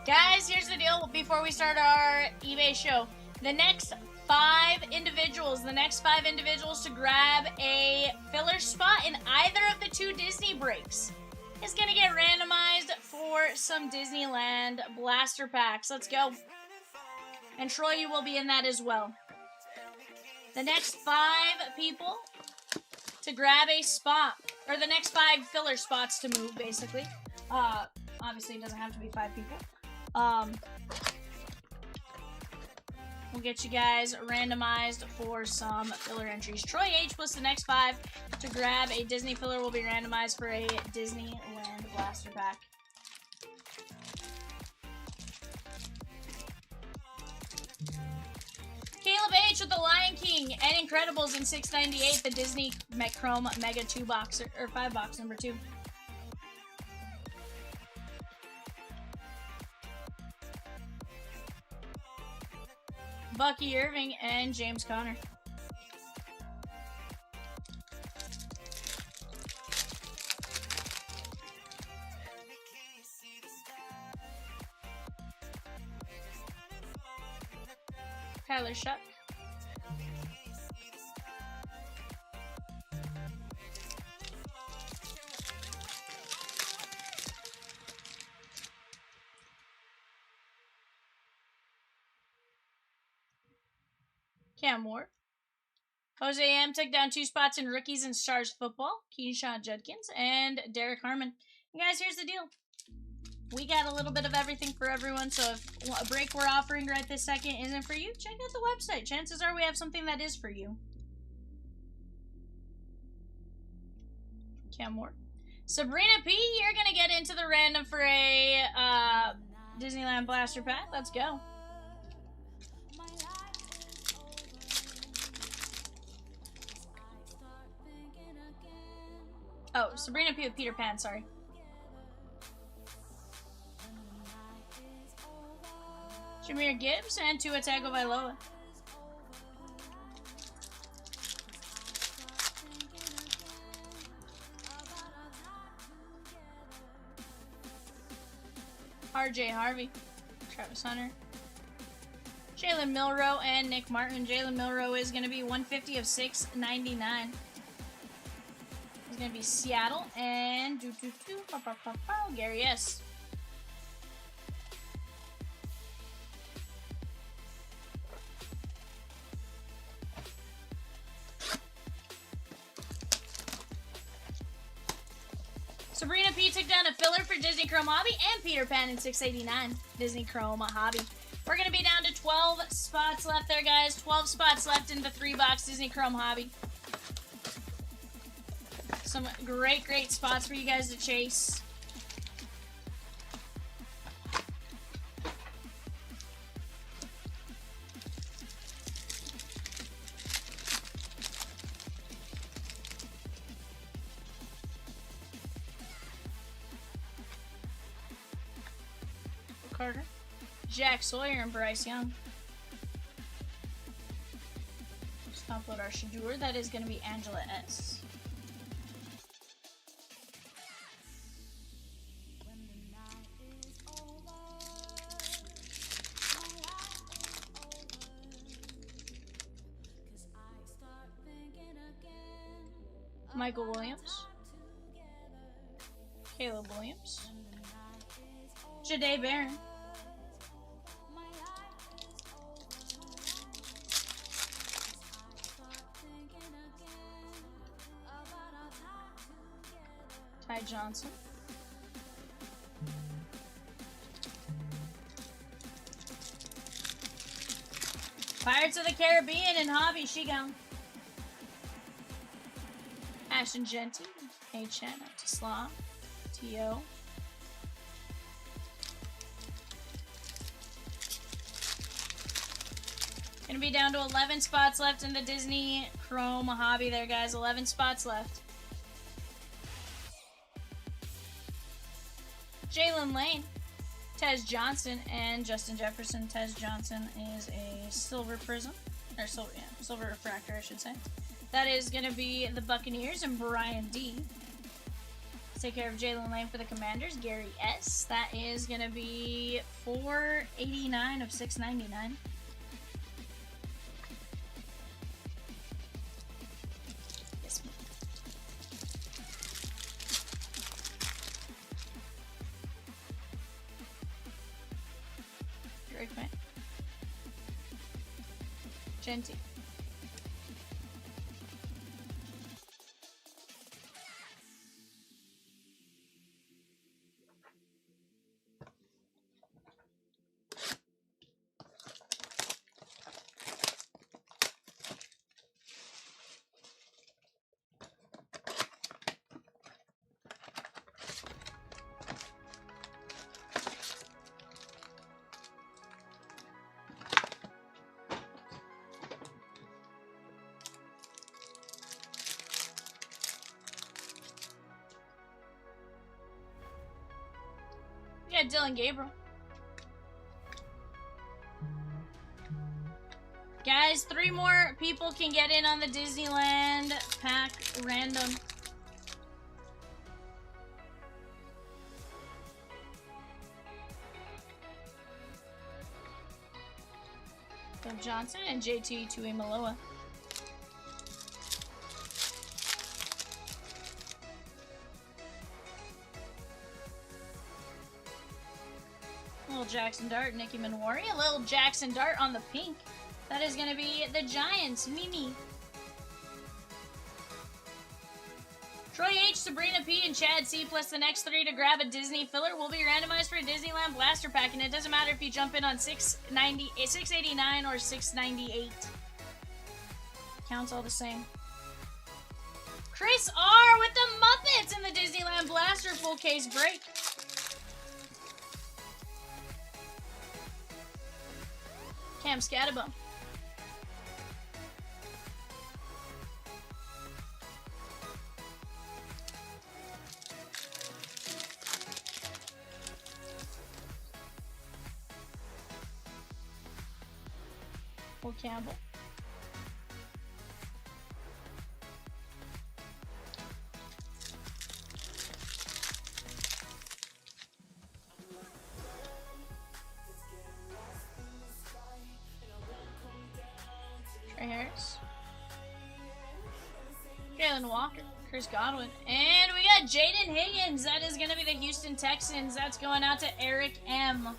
Guys, here's the deal before we start our eBay show. The next five individuals to grab a filler spot in either of the 2 Disney breaks is going to get randomized for some Disneyland blaster packs. Let's go. And Troy, you will be in that as well. The next 5 people to grab a spot, or the next 5 filler spots to move, basically. Obviously, it doesn't have to be 5 people. We'll get you guys randomized for some filler entries. Troy H plus the next 5 to grab a Disney filler will be randomized for a Disneyland blaster pack. Caleb H with the Lion King and Incredibles in 698, the Disney Chrome Mega 2-box or 5-box number 2. Bucky Irving and James Conner. Tyler Shuck. Cam Moore. Jose M took down 2 spots in Rookies and Stars Football. Keyshawn Judkins and Derek Harmon. And guys, here's the deal. We got a little bit of everything for everyone, so if a break we're offering right this second isn't for you, check out the website. Chances are we have something that is for you. Cam Moore. Sabrina P, you're going to get into the random for a Disneyland Blaster Pack. Let's go. Oh, Sabrina P with Peter Pan, sorry. Jameer Gibbs and Tua Tagovailoa. RJ Harvey. Travis Hunter. Jalen Milroe and Nick Martin. Jalen Milroe is going to be 150 of 699. He's going to be Seattle and Gary S. Sabrina P took down a filler for Disney Chrome Hobby and Peter Pan in 689. Disney Chrome Hobby. We're going to be down to 12 spots left there, guys. 12 spots left in the 3-box Disney Chrome Hobby. Some great, great spots for you guys to chase. Carter, Jack Sawyer, and Bryce Young. Just upload our Shadur. That is going to be Angela S. Michael Williams, Caleb Williams, Jade Barron, Ty Johnson, Pirates of the Caribbean and Hobby Shigon, Ashton Genty, H.N. Slaw, T.O. Gonna be down to 11 spots left in the Disney Chrome Hobby there, guys. 11 spots left. Jalen Lane, Tez Johnson, and Justin Jefferson. Tez Johnson is a silver prism, or silver, yeah, silver refractor, I should say. That is going to be the Buccaneers and Brian D. Let's take care of Jalen Lane for the Commanders. Gary S. That is going to be 489 of 699. Yes, ma'am. Great man. Genty. Yeah, Dylan Gabriel. Guys, 3 more people can get in on the Disneyland pack random. Bill Johnson and JT Tuimoloa. Little Jackson Dart, Nicky Manwari. A little Jackson Dart on the pink. That is going to be the Giants, Mimi. Troy H, Sabrina P, and Chad C, plus the next 3 to grab a Disney filler will be randomized for a Disneyland Blaster Pack, and it doesn't matter if you jump in on 689 or 698. Counts all the same. Chris R with the Muppets in the Disneyland Blaster full case break. Cam Scatterbone. Cole Campbell. Trey Harris. Jalen Walker. Chris Godwin. And we got Jaden Higgins. That is going to be the Houston Texans. That's going out to Eric M.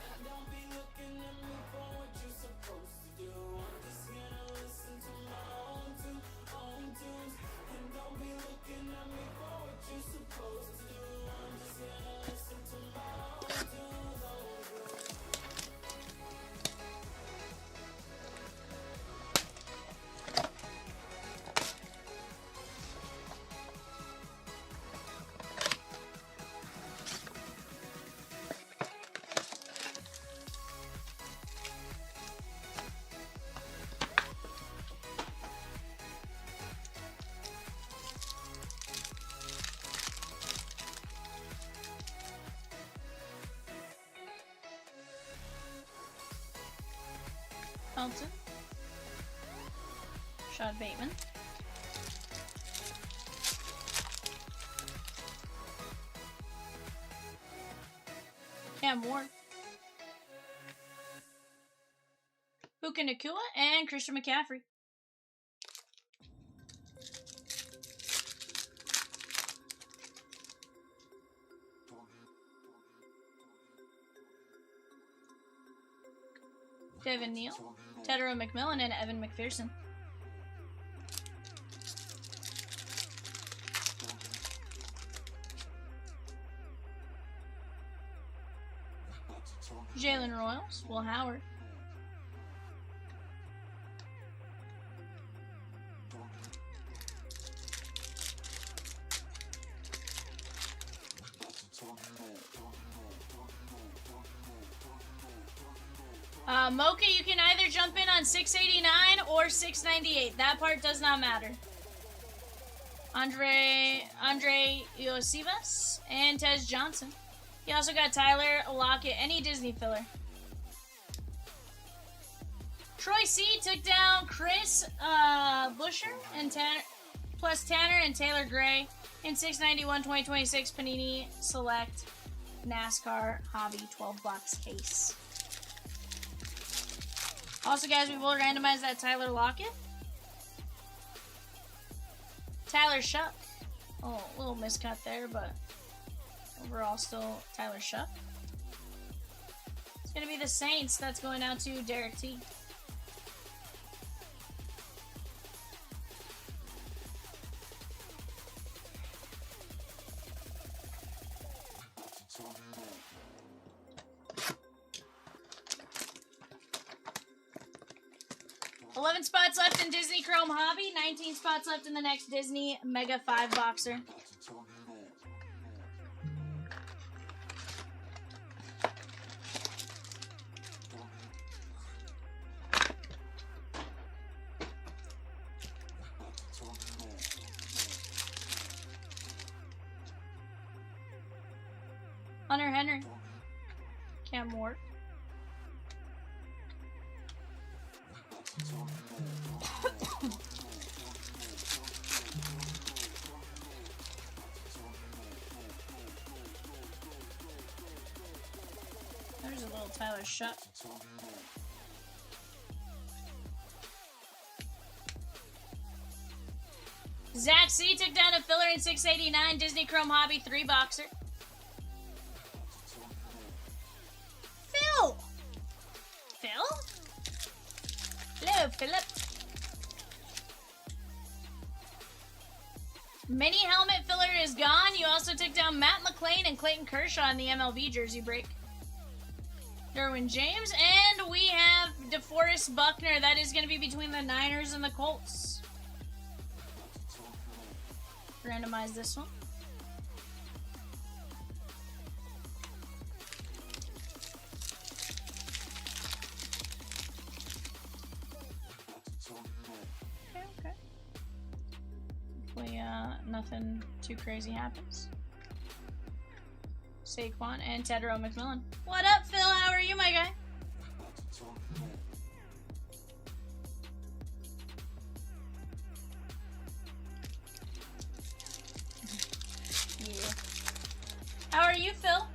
Felton. Shad Bateman. Cam Ward. Puka Nakua and Christian McCaffrey. Devin Neal, Tedero McMillan, and Evan McPherson. Jalen Royals, Will Howard. Mocha, you can either jump in on 689 or 698. That part does not matter. Andre Iosivas and Tez Johnson. He also got Tyler Lockett, any Disney filler. Troy C took down Chris Busher and Tanner and Taylor Gray in 691 2026 Panini Select NASCAR Hobby 12 box case. Also, guys, we will randomize that Tyler Lockett. Tyler Shuck. Oh, a little miscut there, but overall still Tyler Shuck. It's going to be the Saints. That's going out to Derek T. Spots left in Disney Chrome Hobby, 19 spots left in the next Disney Mega 5 Boxer. Hunter Henry, Cam Ward. There's a little Tyler Shuck. Zach C took down a filler in 689 Disney Chrome Hobby 3 boxer. Phil! Hello, Philip. Mini helmet filler is gone. You also took down Matt McClain and Clayton Kershaw in the MLB jersey break. Derwin James, and we have DeForest Buckner. That is going to be between the Niners and the Colts. Randomize this one. Okay. Hopefully, nothing too crazy happens. Saquon and Tedero McMillan. What up, Phil? How are you, my guy? Yeah. How are you, Phil?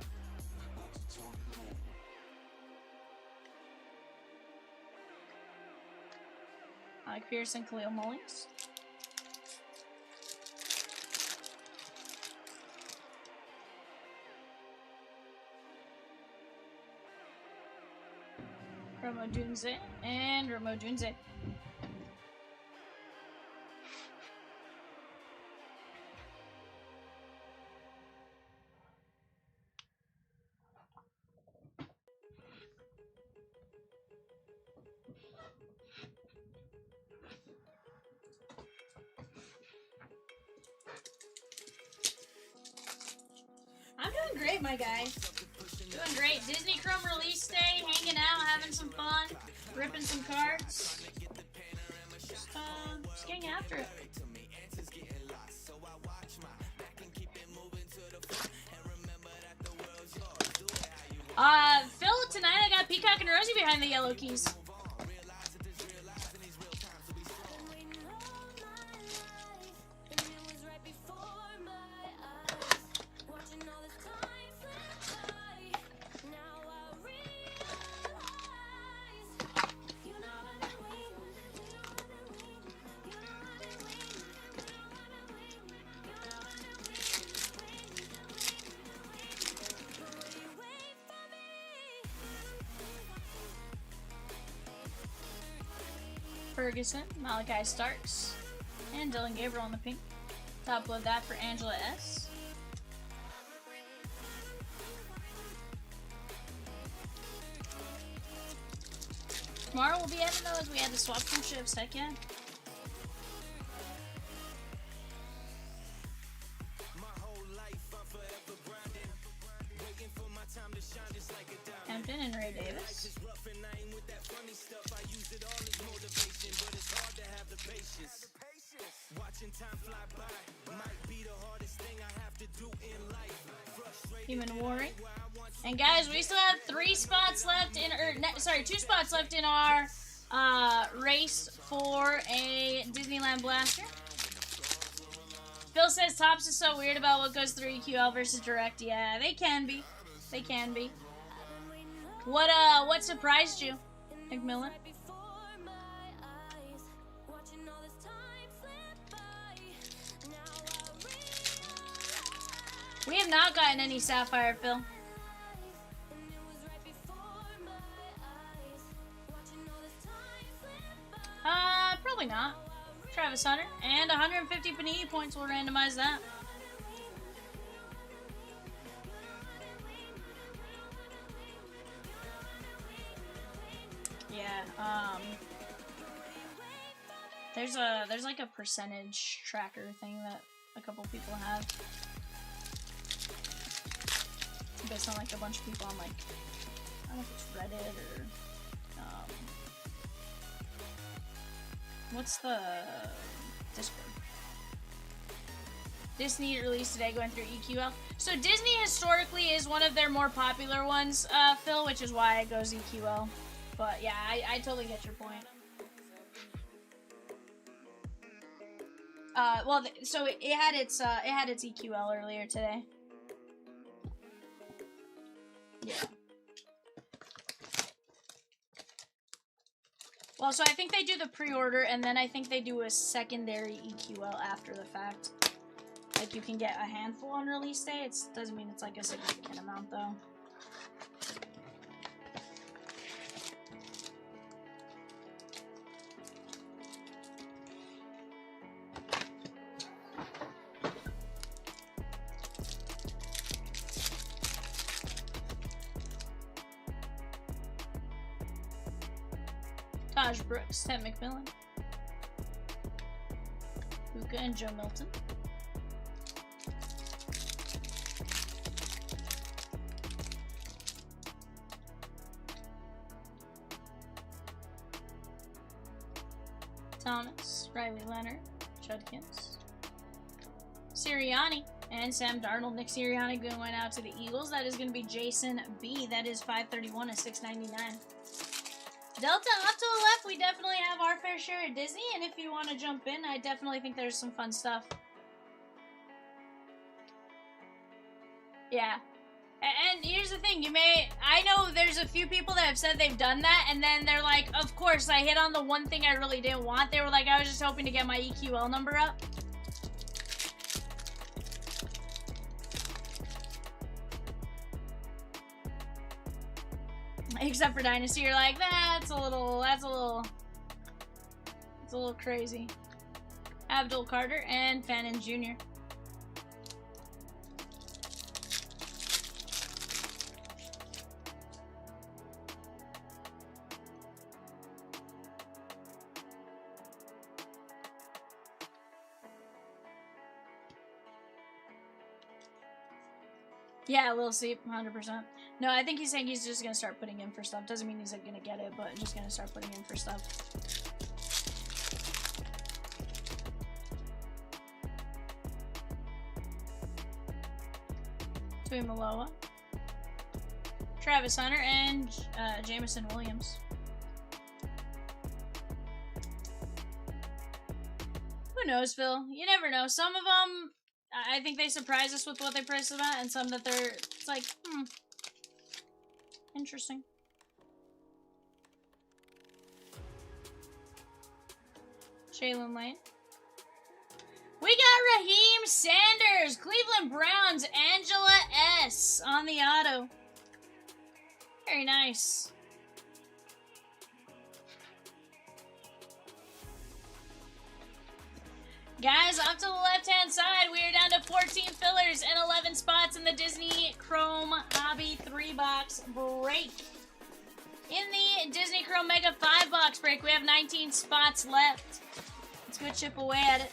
Alec Pearson, Khalil Mullings. Romo Dunze and Romo Dunze. I'm doing great, my guy. Doing great. Disney Chrome release day, hanging out, having some fun, ripping some cards. Just getting after it. Phil, tonight I got Peacock and Rosie behind the yellow keys. Ferguson, Malachi Starks, and Dylan Gabriel on the pink. Top load that for Angela S. Tomorrow we'll be adding those. We had to swap some shifts. Heck yeah. Hampton and Ray Davis. Human Warring. And guys, we still have 3 spots left in, sorry, 2 spots left in our race for a Disneyland Blaster. Phil says Tops is so weird about what goes through EQL versus Direct. Yeah, they can be. They can be. What surprised you, McMillan? We have not gotten any Sapphire, Phil. Probably not. Travis Hunter. And 150 Panini points will randomize that. Yeah, there's like a percentage tracker thing that a couple people have. Based on like a bunch of people on like, I don't know if it's Reddit or what's the Discord? Disney released today going through EQL. So Disney historically is one of their more popular ones, Phil, which is why it goes EQL. But yeah, I totally get your point. Well, so it had its EQL earlier today. Yeah. Well, so I think they do the pre-order, and then I think they do a secondary EQL after the fact. Like, you can get a handful on release day. It doesn't mean it's like a significant amount, though. Taj Brooks, Ted McMillan, Luca and Joe Milton. Thomas, Riley Leonard, Judkins, Sirianni, and Sam Darnold. Nick Sirianni going out to the Eagles. That is going to be Jason B. That is 531 at 699. Delta, up to the left, we definitely have our fair share at Disney, and if you want to jump in, I definitely think there's some fun stuff. Yeah. And here's the thing, I know there's a few people that have said they've done that, and then they're like, of course, I hit on the one thing I really didn't want. They were like, I was just hoping to get my EQL number up. Except for Dynasty, you're like, that's a little crazy. Abdul Carter and Fannin Jr. Yeah, Lil Seep, 100%. No, I think he's saying he's just gonna start putting in for stuff. Doesn't mean he's like gonna get it, but just gonna start putting in for stuff. Tui Maloa, Travis Hunter, and Jameson Williams. Who knows, Phil? You never know. Some of them, I think they surprise us with what they price them at, and some that it's like, interesting. Shaylin Lane. We got Raheem Sanders, Cleveland Browns, Angela S. on the auto. Very nice. Guys, off to the left-hand side, we are down to 14 fillers and 11 spots in the Disney Chrome Hobby 3-box break. In the Disney Chrome Mega 5-box break, we have 19 spots left. Let's go chip away at it.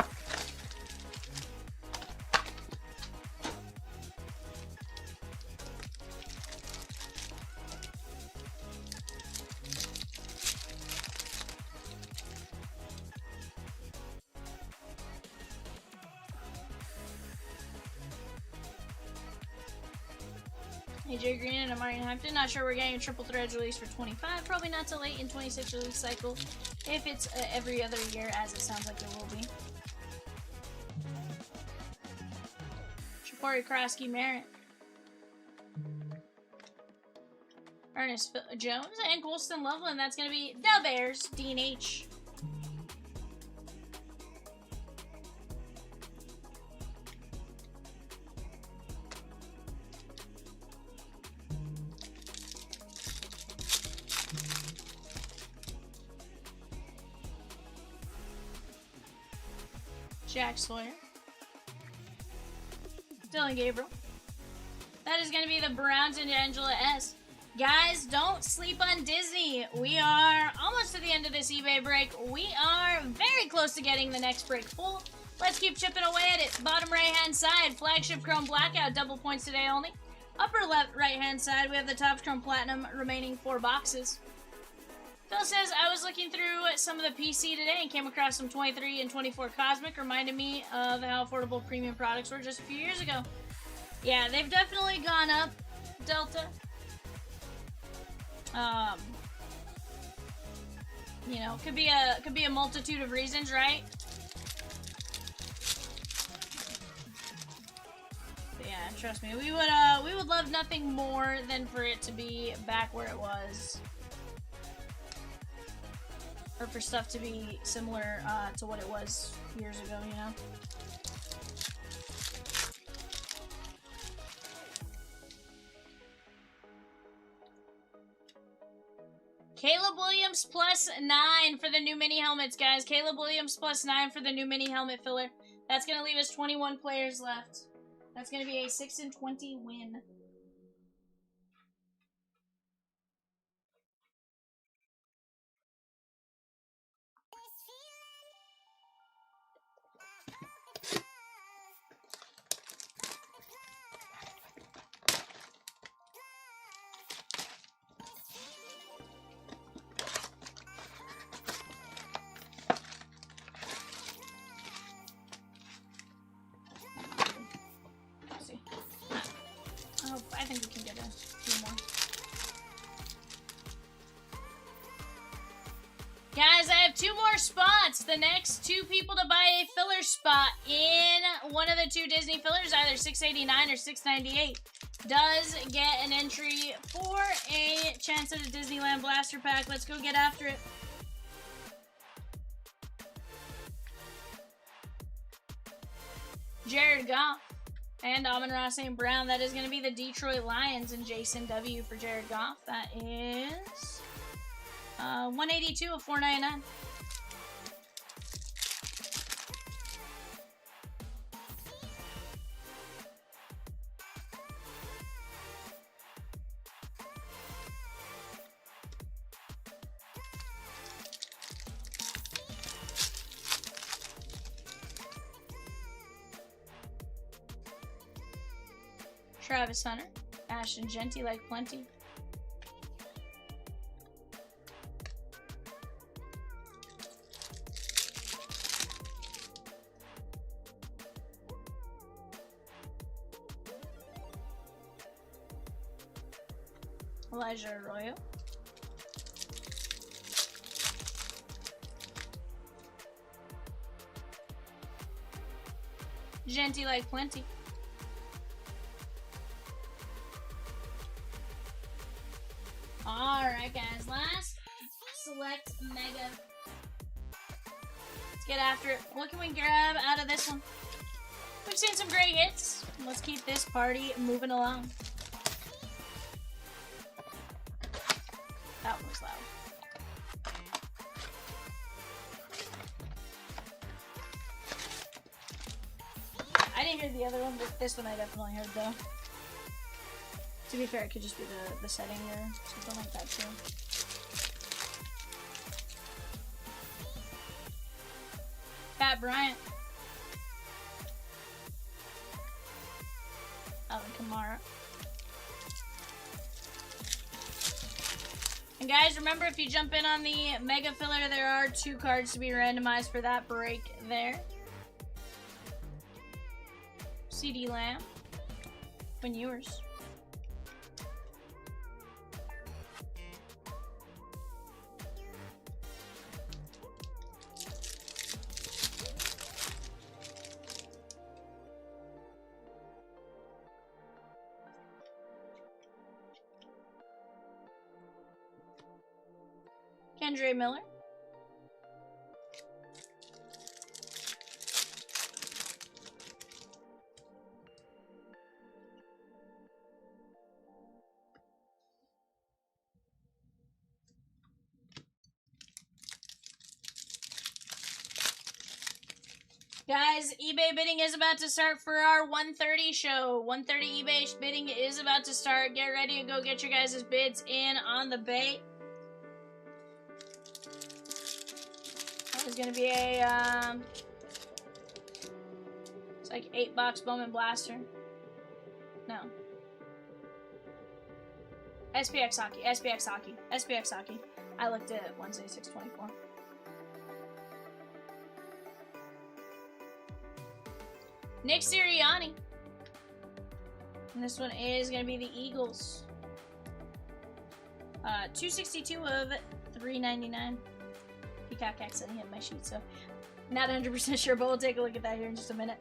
AJ Green and Amari Hampton. Not sure we're getting a triple threads release for 25. Probably not till late in 26 release cycle. If it's every other year, as it sounds like it will be. Shapori Krosky Merritt. Ernest Jones and Colston Loveland. That's going to be the Bears. Dean H. Jack Sawyer. Dylan Gabriel. That is going to be the Browns and Angela S. Guys, don't sleep on Disney. We are almost to the end of this eBay break. We are very close to getting the next break full. Let's keep chipping away at it. Bottom right-hand side, Flagship Chrome Blackout, double points today only. Upper left right-hand side, we have the Topps Chrome Platinum, remaining 4 boxes. Phil says, I was looking through some of the PC today and came across some 23 and 24 Cosmic. Reminded me of how affordable premium products were just a few years ago. Yeah, they've definitely gone up, Delta. You know, could be a multitude of reasons, right? But yeah, trust me, we would love nothing more than for it to be back where it was. Or for stuff to be similar to what it was years ago, you know? Caleb Williams +9 for the new mini helmets, guys. Caleb Williams +9 for the new mini helmet filler. That's going to leave us 21 players left. That's going to be a 6-20 win. I think we can get a few more. Guys, I have 2 more spots. The next 2 people to buy a filler spot in one of the 2 Disney fillers, either 689 or 698, does get an entry for a chance at a Disneyland Blaster Pack. Let's go get after it. Jared Goff. And Amon-Ra St. Brown. That is going to be the Detroit Lions and Jason W. for Jared Goff. That is 182 of 499. Travis Hunter, Ashton Genty like plenty. Elijah Arroyo. Genty like plenty. Alright guys, last select mega. Let's get after it. What can we grab out of this one? We've seen some great hits. Let's keep this party moving along. That one was loud. I didn't hear the other one, but this one I definitely heard though. To be fair, it could just be the setting or something like that too. Pat Bryant. Alvin Kamara. And guys, remember if you jump in on the Mega Filler, there are 2 cards to be randomized for that break there. CD Lamb. Quinn Ewers. Kendre Miller. Guys, eBay bidding is about to start for our 1:30 show. 1:30 eBay bidding is about to start. Get ready to go get your guys' bids in on the bait. There's gonna be a, it's like 8-box Bowman Blaster. No. SPX Hockey, SPX Hockey, SPX Hockey. I looked at it Wednesday, 6/24. Nick Sirianni. And this one is gonna be the Eagles. 262 of 399. Peacock accidentally hit my sheet, so not 100% sure, but we'll take a look at that here in just a minute.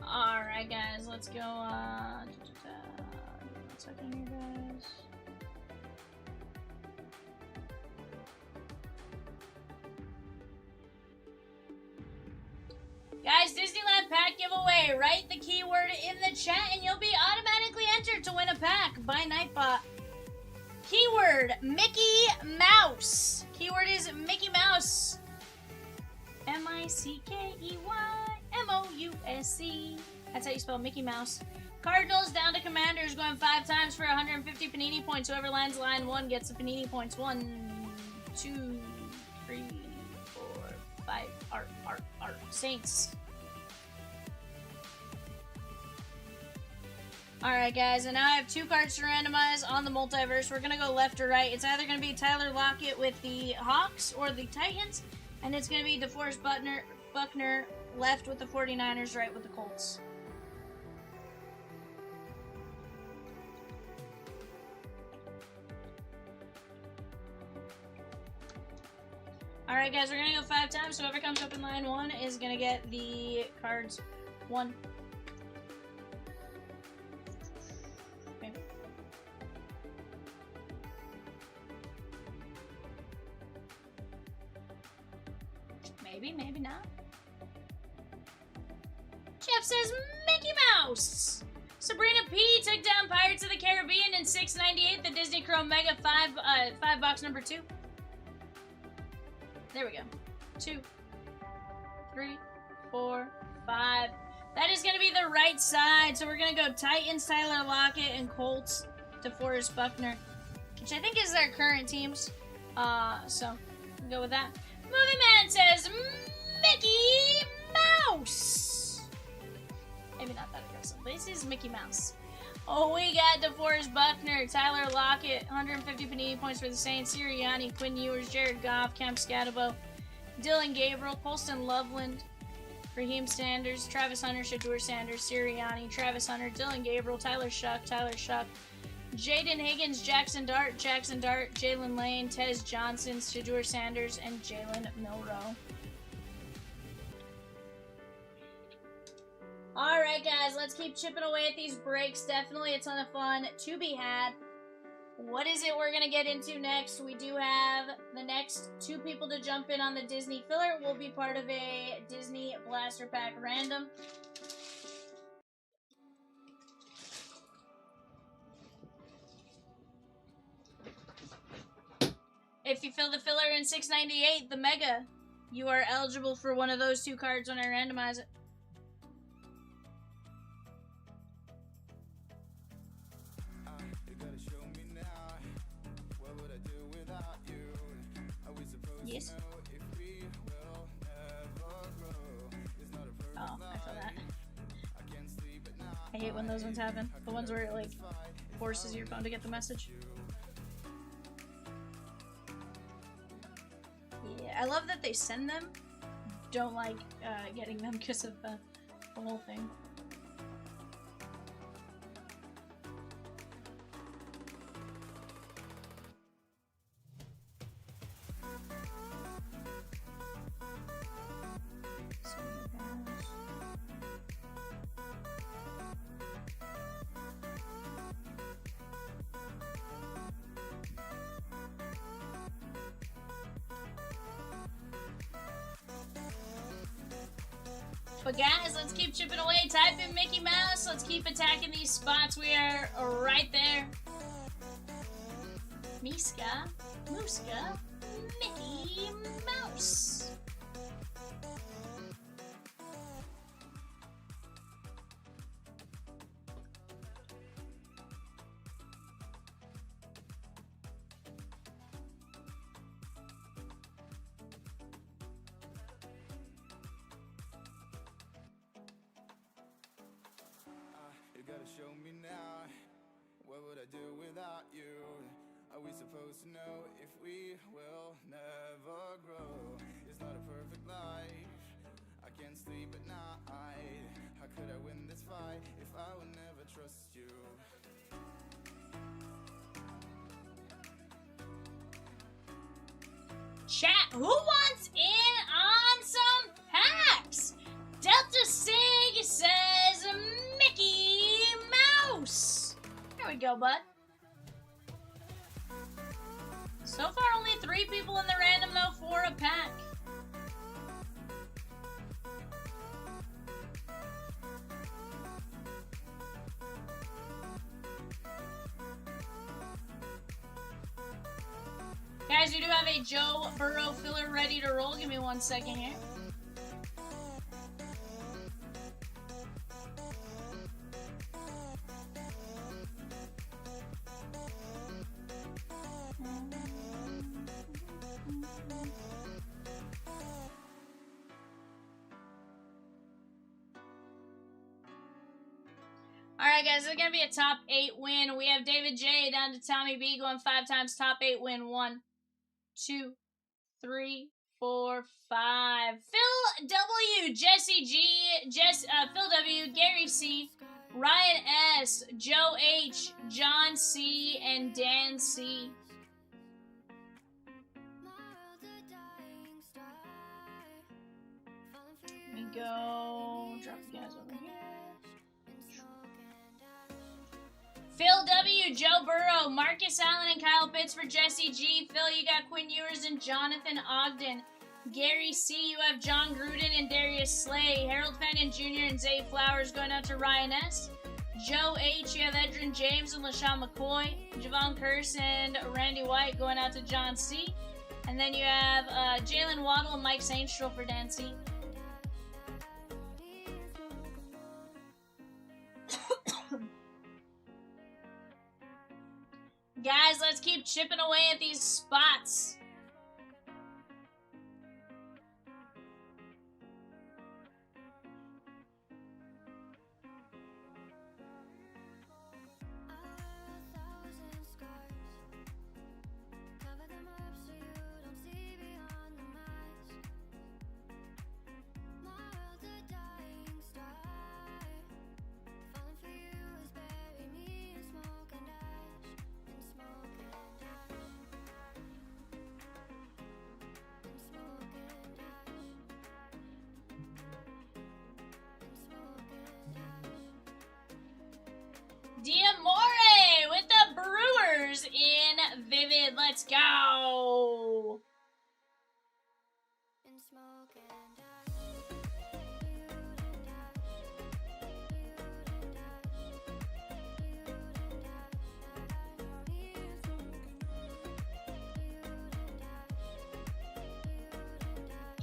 Alright guys, let's go, 1 second here guys. Guys, Disneyland pack giveaway. Write the keyword in the chat and you'll be automatically entered to win a pack by Nightbot. Keyword, Mickey Mouse. Keyword is Mickey Mouse. M-I-C-K-E-Y-M-O-U-S-E. That's how you spell Mickey Mouse. Cardinals down to Commanders, going 5 times for 150 Panini points. Whoever lands line 1 gets the Panini points. 1, 2, 3, 4, 5. Art. Saints. Alright guys, and now I have 2 cards to randomize on the multiverse. We're gonna go left or right. It's either gonna be Tyler Lockett with the Hawks or the Titans, and it's gonna be DeForest Buckner left with the 49ers, right with the Colts. Alright guys, we're gonna go 5 times, so whoever comes up in line 1 is gonna get the cards 1. Okay. Maybe not. Jeff says Mickey Mouse! Sabrina P took down Pirates of the Caribbean in 698, the Disney Chrome Mega 5 box number 2. There we go. 2, 3, 4, 5. That is going to be the right side. So we're going to go Titans, Tyler Lockett, and Colts, DeForest Buckner, which I think is their current teams. So we'll go with that. Movie Man says Mickey Mouse. Maybe not that aggressive. This is Mickey Mouse. Oh, we got DeForest Buckner, Tyler Lockett, 150 Panini points for the Saints, Sirianni, Quinn Ewers, Jared Goff, Cam Scatabo, Dylan Gabriel, Colston Loveland, Raheem Sanders, Travis Hunter, Shadur Sanders, Sirianni, Travis Hunter, Dylan Gabriel, Tyler Shuck, Jaden Higgins, Jackson Dart, Jalen Lane, Tez Johnson, Shadur Sanders, and Jalen Milroe. Alright guys, let's keep chipping away at these breaks. Definitely a ton of fun to be had. What is it we're going to get into next? We do have the next 2 people to jump in on the Disney filler. Will be part of a Disney Blaster Pack random. if you fill the filler in 698, the mega, you are eligible for one of those 2 cards when I randomize it. You gotta show me now. What would I do without you? Are we supposed Yes. to know if we will never grow? It's not a perfect Oh, I feel that. I can't sleep at night. I hate when those ones happen. The ones where it like forces your phone to get the message. Yeah, I love that they send them. Don't like getting them because of the whole thing. But guys, let's keep chipping away. Type in Mickey Mouse. Let's keep attacking these spots. We are right there. Miska, Muska, Mickey Mouse. You gotta show me now. What would I do without you? Are we supposed to know if we will never grow? It's not a perfect life. I can't sleep at night. How could I win this fight if I would never trust you? Chat, who wants in on some packs? Delta Sig says Mickey Mouse. There we go, bud. So far, only 3 people in the random, though, for a pack. Guys, we do have a Joe Burrow filler ready to roll. Give me 1 second here. Alright guys, it's going to be a top 8 win. We have David J down to Tommy B going 5 times. Top 8 win. 1, 2, 3, 4, 5. Phil W, Jesse G, Phil W, Gary C, Ryan S, Joe H, John C, and Dan C. Let me go drop you guys over here. Phil W, Joe Burrow, Marcus Allen, and Kyle Pitts for Jesse G. Phil, you got Quinn Ewers and Jonathan Ogden. Gary C, you have John Gruden and Darius Slay. Harold Fenton Jr. and Zay Flowers going out to Ryan S. Joe H, you have Edrin James and LaShawn McCoy. Javon Curse and Randy White going out to John C. And then you have Jalen Waddle and Mike Sainstrel for Dan C. Guys, let's keep chipping away at these spots.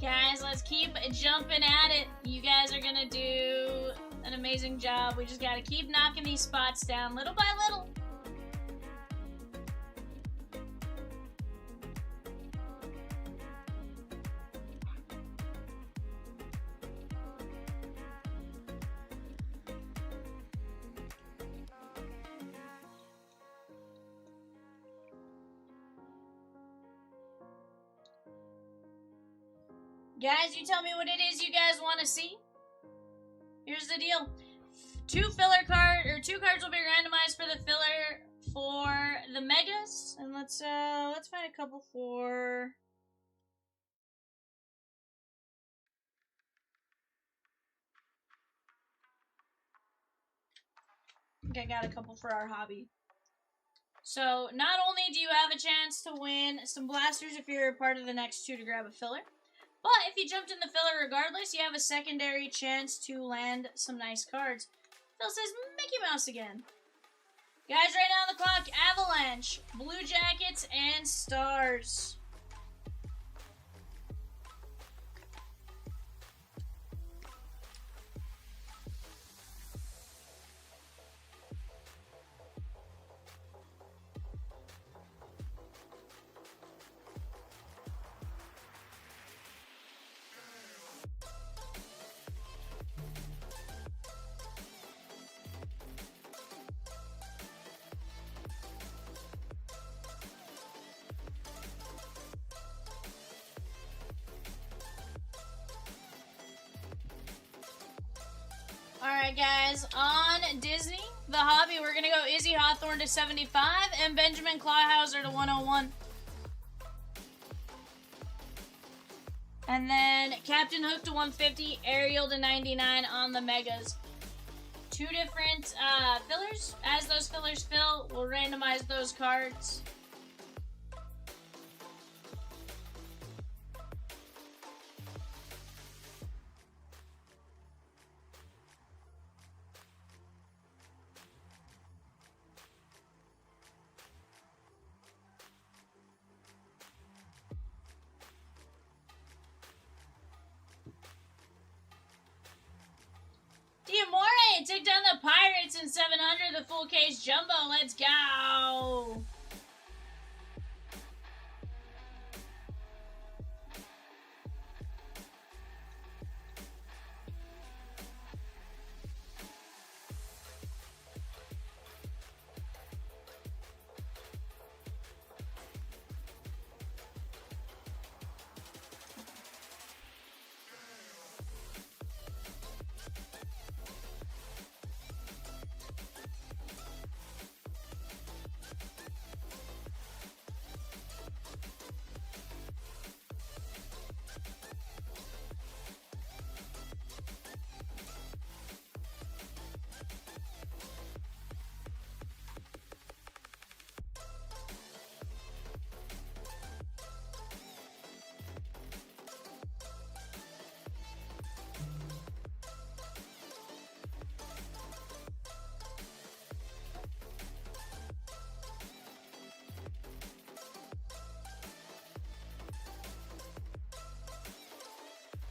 Guys, let's keep jumping at it. You guys are gonna do an amazing job. We just gotta keep knocking these spots down little by little. Guys, you tell me what it is you guys want to see. Here's the deal. Two cards will be randomized for the filler for the megas. And let's find a couple for I think I got a couple for our hobby. So, not only do you have a chance to win some blasters if you're part of the next two to grab a filler, but if you jumped in the filler regardless, you have a secondary chance to land some nice cards. Phil says Mickey Mouse again. Guys, right now on the clock, Avalanche, Blue Jackets, and Stars. Alright guys, on Disney, the hobby, we're going to go Izzy Hawthorne to 75 and Benjamin Clawhauser to 101. And then Captain Hook to 150, Ariel to 99 on the Megas. Two different fillers. As those fillers fill, we'll randomize those cards. Diamore, take down the Pirates in 700, the full case jumbo. Let's go.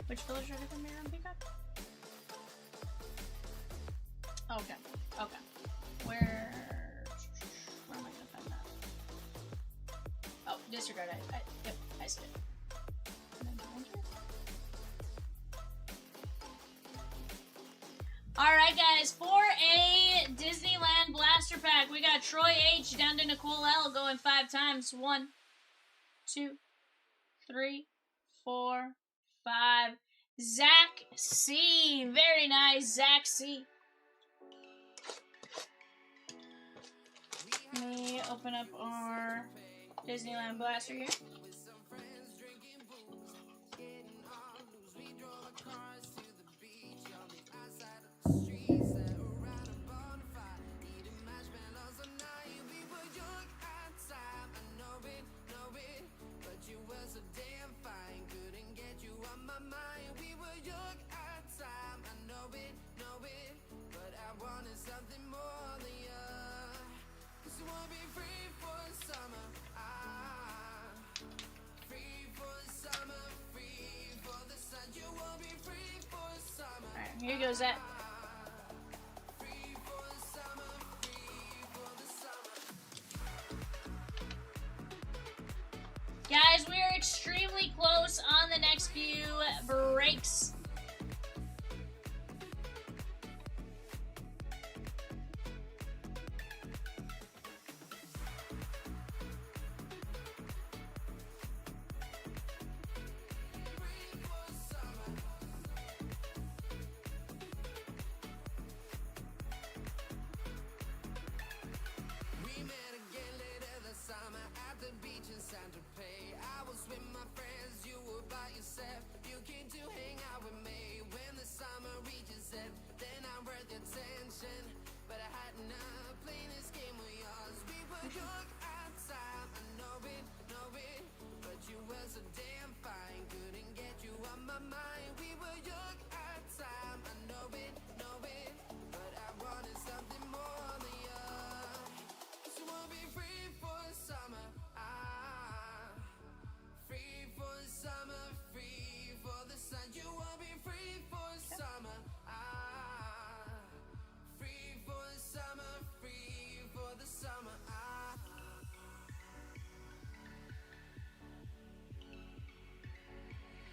Which filler should I come here and pick up? Okay. Okay. Where am I gonna find that? Oh, disregard. Yep, I see it. Alright guys, for a Disneyland Blaster Pack, we got Troy H down to Nicole L going 5 times. 1, 2, 3, 4, 5. Zach C. Very nice, Zach C. Let me open up our Disneyland Blaster here. shows at. Guys, we are extremely close on the next few breaks. We met again later this summer at the beach in Santa Fe. I was with my friends, you were by yourself. You came to hang out with me. When the summer reaches end, then I'm worth your attention. But I had enough, playing this game with yours. We were young at time, I know it. But you were so damn fine, couldn't get you on my mind. We were young at time, I know it. But I wanted something more than you. So we'll be free for summer, free for summer, free for the sun. You will be free for summer, free for summer, free for the summer.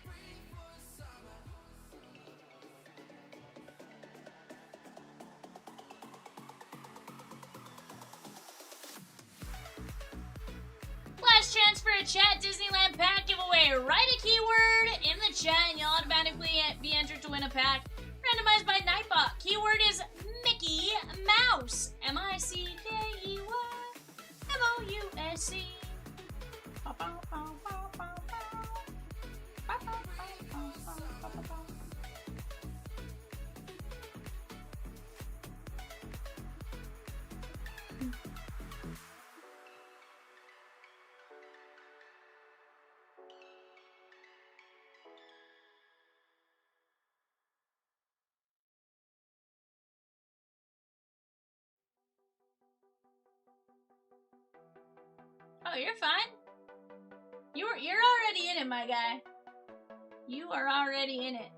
Free for summer. Last chance for a chat Disneyland pack giveaway. Write a keyword in the chat and you'll automatically be entered to win a pack. Randomized by Nightbot. Keyword is Mickey Mouse. MICKEY MOUSE. Oh, you're fine. You're already in it, my guy. You are already in it.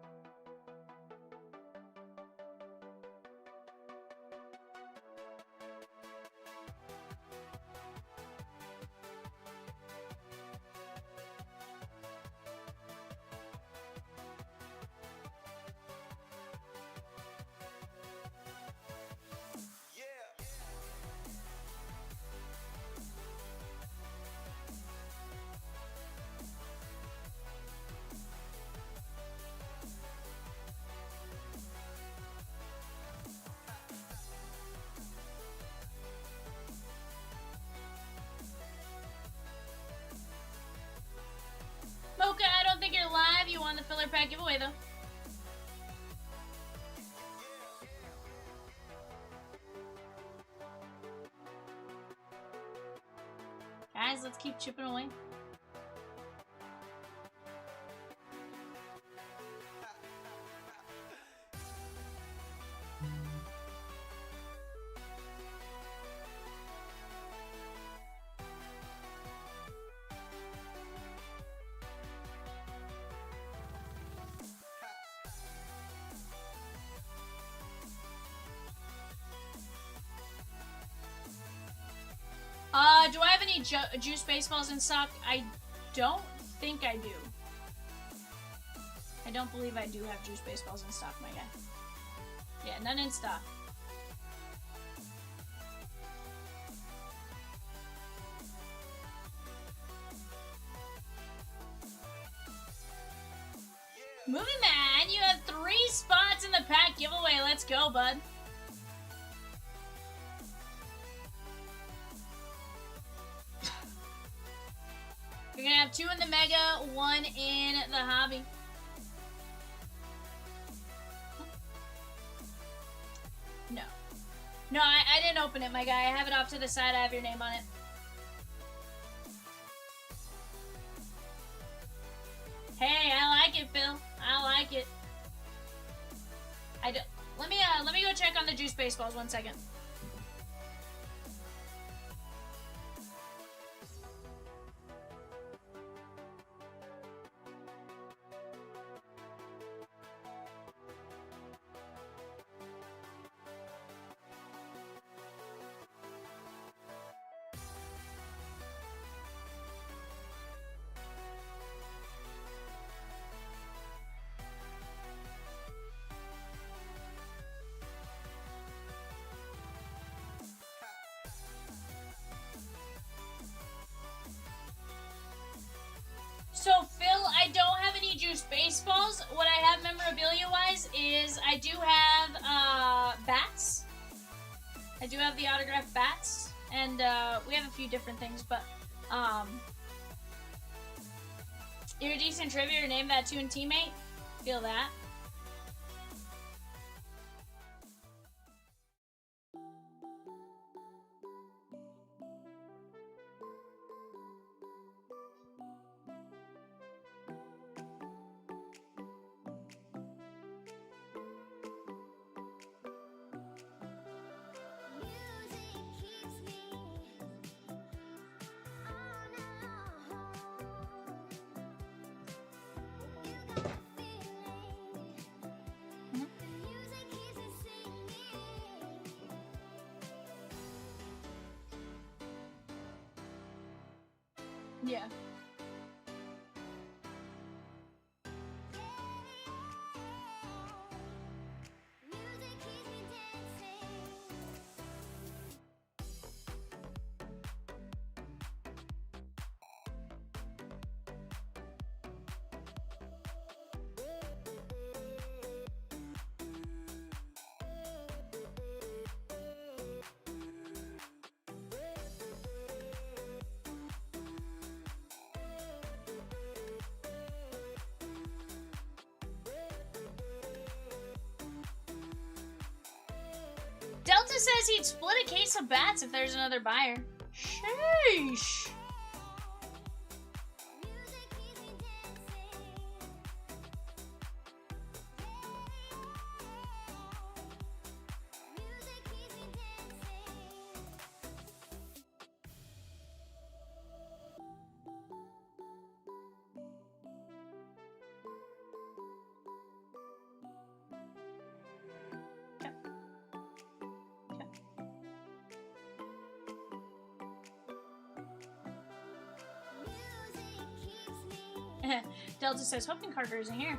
Mocha, I don't think you're live. You won the filler pack giveaway, though. Guys, let's keep chipping away. Do I have any juice baseballs in stock? I don't think I do. I don't believe I do have juice baseballs in stock, my guy. Yeah, none in stock. Movie Man, you have 3 spots in the pack giveaway. Let's go, bud. You're gonna have 2 in the Mega, 1 in the Hobby. No. No, I didn't open it, my guy. I have it off to the side. I have your name on it. Hey, I like it, Phil. I like it. I do. Let me go check on the juice baseballs 1 second. Ace Balls, what I have memorabilia-wise is I do have bats. I do have the autographed bats, and we have a few different things, but you're a decent trivia, name that tune teammate. Feel that. Yeah. Delta says he'd split a case of bats if there's another buyer. Sheesh. Delta says, hoping Carter isn't here.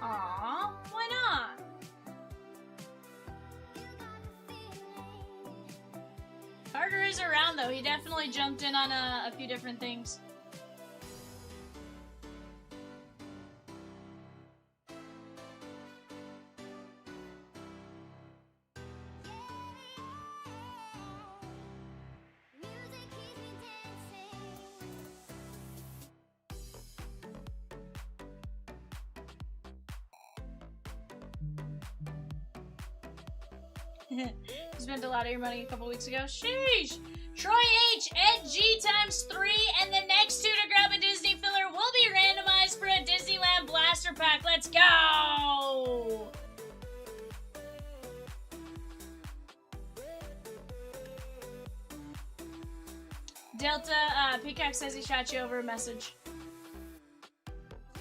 Aww, why not? Carter is around though. He definitely jumped in on a few different things. You spent a lot of your money a couple weeks ago. Sheesh! Troy H, Ed G ×3, and the next two to grab a Disney filler will be randomized for a Disneyland Blaster Pack. Let's go! Delta, Peacock says he shot you over a message.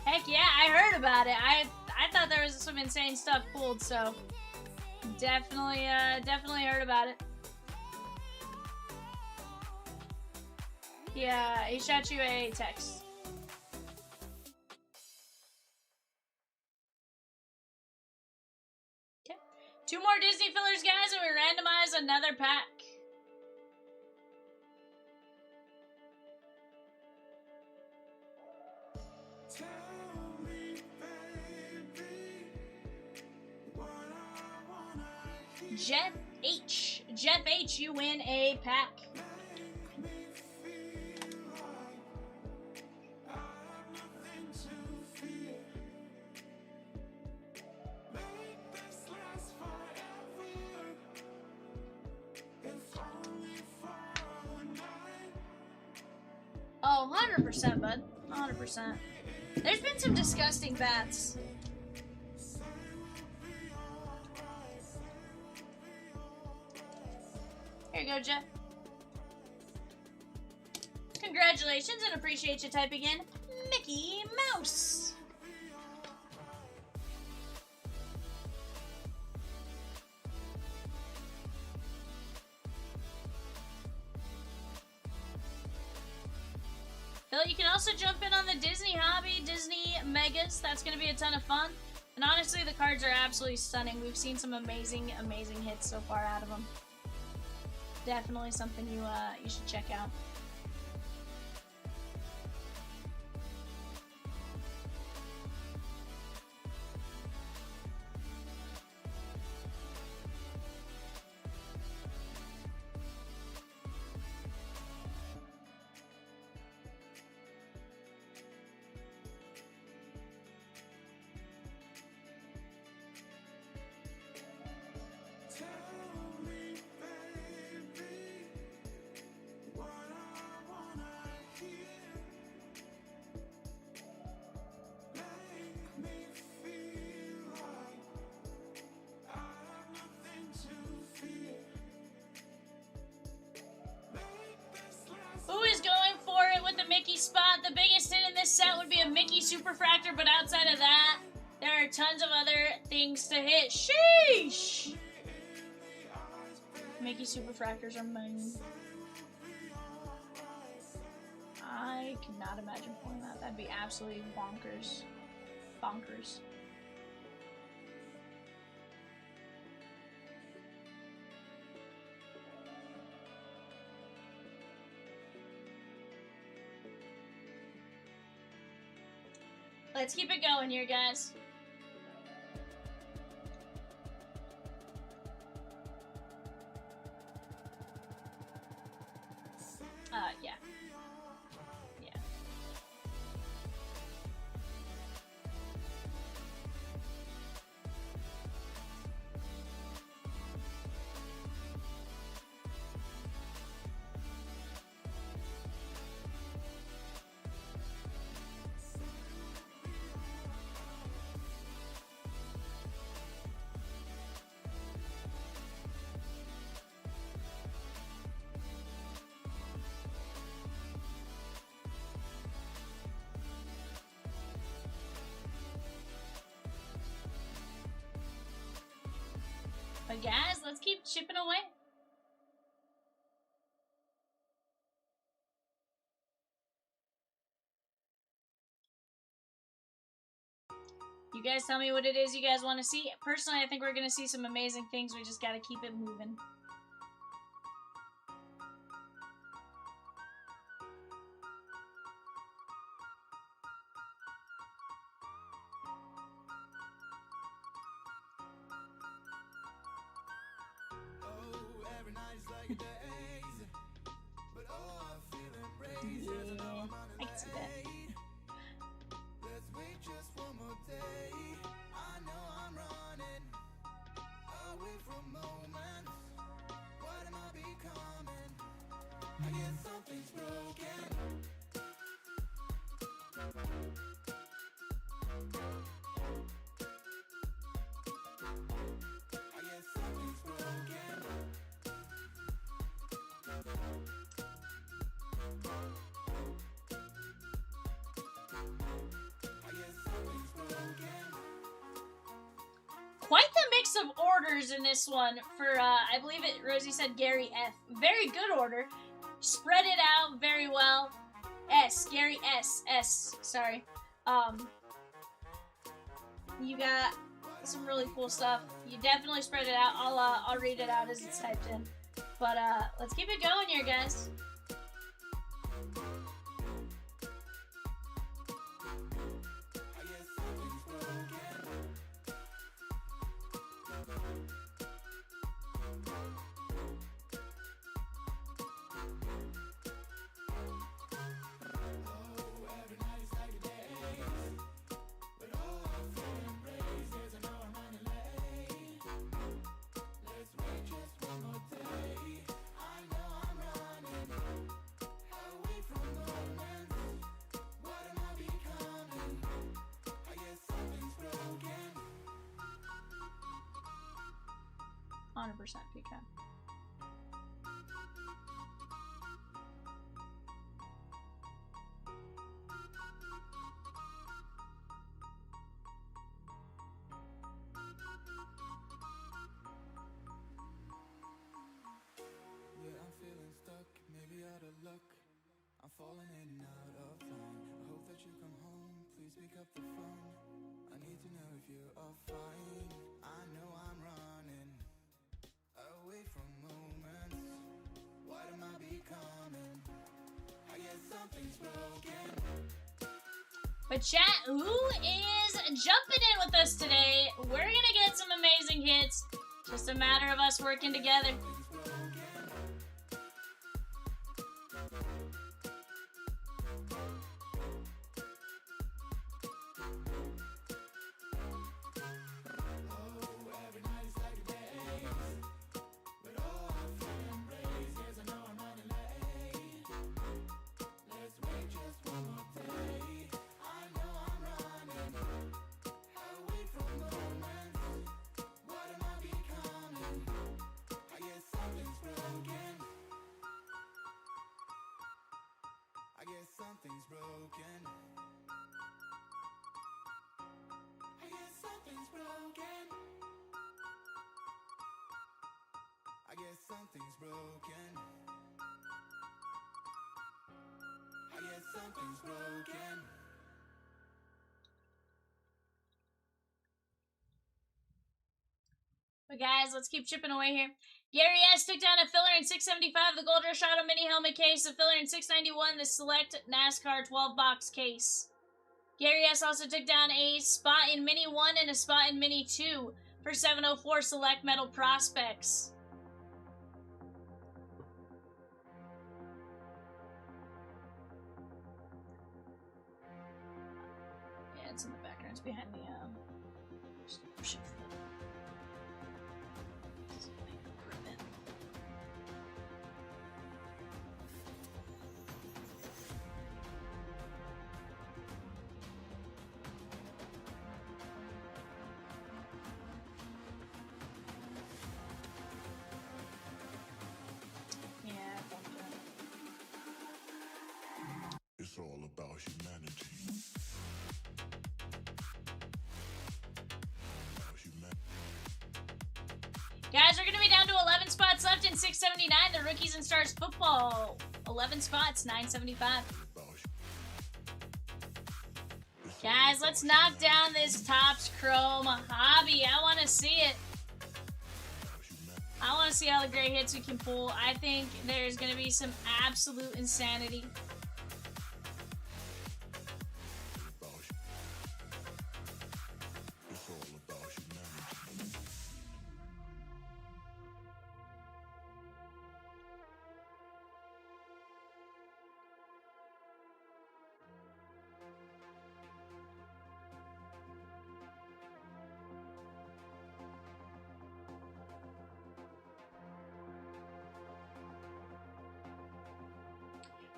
Heck yeah, I heard about it. I thought there was some insane stuff pulled, so... Definitely heard about it. Yeah, he shot you a text. Okay. 2 more Disney fillers, guys, and we randomize another pack. Jeff H, you win a pack. Oh, 100%, bud. 100%. There's been some disgusting bats. Here you go, Jeff. Congratulations and appreciate you typing in Mickey Mouse. Phil, you can also jump in on the Disney hobby, Disney Megas. That's going to be a ton of fun. And honestly, the cards are absolutely stunning. We've seen some amazing, amazing hits so far out of them. Definitely something you should check out. tons of other things to hit. Sheesh! Mickey Superfractors are money. I cannot imagine pulling that. That'd be absolutely bonkers. Bonkers. Let's keep it going here, guys. Yeah. Yeah. But guys, let's keep chipping away. You guys tell me what it is you guys want to see. Personally, I think we're going to see some amazing things. We just got to keep it moving. Every night is like a daze, but oh, I feel embraced. Yes, I know I'm on I can see that. Let's wait just one more day. I know I'm running away from moments. What am I becoming? I guess something's broken. I guess something's broken. Quite the mix of orders in this one for, I believe it, Rosie said Gary F. Very good order. Spread it out very well. S, Gary S, sorry. You got some really cool stuff. You definitely spread it out. I'll read it out as it's typed in. But, let's keep it going here, guys. %, pecan. Yeah, I'm feeling stuck, maybe out of luck. I'm falling in and out of line. I hope that you come home, please pick up the phone. I need to know if you are fine. I know I'm running away from moments. What am I becoming? I guess something's broken. But chat, who is jumping in with us today? We're gonna get some amazing hits. Just a matter of us working together. Something's broken. I guess something's something's broken. I guess something's broken. But guys, let's keep chipping away here. Gary S. took down a filler in 675, the Gold Rush Auto Mini Helmet case. A filler in 691, the Select NASCAR 12-box case. Gary S. also took down a spot in Mini 1 and a spot in Mini 2 for 704 Select Metal Prospects. Yeah, it's in the background. It's behind the shift. It's all about humanity. Guys, we're going to be down to 11 spots left in 679, the Rookies and Stars football. 11 spots, 975. Guys, let's knock down this Topps Chrome hobby. I want to see it. I want to see all the great hits we can pull. I think there's going to be some absolute insanity.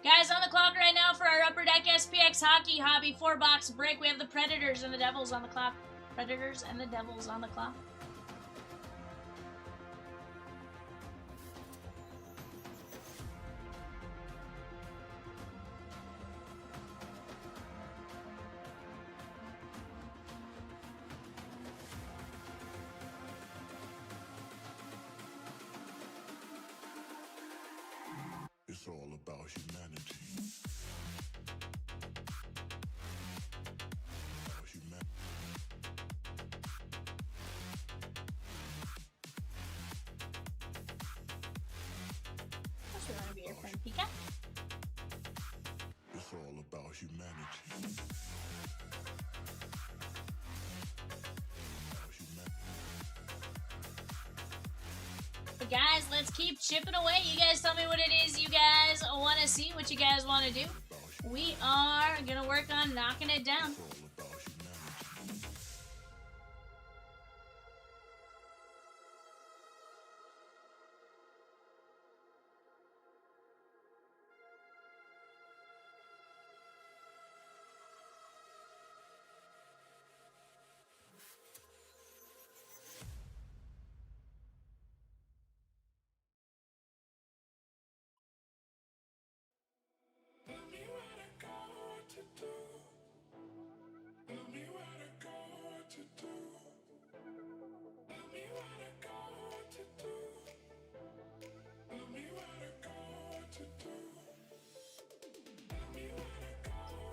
Guys, on the clock right now for our Upper Deck SPX Hockey Hobby 4-box break. We have the Predators and the Devils on the clock. Predators and the Devils on the clock. It's all about humanity. That's what I want to be your friend, Pika. It's all about humanity. But guys, let's keep chipping away. You guys tell me what it is you guys want to see, what you guys want to do. We are going to work on knocking it down.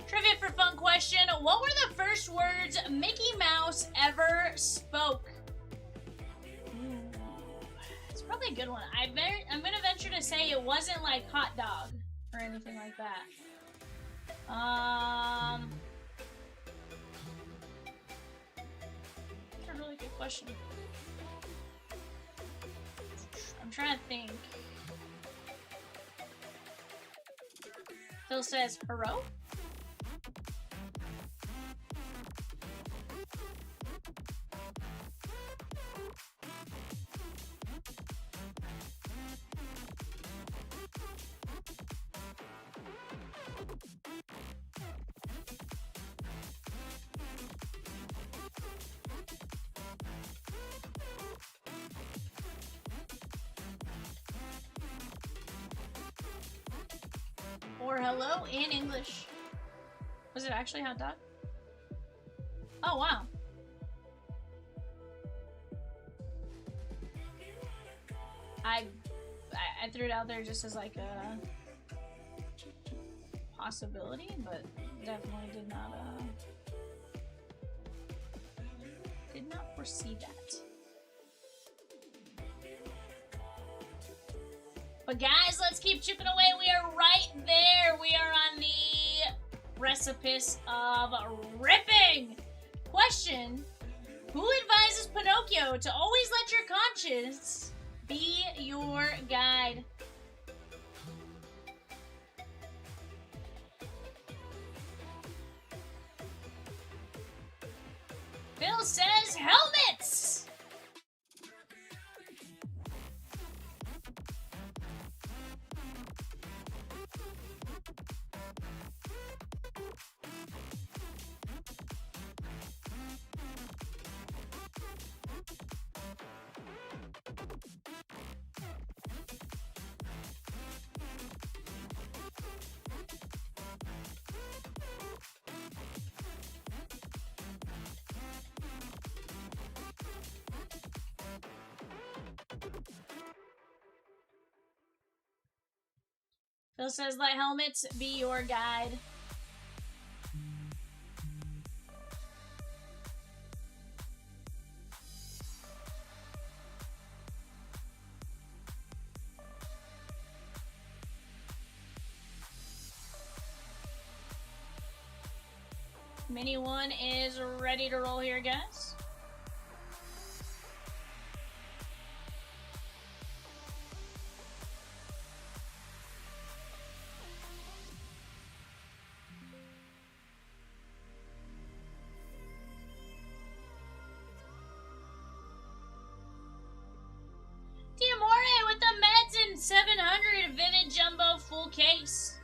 Trivia for fun question. What were the first words Mickey Mouse ever spoke? It's probably a good one. I'm going to venture to say it wasn't like hot dog or anything like that. That's a really good question. I'm trying to think. Phil says, "Hero." Or hello in English. Was it actually hot dog? Oh, wow. I threw it out there just as like a possibility, but definitely did not foresee that. But guys, let's keep chipping away. We are right there. We are on the precipice of ripping. Question: who advises Pinocchio to always let your conscience be your guide? Phil says helmets! Phil says, let helmets be your guide. Mini one is ready to roll here, guys. Diamore with the Meds and 700 Vivid Jumbo full case.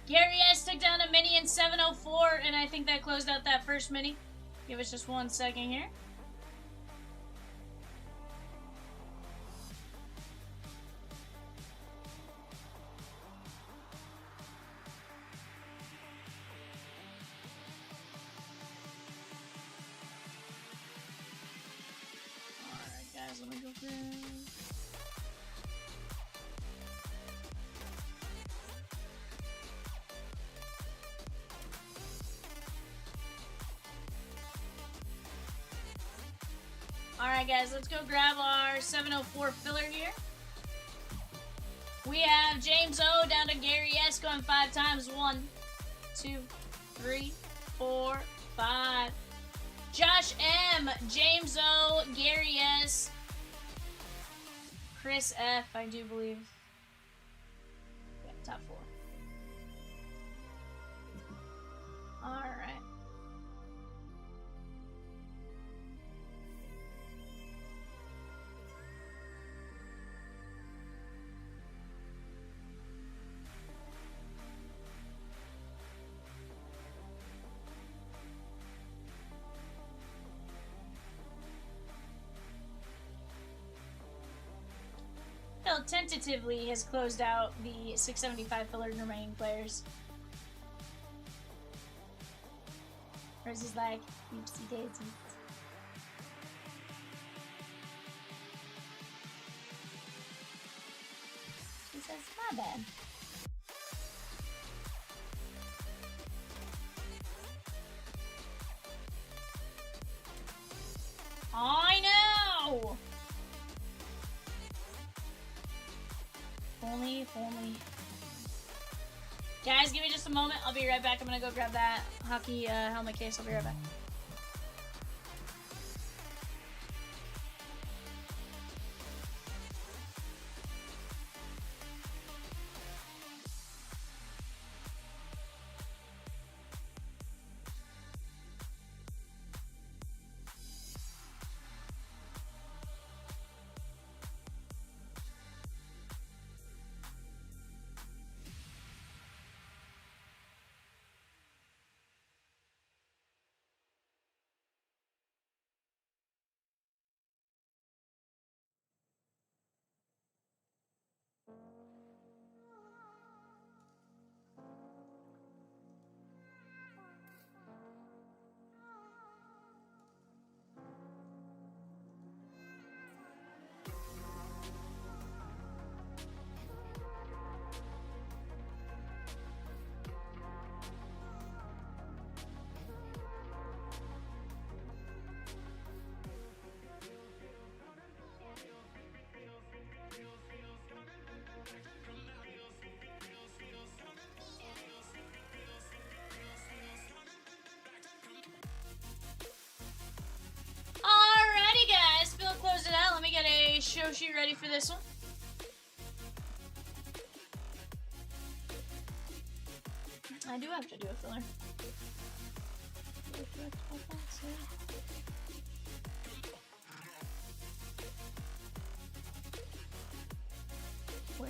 Gary S took down a mini in 704, and I think that closed out that first mini. Give us just 1 second here. Alright guys, let me go through. Alright guys, let's go grab our 704 filler here. We have James O down to Gary S going 5 times. 1, 2, 3, 4, 5. Josh M, James O, Gary S, Chris F, I do believe. Yeah, top 4. Alright. Phil tentatively has closed out the 675 filler remaining players. Hers is like, oopsie daisy. She says, my bad. I know! If only. Guys, give me just a moment. I'll be right back. I'm gonna go grab that hockey helmet case. I'll be right back. show sheet ready for this one. I do have to do a filler. Where?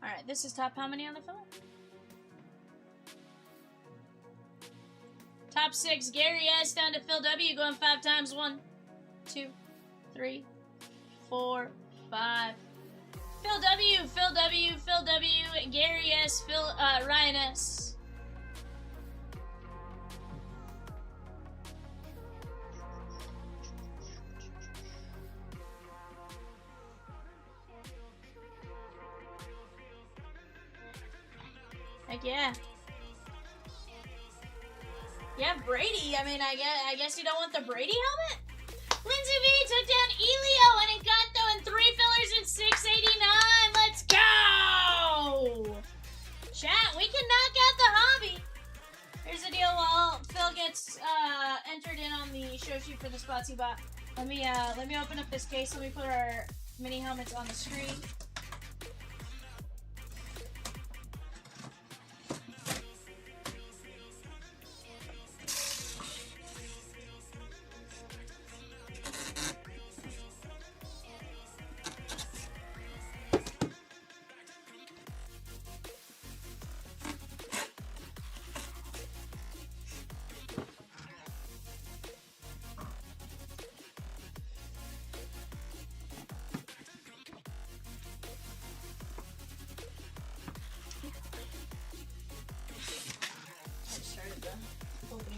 Alright, this is top how many on the filler? Top 6, Gary S. down to Phil W. Going 5 times. 1, 2, 3, 4, 5. Phil W., Phil W., Phil W., Gary S., Ryan S. Heck yeah. Yeah, Brady. I mean, I guess you don't want the Brady helmet? Lindsay V took down Elio and Encanto and 3 fillers and 689. Let's go! Chat, we can knock out the hobby. Here's the deal while Phil gets entered in on the show sheet for the Spotsy bot. Let me open up this case. Let me put our mini helmets on the screen.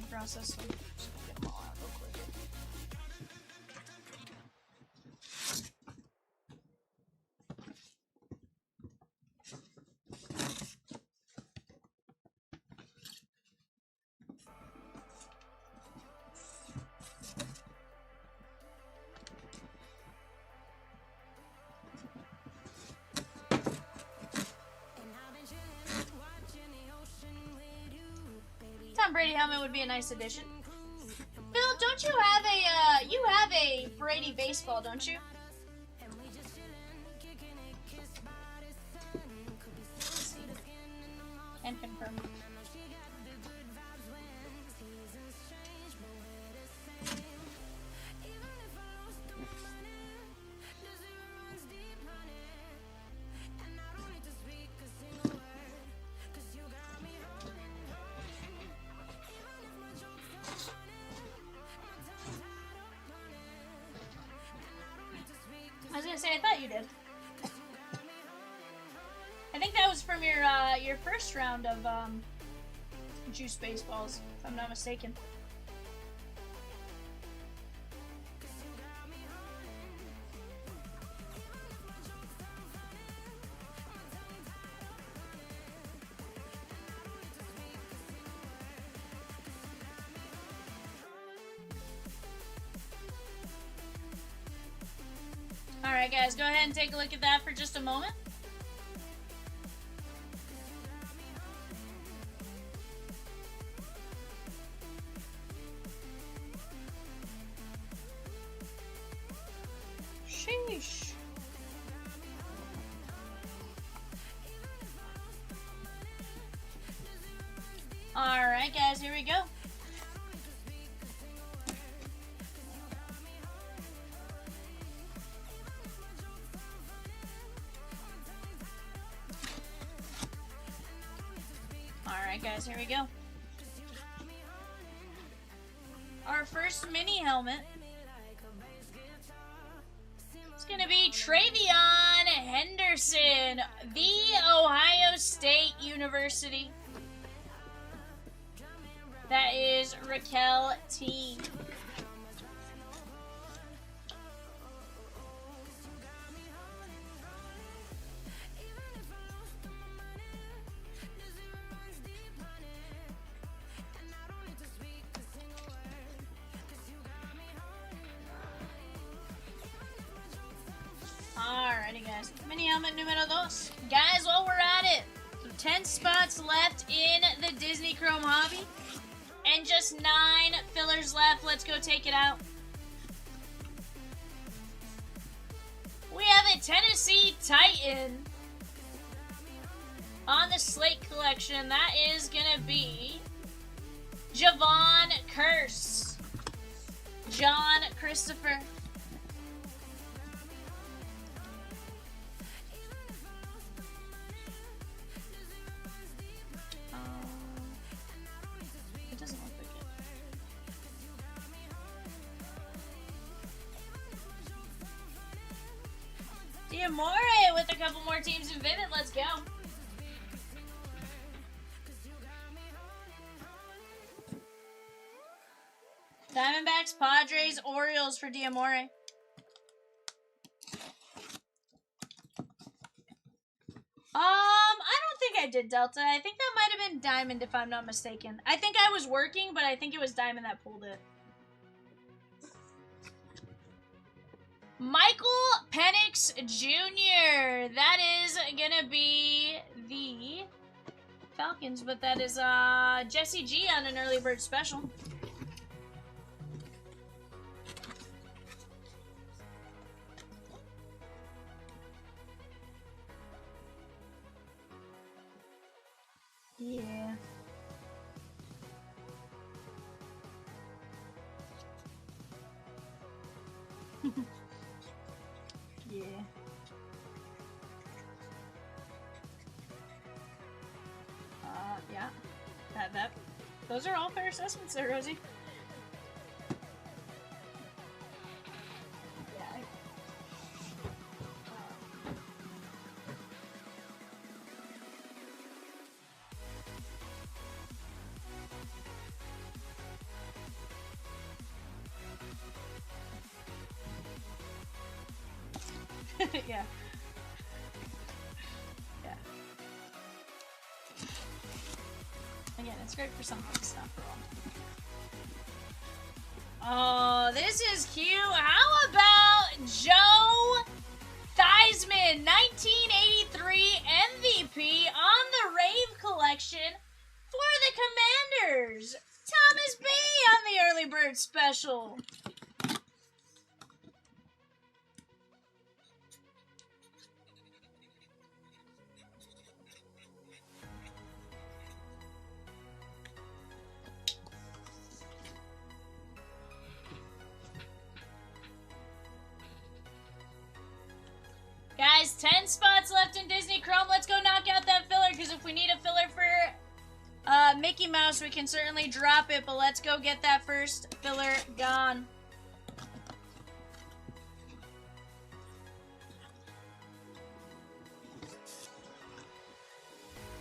Process, so I'm just gonna get them all out real quick. Tom Brady helmet would be a nice addition. Phil, don't you have a Brady baseball, don't you? And confirm. I was gonna say, I thought you did. I think that was from your first round of juice baseballs, if I'm not mistaken. Alright guys, go ahead and take a look at that for just a moment. Sheesh. Alright guys, here we go. Alright guys, here we go. Our first mini helmet is going to be Travion Henderson, The Ohio State University. That is Raquel T. Alrighty, guys. Mini helmet numero dos. Guys, while we're at it, 10 spots left in the Disney Chrome hobby. And just 9 fillers left. Let's go take it out. We have a Tennessee Titan on the slate collection. That is going to be Javon Curse. John Christopher. It doesn't look like it. D'Amore with a couple more teams in Vivid. Let's go. Diamondbacks, Padres, Orioles for D'Amore. I don't think I did Delta. I think that might have been Diamond if I'm not mistaken. I think I was working, but I think it was Diamond that pulled it. Michael Penix Jr. That is gonna be the Falcons, but that is Jesse G on an early bird special. Yeah. Yeah. Yeah. Those are all fair assessments there, Rosie. Yeah. Yeah. Again, it's great for some things, not for all. Oh, this is cute. How about Joe Theismann, 1983 MVP on the Rave collection for the Commanders. Thomas B on the early bird special. Guys, 10 spots left in Disney Chrome. Let's go knock out that filler, because if we need a filler for Mickey Mouse, we can certainly drop it, but let's go get that first filler gone.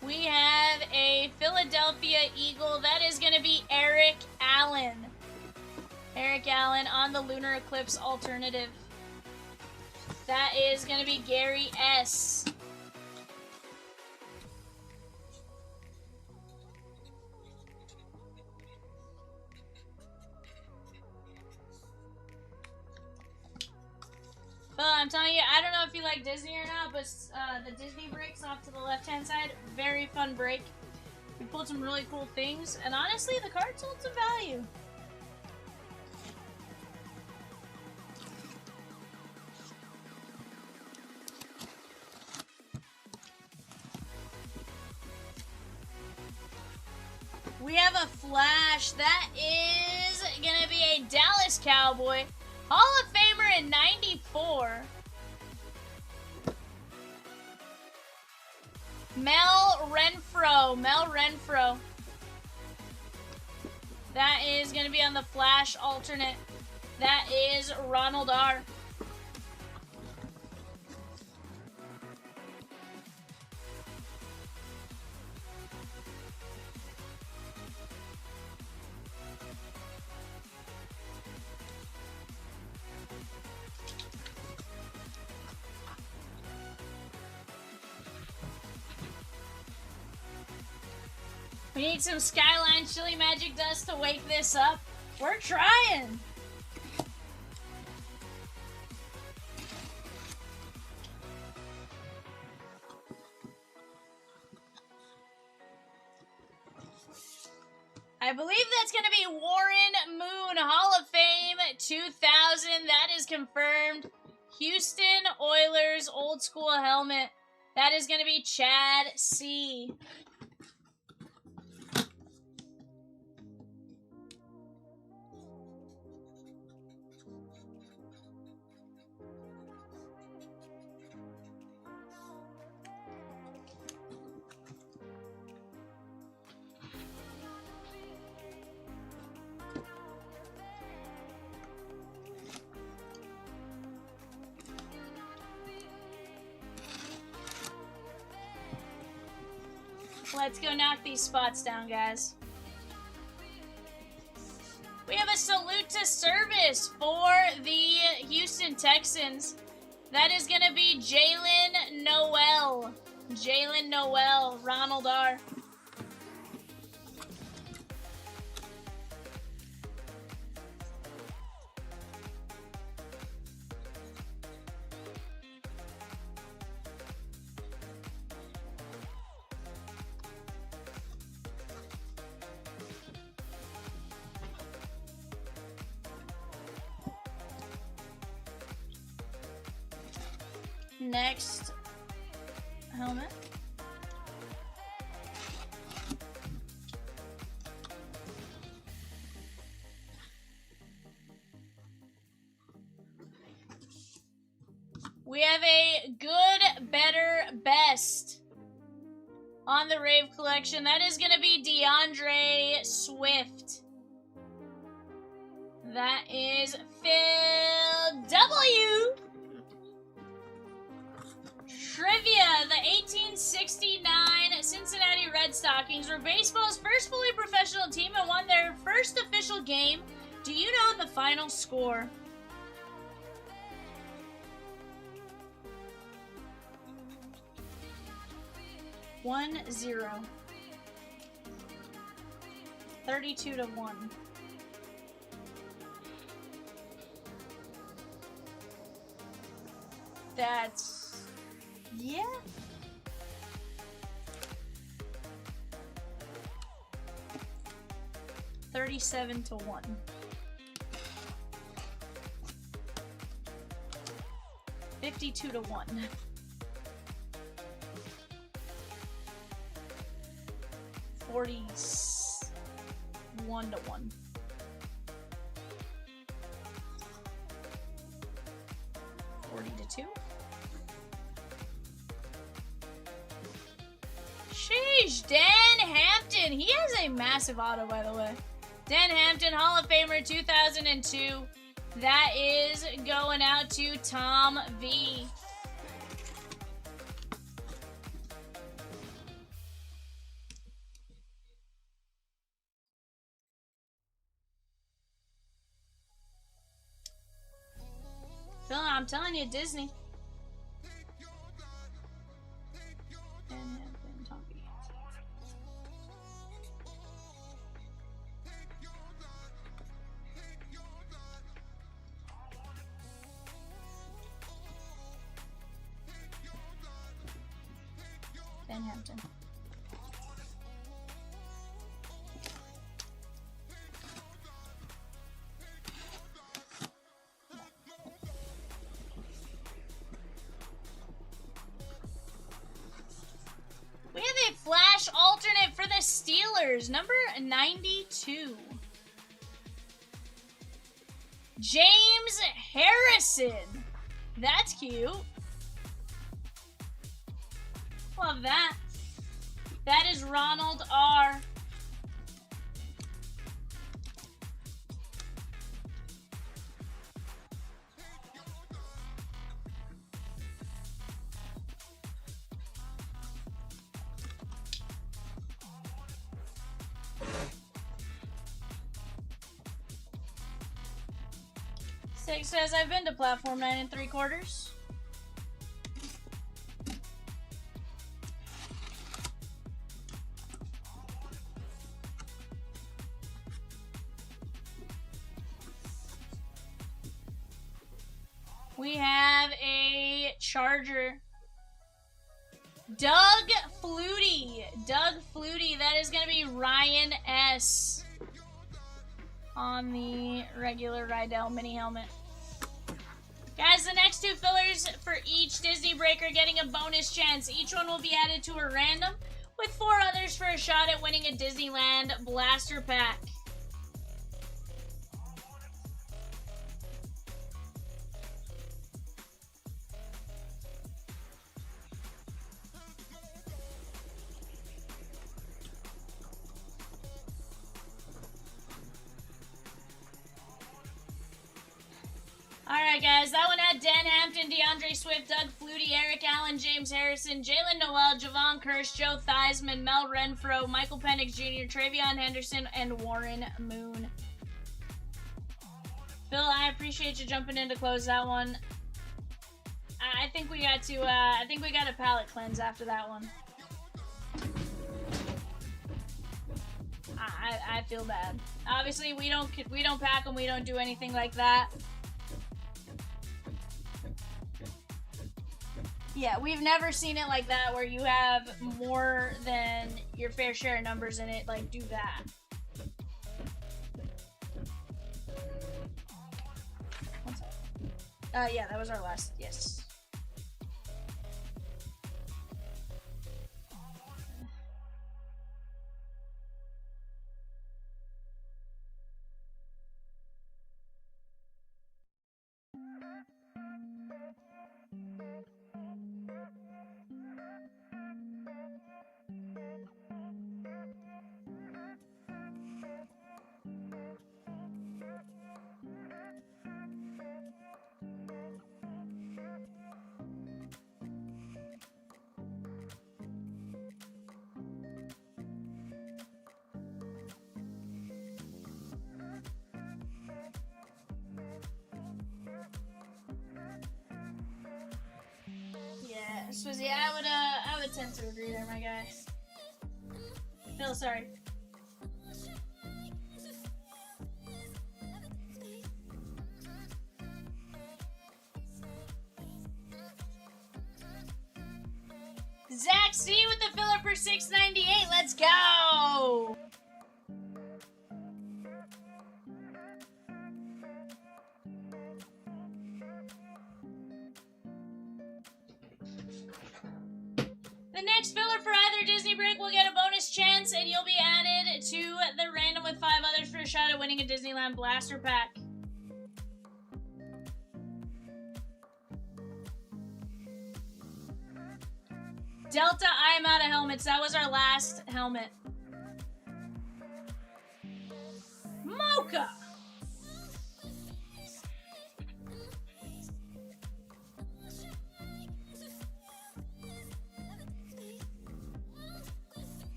We have a Philadelphia Eagle. That is going to be Eric Allen. Eric Allen on the Lunar Eclipse alternative. That is going to be Gary S. Well, I'm telling you, I don't know if you like Disney or not, but the Disney breaks off to the left-hand side, very fun break. We pulled some really cool things, and honestly, the cards hold some value. We have a flash. That is going to be a Dallas Cowboy. Hall of Famer in 94. Mel Renfro. That is going to be on the flash alternate. That is Ronald R. We need some Skyline Chili Magic Dust to wake this up. We're trying. I believe that's going to be Warren Moon, Hall of Fame 2000. That is confirmed. Houston Oilers, old school helmet. That is going to be Chad C. Let's go knock these spots down, guys. We have a salute to service for the Houston Texans. That is going to be Jalen Noel. Jalen Noel, Ronald R. Next helmet. We have a good, better, best on the Rave collection. That is going to be DeAndre Swift. That is Phil W. Trivia, the 1869 Cincinnati Red Stockings were baseball's first fully professional team and won their first official game. Do you know the final score? One 0. 32-1. That's... yeah. $37-1. 52-1. 41-1. 40-2. Sheesh, Dan Hampton. He has a massive auto, by the way. Dan Hampton, Hall of Famer 2002. That is going out to Tom V. Phil, I'm telling you, Disney. Hampton. We have a flash alternate for the Steelers, number 92. James Harrison. That's cute. Love that. That is Ronald R. Six says, I've been to platform 9 3/4. We have a Charger. Doug Flutie. Doug Flutie. That is going to be Ryan S. on the regular Rydell mini helmet. Guys, the next 2 fillers for each Disney break are getting a bonus chance. Each one will be added to a random, with 4 others for a shot at winning a Disneyland blaster pack. Alright guys, that one had Dan Hampton, DeAndre Swift, Doug Flutie, Eric Allen, James Harrison, Jalen Noel, Javon Kirsch, Joe Theismann, Mel Renfro, Michael Penix Jr., Travion Henderson, and Warren Moon. Phil, I appreciate you jumping in to close that one. I think we got to, a palate cleanse after that one. I feel bad. Obviously, we don't pack them, we don't do anything like that. Yeah, we've never seen it like that where you have more than your fair share of numbers in it. Like, do that. What's that? Yeah, that was our last. Yes. Swizzy, I would tend to agree there, my guy. Phil, sorry. Zach C with the filler for $6.98. Let's go. The next filler for either Disney break will get a bonus chance, and you'll be added to the random with 5 others for a shot at winning a Disneyland blaster pack. Delta, I am out of helmets. That was our last helmet. Mocha!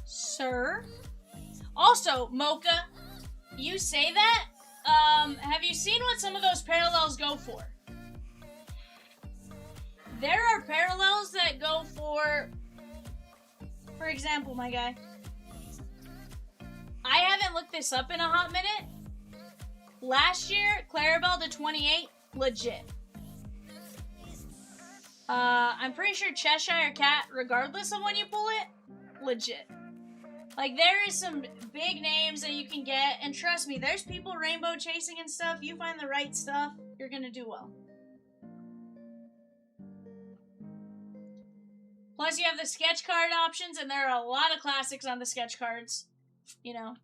Sir? Also, Mocha, you say that? Have you seen what some of those parallels go for? There are parallels that go for example, my guy. I haven't looked this up in a hot minute. Last year, Clarabelle to 28, legit. I'm pretty sure Cheshire Cat, regardless of when you pull it, legit. Like, there is some big names that you can get, and trust me, there's people rainbow chasing and stuff. You find the right stuff, you're gonna do well. Plus, you have the sketch card options, and there are a lot of classics on the sketch cards. You know,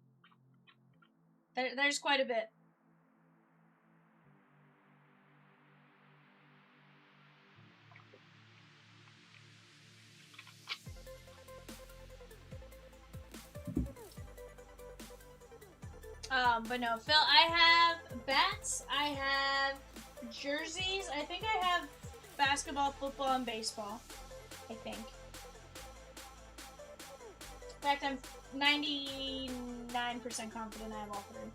there's quite a bit. But no, Phil, I have bats, I have jerseys, I think I have basketball, football, and baseball, I think. In fact, I'm 99% confident I have all 3.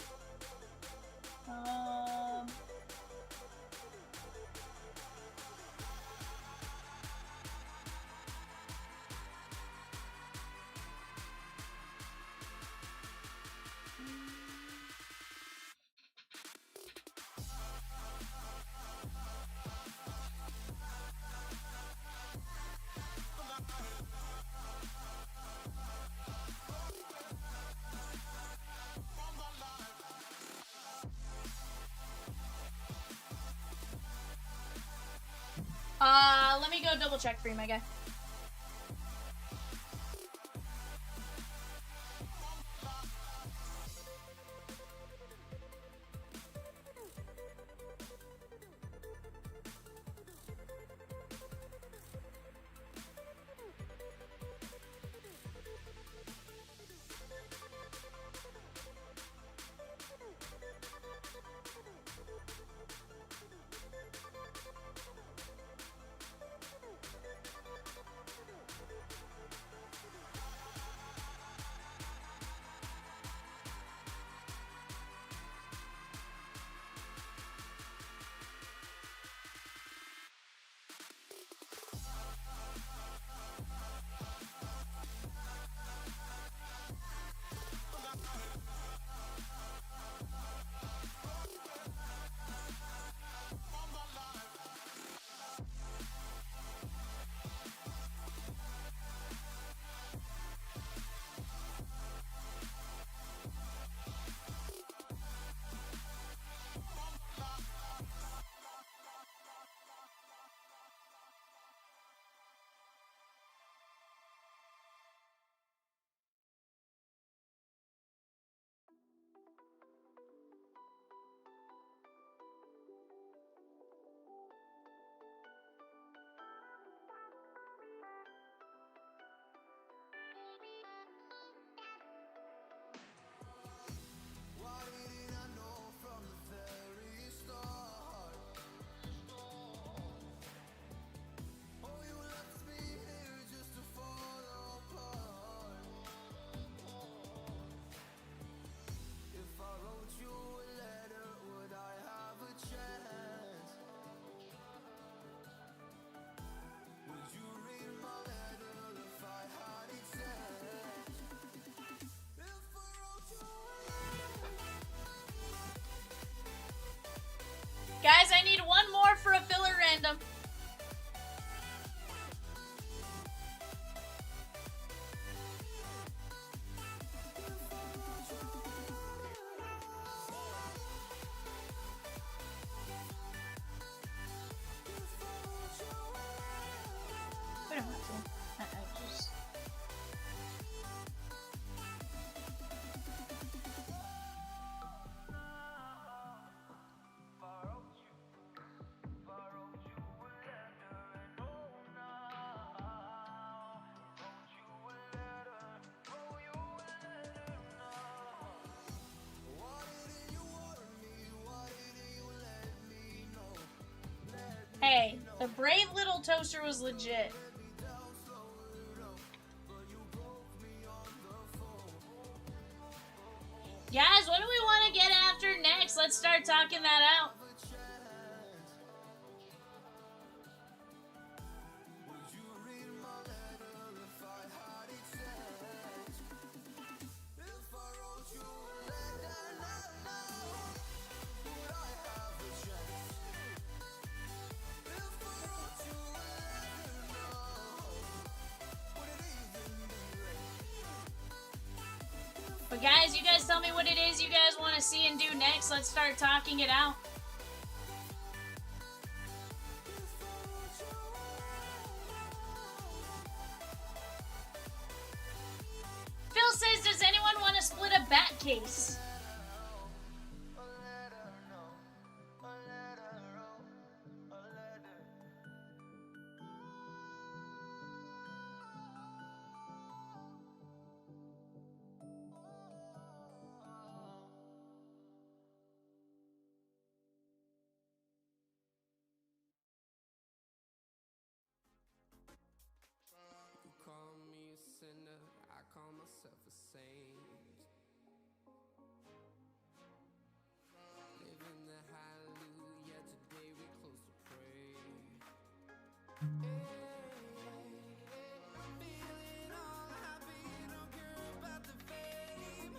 Let me go double check for you, my guy. Guys, I need one more for a filler random. We don't have to. I just... Hey, the brave little toaster was legit. Guys, what do we want to get after next? Let's start talking that out. But guys, you guys tell me what it is you guys want to see and do next. Let's start talking it out. Phil says, does anyone want to split a bat case? You call me a sinner, I call myself a saint. Living the hallelujah, today we close to pray. Feeling all happy, don't care about the fame.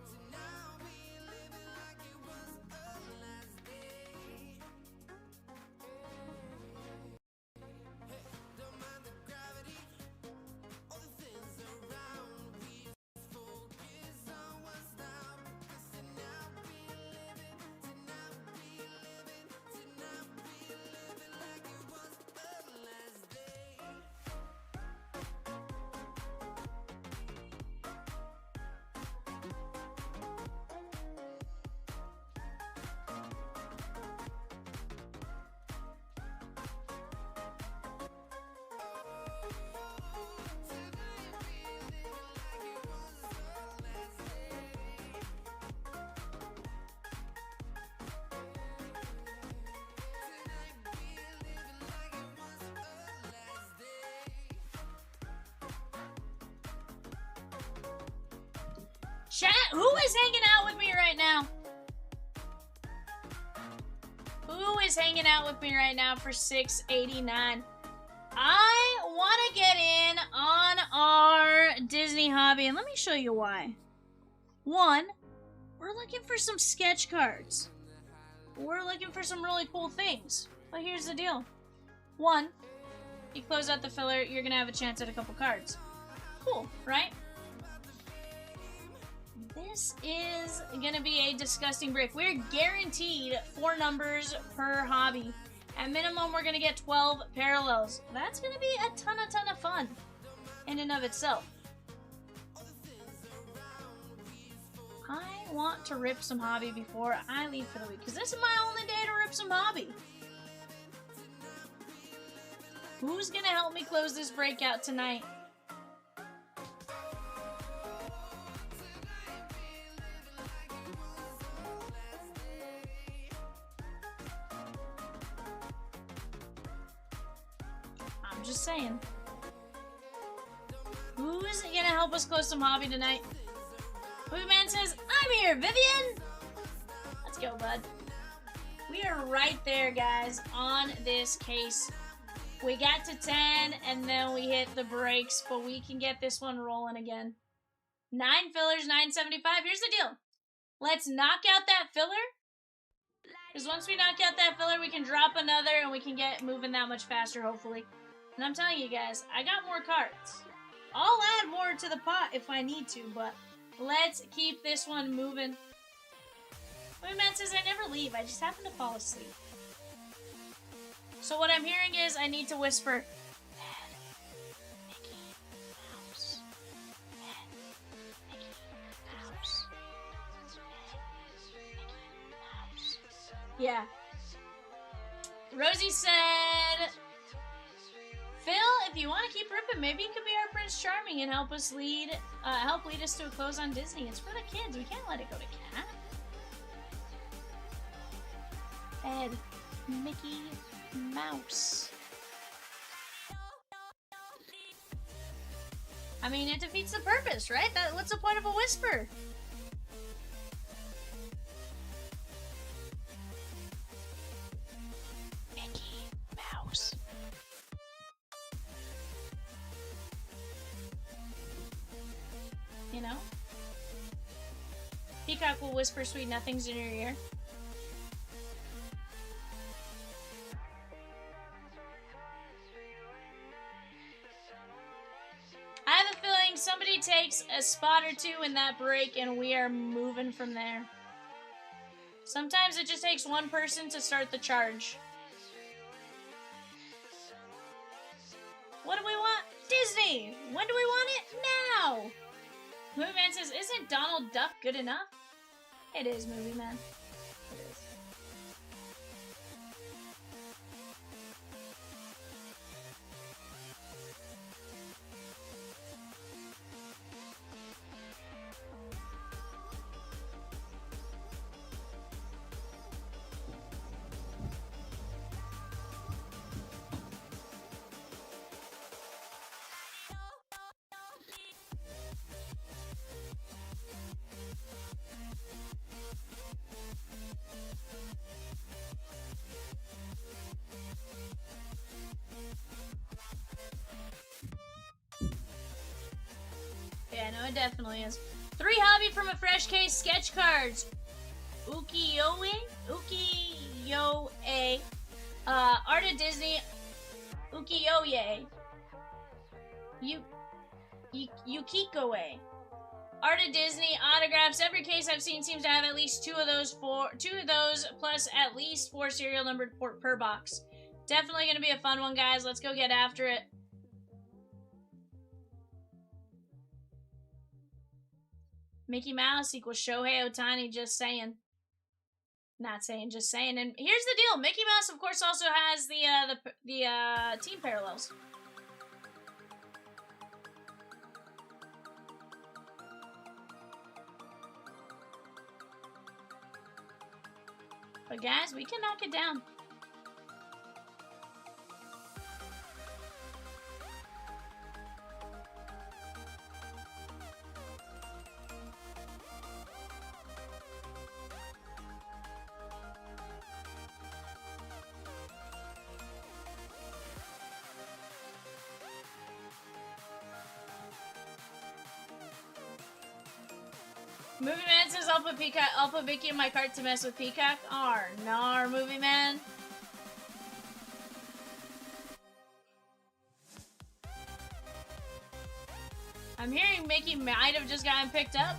So now we living like it was our last day. Don't mind the gravity, all the things Chat, who is hanging out with me right now? Who is hanging out with me right now for $6.89? I want to get in on our Disney hobby, and let me show you why. One, we're looking for some sketch cards. We're looking for some really cool things. But here's the deal. One, you close out the filler, you're going to have a chance at a couple cards. Cool, right? This is going to be a disgusting break. We're guaranteed 4 numbers per hobby. At minimum, we're going to get 12 parallels. That's going to be a ton of fun in and of itself. I want to rip some hobby before I leave for the week, because this is my only day to rip some hobby. Who's going to help me close this breakout tonight? I'm just saying. Who's going to help us close some hobby tonight? Man says, I'm here, Vivian! Let's go, bud. We are right there, guys, on this case. We got to 10, and then we hit the brakes, but we can get this one rolling again. 9 fillers, 9.75. Here's the deal. Let's knock out that filler. Because once we knock out that filler, we can drop another, and we can get moving that much faster, hopefully. And I'm telling you guys, I got more cards. I'll add more to the pot if I need to, but let's keep this one moving. Man says, I never leave. I just happen to fall asleep. So what I'm hearing is I need to whisper, Ed, Mickey Mouse. Ed, Mickey Mouse. Ed, Mickey Mouse. Yeah. Rosie said, Phil, if you want to keep ripping, maybe you could be our Prince Charming and help us lead us to a close on Disney. It's for the kids. We can't let it go to Cat. Ed, Mickey Mouse. I mean, it defeats the purpose, right? What's the point of a whisper? Mickey Mouse. You know? Peacock will whisper sweet nothings in your ear. I have a feeling somebody takes a spot or two in that break and we are moving from there. Sometimes it just takes one person to start the charge. What do we want? Disney! When do we want it? Now! Movie Man says, isn't Donald Duck good enough? It is, Movie Man. It is. Yeah, no, it definitely is. 3 hobby from a fresh case. Sketch cards. Ukiyo-e. Art of Disney. Ukiyo-e. Yukiko-e. Art of Disney autographs. Every case I've seen seems to have at least 2 of those plus at least 4 serial numbered per box. Definitely going to be a fun one, guys. Let's go get after it. Mickey Mouse equals Shohei Ohtani, just saying. Not saying, just saying. And here's the deal. Mickey Mouse, of course, also has the team parallels. But guys, we can knock it down. Movie Man says I'll put Peacock. I'll put Vicky in my cart to mess with Peacock. Arr, nar, Movie Man. I'm hearing Mickey might have just gotten picked up.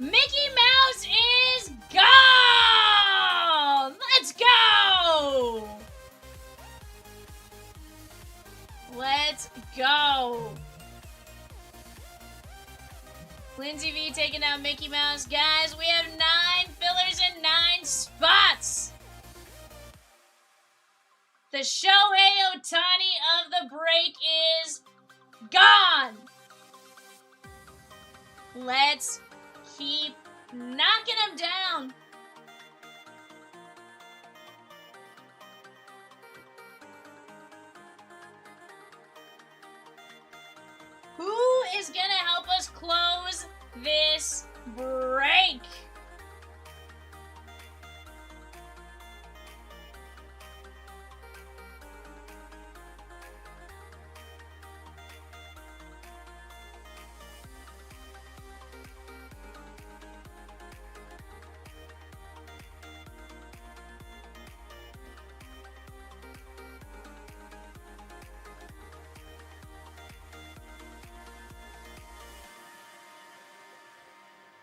Mickey Mouse is gone! Let's go! Let's go! Lindsay V taking out Mickey Mouse. Guys, we have 9 fillers and 9 spots! The Shohei Ohtani of the break is gone! Let's keep knocking them down. Who is gonna help us close this break?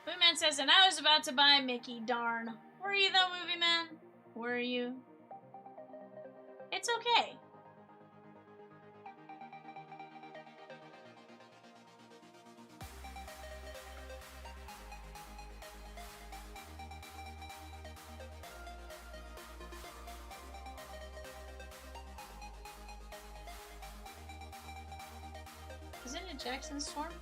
Movie Man says, and I was about to buy Mickey, darn. Were you though, Movie Man? Were you? It's okay. Isn't it Jackson Storm?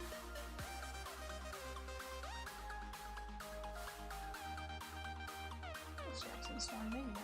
It's Jackson Storm, maybe not.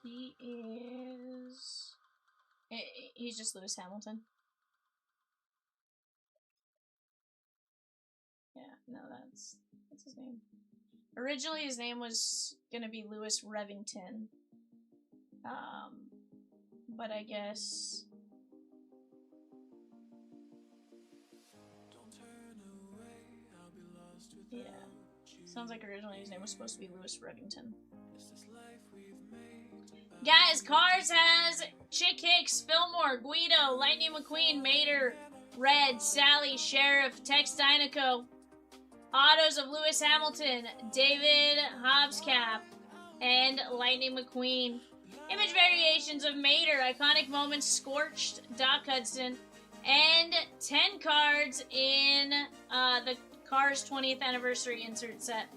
He is... He's just Lewis Hamilton. Yeah, no, that's his name. Originally, his name was gonna be Lewis Revington. But I guess... Yeah. Sounds like originally his name was supposed to be Lewis Revington. Guys, Cars has Chick Hicks, Fillmore, Guido, Lightning McQueen, Mater, Red, Sally, Sheriff, Tex Dynaco, Autos of Lewis Hamilton, David Hobbscap, and Lightning McQueen. Image variations of Mater, Iconic Moments, Scorched, Doc Hudson, and 10 cards in the Cars 20th Anniversary insert set.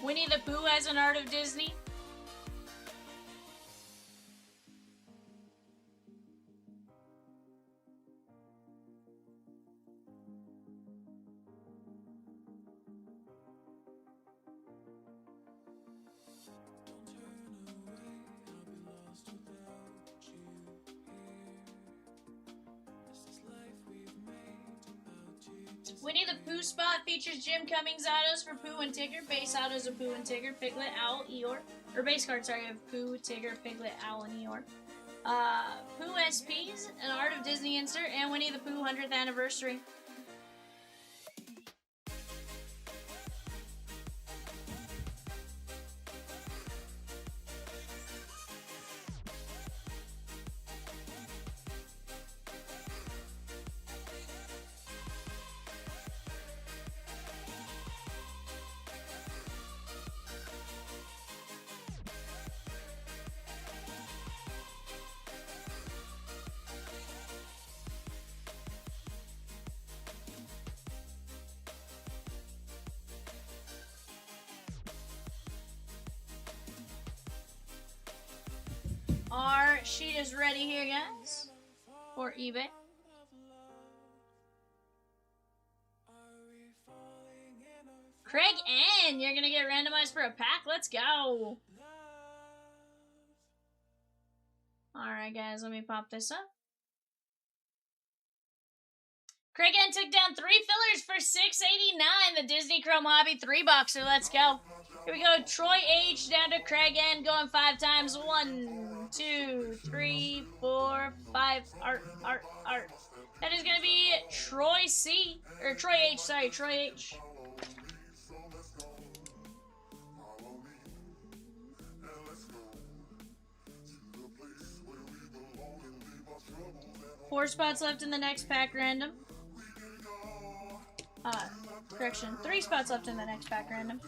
Winnie the Pooh has an Art of Disney. Winnie the Pooh spot features Jim Cummings autos for Pooh and Tigger. Base autos of Pooh and Tigger, Piglet, Owl, Eeyore. Or base card, sorry, of Pooh, Tigger, Piglet, Owl, and Eeyore. Pooh SPs, an Art of Disney insert, and Winnie the Pooh 100th anniversary. Our sheet is ready here, guys, for eBay. Craig N, you're gonna get randomized for a pack. Let's go. Alright, guys, let me pop this up. Craig N took down 3 fillers for $6.89. The Disney Chrome Hobby 3-boxer. Let's go. Here we go. Troy H down to Craig N, going 5 times. 1, 2, 3, 4, 5. Art. That is going to be Troy C. Or Troy H, sorry. Troy H. Four spots left in the next pack random. Correction. 3 spots left in the next pack random.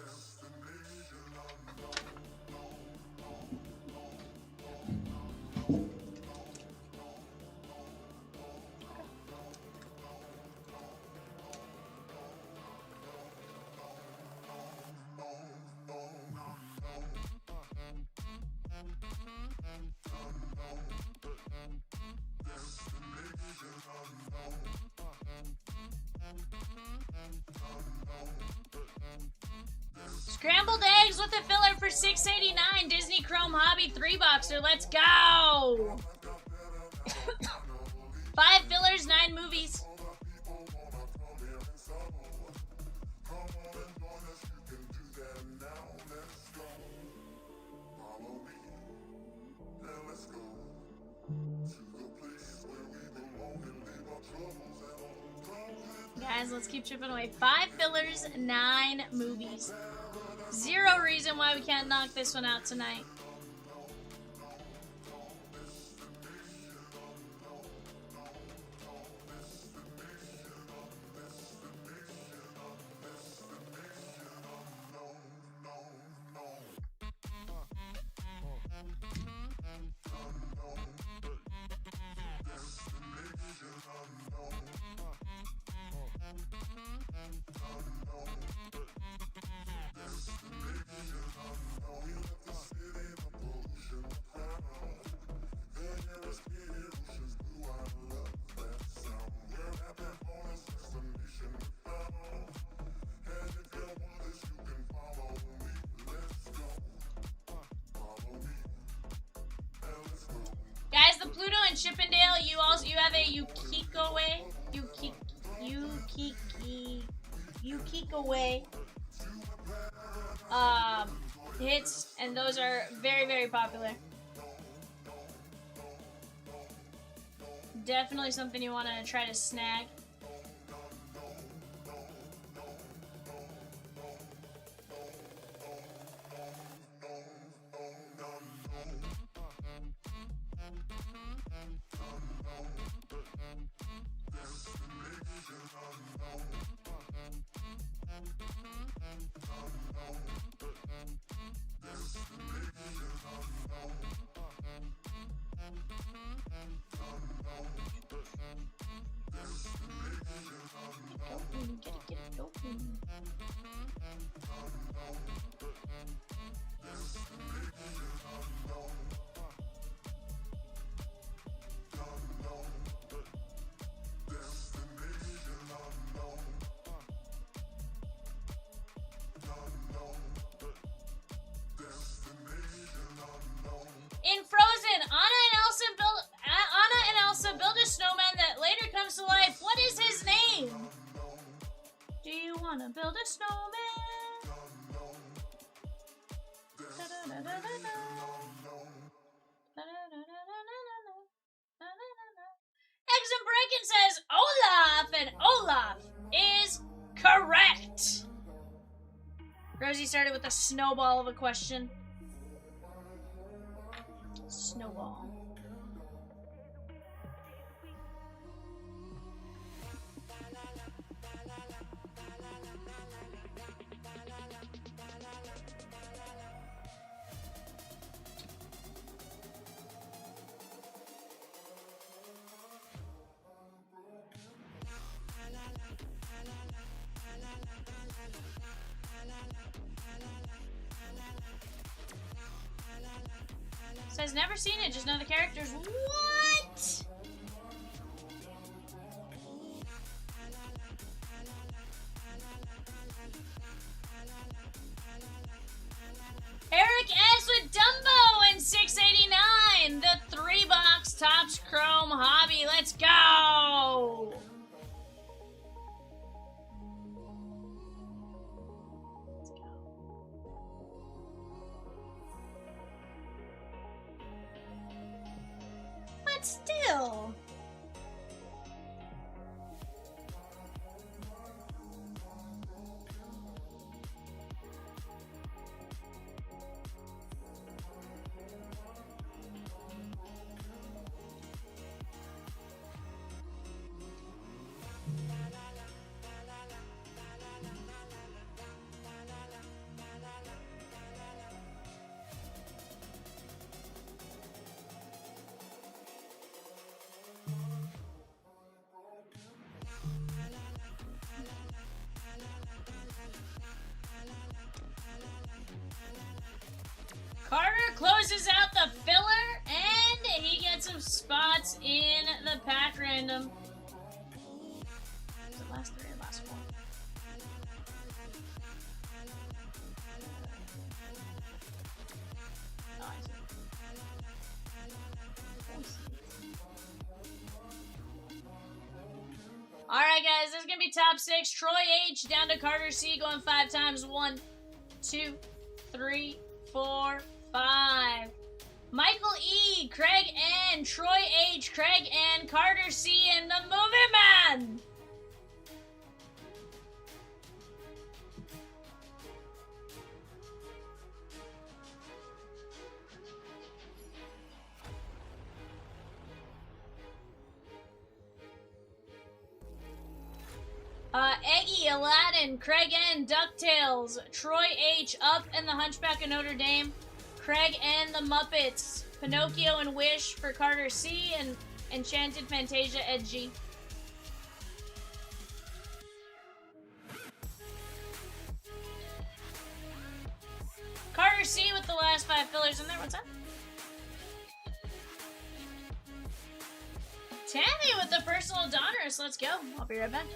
Scrambled eggs with a filler for $6.89. Disney Chrome Hobby 3-boxer. Let's go. 5 fillers, 9 movies. Guys, let's keep chipping away. 5 fillers, 9 movies. 0 reason why we can't knock this one out tonight. Guys, the Pluto and Chippendale, you have a Yukiko-way hits, and those are very, very popular. Definitely something you want to try to snag. going, gotta get it going. In Frozen, Anna and Elsa build a snowman that later comes to life. What is his name? Do you want to build a snowman? Exum Breakin says Olaf, and Olaf is correct. Rosie started with a snowball of a question. Snowball. Says never seen it, just know the characters. What? Eric S with Dumbo in 689. The 3-box Topps Chrome hobby. Let's go. But still. Carter closes out the filler, and he gets some spots in the pack random. The last three or last four? Oh, I see. Alright guys, this is going to be top 6. Troy H down to Carter C going 5 times. 1, 2, 3, 4, 5. Michael E, Craig N, Troy H, Craig N, Carter C, and the Movie Man. Eggy, Aladdin, Craig N, DuckTales, Troy H, Up and the Hunchback of Notre Dame, Craig N, The Muppets, Pinocchio and Wish for Carter C, and Enchanted Fantasia, Ed G. Carter C with the last 5 fillers in there. What's up? Tammie with the personal Donruss. Let's go. I'll be right back.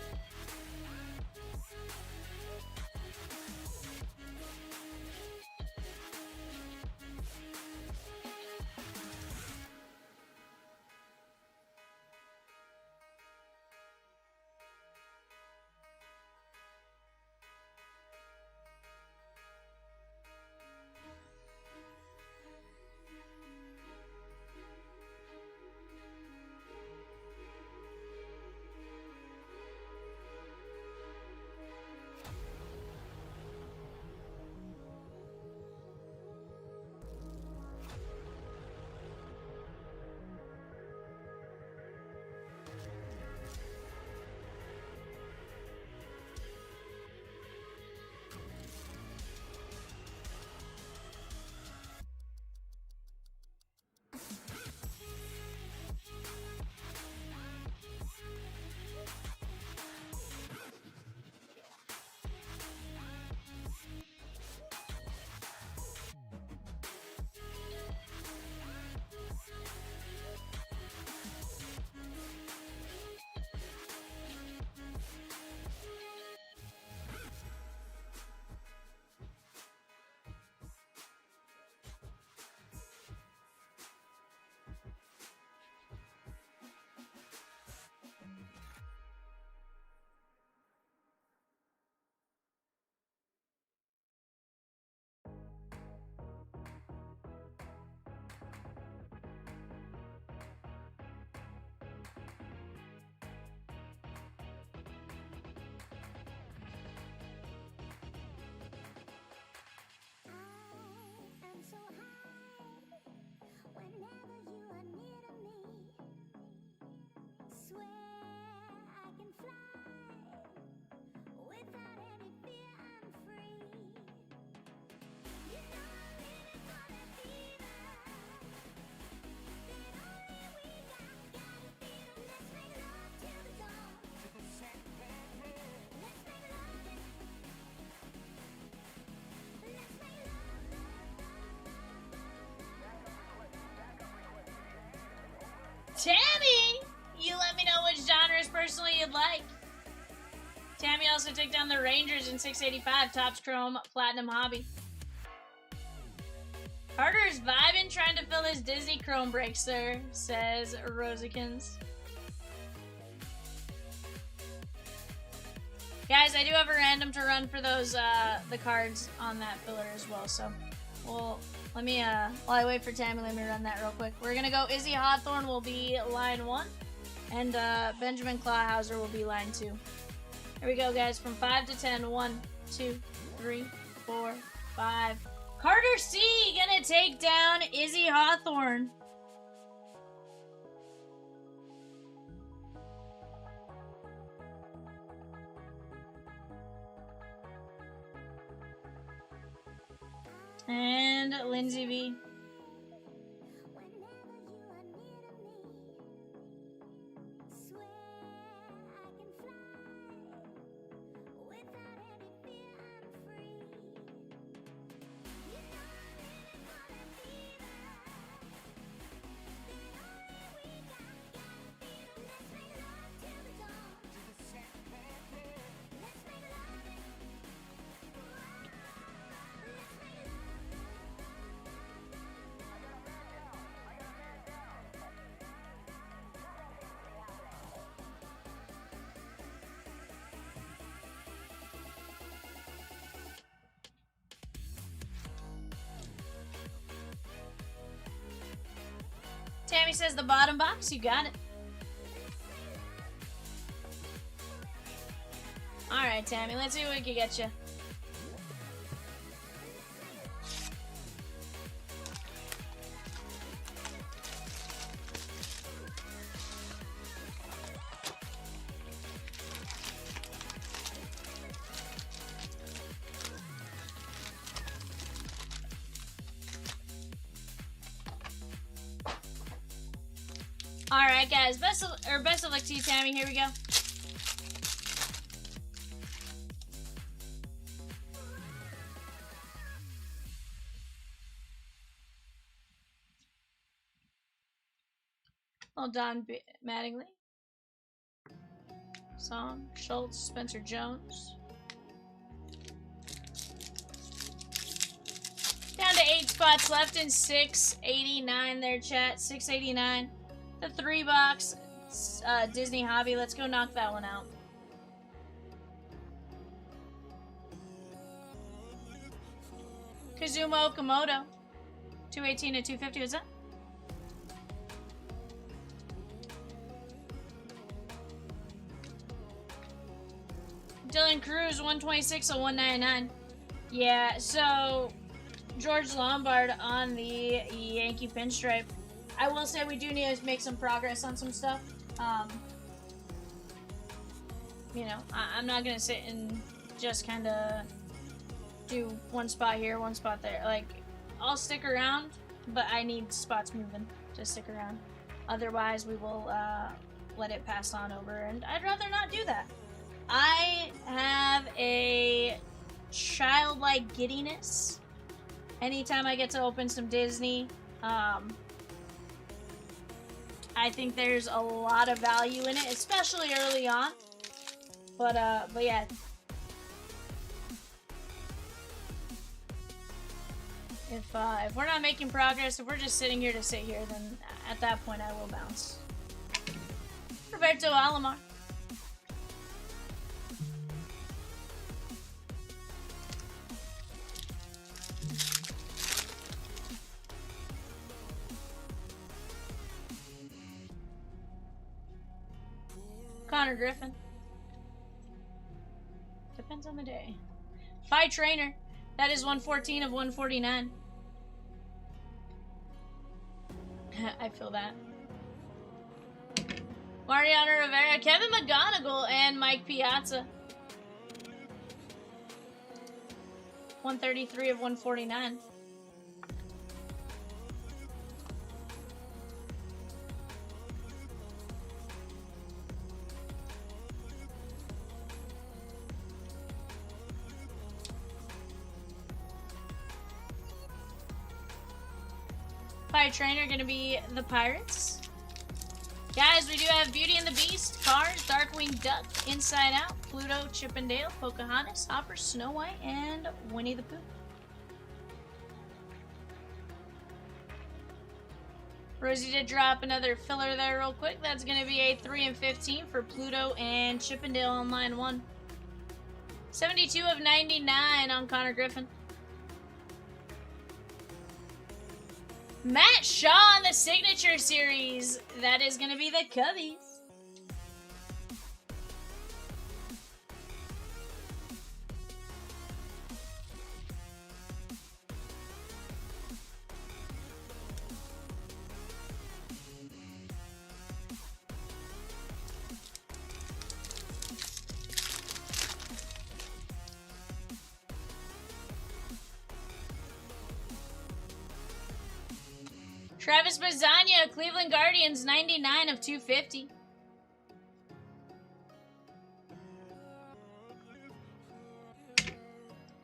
Tammie! You let me know which genres personally you'd like. Tammie also took down the Rangers in 685, Topps Chrome, Platinum Hobby. Carter's vibing trying to fill his Disney Chrome break, sir, says Rosikins. Guys, I do have a random to run for those, the cards on that filler as well, so well, let me, while I wait for Tammie, let me run that real quick. We're gonna go Izzy Hawthorne will be line 1, and Benjamin Clawhauser will be line 2. Here we go, guys, from 5 to 10. 1, 2, 3, 4, 5. Carter C gonna take down Izzy Hawthorne. And Lindsay V. Tammie says the bottom box, you got it. Alright, Tammie, let's see what we can get you. Alright, guys, best of luck to you, Tammie. Here we go. Well done, Mattingly. Song, Schultz, Spencer Jones. Down to 8 spots left in 689 there, chat. 689. The 3-box Disney Hobby. Let's go knock that one out. Kazuma Okamoto. 218 to 250. What's that? Dylan Cruz, 126 to 199. Yeah, so George Lombard on the Yankee pinstripe. I will say we do need to make some progress on some stuff. You know, I'm not going to sit and just kind of do one spot here, one spot there. Like, I'll stick around, but I need spots moving to stick around. Otherwise, we will let it pass on over, and I'd rather not do that. I have a childlike giddiness anytime I get to open some Disney. I think there's a lot of value in it, especially early on. But yeah. If we're not making progress, if we're just sitting here to sit here, then at that point I will bounce. Roberto Alomar. Connor Griffin. Depends on the day. Phi Trainer. That is 114 of 149. I feel that. Mariano Rivera, Kevin McGonigal, and Mike Piazza. 133 of 149. Fire Trainer gonna be the Pirates. Guys, we do have Beauty and the Beast, Cars, Darkwing Duck, Inside Out, Pluto, Chippendale, Pocahontas, Hopper, Snow White, and Winnie the Pooh. Rosie did drop another filler there real quick. That's going to be a 3 and 15 for Pluto and Chippendale on line 1. 72 of 99 on Connor Griffin. Matt Shaw on the Signature Series. That is going to be the Cubbies. Travis Bazzania, Cleveland Guardians, 99 of 250.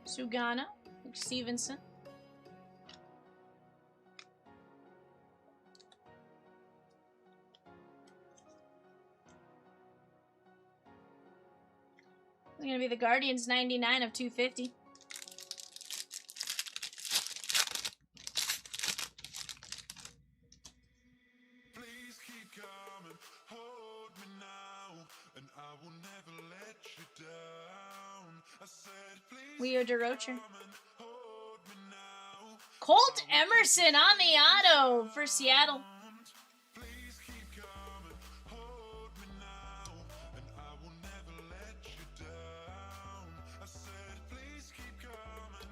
Sugana, Stevenson. It's going to be the Guardians, 99 of 250. Leo DeRocher. Colt Emerson on the auto for Seattle.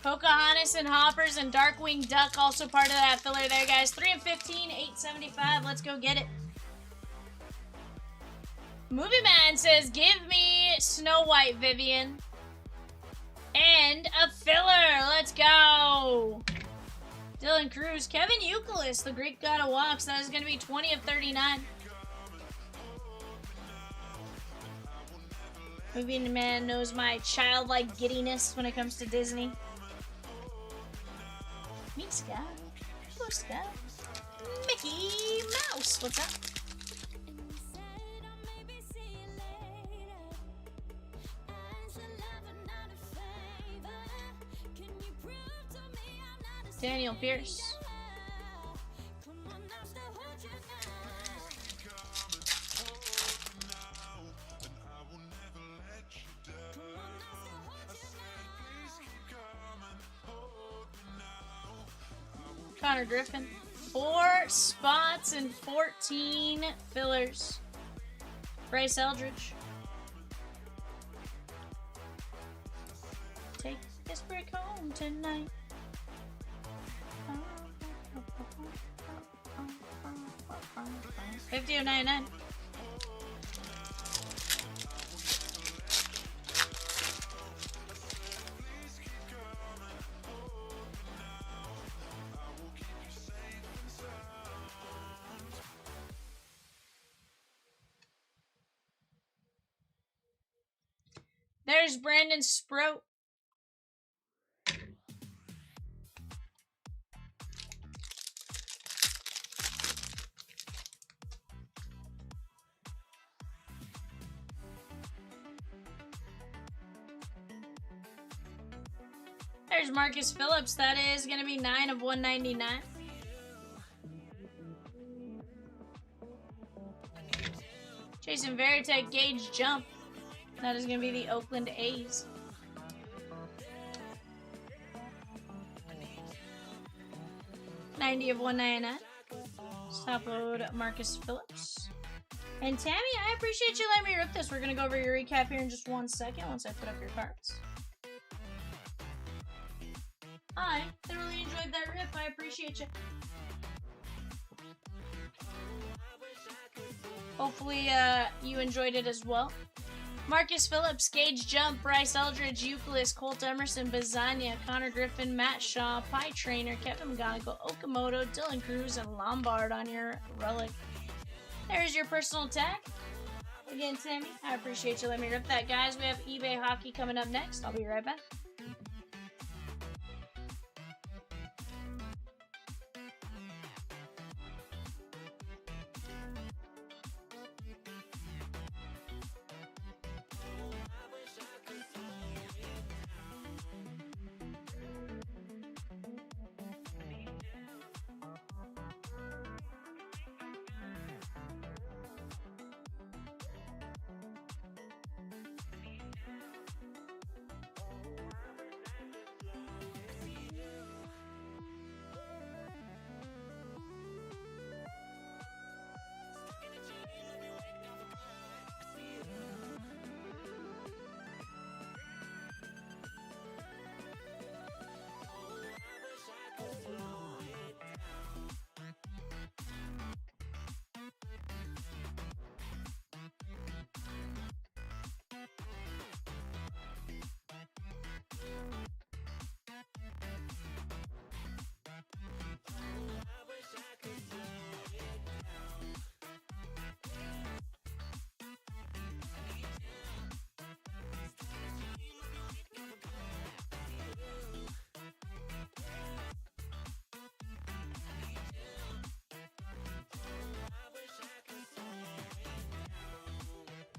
Pocahontas and Hoppers and Darkwing Duck also part of that filler there, guys. 3 and 15, 875. Let's go get it. Movie Man says, give me Snow White, Vivian. And a filler. Let's go. Dylan Cruz. Kevin Euclid, the Greek God of Walks. That is going to be 20 of 39. Movie Man knows my childlike giddiness when it comes to Disney. Meet Scott. Hello, Scott. Mickey Mouse. What's up? Daniel Pierce. Connor Griffin. 4 spots and 14 fillers. Bryce Eldridge. Take this break home tonight. 50 of 99. There's Brandon Sproat. There's Marcus Phillips. That is going to be 9 of 199. Jason Veritek, Gauge Jump. That is going to be the Oakland A's. $90 of 199. Stop load Marcus Phillips. And Tammie, I appreciate you letting me rip this. We're going to go over your recap here in just 1 second once I put up your cards. I thoroughly enjoyed that rip. I appreciate you. Hopefully you enjoyed it as well. Marcus Phillips, Gauge Jump, Bryce Eldridge, Euclid, Colt Emerson, Bazzania, Connor Griffin, Matt Shaw, Pie Trainer, Kevin McGonigal, Okamoto, Dylan Cruz, and Lombard on your relic. There's your personal tag. Again, Tammie, I appreciate you letting me rip that, guys. We have eBay Hockey coming up next. I'll be right back.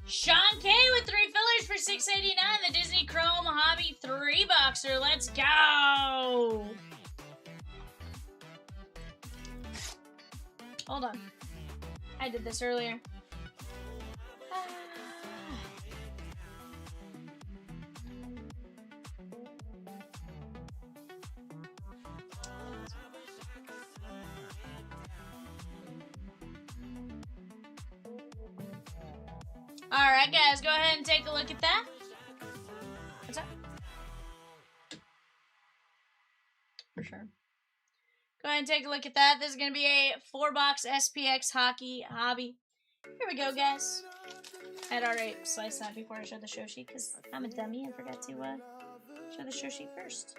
Sean K with 3 fillers for $6.89. The Disney Chrome Hobby 3-boxer. Let's go. Hold on. I did this earlier. Alright, guys, go ahead and take a look at that. What's up? For sure. Go ahead and take a look at that. This is going to be a 4-box SPX hockey hobby. Here we go, guys. I had already sliced that before I showed the show sheet because I'm a dummy and forgot to show the show sheet first.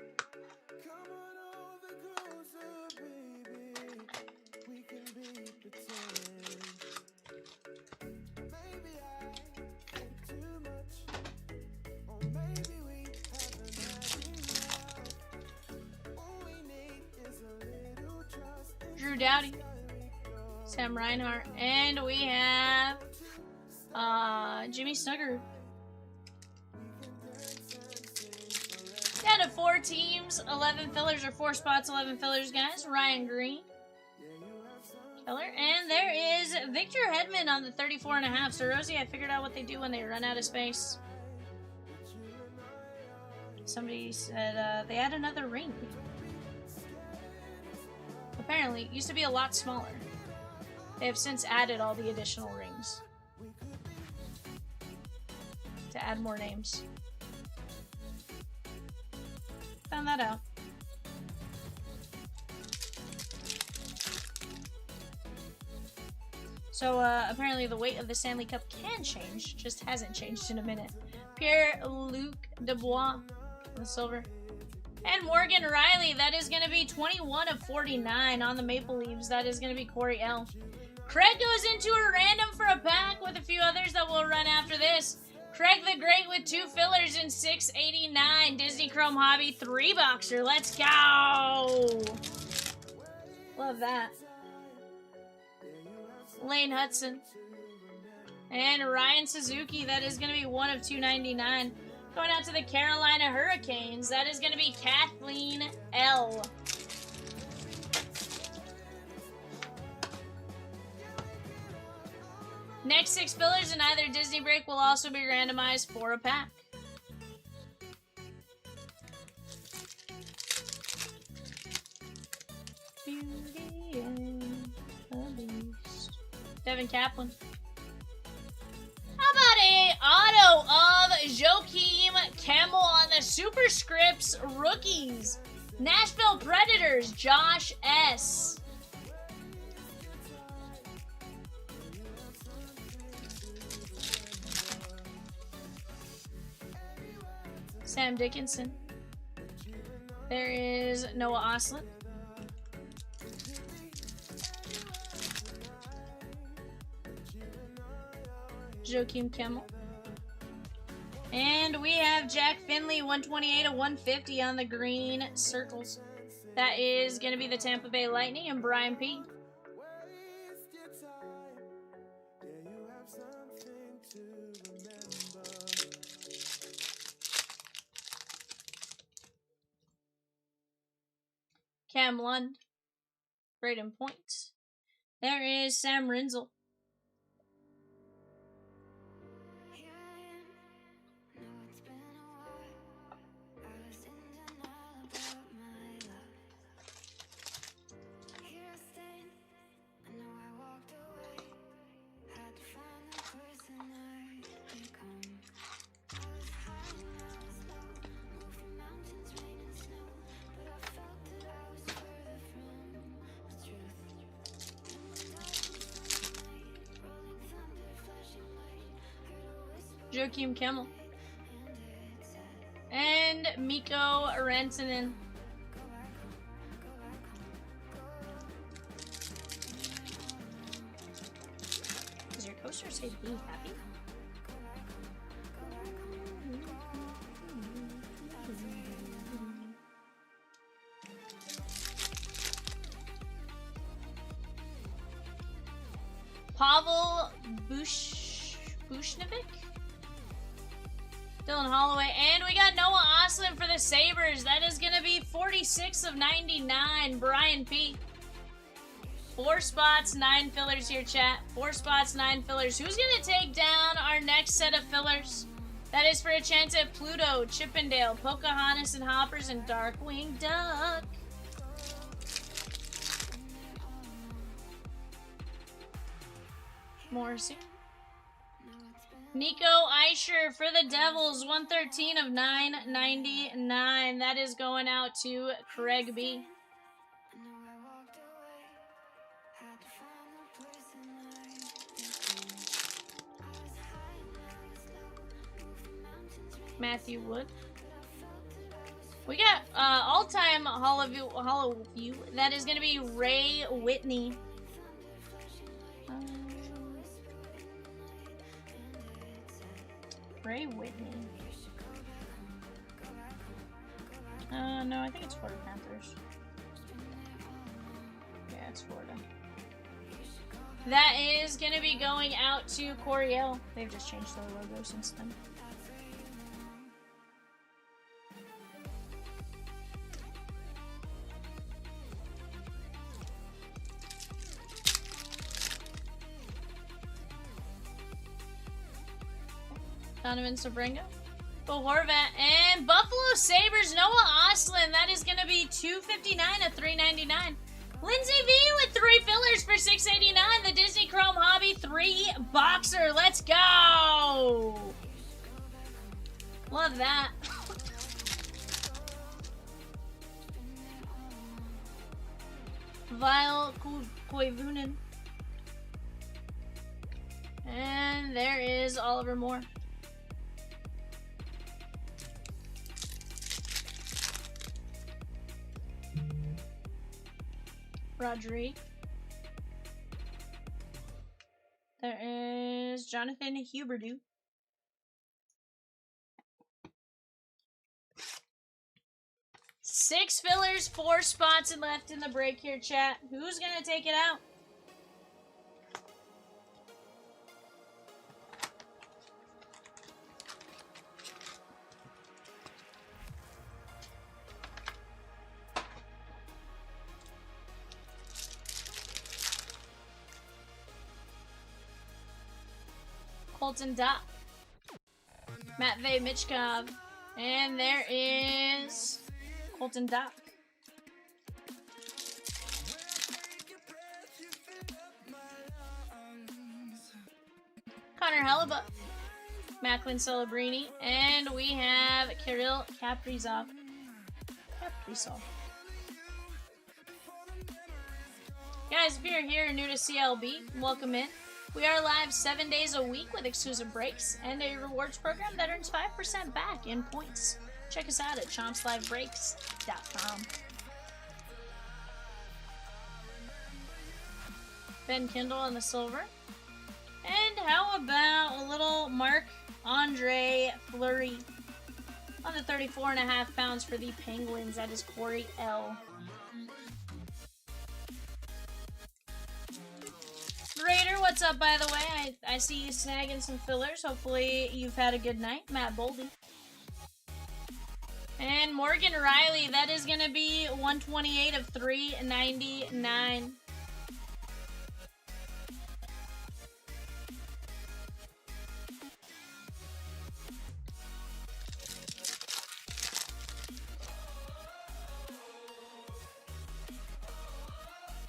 Drew Doughty, Sam Reinhart, and we have Jimmy Snugger. Down to 4 teams, 11 fillers, or 4 spots, 11 fillers, guys. Ryan Green, Keller, and there is Victor Hedman on the 34.5. So Rosie, I figured out what they do when they run out of space. Somebody said they add another ring. Apparently, it used to be a lot smaller. They have since added all the additional rings to add more names. Found that out. So, apparently the weight of the Stanley Cup can change, just hasn't changed in a minute. Pierre-Luc Dubois, the silver. And Morgan Riley, that is going to be 21 of 49 on the Maple Leafs. That is going to be Corey L. Craig goes into a random for a pack with a few others that will run after this. Craig the Great with 2 fillers in 6.89. Disney Chrome Hobby 3-boxer. Let's go! Love that. Lane Hudson. And Ryan Suzuki, that is going to be 1 of 299. Going out to the Carolina Hurricanes, that is going to be Kathleen L. Next 6 fillers in either Disney break will also be randomized for a pack. Beauty and the Beast. Devin Kaplan. How about a auto of Joakim Kemmel on the Superscripts rookies? Nashville Predators, Josh S. Sam Dickinson. There is Noah Oslet. Joakim Kemmel. And we have Jack Finley, 128 of 150 on the green circles. That is going to be the Tampa Bay Lightning and Brian P. Cam Lund. Braden Point. There is Sam Rinzel. Joakim Kemmel. And Mikko Rantanen. Does your coaster say be happy? Pavel Bushnovic. Dylan Holloway. And we got Noah Oslin for the Sabres. That is going to be 46 of 99. Brian P. 4 spots, 9 fillers here, chat. 4 spots, 9 fillers. Who's going to take down our next set of fillers? That is for a chance at Pluto, Chippendale, Pocahontas and Hoppers, and Darkwing Duck. Morrissey. Nico Eischer for the Devils, 113 of 999. That is going out to Craig B. Matthew Wood. We got all-time Hollow View. That is going to be Ray Whitney. Ray Whitney. No, I think it's Florida Panthers. Yeah, it's Florida. That is going to be going out to Coriel. They've just changed their logo since then. Donovan Sabringa, Bo Horvat, and Buffalo Sabres, Noah Oslin. That is going to be 259 of 399. Lindsay V with 3 fillers for 689. The Disney Chrome Hobby 3 boxer. Let's go. Love that. Vile Koivunen. And there is Oliver Moore. Rodrigue. There is Jonathan Huberdeau. Six fillers, 4 spots left in the break here, chat. Who's gonna take it out? Colton Dopp, Matvey Michkov, and there is Colton Dopp. Connor Hellebuck, Macklin Celebrini, and we have Kirill Kaprizov. Guys, if you're here and new to CLB, welcome in. We are live 7 days a week with exclusive breaks and a rewards program that earns 5% back in points. Check us out at chompslivebreaks.com. Ben Kindle on the silver. And how about a little Marc-Andre Fleury on the 34.5 pounds for the Penguins. That is Corey L. Raider, what's up, by the way? I see you snagging some fillers. Hopefully you've had a good night. Matt Boldy. And Morgan Riley, that is going to be 128 of 399.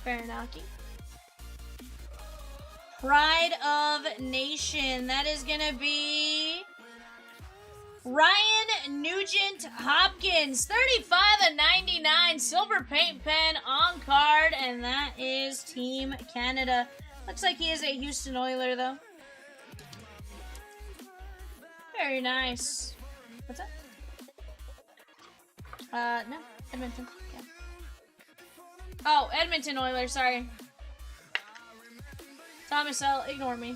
Baranaki. Pride of Nation. That is going to be Ryan Nugent Hopkins. 35 of 99. Silver paint pen on card. And that is Team Canada. Looks like he is a Houston Oiler, though. Very nice. What's that? No. Edmonton. Yeah. Oh, Edmonton Oilers. Sorry. Thomas L., ignore me.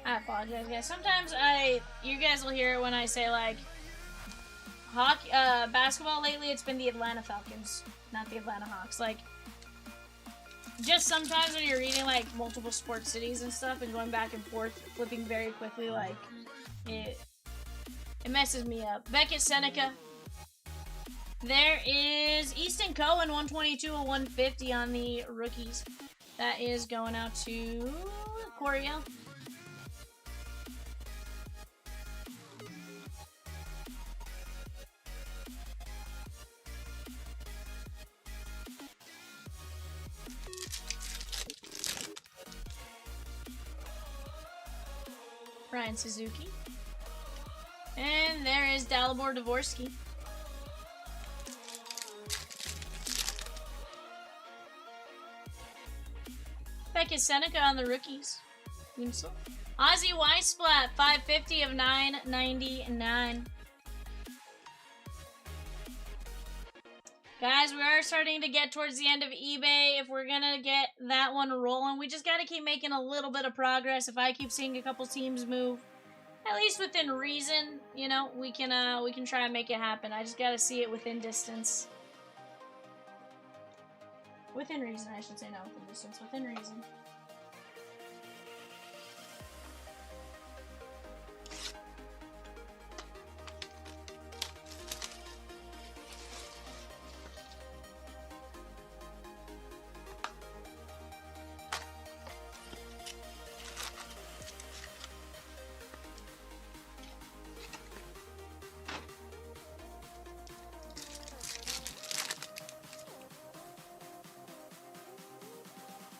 I apologize, guys. Sometimes you guys will hear it when I say, like, basketball lately, it's been the Atlanta Falcons, not the Atlanta Hawks. Like, just sometimes when you're reading like multiple sports cities and stuff and going back and forth, flipping very quickly, like it messes me up. Beckett Seneca. There is Easton Cohen, 122 or 150 on the rookies. That is going out to Coriel. Ryan Suzuki. And there is Dalibor Dvorsky. Beckett Seneca on the rookies. Winslow. Ozzy Weissplat, 550 of 999. Guys, we are starting to get towards the end of eBay. If we're gonna get that one rolling, we just gotta keep making a little bit of progress. If I keep seeing a couple teams move, at least within reason, you know, we can try and make it happen. I just gotta see it within distance. Within reason, I should say, not within distance. Within reason.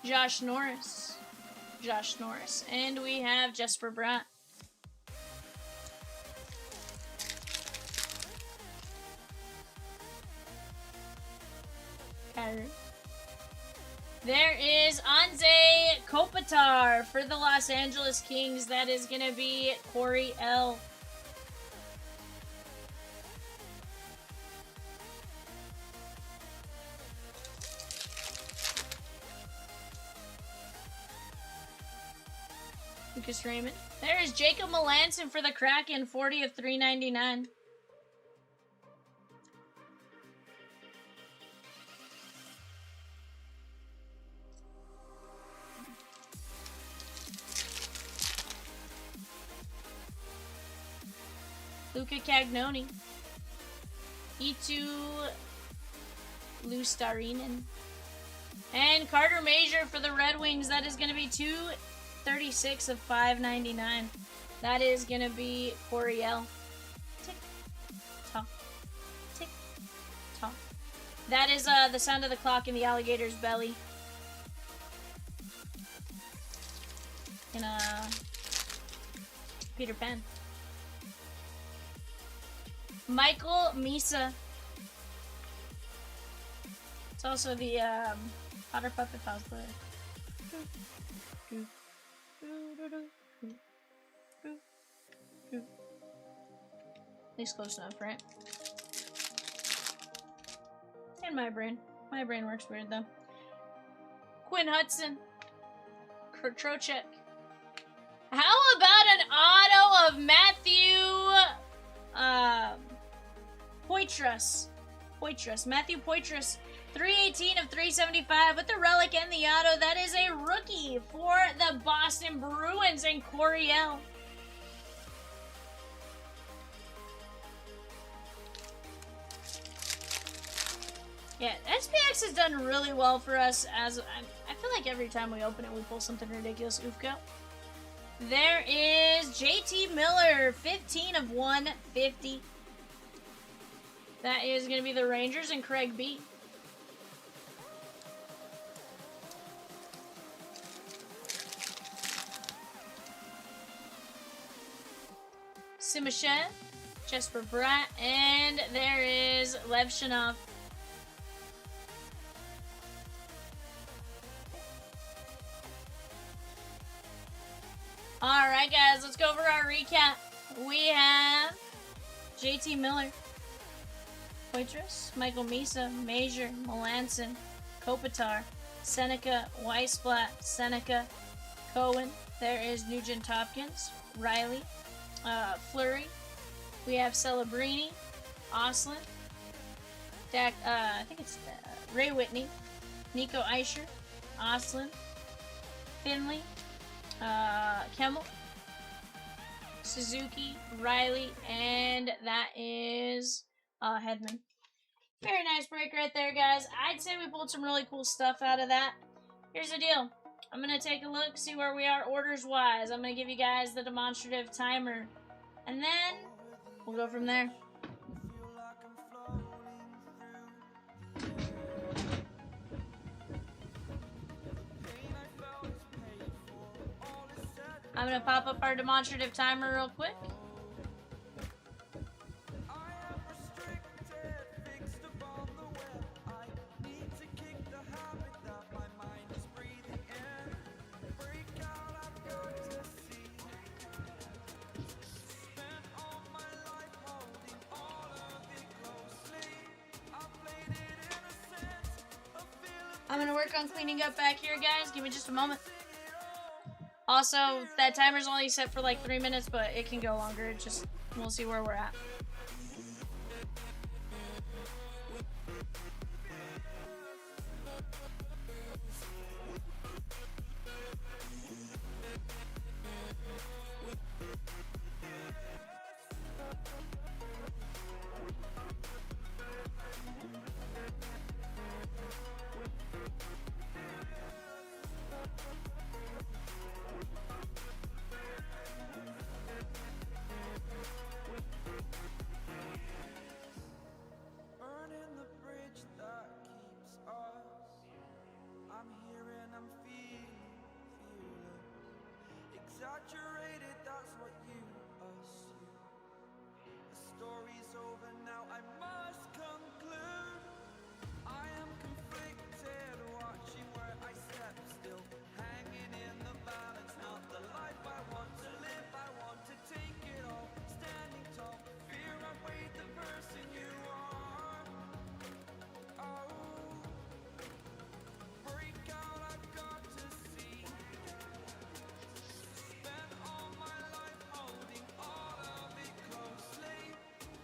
Josh Norris. And we have Jesper Bratt. Kyrie. There is Anze Kopitar for the Los Angeles Kings. That is going to be Corey L. Lucas Raymond. There is Jacob Melanson for the Kraken, 40 of 399. Luca Cagnoni. Itu Lustarinen. And Carter Major for the Red Wings. That is going to be 236 of 599. That is going to be Corey L. Tick, tock, tick, tock. That is the sound of the clock in the alligator's belly. In Peter Pan. Michael Misa. It's also the Potter Puppet cosplayer. At least close enough, right? And my brain. My brain works weird, though. Quinn Hudson. Trocek. How about an auto of Matthew Poitras? Matthew Poitras. 318 of 375 with the relic and the auto. That is a rookie for the Boston Bruins and Corey L. Yeah, SPX has done really well for us. As I feel like every time we open it, we pull something ridiculous. Ufko. There is JT Miller, 15 of 150. That is going to be the Rangers and Craig B. Simashev, Jesper Bratt, and there is Lev Shanov. Alright guys, let's go over our recap. We have JT Miller, Poitras, Michael Misa, Major, Melanson, Kopitar, Seneca, Weissplat, Seneca, Cohen. There is Nugent Hopkins, Riley, Fleury. We have Celebrini, Oslin, I think it's Ray Whitney, Nico Eischer, Oslin, Finley, Kemmel, Suzuki, Riley, and that is Hedman. Very nice break right there, guys. I'd say we pulled some really cool stuff out of that. Here's the deal. I'm going to take a look, see where we are orders-wise. I'm going to give you guys the demonstrative timer, and then we'll go from there. I'm going to pop up our demonstrative timer real quick. I'm going to work on cleaning up back here, guys. Give me just a moment. Also, that timer's only set for like 3 minutes, but it can go longer. We'll see where we're at. Exaggerated, that's what you assume. The story's over now, I must conclude. I am conflicted, watching where I step still, hanging in the balance, not the life I want to live. I want to take it all, standing tall, fear I weighed the person you are. Oh, break out, I've got to see. Spent all my life holding all of it closely.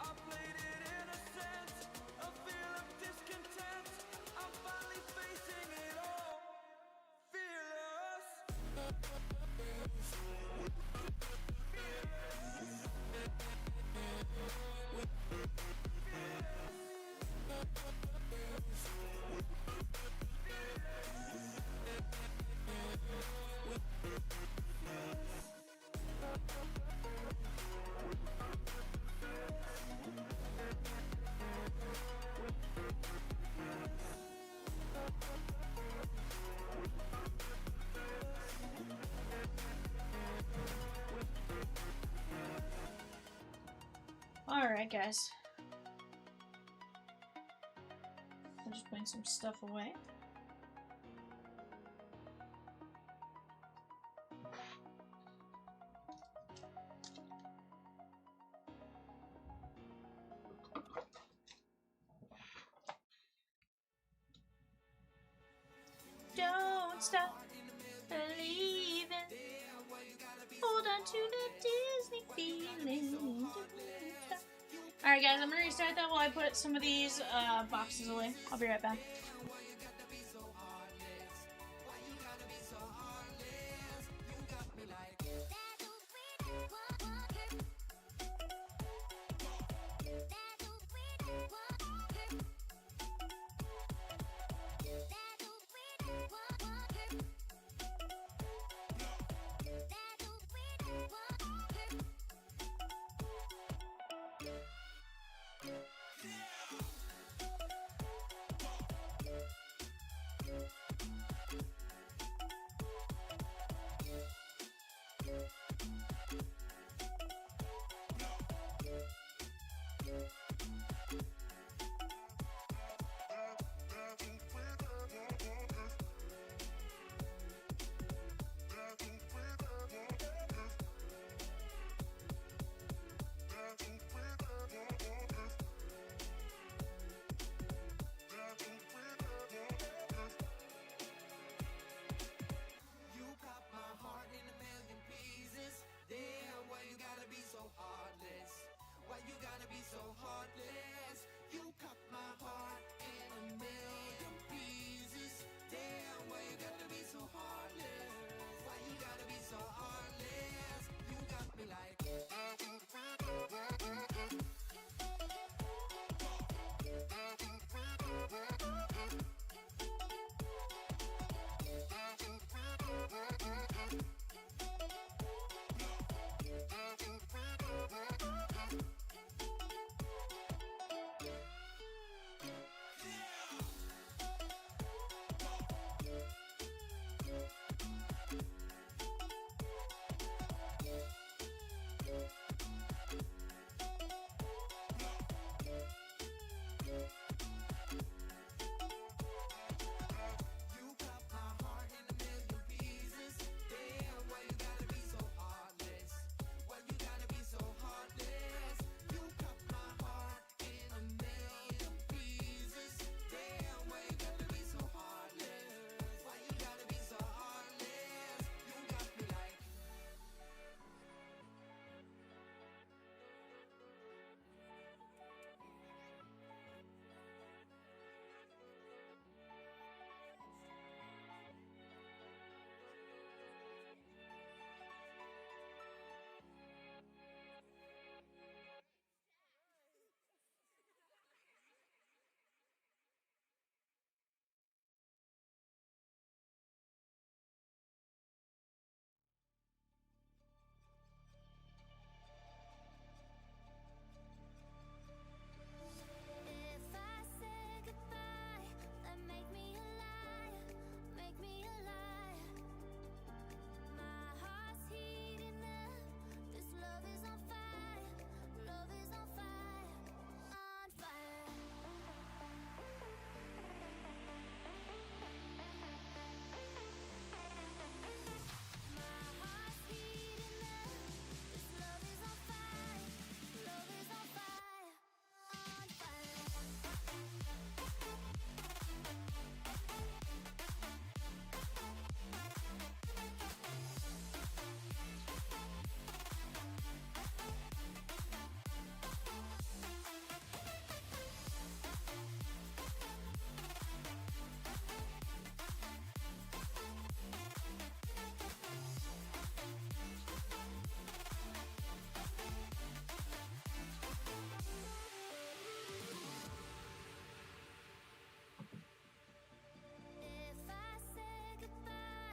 I played it innocent, a feel of discontent. I'm finally facing it all, fearless. Alright, guys. I'm just putting some stuff away. Don't stop believing. Hold on to the Disney feeling. Alright guys, I'm gonna restart that while I put some of these boxes away. I'll be right back.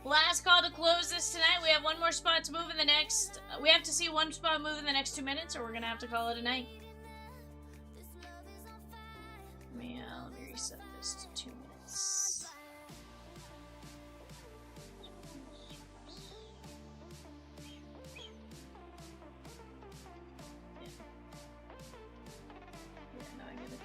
last call to close this tonight. We have one more spot to move in the next. We have to see one spot move in the next 2 minutes, or we're gonna have to call it a night. Let me reset this to 2 minutes. Yeah, no, I get it.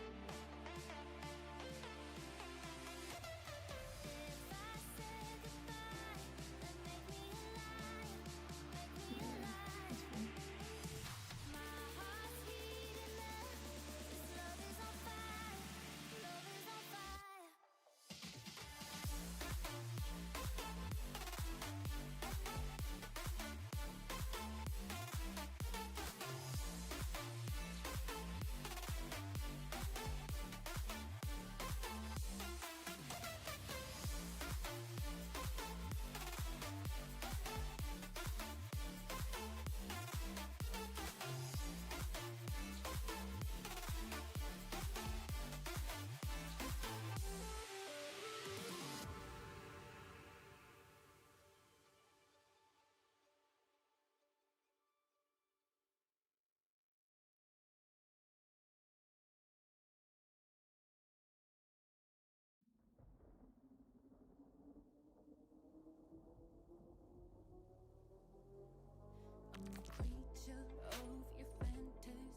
Creature of your fantasies,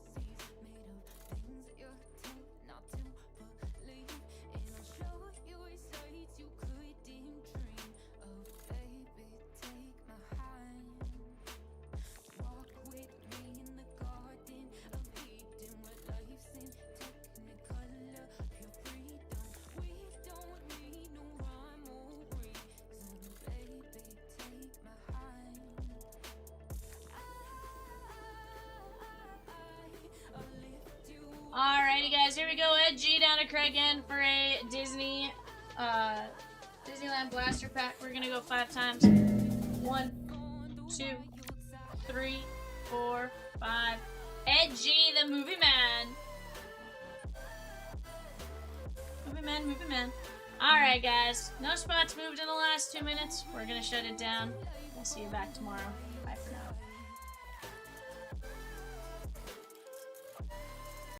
made of things that you're told not to believe. And I'll show you sights you couldn't dream of. Baby, take my hand, walk with me in the garden of Eden, where life's in technicolor, pure freedom. We don't need no rhyme or reason. Baby, take my hand. Alrighty, guys, here we go. Ed G down to Craig N for a Disney, Disneyland Blaster Pack. We're gonna go 5 times. 1, 2, 3, 4, 5. Ed G, the movie man. Movie man, movie man. Alright, guys. No spots moved in the last 2 minutes. We're gonna shut it down. We'll see you back tomorrow.